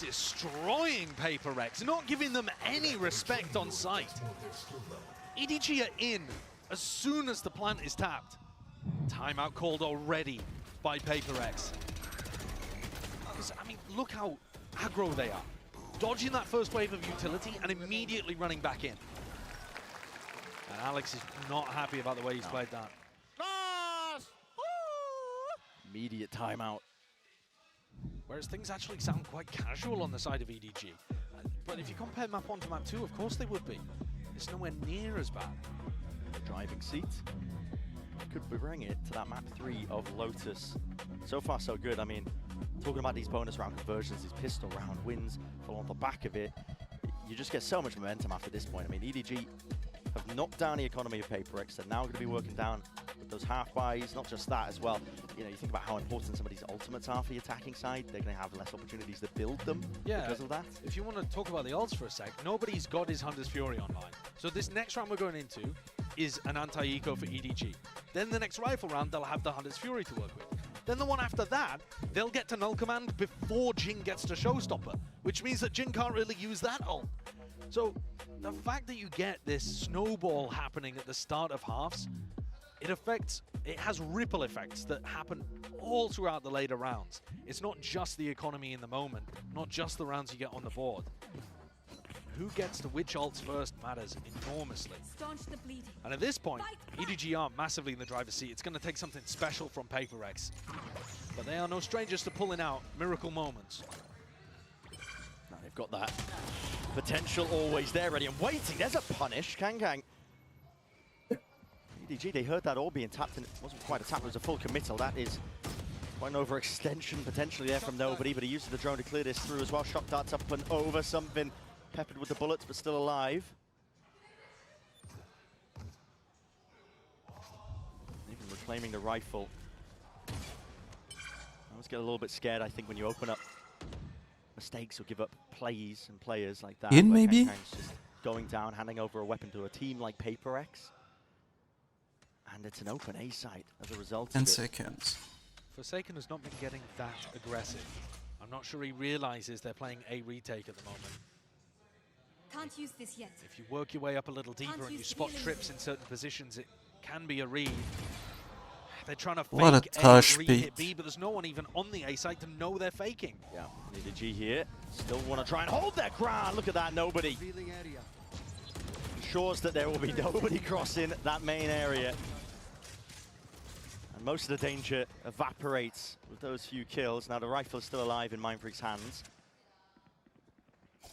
Destroying PRX, not giving them any respect on site. EDG are in as soon as the plant is tapped. Timeout called already by PRX. I mean, look how aggro they are. Dodging that first wave of utility and immediately running back in. And Alex is not happy about the way he's played that.
Immediate timeout.
Whereas things actually sound quite casual on the side of EDG. But if you compare map 1 to map 2, of course they would be. It's nowhere near as bad.
Driving seat. Could bring it to that map 3 of Lotus. So far, so good. I mean, talking about these bonus round conversions, these pistol round wins, on the back of it, you just get so much momentum after this point. I mean, EDG have knocked down the economy of PRX. They're now going to be working down with those half buys, not just that as well. You know, you think about how important some of these ultimates are for the attacking side. They're going to have less opportunities to build them because of that.
If you want to talk about the ults for a sec, nobody's got his Hunter's Fury online. So this next round we're going into is an anti-eco for EDG. Then the next rifle round, they'll have the Hunter's Fury to work with. Then the one after that, they'll get to Null Command before Jing gets to Showstopper, which means that Jing can't really use that ult. So the fact that you get this snowball happening at the start of halves, it has ripple effects that happen all throughout the later rounds. It's not just the economy in the moment, not just the rounds you get on the board. Who gets to which ults first matters enormously. And at this point, EDG are massively in the driver's seat. It's going to take something special from PRX. But they are no strangers to pulling out miracle moments.
Now they've got that potential always there, ready and waiting. There's a punish. Kang. EDG, they heard that all being tapped, and it wasn't quite a tap, it was a full committal. That is quite an overextension potentially there from Nobody, but he uses the drone to clear this through as well. Shock darts up and over, something peppered with the bullets, but still alive. Even reclaiming the rifle. I always get a little bit scared, I think, when you open up mistakes or give up plays and players like that.
In maybe?
Kang's just going down, handing over a weapon to a team like PRX. And it's an open A site as a result.
10 seconds.
Forsaken has not been getting that aggressive. I'm not sure he realizes they're playing a retake at the moment.
Can't use this yet.
If you work your way up a little deeper and you spot trips in certain positions, it can be a read. They're trying to
What a
fake
touch
re-hit B, but there's no one even on the A site to know they're faking.
Yeah, EDG here. Still want to try and hold their ground. Look at that, Nobody. Ensures that there will be nobody crossing that main area. And most of the danger evaporates with those few kills. Now the rifle is still alive in Mindfreak's hands.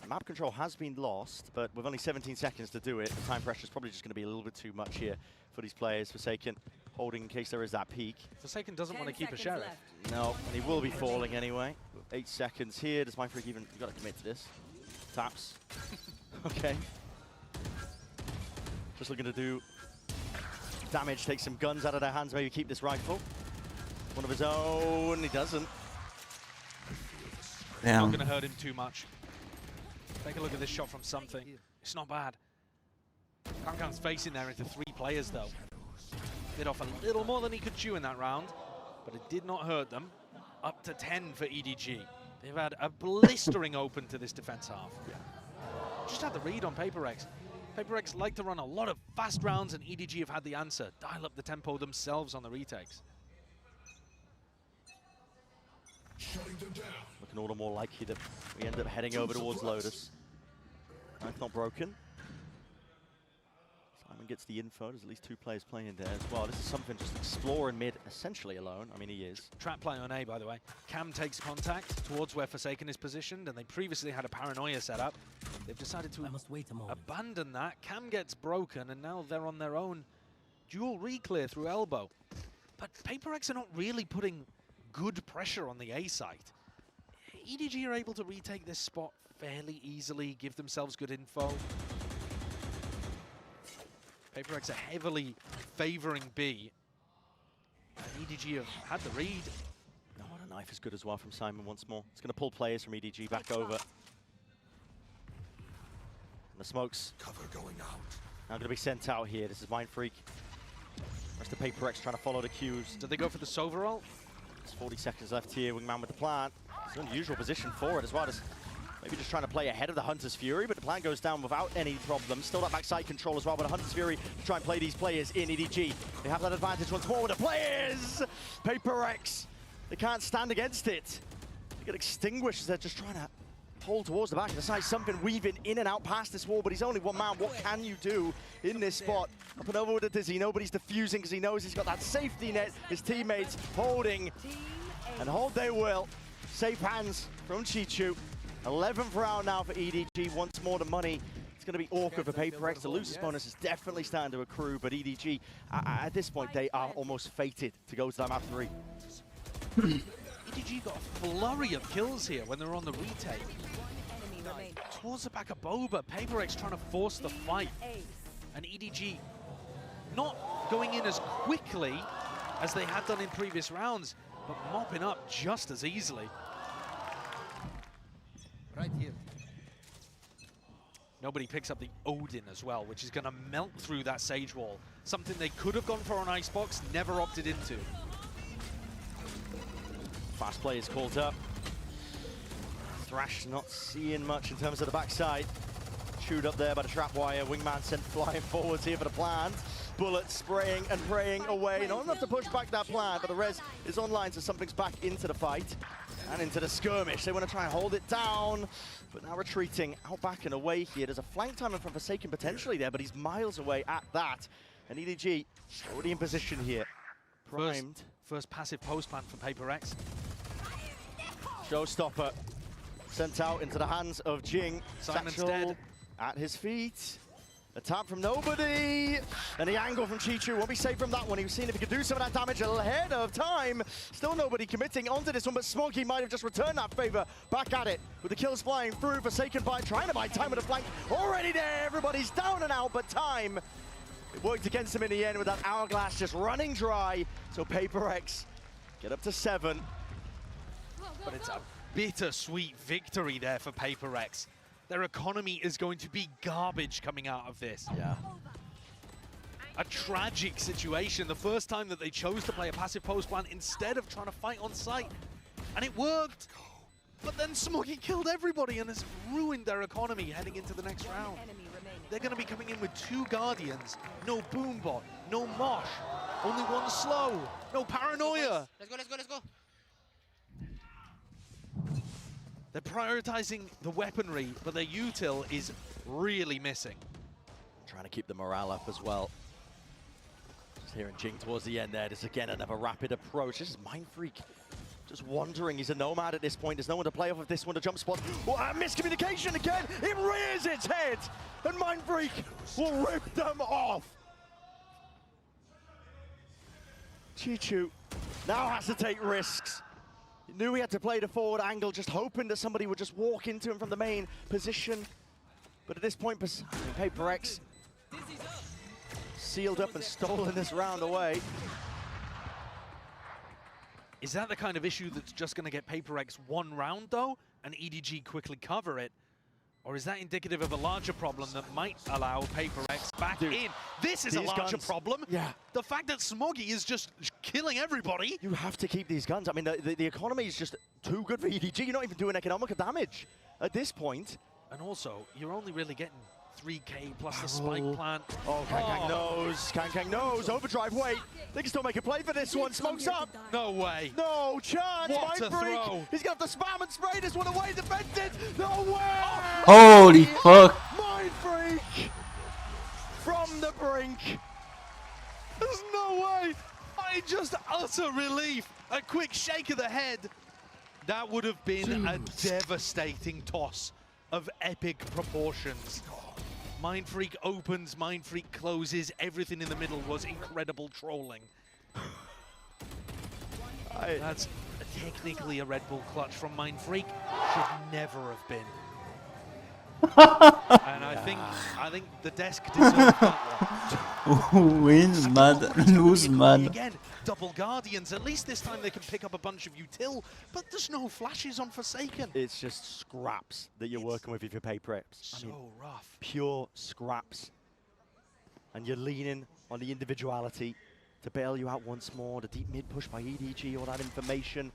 Map control has been lost, but with only 17 seconds to do it, the time pressure is probably just going to be a little bit too much here for these players. Forsaken holding in case there is that peak.
Forsaken doesn't want to keep a sheriff.
No, and he will be falling anyway. 8 seconds here. Does Mindfreak even... You've got to commit to this. Taps. Okay. Just looking to do damage, take some guns out of their hands, maybe keep this rifle. One of his own, he doesn't.
Not going to hurt him too much. Take a look at this shot from something. It's not bad. Kang's facing there into 3 players though. Bit off a little more than he could chew in that round, but it did not hurt them. Up to 10 for EDG. They've had a blistering open to this defense half. Just had the read on PRX. PRX like to run a lot of fast rounds, and EDG have had the answer. Dial up the tempo themselves on the retakes.
Looking all the more likely that we end up heading over towards Lotus. Knife not broken. Simon gets the info. There's at least 2 players playing there as well. This is something just exploring mid, essentially alone. I mean, he is.
Trap play on A, by the way. Cam takes contact towards where Forsaken is positioned, and they previously had a paranoia set up. They've decided to abandon that. Cam gets broken, and now they're on their own. Dual re-clear through elbow. But PRX are not really putting good pressure on the A site. EDG are able to retake this spot fairly easily, give themselves good info. PRX are heavily favoring B. And EDG have had the read.
Oh, what a knife is good as well from Simon once more. It's going to pull players from EDG back over. And the smokes
cover going out.
Now going to be sent out here. This is Mindfreak. Rest of PRX trying to follow the cues.
Did they go for the Sova ult?
There's 40 seconds left here. Wingman with the plant. It's an unusual position for it as well. Just maybe just trying to play ahead of the Hunter's Fury, but the plant goes down without any problem. Still that backside control as well, but a Hunter's Fury to try and play these players in EDG. They have that advantage once more with the players! PRX, they can't stand against it. They get extinguished as they're just trying to pull towards the back of the side. Something weaving in and out past this wall, but he's only one man. What can you do in this spot? Up and over with the Dizzy. Nobody's defusing because he knows he's got that safety net. His teammates holding, and hold they will. Safe hands from Chichu. 11th round now for EDG. Once more the money. It's going to be awkward for PRX. The losers bonus is definitely starting to accrue, but EDG, at this point, they are almost fated to go to that map 3.
EDG got a flurry of kills here when they were on the retake. Towards the back of Boba, PRX trying to force the fight. And EDG not going in as quickly as they had done in previous rounds, but mopping up just as easily.
Right here.
Nobody picks up the Odin as well, which is going to melt through that Sage Wall. Something they could have gone for on Icebox, never opted into.
Fast play is called up. Thrash not seeing much in terms of the backside. chewed up there by the trap wire. Wingman sent flying forwards here for the plant. Bullets spraying and praying away. Not enough to push back that plant, but the res is online, so something's back into the fight and into the skirmish. They want to try and hold it down, but now retreating out back and away here. There's a flank timer from Forsaken potentially there, but he's miles away at that. And EDG already in position here. Primed.
First passive post plant for PRX.
Showstopper sent out into the hands of Jing.
Simon's
Satchel
dead.
At his feet. A tap from nobody. And the angle from Chichu won't be safe from that one. He was seeing if he could do some of that damage ahead of time. Still nobody committing onto this one, but Smoggy might have just returned that favor back at it. With the kills flying through, Forsaken trying to buy time with the flank. Already there, everybody's down and out, but time. It worked against him in the end with that hourglass just running dry. So PRX get up to 7.
But it's a bittersweet victory there for PRX. Their economy is going to be garbage coming out of this.
Yeah.
A tragic situation. The first time that they chose to play a passive post plant instead of trying to fight on site. And it worked. But then Smoggy killed everybody and has ruined their economy heading into the next round. They're going to be coming in with 2 Guardians, no Boombot, no Mosh, only 1 slow, no Paranoia.
Let's go.
They're prioritizing the weaponry, but their util is really missing.
Trying to keep the morale up as well. Just hearing Jing towards the end there. This again another rapid approach. This is Mind Freak. Just wandering. He's a nomad at this point. There's no one to play off of this one to jump spot. Oh, miscommunication again. It rears its head. And Mind Freak will rip them off. Chichu now has to take risks. He knew he had to play the forward angle, just hoping that somebody would just walk into him from the main position. But at this point, PRX sealed up and stolen this round away.
Is that the kind of issue that's just going to get PRX 1 round, though, and EDG quickly cover it? Or is that indicative of a larger problem that might allow PRX back in? This is a larger problem.
Yeah.
The fact that Smoggy is just killing everybody.
You have to keep these guns. I mean, the economy is just too good for EDG. You're not even doing economical damage at this point.
And also, you're only really getting 3K plus the spike plant.
Oh, Kang knows. Overdrive, wait. They can still make a play for this one. Smokes up.
No way.
No chance.
What a
Mind Freak.
throw.
He's got the spam and spray this one away. Defended. No way.
Holy fuck.
Mind Freak. From the brink.
There's no way. Just utter relief. A quick shake of the head. That would have been a devastating toss of epic proportions. Mind Freak opens, Mind Freak closes. Everything in the middle was incredible trolling. That's technically a Red Bull clutch from Mind Freak. Should never have been. And I think the desk deserved that one.
Win mad, lose mad.
Again, double Guardians. At least this time they can pick up a bunch of util, but there's no flashes on Forsaken.
It's just scraps that you're working with if you're PRX.
So rough.
Pure scraps. And you're leaning on the individuality to bail you out once more. The deep mid push by EDG, all that information.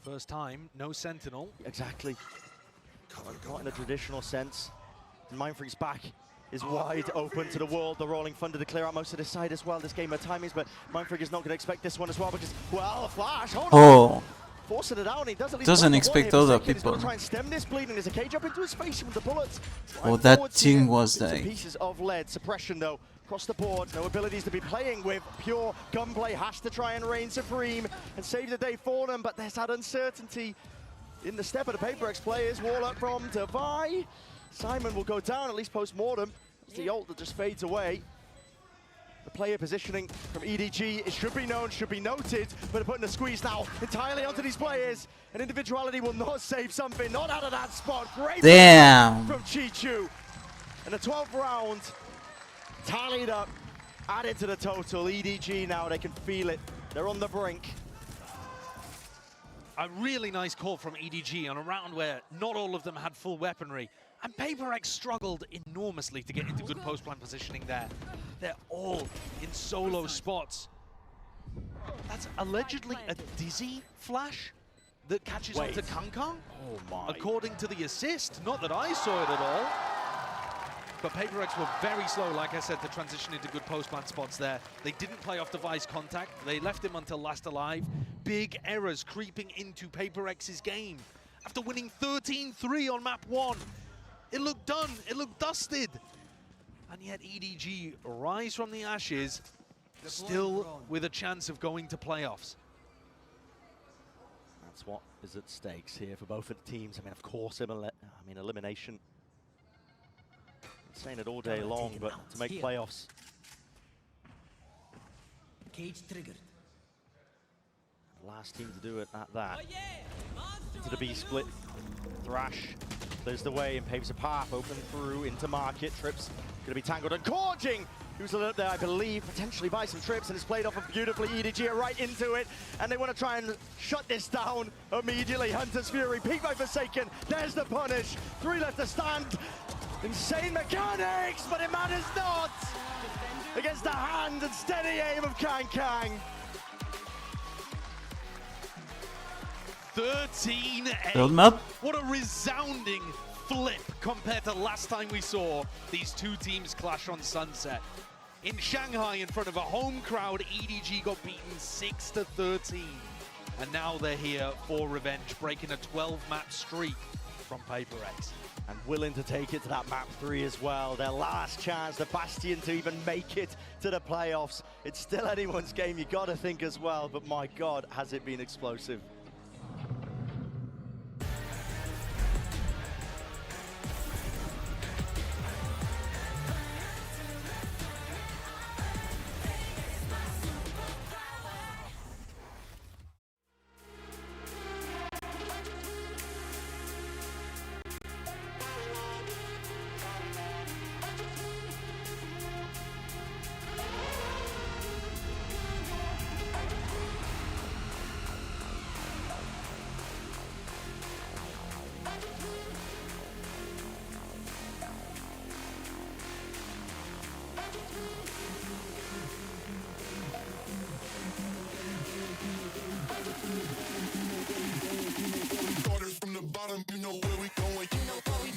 First time, no Sentinel.
Exactly. Not in a traditional sense. Mind Freak's back is wide open to the world. The Rolling Thunder to clear out most of this side as well. This game of timings, but Mind Freak is not going to expect this one as well because, well, a flash.
Oh.
Forcing it out, and he does at least
Doesn't expect other people.
He's going to try and stem this bleeding. There's a cage up into his face with the bullets.
Oh, that thing was like...
Pieces of lead. Suppression, though, across the board. No abilities to be playing with. Pure gunplay has to try and reign supreme and save the day for them, but there's that uncertainty in the step of the PRX players. Wall up from Devi. Simon will go down, at least post-mortem. The ult that just fades away. The player positioning from EDG, it should be known, should be noted, but they're putting the squeeze now entirely onto these players. And individuality will not save something, not out of that spot. Great from Chichu. And the 12th round, tallied up, added to the total. EDG now, they can feel it. They're on the brink.
A really nice call from EDG on a round where not all of them had full weaponry. And PRX struggled enormously to get into good post-plant positioning there. They're all in solo spots. That's allegedly a Dizzy flash that catches onto Kangkang.
Oh my.
According to the assist, not that I saw it at all. But PRX were very slow, like I said, to transition into good post-plant spots there. They didn't play off device contact. They left him until last alive. Big errors creeping into PRX's game. After winning 13-3 on map 1, it looked done, it looked dusted. And yet EDG rise from the ashes, still with a chance of going to playoffs.
That's what is at stakes here for both of the teams. I mean, of course, elimination. I'm saying it all day long, but to make playoffs.
Cage triggered.
Last team to do it at that. Into the B split. Thrash clears the way and paves a path. Open through into market. Trips going to be tangled and Gorging, who's a little there, I believe, potentially by some trips, and is played off of beautifully. EDG are right into it, and they want to try and shut this down immediately. Hunter's Fury, peek by Forsaken. There's the punish. 3 left to stand. Insane mechanics, but it matters not against the hand and steady aim of Kang.
13-8.
Third map.
What a resounding flip compared to last time we saw these two teams clash on Sunset. In Shanghai, in front of a home crowd, EDG got beaten 6-13. And now they're here for revenge, breaking a 12-map streak from PRX.
And willing to take it to that map 3 as well. Their last chance, the Bastion, to even make it to the playoffs. It's still anyone's game, you gotta think as well, but my God, has it been explosive.
You know where we going, you know where we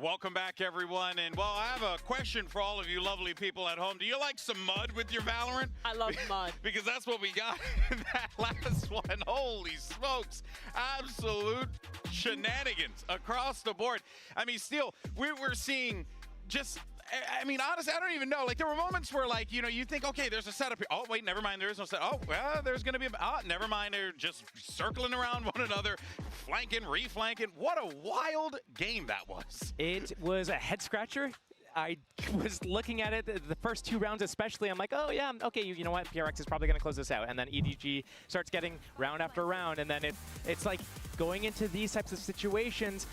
Welcome back, everyone. And, well, I have a question for all of you lovely people at home. Do you like some mud with your Valorant?
I love mud.
Because that's what we got in that last one. Holy smokes. Absolute shenanigans across the board. I mean, still, we're seeing just... I mean, honestly, I don't even know. Like, there were moments where, like, you know, you think, okay, there's a setup here. Oh, wait, never mind, there is no setup. Oh, well, there's going to be a... Oh, never mind, they're just circling around one another, flanking, reflanking. What a wild game that was.
It was a head-scratcher. I was looking at it the first 2 rounds especially. I'm like, oh yeah, okay, you know what? PRX is probably going to close this out. And then EDG starts getting round after round. And then it's like going into these types of situations.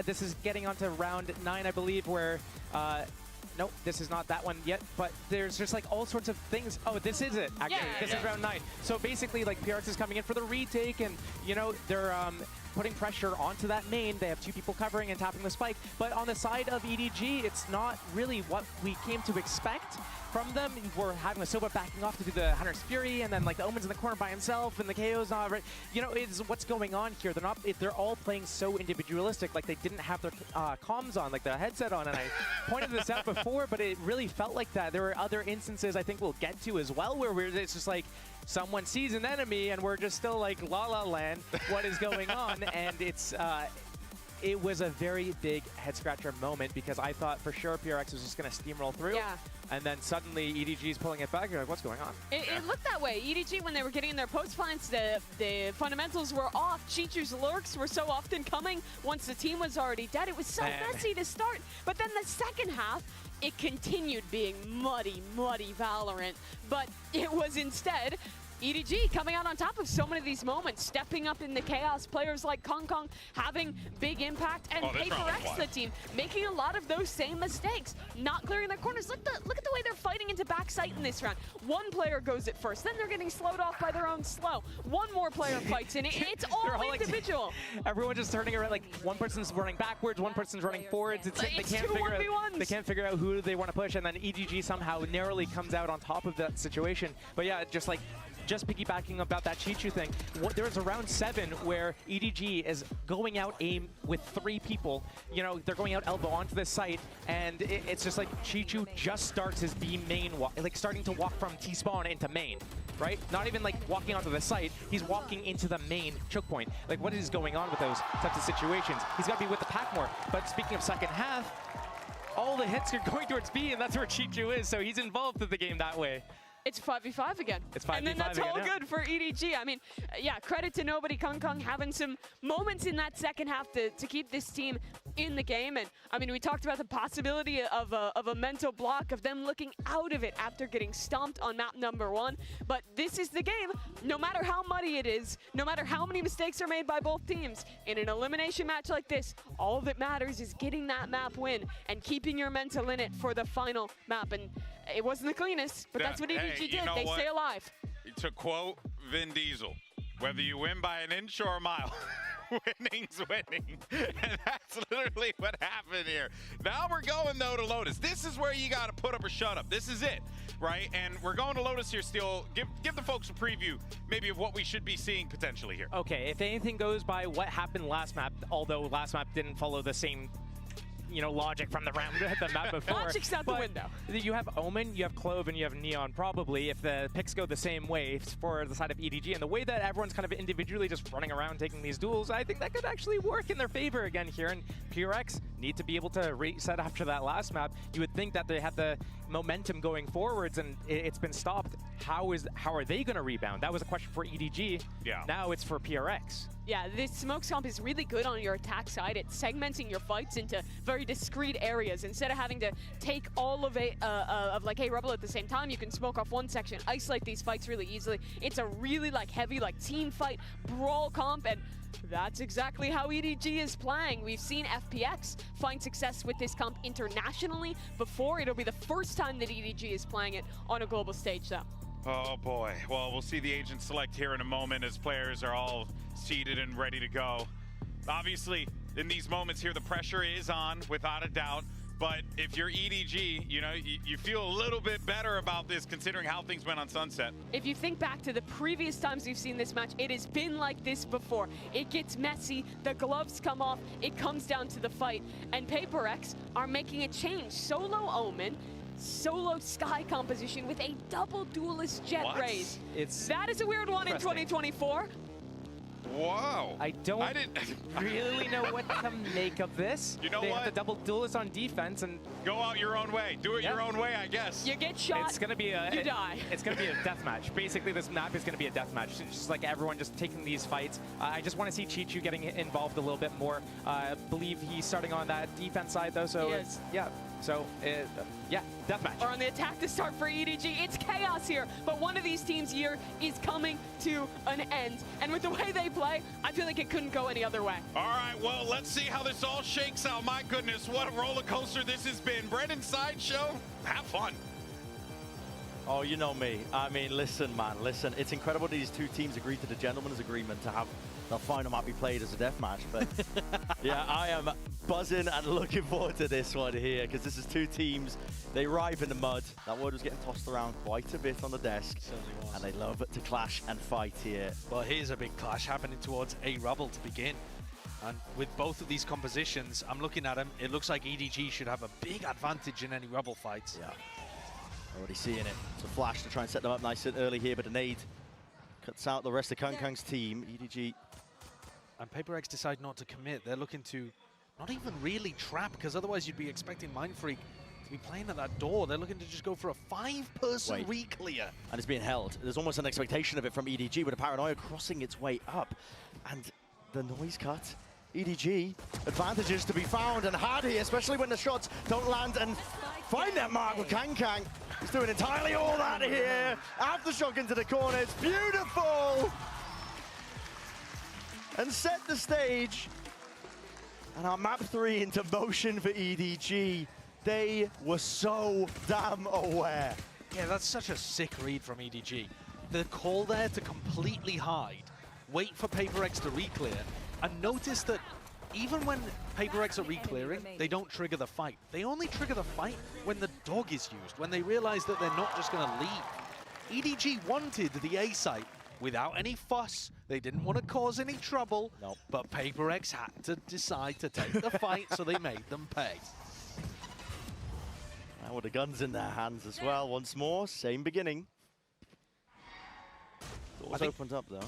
This is getting onto round 9, I believe, where... Nope, this is not that one yet, but there's just like all sorts of things. Oh, this is it, actually.
Yeah,
this is round 9. So basically, like, PRX is coming in for the retake, and, you know, they're putting pressure onto that main. They have 2 people covering and tapping the spike. But on the side of EDG, it's not really what we came to expect from them. We're having a Soba backing off to do the Hunter's Fury, and then like the Omen's in the corner by himself, and the KO's not right. You know, it's what's going on here. They're all playing so individualistic, like they didn't have their comms on, like the headset on, and I pointed this out before, but it really felt like that. There were other instances I think we'll get to as well, where it's just like, someone sees an enemy and we're just still like La La Land, what is going on? And it was a very big head scratcher moment, because I thought for sure PRX was just going to steamroll through.
Yeah.
And then suddenly EDG is pulling it back. You're like, what's going on?
It looked that way. EDG, when they were getting in their post plants, the fundamentals were off. Chichu's lurks were so often coming once the team was already dead. It was so messy to start. But then the second half, it continued being muddy, muddy Valorant. But it was instead EDG coming out on top of so many of these moments, stepping up in the chaos. Players like Kong Kong having big impact, and PRX, the team, making a lot of those same mistakes, not clearing their corners. Look at the way they're fighting into backside in this round. One player goes it first, then they're getting slowed off by their own slow. One more player fights in it. It's all individual.
Like, everyone just turning around, like one person's running backwards, one person's running forwards. They can't figure out who they want to push, and then EDG somehow narrowly comes out on top of that situation. But yeah, just piggybacking about that Chichu thing, there was a round 7 where EDG is going out aim with 3 people. You know, they're going out elbow onto this site, and it's just like Chichu just starts his B main walk, like starting to walk from T-spawn into main, right? Not even like walking onto the site, he's walking into the main choke point. Like, what is going on with those types of situations? He's got to be with the pack more. But speaking of second half, all the hits are going towards B, and that's where Chichu is, so he's involved in the game that way.
It's 5v5 again.
It's 5v5
and then that's all good for EDG. I mean, yeah, credit to nobody. Kong Kong having some moments in that second half to keep this team in the game. And I mean, we talked about the possibility of a mental block, of them looking out of it after getting stomped on map number 1. But this is the game. No matter how muddy it is, no matter how many mistakes are made by both teams, in an elimination match like this, all that matters is getting that map win and keeping your mental in it for the final map. And it wasn't the cleanest, but that's what EDG did. They stay alive.
To quote Vin Diesel, whether you win by an inch or a mile, winning's winning. And that's literally what happened here. Now we're going, though, to Lotus. This is where you got to put up or shut up. This is it, right? And we're going to Lotus here, Steel. Give the folks a preview, maybe, of what we should be seeing potentially here.
Okay, if anything goes by what happened last map, although last map didn't follow the same logic from the round the map before.
Logic's out the window.
You have Omen, you have Clove, and you have Neon, probably, if the picks go the same way for the side of EDG. And the way that everyone's kind of individually just running around taking these duels, I think that could actually work in their favor again here. And PRX need to be able to reset after that last map. You would think that they had the momentum going forwards, and it's been stopped. How are they going to rebound? That was a question for EDG.
Yeah.
Now it's for PRX.
Yeah, this smoke comp is really good on your attack side. It's segmenting your fights into very discrete areas. Instead of having to take all of like a Rebel at the same time, you can smoke off one section, isolate these fights really easily. It's a really heavy team fight, brawl comp, and that's exactly how EDG is playing. We've seen FPX find success with this comp internationally before. It'll be the first time that EDG is playing it on a global stage, though.
Oh boy. Well, we'll see the agent select here in a moment as players are all seated and ready to go. Obviously, in these moments here, the pressure is on, without a doubt. But if you're EDG, you feel a little bit better about this considering how things went on Sunset.
If you think back to the previous times we've seen this match, it has been like this before. It gets messy, the gloves come off, it comes down to the fight. And PRX are making a change. Solo Omen, solo Sky composition with a double duelist jet raise. That is a weird one in 2024.
Wow.
I don't really know what to make of this.
You know
they
what?
Have the double duelist on defense and
go out your own way. Do it your own way, I guess.
You get shot.
It's gonna be
you die.
It's gonna be a death match. Basically, this map is gonna be a death match. It's just like everyone just taking these fights. I just want to see Chichu getting involved a little bit more. I believe he's starting on that defense side though. So yeah. So, yeah, deathmatch.
Or on the attack to start for EDG. It's chaos here, but one of these teams here is coming to an end. And with the way they play, I feel like it couldn't go any other way.
All right, well, let's see how this all shakes out. My goodness, what a roller coaster this has been. Brendan, Sideshow, have fun.
Oh, you know me. I mean, listen, man, listen. It's incredible these two teams agreed to the gentleman's agreement to have the final map be played as a deathmatch. But yeah, I am buzzing and looking forward to this one here because this is two teams. They ripe in the mud. That word was getting tossed around quite a bit on the desk.
Certainly was.
And they love to clash and fight here.
Well, here's a big clash happening towards A Rubble to begin. And with both of these compositions, I'm looking at them. It looks like EDG should have a big advantage in any Rubble fights.
Yeah. Already seeing it. It's a flash to try and set them up nice and early here, but a nade cuts out the rest of Kangkang's team. EDG.
And PRX decide not to commit. They're looking to not even really trap, because otherwise you'd be expecting Mindfreak to be playing at that door. They're looking to just go for a 5-person re-clear.
And it's being held. There's almost an expectation of it from EDG with a Paranoia crossing its way up. And the noise cut. EDG, advantages to be found and had here, especially when the shots don't land and find that mark with Kangkang. He's doing entirely all that here. Aftershock into the corner, it's beautiful! And set the stage. And our map 3 into motion for EDG. They were so damn aware.
Yeah, that's such a sick read from EDG. The call there to completely hide, wait for PRX to re-clear, and notice that even when PRX are re-clearing, they don't trigger the fight. They only trigger the fight when the dog is used, when they realize that they're not just going to leave. EDG wanted the A site without any fuss. They didn't want to cause any trouble, but PRX had to decide to take the fight, so they made them pay.
Now with the guns in their hands as well, once more, same beginning. Doors opened up though.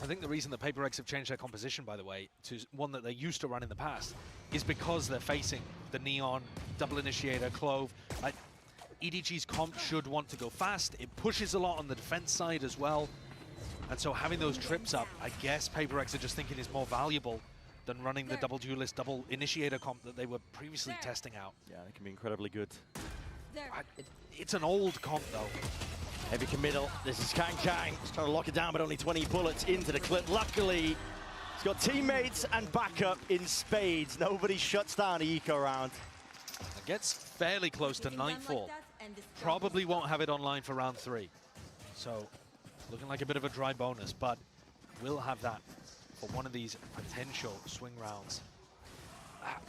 I think the reason that PRX have changed their composition, by the way, to one that they used to run in the past, is because they're facing the Neon, Double Initiator, Clove. EDG's comp should want to go fast. It pushes a lot on the defense side as well. And so having those trips up, I guess PRX are just thinking is more valuable than running the double duelist, double initiator comp that they were previously testing out.
Yeah, it can be incredibly good.
It's an old comp though.
Heavy committal. This is Kangkang. He's trying to lock it down, but only 20 bullets into the clip. Luckily, he's got teammates and backup in spades. Nobody shuts down the eco round.
It gets fairly close to Nightfall. Probably won't have it online for round 3. So, looking like a bit of a dry bonus, but we'll have that for one of these potential swing rounds.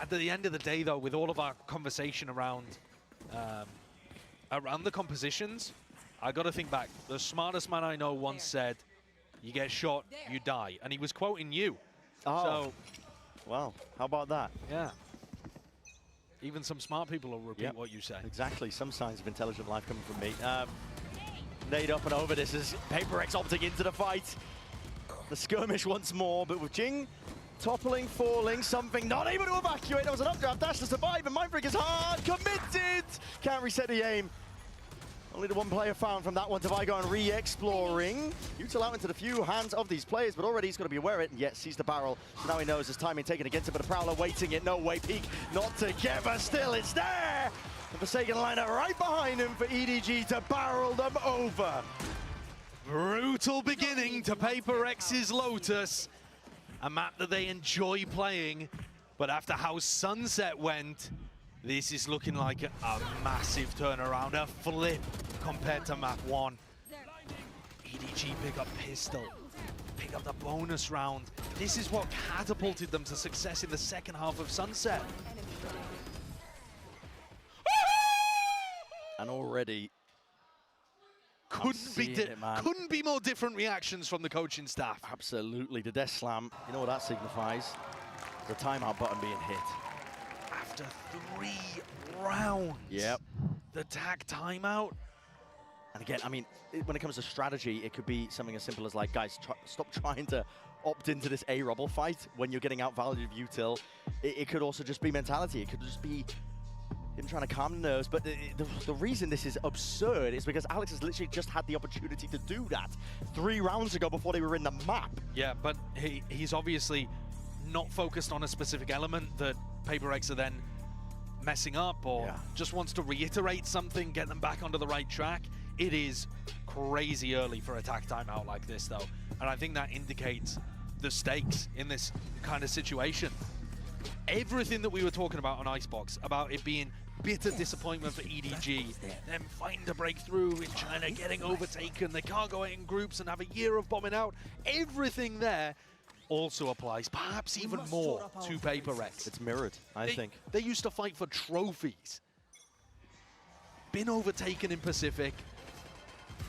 At the end of the day, though, with all of our conversation around the compositions, I got to think back. The smartest man I know once said, "You get shot, you die," and he was quoting you.
Oh,
so,
well, how about that?
Yeah. Even some smart people will repeat what you say.
Exactly. Some signs of intelligent life coming from me. Nade up and over. This is PRX opting into the fight. The skirmish once more, but with Jing toppling, falling, something not able to evacuate. There was an updraft dash to survive, and Mindfreak is hard committed. Can't reset the aim. Only the one player found from that one. Devigon re-exploring. Util out into the few hands of these players, but already he's got to be aware of it, and yet sees the barrel. So now he knows his timing taken against him, but the Prowler waiting it. No way, peek not together. Still, it's there. The Forsaken liner right behind him for EDG to barrel them over.
Brutal beginning to PRX's Lotus. A map that they enjoy playing, but after how Sunset went, this is looking like a massive turnaround, a flip compared to map 1. EDG pick up pistol, pick up the bonus round. This is what catapulted them to success in the second half of Sunset.
And already
couldn't be more different reactions from the coaching staff.
Absolutely, the death slam. You know what that signifies? The timeout button being hit.
After 3 rounds.
Yep.
The tag timeout.
And again, I mean, when it comes to strategy, it could be something as simple as like, guys, stop trying to opt into this A Rubble fight when you're getting outvalued util. It could also just be mentality. It could just be him trying to calm the nerves. But the reason this is absurd is because Alex has literally just had the opportunity to do that 3 rounds ago before they were in the map.
Yeah, but he's obviously not focused on a specific element that PRX are then messing up or just wants to reiterate something, get them back onto the right track. It is crazy early for attack timeout like this, though. And I think that indicates the stakes in this kind of situation. Everything that we were talking about on Icebox, about it being bitter disappointment for EDG, them fighting to break through in China, getting overtaken, they can't go out in groups and have a year of bombing out. Everything there also applies, perhaps even more, to PRX.
It's mirrored, I think.
They used to fight for trophies. Been overtaken in Pacific,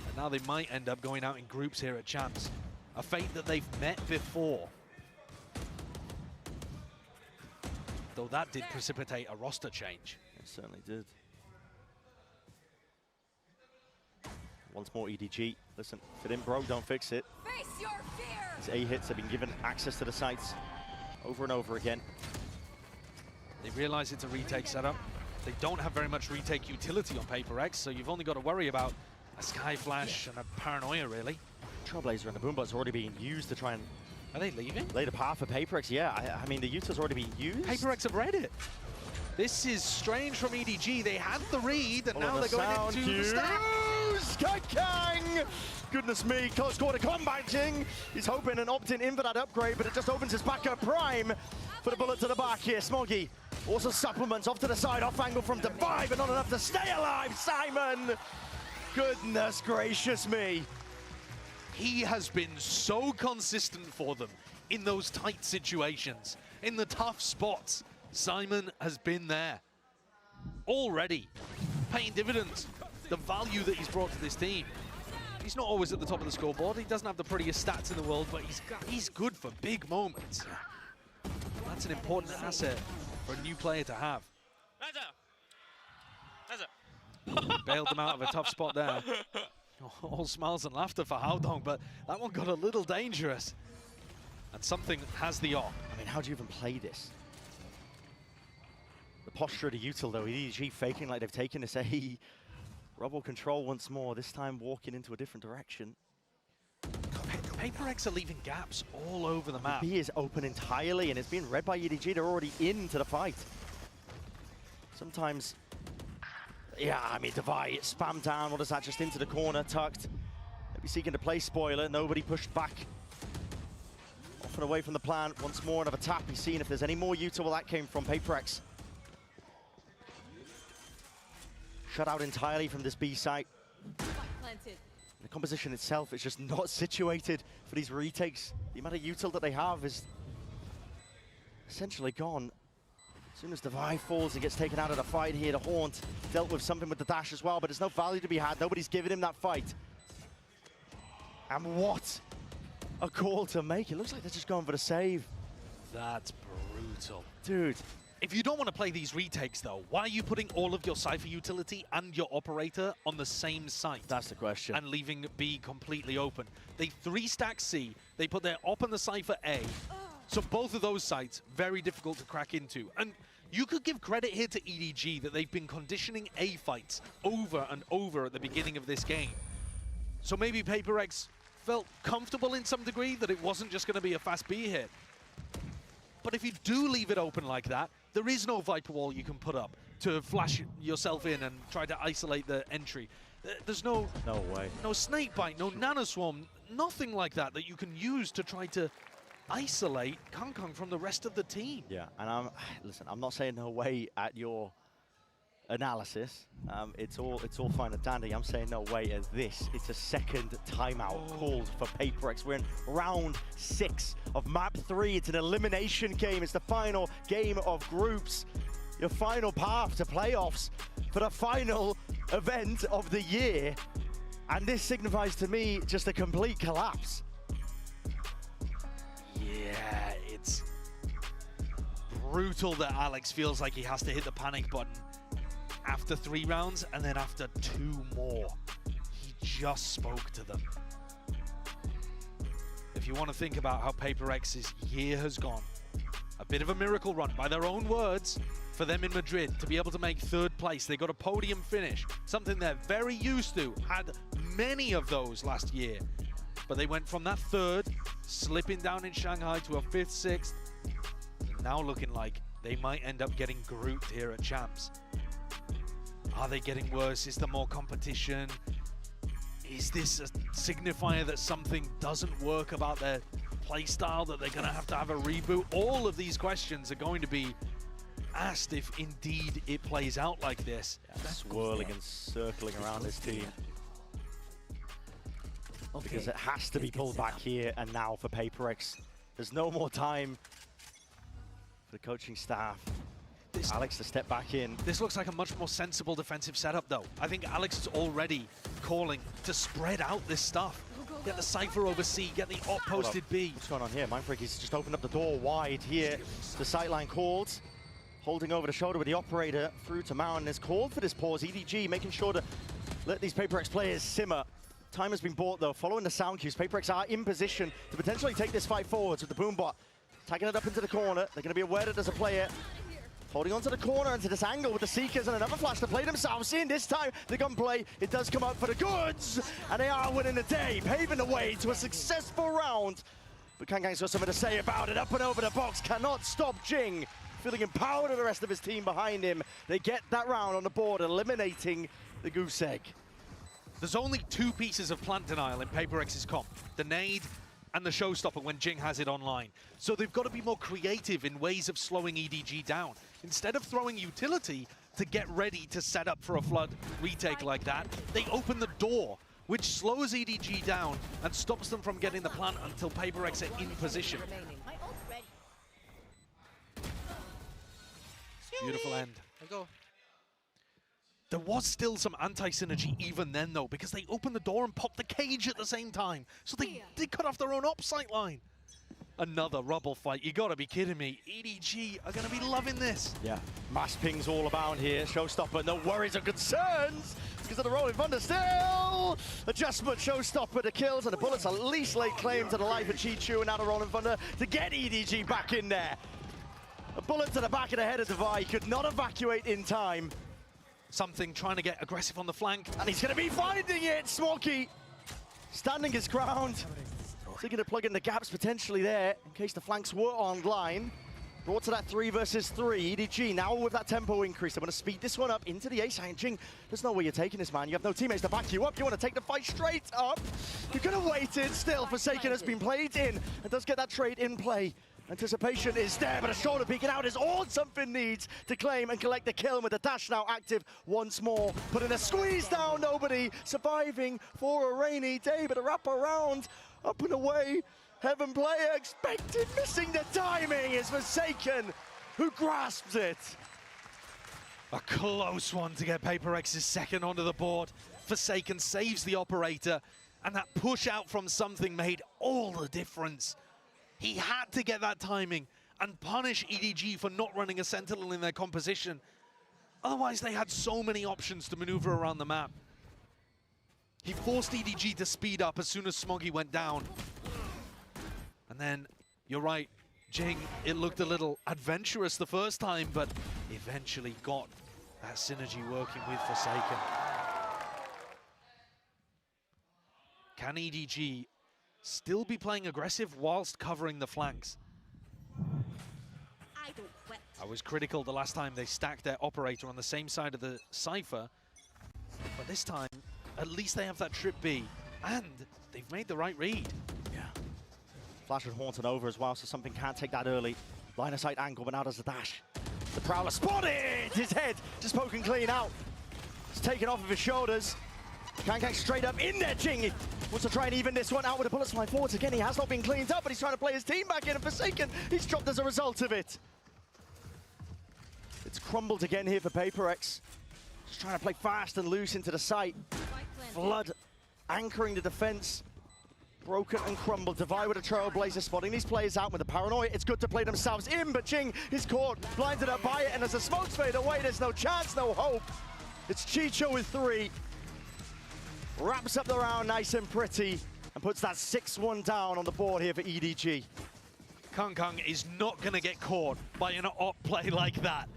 and now they might end up going out in groups here at Champs. A fate that they've met before. Though that did precipitate a roster change.
It certainly did. Once more EDG. Listen, if it ain't broke, don't fix it.
Face your fear!
These A hits have been given access to the sites over and over again.
They realize it's a retake setup. They don't have very much retake utility on PRX, so you've only got to worry about a Sky Flash and a Paranoia, really.
Trailblazer and the Boombot's already being used to try and...
Are they leaving?
Lay the path for PRX, yeah. I mean, the Utah's already been used.
PRX have read it. This is strange from EDG. They had the read, and now they're going into the stack.
Kang! Goodness me, close quarter combating. He's hoping and opting in for that upgrade, but it just opens his backup prime for the bullet to the back here. Smoggy also supplements off to the side, off angle from Divide, but not enough to stay alive. Simon! Goodness gracious me.
He has been so consistent for them in those tight situations, in the tough spots. Simon has been there already, paying dividends. The value that he's brought to this team. He's not always at the top of the scoreboard. He doesn't have the prettiest stats in the world, but he's good for big moments. That's an important asset for a new player to have. Bailed them out of a tough spot there. All smiles and laughter for Haodong, but that one got a little dangerous. And something has the op.
I mean, how do you even play this? The posture of the util, though, EDG faking like they've taken this A. Rubble control once more, this time walking into a different direction.
PRX are leaving gaps all over the map.
B is open entirely, and it's being read by EDG. They're already into the fight. Sometimes, yeah, I mean, Divide, spam down. What is that? Just into the corner, tucked. Maybe seeking to play spoiler. Nobody pushed back. Off and away from the plan. Once more, another tap. He's seeing if there's any more util. Well, that came from PRX. Shut out entirely from this B site. The composition itself is just not situated for these retakes. The amount of util that they have is essentially gone. As soon as Divide falls, he gets taken out of the fight here. The Haunt dealt with something with the dash as well, but there's no value to be had. Nobody's giving him that fight. And what a call to make. It looks like they're just going for the save.
That's brutal.
Dude.
If you don't want to play these retakes, though, why are you putting all of your Cypher utility and your operator on the same site?
That's the question.
And leaving B completely open. They 3-stack C, they put their op and the Cypher A. So both of those sites, very difficult to crack into. And you could give credit here to EDG that they've been conditioning A fights over and over at the beginning of this game. So maybe PRX felt comfortable in some degree that it wasn't just going to be a fast B hit. But if you do leave it open like that, there is no Viper wall you can put up to flash yourself in and try to isolate the entry. There's no
way.
No snake bite, no nanoswarm, nothing like that that you can use to try to isolate Kangkong from the rest of the team.
Yeah, and listen, I'm not saying no way at your analysis. It's all fine and dandy. I'm saying no way at this. It's a second timeout called for PRX. We're in round 6 of map 3. It's an elimination game. It's the final game of groups. Your final path to playoffs for the final event of the year. And this signifies to me just a complete collapse.
Yeah, it's brutal that Alex feels like he has to hit the panic button after 3 rounds, and then after 2 more. He just spoke to them. If you want to think about how PRX's year has gone, a bit of a miracle run, by their own words, for them in Madrid to be able to make 3rd place. They got a podium finish, something they're very used to, had many of those last year. But they went from that 3rd, slipping down in Shanghai to a 5th, 6th, and now looking like they might end up getting grouped here at Champs. Are they getting worse? Is there more competition? Is this a signifier that something doesn't work about their playstyle, that they're going to have a reboot? All of these questions are going to be asked if indeed it plays out like this.
Yeah, swirling and circling around this team. Because it has to be pulled back here and now for PRX. There's no more time for the coaching staff. Alex to step back in.
This looks like a much more sensible defensive setup, though. I think Alex is already calling to spread out this stuff. Get the Cypher over C, get the op posted B.
What's going on here? Mindfreak, he's just opened up the door wide here. The sightline called. Holding over the shoulder with the operator through to Mountain is called for this pause. EDG making sure to let these PRX players simmer. Time has been bought, though. Following the sound cues, PRX are in position to potentially take this fight forwards with the Boombot. Tagging it up into the corner. They're going to be aware that there's a player holding onto the corner into this angle with the Seekers and another flash to play themselves in. This time, the gunplay, it does come up for the goods. And they are winning the day, paving the way to a successful round. But Kangang's got something to say about it. Up and over the box, cannot stop Jing. Feeling empowered with the rest of his team behind him. They get that round on the board, eliminating the Goose Egg.
There's only two pieces of plant denial in PRX's comp. The nade and the showstopper when Jing has it online. So they've got to be more creative in ways of slowing EDG down. Instead of throwing utility to get ready to set up for a flood retake like that, they open the door, which slows EDG down and stops them from getting the plant until PRX are in position. Beautiful end. There was still some anti-synergy even then, though, because they opened the door and popped the cage at the same time. So they cut off their own op sight line. Another rubble fight. You gotta be kidding me. EDG are gonna be loving this.
Yeah, mass pings all about here. Showstopper, no worries or concerns. Because of the Rolling Thunder still. Adjustment, Showstopper, the kills, and the bullets at least laid claim to the life of Chi-Chu, and now the Rolling Thunder to get EDG back in there. A bullet to the back of the head of Devi, could not evacuate in time.
Something trying to get aggressive on the flank.
And he's going to be finding it, Smoky. Standing his ground. Looking to plug in the gaps potentially there, in case the flanks were online. Brought to that 3 versus 3. EDG now with that tempo increase. I'm going to speed this one up into the ace. Jing, there's no way you're taking this, man. You have no teammates to back you up. You want to take the fight straight up. You could have waited still. Forsaken has been played in and does get that trade in play. Anticipation is there, but a shoulder peeking out is all something needs to claim and collect the kill. And with the dash now active once more, putting a squeeze down, nobody surviving for a rainy day, but a wrap around, up and away. Heaven player expected, missing the timing is Forsaken, who grasps it.
A close one to get PRX's second onto the board. Forsaken saves the operator, and that push out from something made all the difference. He had to get that timing and punish EDG for not running a Sentinel in their composition. Otherwise, they had so many options to maneuver around the map. He forced EDG to speed up as soon as Smoggy went down. And then, you're right, Jing, it looked a little adventurous the first time, but eventually got that synergy working with Forsaken. Can EDG still be playing aggressive whilst covering the flanks? I was critical the last time they stacked their operator on the same side of the Cypher, but this time, at least they have that trip B, and they've made the right read.
Yeah. Flash with Haunted over as well, so something can't take that early. Line of sight angle, but now does the dash. The Prowler spotted! His head just poking clean out. It's taken off of his shoulders. Kangkang straight up in there, Jing. Wants to try and even this one out with the bullets flying forwards again. He has not been cleaned up, but he's trying to play his team back in, and Forsaken, he's dropped as a result of it. It's crumbled again here for PRX. Just trying to play fast and loose into the site. Flood anchoring the defense. Broken and crumbled. Devi with a Trailblazer, spotting these players out with the paranoia. It's good to play themselves in, but Jing is caught, blinded up by it, and as the smokes fade away, there's no chance, no hope. It's Chicho with 3. Wraps up the round nice and pretty, and puts that 6-1 down on the board here for EDG.
Kang is not going to get caught by an op play like that.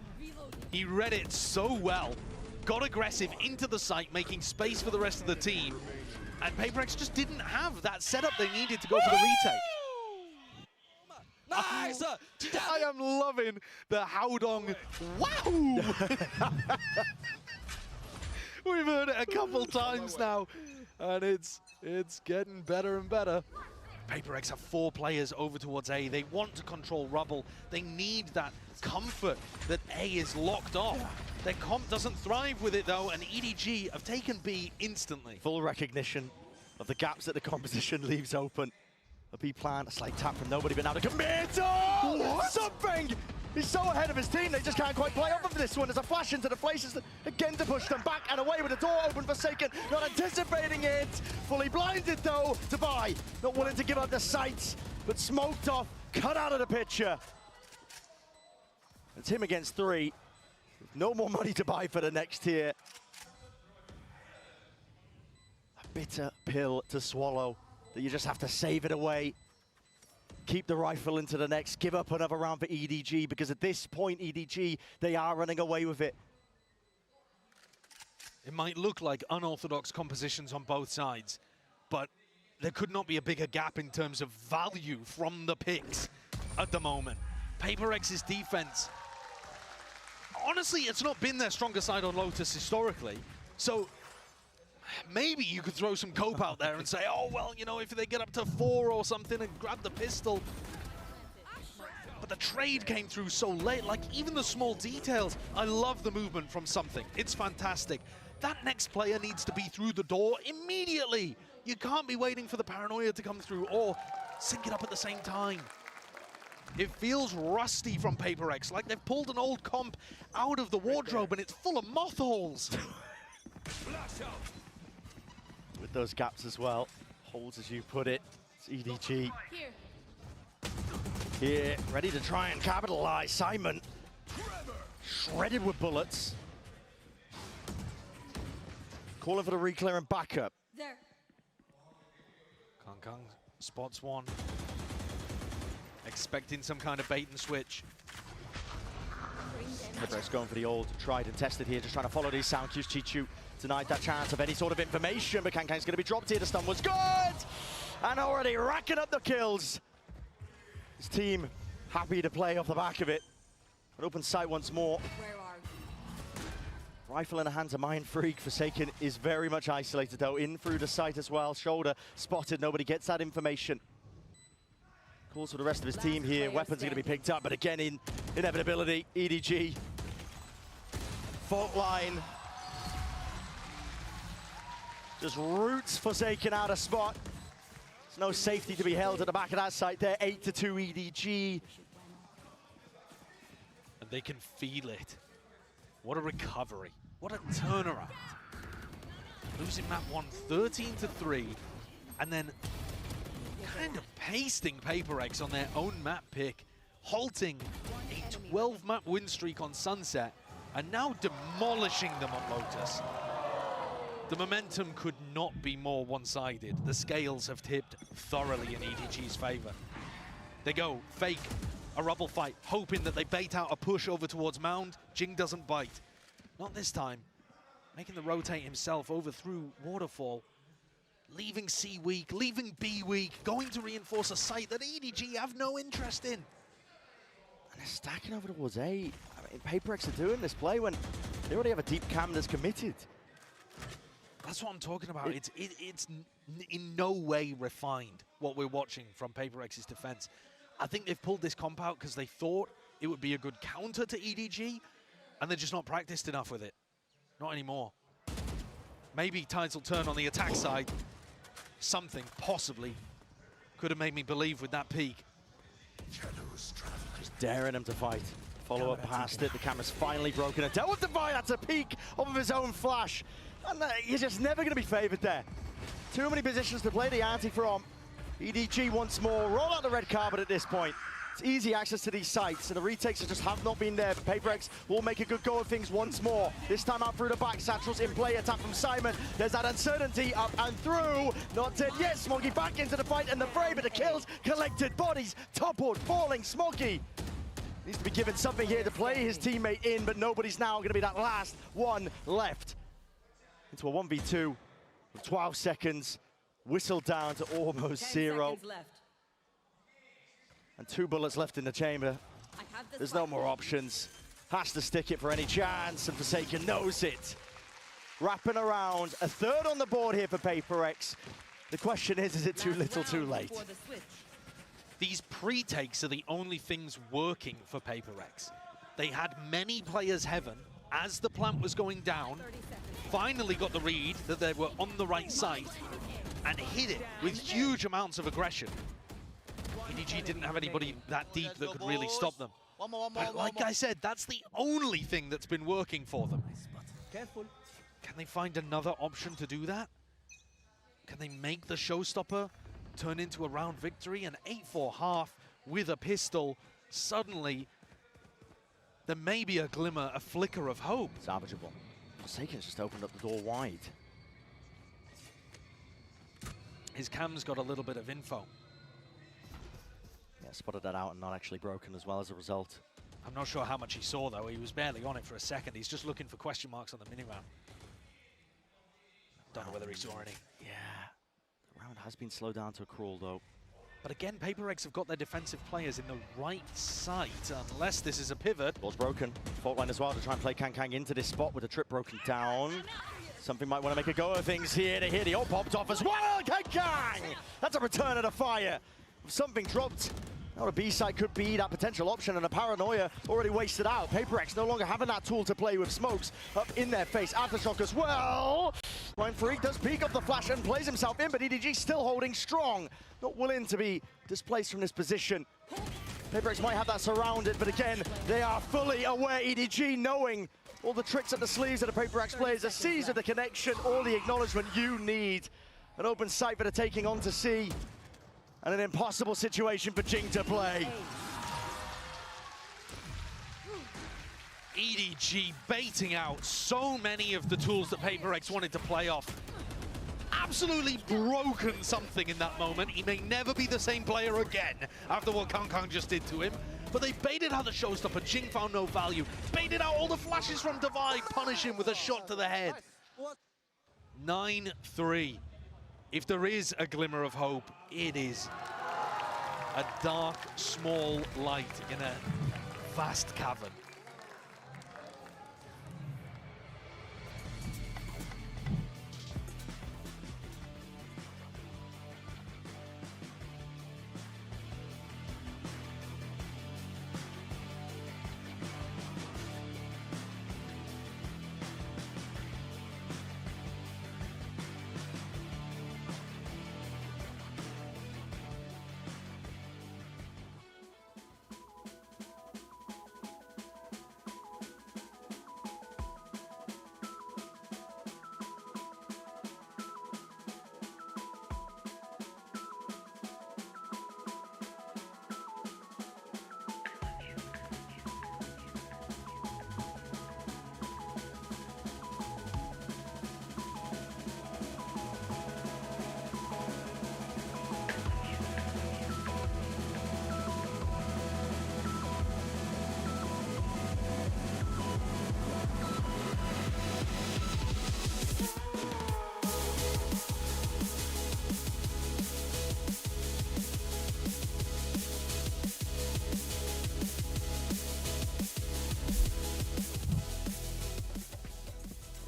He read it so well, got aggressive into the site, making space for the rest of the team, and PRX just didn't have that setup they needed to go for the retake. Nice! I am loving the Haodong. Wow! We've heard it a couple times now, and it's getting better and better. PRX have 4 players over towards A. They want to control Rubble. They need that comfort that A is locked off. Their comp doesn't thrive with it, though, and EDG have taken B instantly.
Full recognition of the gaps that the composition leaves open. A B plan, a slight tap from nobody, but now to commit! Oh! Something! He's so ahead of his team, they just can't quite play off of this one. There's a flash into the faces again to push them back and away with the door open for Forsaken. Not anticipating it. Fully blinded, though, to buy. Not willing to give up the sights, but smoked off, cut out of the picture. It's him against 3. No more money to buy for the next tier. A bitter pill to swallow, that you just have to save it away. Keep the rifle into the next, give up another round for EDG, because at this point, EDG, they are running away with it.
It might look like unorthodox compositions on both sides, but there could not be a bigger gap in terms of value from the picks at the moment. PRX's defense, honestly, it's not been their stronger side on Lotus historically, so maybe you could throw some cope out there and say, oh, well, you know, if they get up to 4 or something and grab the pistol. But the trade came through so late, like even the small details. I love the movement from Something. It's fantastic. That next player needs to be through the door immediately. You can't be waiting for the paranoia to come through or sync it up at the same time. It feels rusty from PRX, like they've pulled an old comp out of the wardrobe and it's full of moth holes.
With those gaps as well, holds as you put it, it's EDG. Here, ready to try and capitalize. Simon, shredded with bullets. Calling for the reclear and backup.
There.
Kang spots one. Expecting some kind of bait and switch.
PRX going for the old tried and tested here, just trying to follow these sound cues. Chichu denied that chance of any sort of information, but Kang's going to be dropped here. The stun was good! And already racking up the kills. His team happy to play off the back of it. An open sight once more. Rifle in the hands of Mind Freak. Forsaken is very much isolated, though. In through the sight as well. Shoulder spotted. Nobody gets that information. Calls for the rest of his team here. Weapons are going to be picked up, but again, in inevitability, EDG. Fault line. Just roots Forsaken out of spot. There's no safety to be held at the back of that site there. 8-2 EDG.
And they can feel it. What a recovery. What a turnaround. Losing map 1 13-3, and then kind of pasting PRX on their own map pick, halting a 12-map win streak on Sunset, and now demolishing them on Lotus. The momentum could not be more one-sided. The scales have tipped thoroughly in EDG's favor. They go fake a rubble fight, hoping that they bait out a push over towards Mound. Jing doesn't bite. Not this time. Making the rotate himself over through Waterfall. Leaving C weak, leaving B weak, going to reinforce a site that EDG have no interest in.
And they're stacking over towards A. I mean, PRX are doing this play when they already have a deep cam that's committed.
That's what I'm talking about. It's in no way refined, what we're watching from PRX's defense. I think they've pulled this comp out because they thought it would be a good counter to EDG, and they're just not practiced enough with it. Not anymore. Maybe tides will turn on the attack side. Something, possibly, could have made me believe with that peak.
Just daring him to fight. Follow up past it. The camera's finally broken. A dealt with Divine. That's a peek off of his own flash. And you're just never going to be favored there. Too many positions to play the ante from. EDG once more. Roll out the red carpet at this point. It's easy access to these sites, and the retakes just have not been there, but PRX will make a good go of things once more. This time out through the back. Satchel's in play. Attack from Simon. There's that uncertainty up and through. Not dead yet. Smoggy back into the fight and the fray, but the kills collected. Bodies toppled, falling. Smoggy needs to be given something here to play his teammate in, but nobody's now going to be that last one left. Into a 1v2 with 12 seconds. Whistled down to almost 0.
Left.
And 2 bullets left in the chamber. There's no more options. Has to stick it for any chance, and Forsaken knows it. Wrapping around, a third on the board here for PRX. The question is it too little, too late?
These pre-takes are the only things working for PRX. They had many players heaven as the plant was going down, finally got the read that they were on the right side, and hit it with huge amounts of aggression. EDG didn't have anybody that deep that could really stop them. But like I said, that's the only thing that's been working for them.
Careful.
Can they find another option to do that? Can they make the showstopper turn into a round victory? An 8-4 half with a pistol. Suddenly, there may be a glimmer, a flicker of hope.
Salvageable. Forsaken's just opened up the door wide.
His cam's got a little bit of info.
Yeah, spotted that out and not actually broken as well as a result.
I'm not sure how much he saw, though. He was barely on it for a second. He's just looking for question marks on the mini-round. Don't know whether he saw any.
Yeah. The round has been slowed down to a crawl, though.
But again, PRX have got their defensive players in the right side, unless this is a pivot.
Ball's broken. Fault line as well to try and play Kang into this spot with the trip broken down. Something might want to make a go of things here to hear the ult popped off as well. Kang! That's a return of the fire. Something dropped. Now a B-side could be that potential option, and a paranoia already wasted out. PRX no longer having that tool to play with smokes up in their face. Aftershock as well. Ryan Freak does peek up the flash and plays himself in, but EDG still holding strong. Not willing to be displaced from this position. PRX might have that surrounded, but again, they are fully aware, EDG, knowing all the tricks at the sleeves of the PRX players, a seize of the connection, all the acknowledgement you need. An open sight for the taking on to C. And an impossible situation for Jing to play.
EDG baiting out so many of the tools that PRX wanted to play off. Absolutely broken something in that moment. He may never be the same player again after what Kang just did to him. But they baited out the showstopper. Jing found no value. Baited out all the flashes from Divide. Punish him with a shot to the head. 9-3. If there is a glimmer of hope, it is a dark, small light in a vast cavern.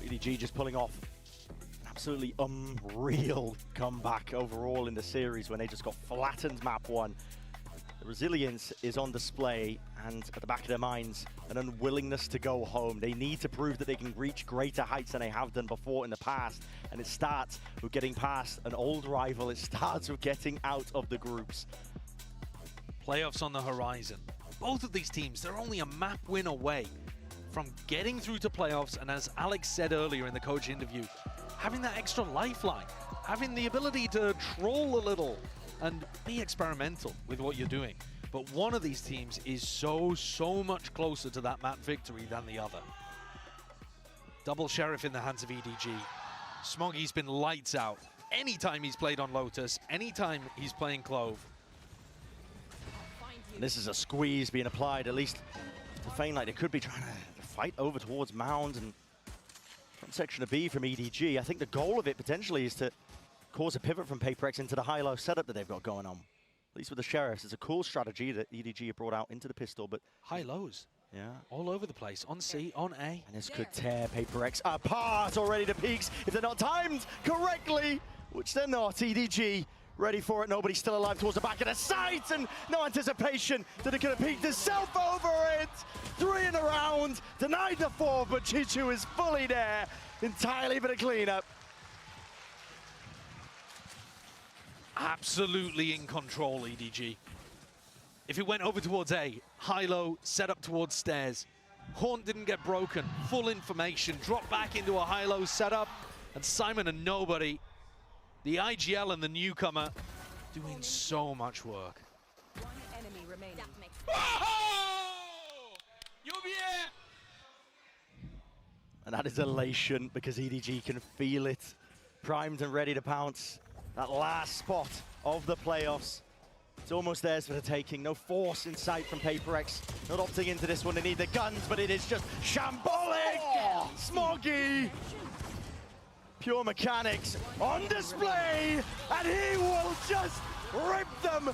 EDG just pulling off an absolutely unreal comeback overall in the series when they just got flattened map one. The resilience is on display, and at the back of their minds, an unwillingness to go home. They need to prove that they can reach greater heights than they have done before in the past, and it starts with getting past an old rival. It starts with getting out of the groups.
Playoffs on the horizon. Both of these teams, they're only a map win away from getting through to playoffs, and as Alex said earlier in the coach interview, having that extra lifeline, having the ability to troll a little and be experimental with what you're doing. But one of these teams is so much closer to that map victory than the other. Double Sheriff in the hands of EDG. Smoggy's been lights out anytime he's played on Lotus, anytime he's playing Clove.
And this is a squeeze being applied, at least to feign like they could be trying to fight over towards Mound and front section of B from EDG. I think the goal of it potentially is to cause a pivot from PRX into the high-low setup that they've got going on. At least with the Sheriffs, it's a cool strategy that EDG have brought out into the pistol, but...
High lows.
Yeah.
All over the place, on C, on A.
And this could tear PRX apart already to peaks if they're not timed correctly, which they're not. EDG ready for it, nobody still alive towards the back of the site, and no anticipation that it could have peeked itself over it. 3 in a round, denied the 4, but Chichu is fully there, entirely bit of cleanup.
Absolutely in control, EDG. If it went over towards A, high-low, set up towards stairs. Horn didn't get broken, full information, drop back into a high-low setup, and Simon and nobody. The IGL and the newcomer doing so much work.
One enemy remaining.
And that is elation because EDG can feel it. Primed and ready to pounce. That last spot of the playoffs. It's almost theirs for the taking. No force in sight from PRX. Not opting into this one. They need the guns, but it is just shambolic. Smoggy. Pure mechanics on display. And he will just rip them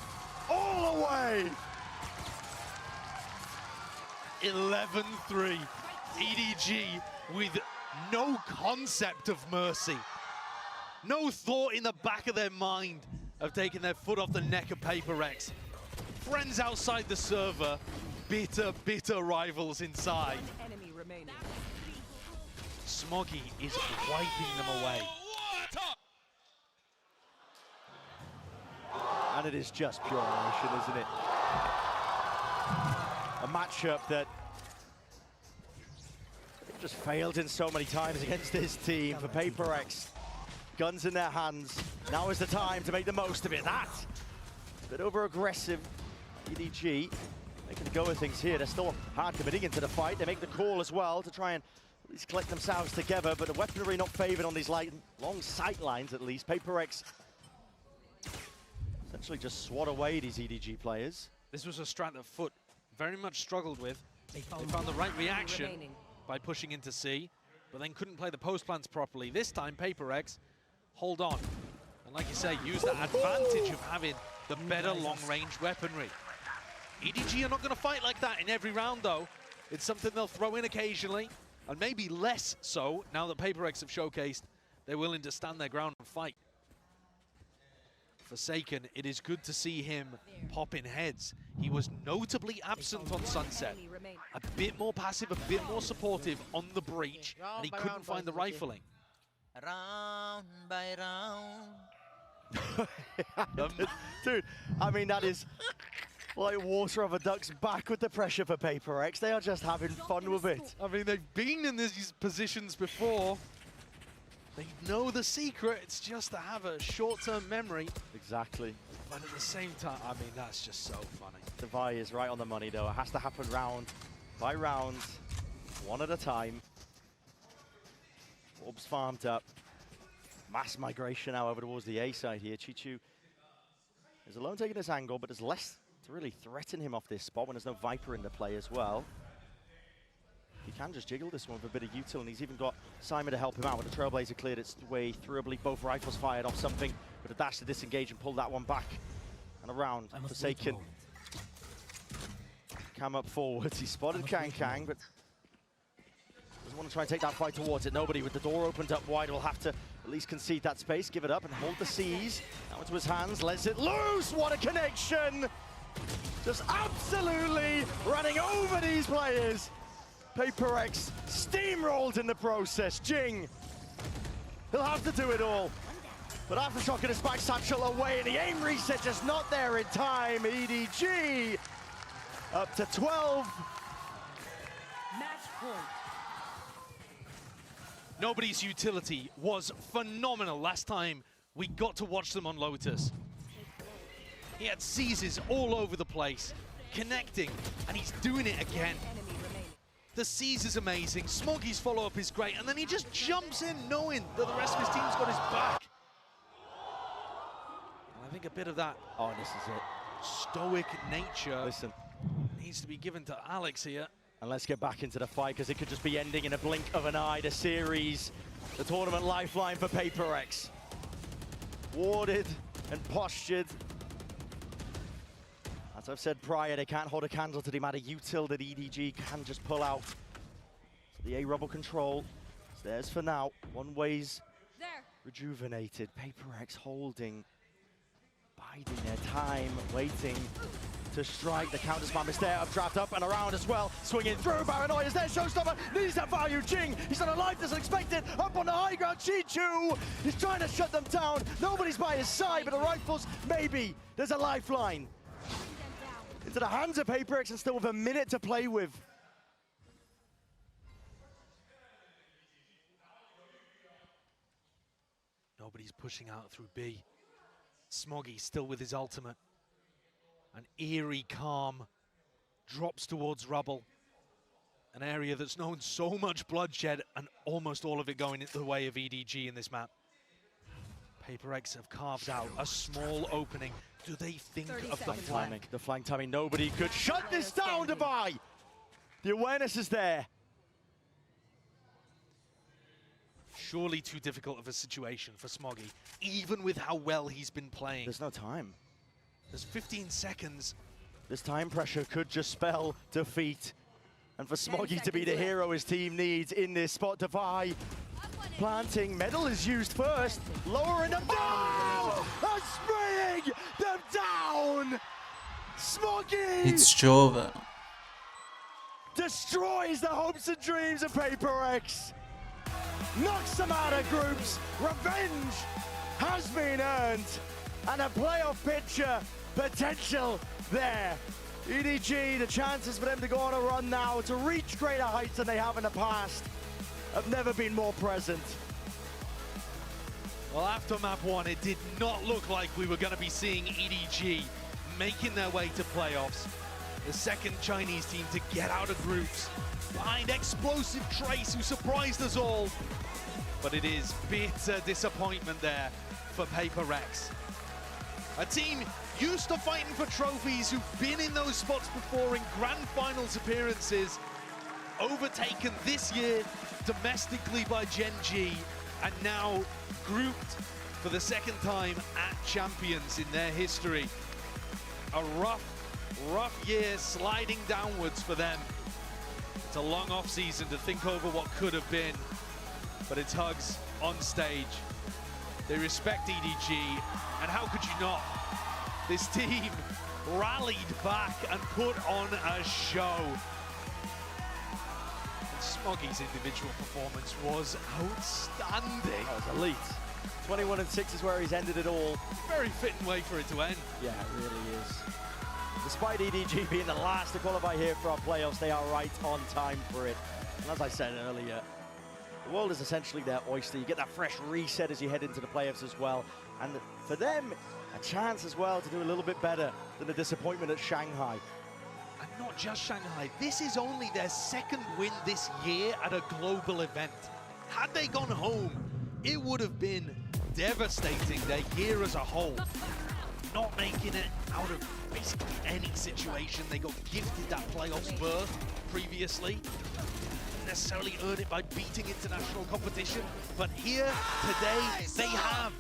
all away.
11-3. EDG with no concept of mercy. No thought in the back of their mind of taking their foot off the neck of PRX. Friends outside the server, bitter, bitter rivals inside.
One enemy remaining.
Smoggy is wiping them away.
And it is just pure elation, isn't it? A matchup that they've just failed in so many times against this team. For PRX, guns in their hands. Now is the time to make the most of it. That a bit over-aggressive. EDG, they can go with things here. They're still hard committing into the fight. They make the call as well to try and at least collect themselves together, but the weaponry not favored on these long sight lines at least. PRX essentially just swat away these EDG players.
This was a strat that Foot very much struggled with. They found the right reaction by pushing into C, but then couldn't play the post plants properly. This time, PRX hold on. And like you say, use that advantage of having the better long-range weaponry. EDG are not going to fight like that in every round, though. It's something they'll throw in occasionally, and maybe less so now that PRX have showcased they're willing to stand their ground and fight. Forsaken, it is good to see him pop in heads. He was notably absent on Sunset. A bit more passive, a bit more supportive on the breach, and he couldn't find the rifling.
Round by round.
Dude, I mean, that is like water off a duck's back with the pressure for PRX. They are just having fun with it.
I mean, they've been in these positions before. They know the secret. It's just to have a short-term memory.
Exactly.
But at the same time, I mean, that's just so funny.
Devi is right on the money, though. It has to happen round by round, one at a time. Orbs farmed up. Mass migration now over towards the A side here. Chichu is alone taking this angle, but there's less to really threaten him off this spot when there's no Viper in the play as well. He can just jiggle this one with a bit of util, and he's even got Simon to help him out. When the Trailblazer cleared its way through, I believe both rifles fired off something, but a dash to disengage and pull that one back and around. Forsaken. Cam up forwards. He spotted Kang, but doesn't want to try and take that fight towards it. Nobody with the door opened up wide will have to at least concede that space, give it up and hold the C's. Now into his hands, lets it loose. What a connection! Just absolutely running over these players. PRX steamrolled in the process. Jing, he'll have to do it all. But Aftershock and his back satchel away, and the aim reset just not there in time. EDG up to 12.
Match point.
Nobody's utility was phenomenal last time we got to watch them on Lotus. He had seizes all over the place, connecting, and he's doing it again. The seize is amazing, Smoggy's follow-up is great, and then he just jumps in knowing that the rest of his team's got his back. And I think a bit of that,
oh, this is it,
stoic nature
listen,
needs to be given to Alex here.
And let's get back into the fight, because it could just be ending in a blink of an eye. The series, the tournament lifeline for PRX. Warded and postured As I've said prior, they can't hold a candle to the amount of util that EDG can just pull out. So the A-Rebel control is theirs for now. One way's rejuvenated. PRX holding, biding their time, waiting to strike. The counter spam is there, updraft up and around as well. Swinging through, Paranoia is there, Showstopper needs that value. Jing, he's on a life that's unexpected. Up on the high ground, Chi-Chu, he's trying to shut them down. Nobody's by his side, but the rifles, maybe. There's a lifeline. Into the hands of PRX and still with a minute to play with.
Nobody's pushing out through B. Smoggy still with his ultimate. An eerie calm drops towards rubble. An area that's known so much bloodshed and almost all of it going into the way of EDG in this map. PRX have carved out a small opening. Do they think of the flank?
The flank timing, nobody could shut this down, Devi! The awareness is there.
Surely too difficult of a situation for Smoggy, even with how well he's been playing.
There's no time.
There's 15 seconds.
This time pressure could just spell defeat. And for Smoggy to be the hero his team needs in this spot, Devi planting, medal is used first, lowering them down, and spraying them down. Smoggy!
It's Jove.
Destroys the hopes and dreams of PRX. Knocks them out of groups. Revenge has been earned. And a playoff picture potential there. EDG, the chances for them to go on a run now, to reach greater heights than they have in the past, have never been more present.
Well, after map one, it did not look like we were going to be seeing EDG making their way to playoffs. The second Chinese team to get out of groups behind explosive Trace, who surprised us all. But it is bitter disappointment there for PRX. A team used to fighting for trophies, who've been in those spots before in grand finals appearances, overtaken this year domestically by Gen G, and now grouped for the second time at champions in their history. A rough year sliding downwards for them. It's a long off season to think over what could have been, but it's hugs on stage. They respect EDG, and how could you not? This team rallied back and put on a show. And Smoggy's individual performance was outstanding.
That was elite. 21-6 is where he's ended it all.
Very fitting way for it to end.
Yeah, it really is. Despite EDG being the last to qualify here for our playoffs, they are right on time for it. And as I said earlier, the world is essentially their oyster. You get that fresh reset as you head into the playoffs as well. And for them, a chance as well to do a little bit better than the disappointment at Shanghai.
And not just Shanghai, this is only their second win this year at a global event. Had they gone home, it would have been devastating their year as a whole. Not making it out of basically any situation. They got gifted that playoffs berth previously. Didn't necessarily earn it by beating international competition, but here today they have.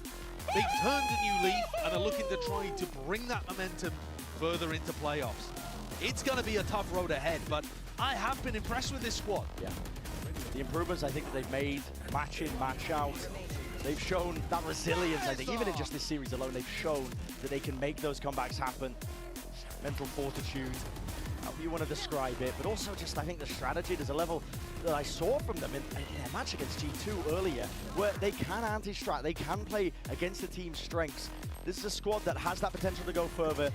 They've turned a new leaf and are looking to try to bring that momentum further into playoffs. It's going to be a tough road ahead, but I have been impressed with this squad.
Yeah. The improvements I think that they've made, match in, match out, they've shown that resilience. I think even in just this series alone, they've shown that they can make those comebacks happen. Mental fortitude, however you want to describe it, but also just I think the strategy. There's a level that I saw from them in their match against G2 earlier, where they can anti-strat, they can play against the team's strengths. This is a squad that has that potential to go further,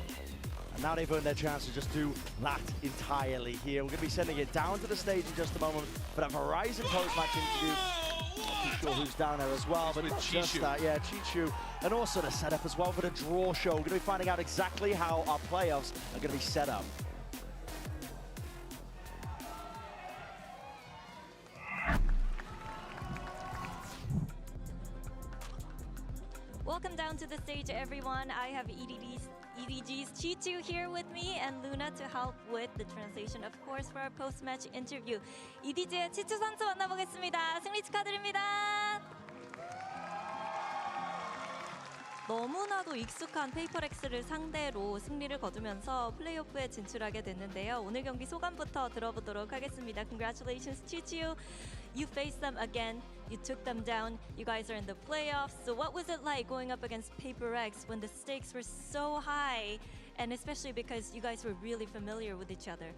and now they've earned their chance to just do that entirely here. We're going to be sending it down to the stage in just a moment, but a Horizon post-match interview. Not too sure who's down there as well, but not just that, yeah, Chi-Chu. And also the setup as well for the draw show. We're going to be finding out exactly how our playoffs are going to be set up.
Welcome down to the stage, everyone. I have EDG's Chi-Chu here with me and Luna to help with the translation, of course, for our post-match interview. EDG의 Chi-Chu 선수 만나보겠습니다. 승리 축하드립니다. 너무나도 익숙한 페이퍼렉스를 상대로 승리를 거두면서 플레이오프에 진출하게 됐는데요. 오늘 경기 소감부터 들어보도록 하겠습니다. Congratulations, Chichu. You faced them again. You took them down. You guys are in the playoffs. So what was it like going up against PRX when the stakes were so high, and especially because you guys were really familiar with each other?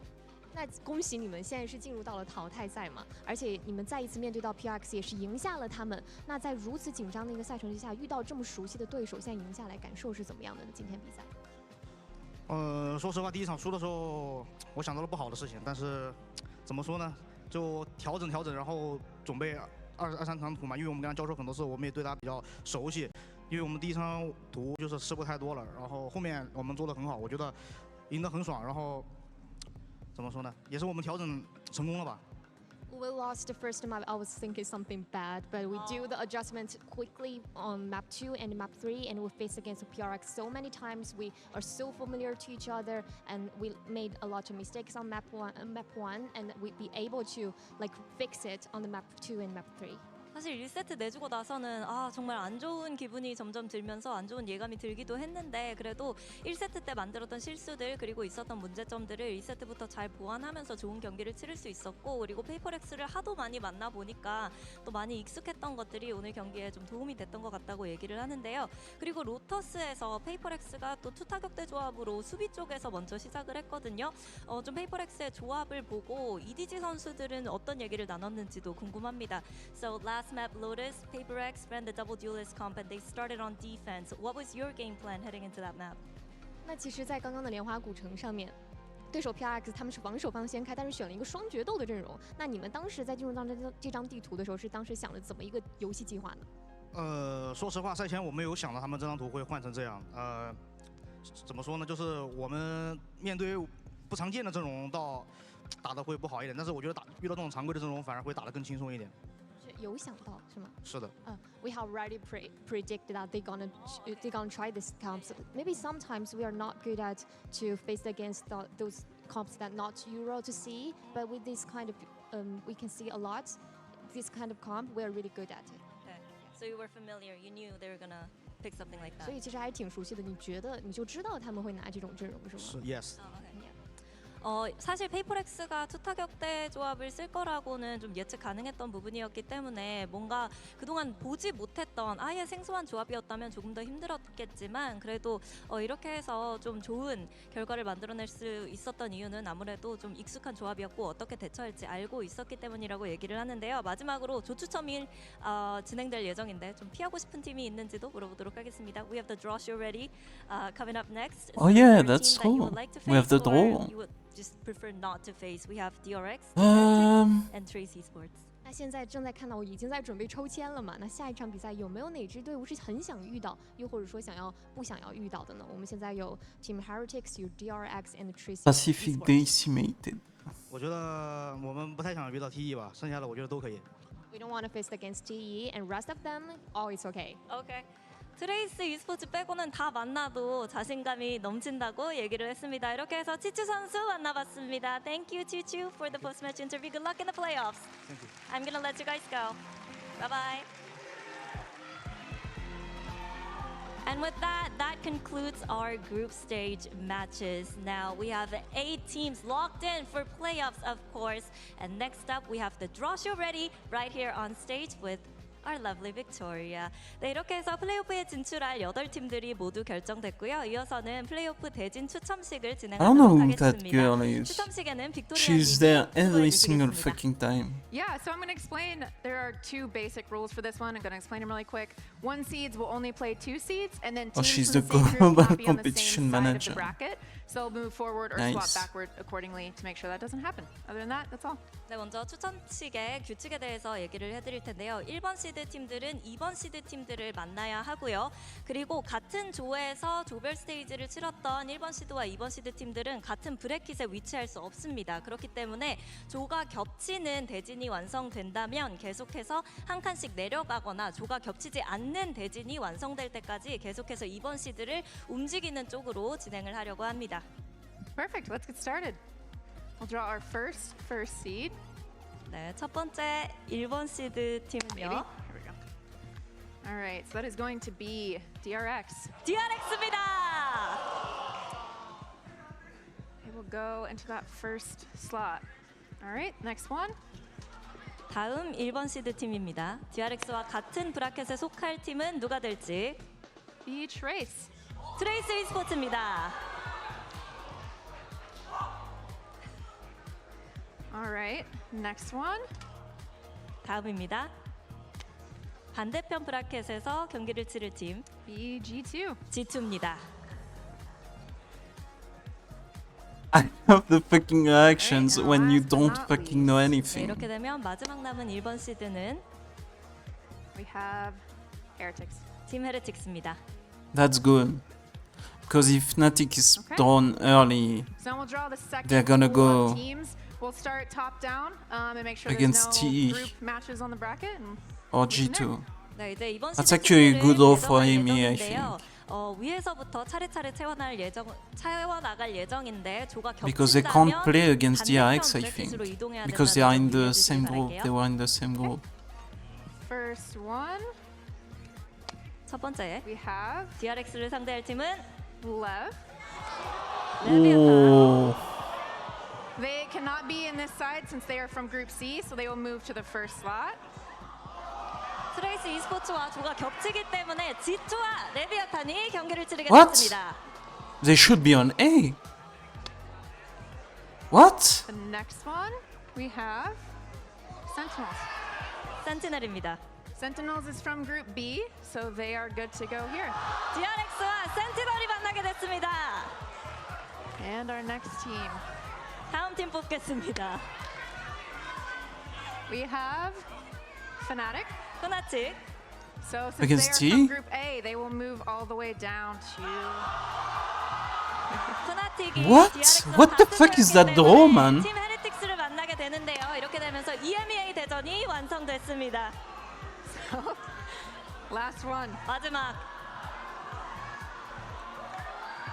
那恭喜你们，现在是进入到了淘汰赛嘛，而且你们再一次面对到 PRX 也是赢下了他们。那在如此紧张的一个赛程之下，遇到这么熟悉的对手，现在赢下来，感受是怎么样的呢？今天比赛？
说实话，第一场输的时候，我想到了不好的事情，但是怎么说呢，就调整，然后准备二三场图嘛，因为我们跟他交手很多次，我们也对他比较熟悉。因为我们第一场图就是失误太多了，然后后面我们做得很好，我觉得赢得很爽，然后。怎么说呢？也是我们调整成功了吧。
We lost the first map. I was thinking something bad, but we do the adjustment quickly on map 2 and map 3, and we faced against PRX so many times. We are so familiar to each other, and we made a lot of mistakes on map 1, and we be able to like fix it on the map 2 and map 3.
사실 1세트 내주고 나서는 정말 안 좋은 기분이 점점 들면서 안 좋은 예감이 들기도 했는데 그래도 1세트 때 만들었던 실수들 그리고 있었던 문제점들을 2세트부터 잘 보완하면서 좋은 경기를 치를 수 있었고 그리고 페이퍼렉스를 하도 많이 만나보니까 또 많이 익숙했던 것들이 오늘 경기에 좀 도움이 됐던 것 같다고 얘기를 하는데요. 그리고 로터스에서 페이퍼렉스가 또 투타격대 조합으로 수비 쪽에서 먼저 시작을 했거든요. 좀 페이퍼렉스의 조합을 보고 EDG 선수들은 어떤 얘기를 나눴는지도 궁금합니다. So last map, Lotus, PRX ran the double duelist comp and they started on defense. What was your game plan heading into that map?
那其实，在刚刚的莲花古城上面，对手 PRX 他们是防守方先开，但是选了一个双决斗的阵容。那你们当时在进入到这张地图的时候，是当时想了怎么一个游戏计划呢？
说实话，赛前我没有想到他们这张图会换成这样。怎么说呢？就是我们面对不常见的阵容，打得会不好一点。但是我觉得遇到这种常规的阵容，反而会打得更轻松一点。
有想到是吗？
是的。
We have already predicted that they're gonna try this comps. Maybe sometimes we are not good at to face against those comps that not Euro to see, but with this kind of we can see a lot. This kind of comp we are really good at it.
Okay. So you were familiar. You knew they were gonna pick something like that.
所以其实还挺熟悉的。你就知道他们会拿这种阵容是吗？
是 Yes.
사실 페이퍼렉스가 투타격대 조합을 쓸 거라고는 좀 예측 가능했던 부분이었기 때문에 뭔가 그동안 보지 못했던 아예 생소한 조합이었다면 조금 더 힘들었겠지만 그래도 이렇게 해서 좀 좋은 결과를 만들어낼 수 있었던 이유는 아무래도 좀 익숙한 조합이었고 어떻게 대처할지 알고 있었기 때문이라고 얘기를 하는데요. 마지막으로 조추첨일 진행될 예정인데 좀 피하고 싶은 팀이 있는지도 물어보도록 하겠습니다. We have the draw show ready coming up next.
Oh yeah, that's cool. We have the draw.
Just prefer not to face. We have PRX and Tracy Sports.
那现在正在看到，我已经在准备抽签了嘛？那下一场比赛有没有哪支队伍是很想遇到，又或者说不想要遇到的呢？我们现在有 Team Heretics， 有 DRX and Tracy
Pacific Decimated.
我觉得我们不太想遇到 TE 吧，剩下的我觉得都可以。
We don't want to face against TE and rest of them, all is okay.
Okay. 트레이스 e스포츠 빼고는 다 만나도 자신감이 넘친다고 얘기를 했습니다. 이렇게 해서 치추 선수 만나봤습니다. Thank you, Chichu, for the post-match interview. Good luck in the playoffs.
Thank you.
I'm gonna let you guys go. Bye-bye. And with that, that concludes our group stage matches. Now we have 8 teams locked in for playoffs, of course. And next up, we have the draw show ready right here on stage with our lovely Victoria. 네, 이렇게 해서 플레이오프에 진출할 8팀들이 모두 결정됐고요. 이어서는 플레이오프 대진 추첨식을
I don't
진행하도록
know who that
하겠습니다.
girl is.
추첨식에는 빅토리아
She's there every single fucking time.
Yeah, so I'm going to explain. There are 2 basic rules for this one. I'm going to explain them really quick. 1 seeds will only play 2 seeds, and then teams
she's
from
the
the same group
global
will not be on the
competition
same side
manager.
of the bracket. So they'll move forward or
Nice.
swap backward accordingly to make sure that doesn't happen. Other than that, that's all.
네, 먼저 추첨식의 규칙에 대해서 얘기를 해드릴 텐데요. 1번 시드 팀들은 2번 시드 팀들을 만나야 하고요. 그리고 같은 조에서 조별 스테이지를 치렀던 1번 시드와 2번 시드 팀들은 같은 브래킷에 위치할 수 없습니다. 그렇기 때문에 조가 겹치는 대진이 완성된다면 계속해서 한 칸씩 내려가거나 조가 겹치지 않는 대진이 완성될 때까지 계속해서 2번 시드를 움직이는 쪽으로 진행을 하려고 합니다.
Perfect. Let's get started. We'll draw our first seed.
네, 첫 번째 1번 시드 팀은요.
Here we go. All right, so that is going to be DRX.
DRX입니다.
It will go into that first slot. All right, next one.
다음 1번 시드 팀입니다. DRX와 같은 브라켓에 속할 팀은 누가 될지.
Trace.
트레이스 e스포츠입니다.
All right, next one.
다음입니다. 반대편 브라켓에서 경기를 치를 팀
G2.
G2입니다.
I love the fucking reactions when you don't fucking know
네,
anything.
이렇게 되면 마지막 남은 1번 시드는
We have Heretics.
팀 헤레틱스입니다.
That's good. Because if Fnatic is drawn early,
So we'll draw the second
they're gonna
pool of
go
teams. We'll start top down and make sure
against
there's no
TE
group matches on the bracket. And
or G2.
네, 이제 이번
That's
시즌
actually a good
팀들을
role for
배정할
EMEA, I
예정인데요. 위에서부터 차례차례 채워나갈 예정인데 조가
Because they
겹친다면
can't play against
반대편
DRX, I think.
브래킷으로 이동해야
Because they are in
된다는
the
점
same
유의해
group.
주시기
They were in the same group.
first one,
첫 번째
we have
DRX를 상대할 팀은
LEV.
Oh.
They cannot be in this side since they are from Group C, so they will move to the first slot.
트레이스 e스포츠와 조가 겹치기 때문에 G2와 레비아탄이 경기를 치르게
What?
됐습니다.
They should be on A. What?
The next one, we have Sentinels.
센티넬입니다.
Sentinels is from Group B, so they are good to go here.
DRX와 센티널이 만나게 됐습니다.
And our next team,
다음 팀 뽑겠습니다.
we have Fnatic.
후나틱.
So since
Against
they are from
T?
Group A, they will move all the way down to.
후나틱이
What?
DRX와
What the
같은
fuck is
조였기
that draw,
때문에
man?
팀 헤레틱스를 만나게 되는데요. 이렇게 되면서 EMEA 대전이 완성됐습니다.
Last one.
마지막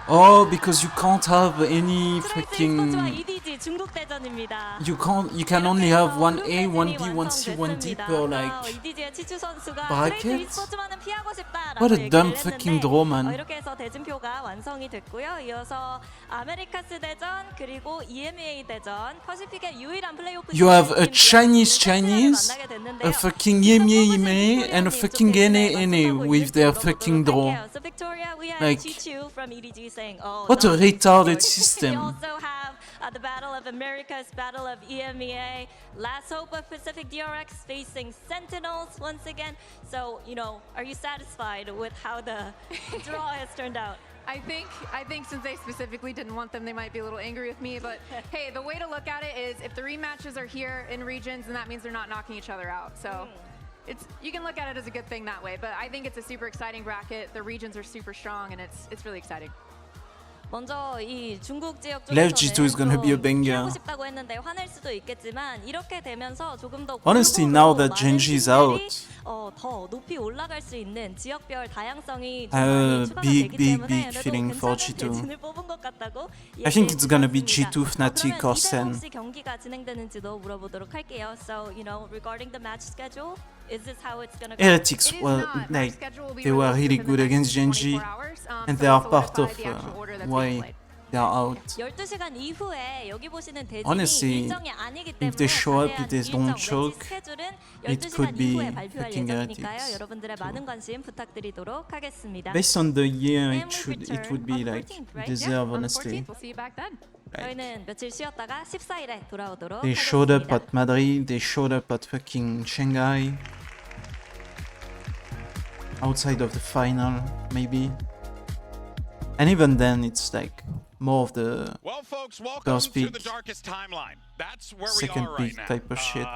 Oh, because you can't have any
트레이스
fucking.
e스포츠와 EDG 중국 대전입니다.
You can only have one A, one B, one C, one D per like.
EDG의 치추 선수가
bracket?
트레이스 e스포츠만은 피하고 싶다라고
What a
얘기를
dumb
했는데
fucking draw, man.
이렇게 해서 대진표가 완성이 됐고요. 이어서 아메리카스 대전 그리고 EMEA 대전 퍼시픽의 유일한 플레이오프
You have a
팀
Chinese,
만나게 됐는데요.
a fucking EMEA, and a fucking NA with their fucking draw.
So Victoria, we have
Like,
Chichu from EDG saying, "Oh,
what a
not
retarded
We
system.
also have the Battle of Americas, Battle of EMEA, Last Hope of Pacific DRX facing Sentinels once again. So, are you satisfied with how the draw has turned out?
I think since they specifically didn't want them, they might be a little angry with me. But hey, the way to look at it is if the rematches are here in regions, then that means they're not knocking each other out. So you can look at it as a good thing that way. But I think it's a super exciting bracket. The regions are super strong, and it's really exciting.
먼저 이 중국 지역
LEV G2 is gonna be a banger.
하고 싶다고 했는데 화낼 수도 있겠지만 이렇게 되면서 조금 더
Honestly, now that Genji is out,
더 높이 올라갈 수 있는 지역별 다양성이
I have a
추가가
big,
되기
big,
때문에
big
그래도
feeling for
괜찮은
G2.
대진을 뽑은 것 같다고
I think it's gonna be
얘기해
G2, Fnatic,
그러면
or
이대로
Sen.
혹시 경기가 진행되는지도 물어보도록 할게요. So, regarding the match schedule, is this how it's gonna go?
Heretics were like they were really good against Genji, and they are part of why they are out.
12시간 이후에 여기 보시는 대진이
Honestly,
일정이 아니기
if they
때문에
show up,
자세한
if they
일정,
don't
매치
choke,
스케줄은
it
12시간
could be
이후에 발표할
fucking
예정이니까요.
heretics.
여러분들의 많은 관심 부탁드리도록 하겠습니다.
Based on the year,
And
it
we'll
would be
return on
like
14th, right?
deserve,
On the
honestly.
14th, we'll see you back then.
저희는 며칠 쉬었다가 14일에 돌아오도록
They showed up
하겠습니다.
at Madrid, they showed up at fucking Shanghai. Outside of the final, maybe. And even then, it's like more of the
Well, folks, welcome
first
to
peak,
the darkest timeline. That's where
second
we are right
peak
now.
type of shit.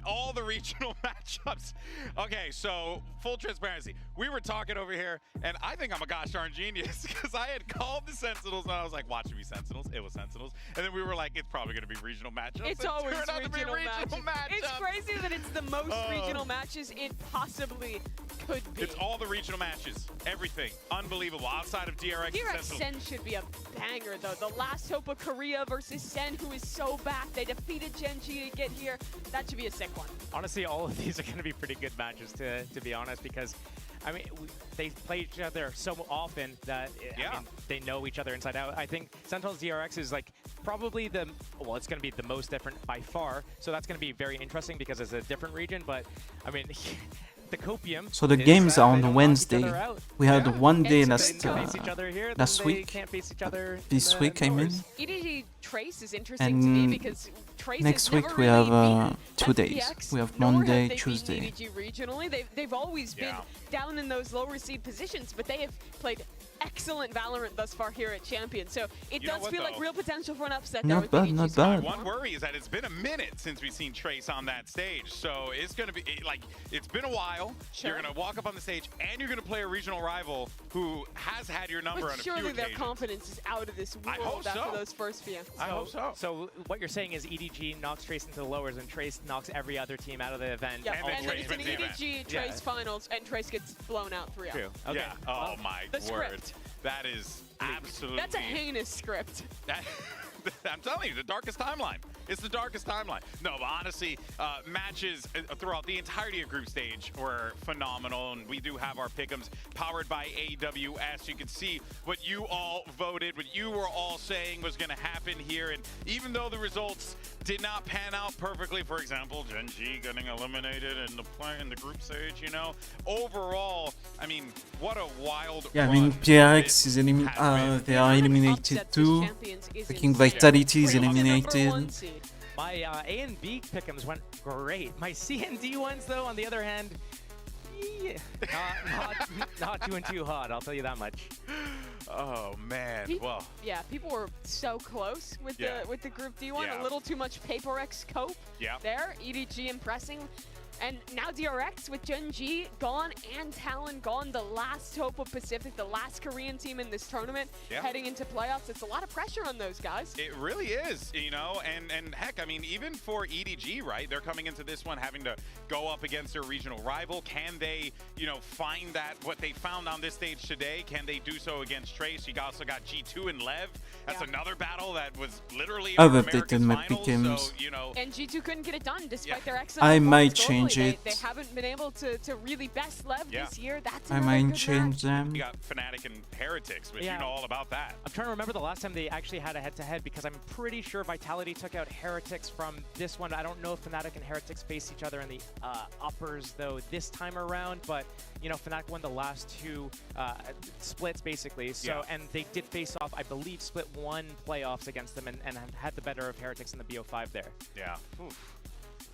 All the regional matchups. Okay, so full transparency. We were talking over here, and I think I'm a gosh darn genius because I had called the Sentinels, and I was like, watch it be Sentinels. It was Sentinels. And then we were like, it's probably going to be regional matchups.
It's
It
always
turned out to be
regional matches. It's
matchups.
crazy that it's the most regional matches it possibly could be.
It's all the regional matches. Everything. Unbelievable. Outside of DRX and
DRX
Sentinels.
Sen should be a banger, though. The last hope of Korea versus Sen, who is so back. They defeated Genji to get here. That should be a sick one.
Honestly, all of these are going to be pretty good matches, to be honest, because I mean, they play each other so often that I mean, they know each other inside out. I think Sentinels DRX is like probably it's going to be the most different by far. So that's going to be very interesting because it's a different region. But I mean, the copium.
So the games are on Wednesday. We had one day last week. This week, I mean.
EDG Trace is interesting to me because Trace
next week we have 2 days. We have Monday, Tuesday.
EDG regionally, they've always been down in those lower seed positions, but they have played excellent Valorant thus far here at Champions. So it does feel like real potential for an upset.
Not bad, not bad.
One worry is that it's been a minute since we've seen Trace on that stage. So it's going to be like, it's been a while.
Sure.
You're going to walk up on the stage and you're going to play a regional rival who has had your number on a few
surely
occasions.
their confidence is out of this world after those first few.
I hope so.
So what you're saying is EDG knocks Trace into the lowers and Trace knocks every other team out of the event.
Yeah, and then it's an EDG Trace finals and Trace gets blown out 3-0.
True. Okay.
Yeah. Oh my
the
word.
Script.
That is absolutely.
That's a heinous script.
I'm telling you, the darkest timeline. It's the darkest timeline. No, but honestly, matches throughout the entirety of group stage were phenomenal, and we do have our pick'ems powered by AWS. You can see what you all voted, what you were all saying was going to happen here, and even though the results did not pan out perfectly, for example, Gen G getting eliminated in the group stage, you know, overall, I mean, what a wild.
Yeah, I mean, PRX is they are eliminated too. I think Vitality is eliminated.
My A and B pick'ems went great. My C and D ones, though, on the other hand, not doing too hot. I'll tell you that much.
Oh man, well.
Yeah, people were so close with the Group D one. A little too much PRX cope there. EDG impressing. And now DRX with Gen G gone and Talon gone, the last hope of Pacific, the last Korean team in this tournament heading into playoffs. It's a lot of pressure on those guys.
It really is, you know, and heck, I mean, even for EDG, right, they're coming into this one having to go up against their regional rival. Can they, you know, find that, what they found on this stage today, can they do so against Trace? You also got G2 and LEV. That's another battle that was literally America's finals, so, you know.
And G2 couldn't get it done despite their excellent
I might
globally.
change it.
They haven't been able to really best LEV this year. That's
I might change them.
You got Fnatic and Heretics, which you know all about that.
I'm trying to remember the last time they actually had a head-to-head because I'm pretty sure Vitality took out Heretics from this one. I don't know if Fnatic and Heretics faced each other in the uppers, though, this time around. But, you know, Fnatic won the last 2 splits, basically. So, and they did face off, I believe, split 1 playoffs against them and had the better of Heretics in the BO5 there.
Yeah. Oof.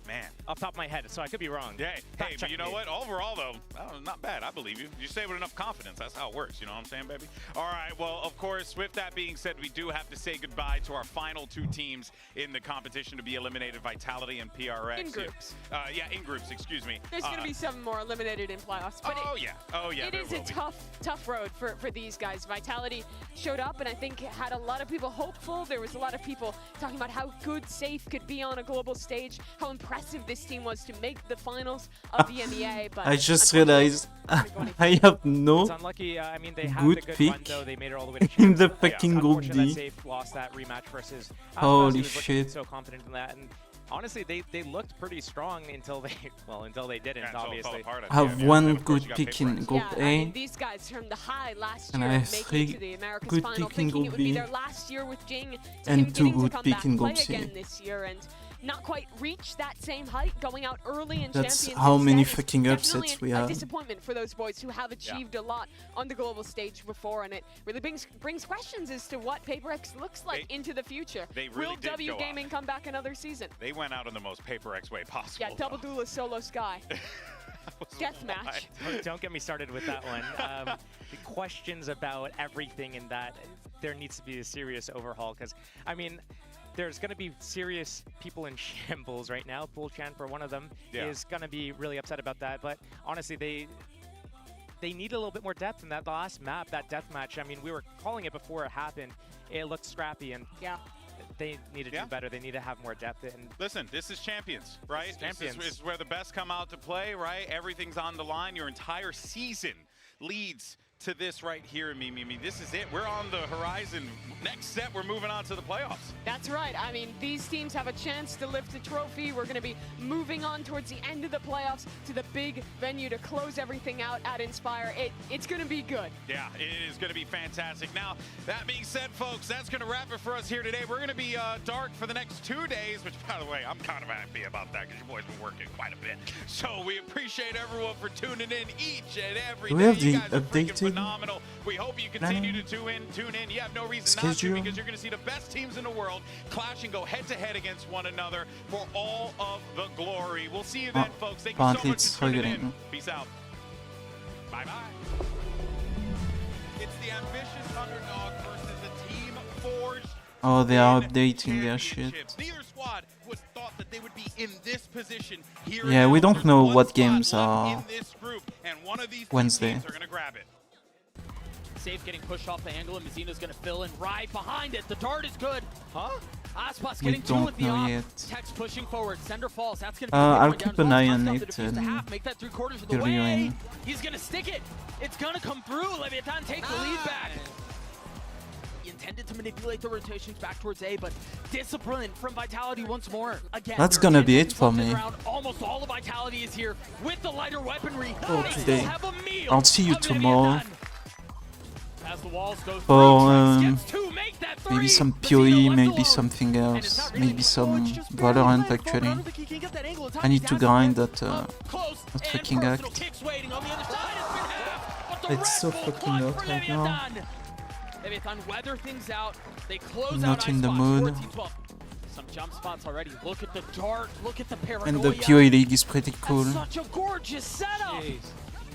Man.
Off the top of my head, so I could be wrong.
Yeah. Hey, but you know what? Overall, though, not bad. I believe you. You say it with enough confidence. That's how it works. You know what I'm saying, baby? All right. Well, of course, with that being said, we do have to say goodbye to our final 2 teams in the competition to be eliminated, Vitality and PRX.
In groups.
Yeah, in groups, excuse me.
There's going to be 7 more eliminated in playoffs. But it is a tough road for these guys. Vitality showed up and I think had a lot of people hopeful. There was a lot of people talking about how good Safe could be on a global stage, how impressive this team was to make the finals of EMEA. But
I just realized I have no
it's unlucky. I mean, they had
good
a good
pick
run, though. They made it all the way to
in the
champs.
fucking Group
Unfortunate
D.
that Safe lost that rematch versus
Holy
was
shit.
so confident in that. And honestly, they looked pretty strong until they didn't, obviously.
I have one good pick in Group A.
I mean, these guys from the high last
And
year
I have
making
3
it to the Americas
good
final,
pick in
thinking it
Group
would be
B
their last year with Jing,
and
him
2
getting to
good
come
pick
back
in
and play
Group C.
again this year and not quite reach that same height, going out early in
That's
Champions.
how many
instead is
fucking
definitely
upsets we
a
have.
disappointment for those boys who have achieved a lot on the global stage before, and it really brings questions as to what PRX looks like into the future.
They really
Will
did
W
go
Gaming come back another season?
They went out in the most PRX way possible.
Yeah, double duelist solo Sky. Deathmatch.
Don't get me started with that one. The questions about everything in that, there needs to be a serious overhaul because, I mean, there's going to be serious people in shambles right now. Pool Chan, for one of them, is going to be really upset about that. But honestly, they need a little bit more depth in that last map, that deathmatch. I mean, we were calling it before it happened. It looked scrappy, and they need to do better. They need to have more depth. And
listen, this is Champions, right?
Champions.
This is where the best come out to play, right? Everything's on the line. Your entire season leads to this right here, Mimi. This is it. We're on the horizon. Next step, we're moving on to the playoffs.
That's right. I mean, these teams have a chance to lift the trophy. We're going to be moving on towards the end of the playoffs to the big venue to close everything out at Inspire. It's going to be good.
Yeah, it is going to be fantastic. Now, that being said, folks, that's going to wrap it for us here today. We're going to be dark for the next 2 days, which, by the way, I'm kind of happy about that because your boys been working quite a bit. So we appreciate everyone for tuning in each and every day.
Do we have the
you guys are freaking
updated
phenomenal. We hope you continue to tune in. You have no reason not to, because you're going to see the best teams in the world clash and go head-to-head against one another for all of the glory. We'll see you then, folks. Thank you so much for tuning in. Peace out. Bye-bye. It's the ambitious underdog versus the team forged.
Oh, they are updating their shit.
Neither squad would thought that they would be in this position here.
Yeah, we don't know what games are
in this group, and one of these
Wednesday.
teams are going to grab it.
Safe getting pushed off the angle, and Mazino's going to fill in right behind it. The dart is good. Huh? Aspas
We
getting two with
don't
the
know
op.
yet.
Tex pushing forward. Sender falls. That's going to be
I'll keep an eye on it and
make that 3/4 of the
review
way.
it.
He's going to stick it. It's going to come through. Leviathan takes the lead back. He intended to manipulate the rotations back towards A, but discipline from Vitality once more. Again,
That's gonna be it for me.
almost all of Vitality is here with the lighter weaponry.
For
They still
today.
have a meal
I'll see you
of
tomorrow
as the walls go
for
through, gets two, make that three.
maybe some PoE, maybe something else, maybe some Valorant actually. I need to grind that freaking act. It's so fucking hot right now.
Leviathan weather things out. They close
I'm
out
not in the mood.
14-12. Some jump spots already. Look at the dart. Look at the paranoia.
And the PoE League is pretty cool.
That's such a gorgeous setup. Jeez.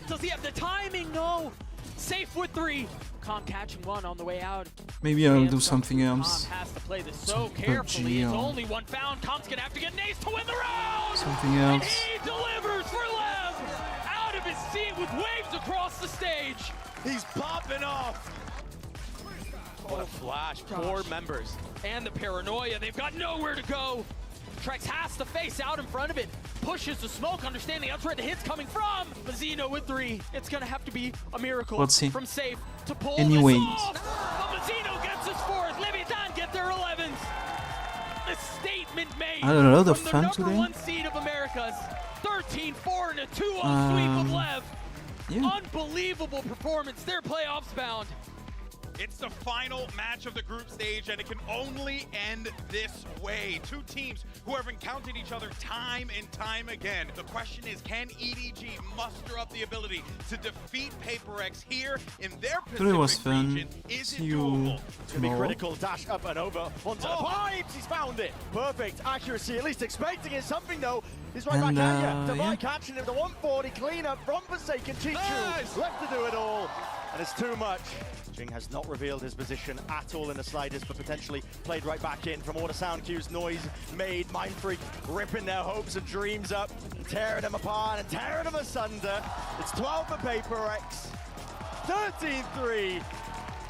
Does he have the timing? No. Safe with 3. Calm catching 1 on the way out.
Maybe I'll do something else.
Calm has to play this so
Some
carefully. It's
PUBG or
only 1 found. Calm's gonna have to get an ace to win the round.
something
And
else.
he delivers for Lev. Out of his seat with waves across the stage.
He's popping off.
What a flash. 4 members. And the paranoia. They've got nowhere to go. Trex has to face out in front of it. Pushes the smoke, understanding that's where the hit's coming from. Mazzino with 3. It's going to have to be a miracle
Let's see.
from Safe to pull
Anyways.
this off. But Mazzino gets his 4th. Leviathan get their 11th. A statement made
I had a lot of
from the
fun
number
today.
1 seed of Americas. 13-4 and a 2-0 sweep of Lev.
Yeah.
Unbelievable performance. They're playoffs bound.
It's the final match of the group stage, and it can only end this way. 2 teams who have encountered each other time and time again. The question is, can EDG muster up the ability to defeat PRX here in their
Today was
Pacific
fun.
region? Is
See
it
you
doable?
It's going to be
tomorrow.
critical. Dash up and over onto the pipes. He's found it. Perfect accuracy. At least expecting it. Something, though. He's right
And,
back at you.
yeah.
Divide catching him. The 140 cleanup from Forsaken. Chichu left to do it all. And it's too much. Jing has not revealed his position at all in the slightest, but potentially played right back in from all the sound cues. Noise made. Mind Freak ripping their hopes and dreams up, tearing them apart and tearing them asunder. It's 12 for PRX. 13-3.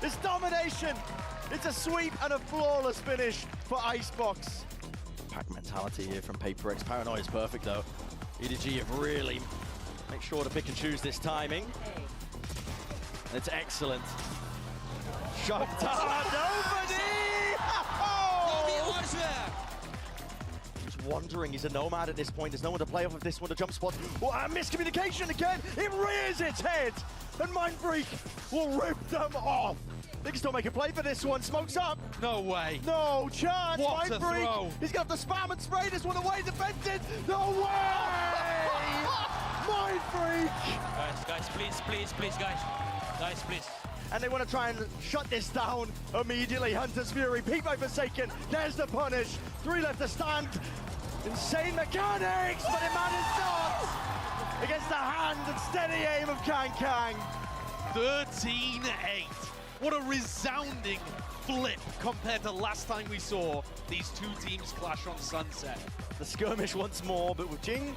It's domination. It's a sweep and a flawless finish for Icebox. Pack mentality here from PRX. Paranoia is perfect though. EDG have really made sure to pick and choose this timing. It's excellent. Shot down, nobody! Just wondering, he's a nomad at this point. There's no one to play off of this one, the jump spot. Oh, miscommunication again! It rears its head! And Mind Freak will rip them off! They can still make a play for this one. Smokes up.
No way.
No chance.
What
Mind
a
Freak.
throw.
He's got the spam and spray this one away. Defended. No way! Mind Freak.
Guys, please, guys. Guys, please.
And they want to try and shut this down immediately. Hunter's Fury, peek by Forsaken. There's the punish. 3 left to stand. Insane mechanics, but it matters not. Against the hand and steady aim of Kang.
13-8. What a resounding flip compared to last time we saw these 2 teams clash on Sunset.
The skirmish once more, but with Jing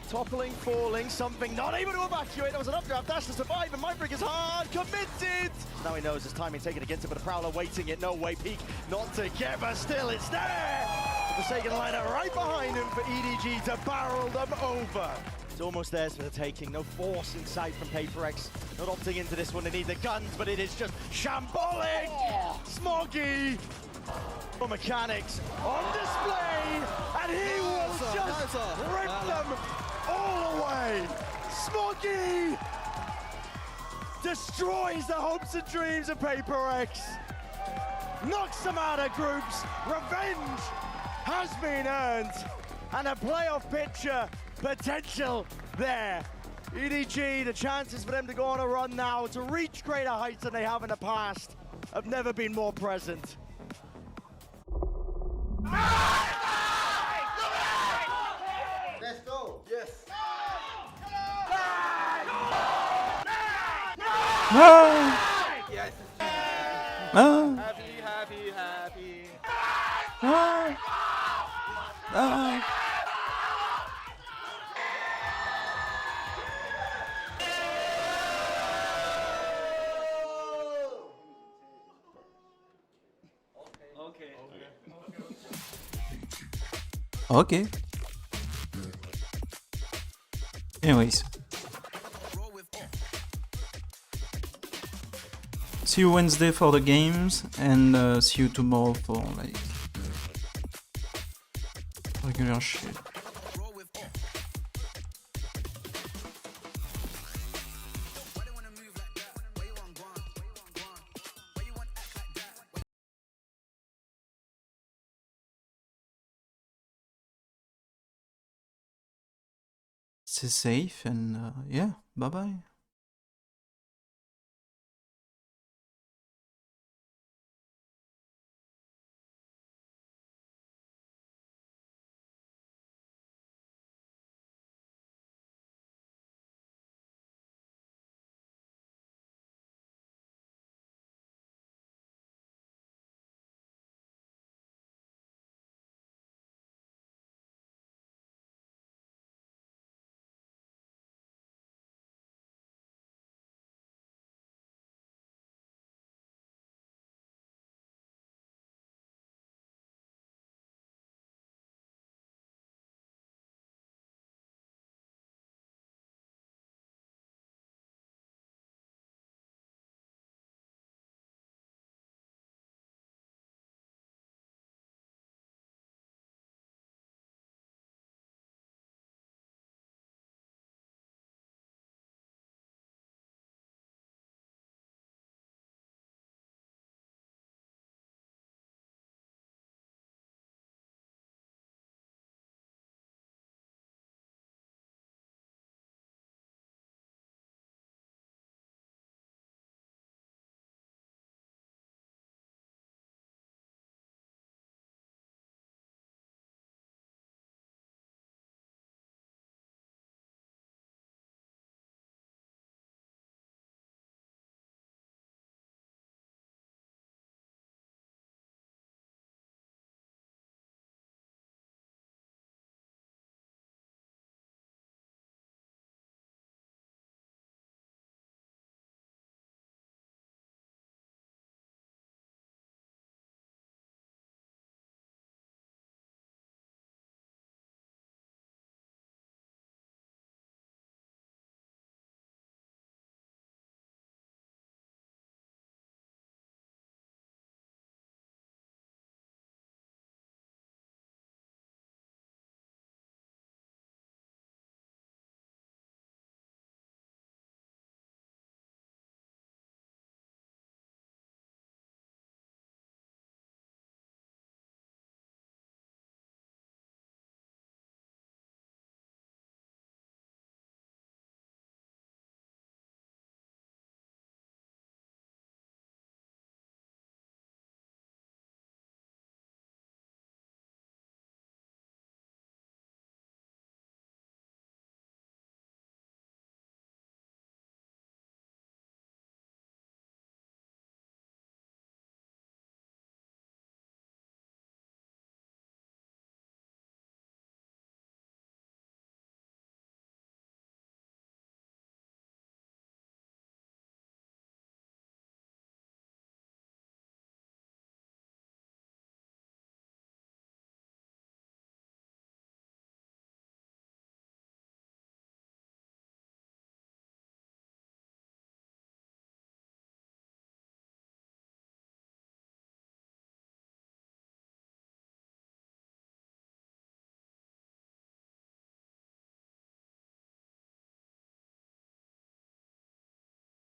toppling, falling, something not able to evacuate. There was an updraft dash to survive, and Mindbreak is hard committed. Now he knows his timing taken against him, but the Prowler waiting it. No way, peak not together. Still, it's there. The Forsaken liner right behind him for EDG to barrel them over. It's almost theirs for the taking. No force in sight from PRX. Not opting into this one. They need the guns, but it is just shambolic. Smoggy. For mechanics on display, and he will just rip them all away. Smoggy destroys the hopes and dreams of PRX. Knocks them out of groups. Revenge has been earned, and a playoff picture potential there. EDG, the chances for them to go on a run now to reach greater heights than they have in the past have never been more present.
Let's go. Yes. Yes. Happy, happy, happy.
Okay. Anyways. See you Wednesday for the games, and see you tomorrow for like regular shit. Stay safe and yeah, bye bye.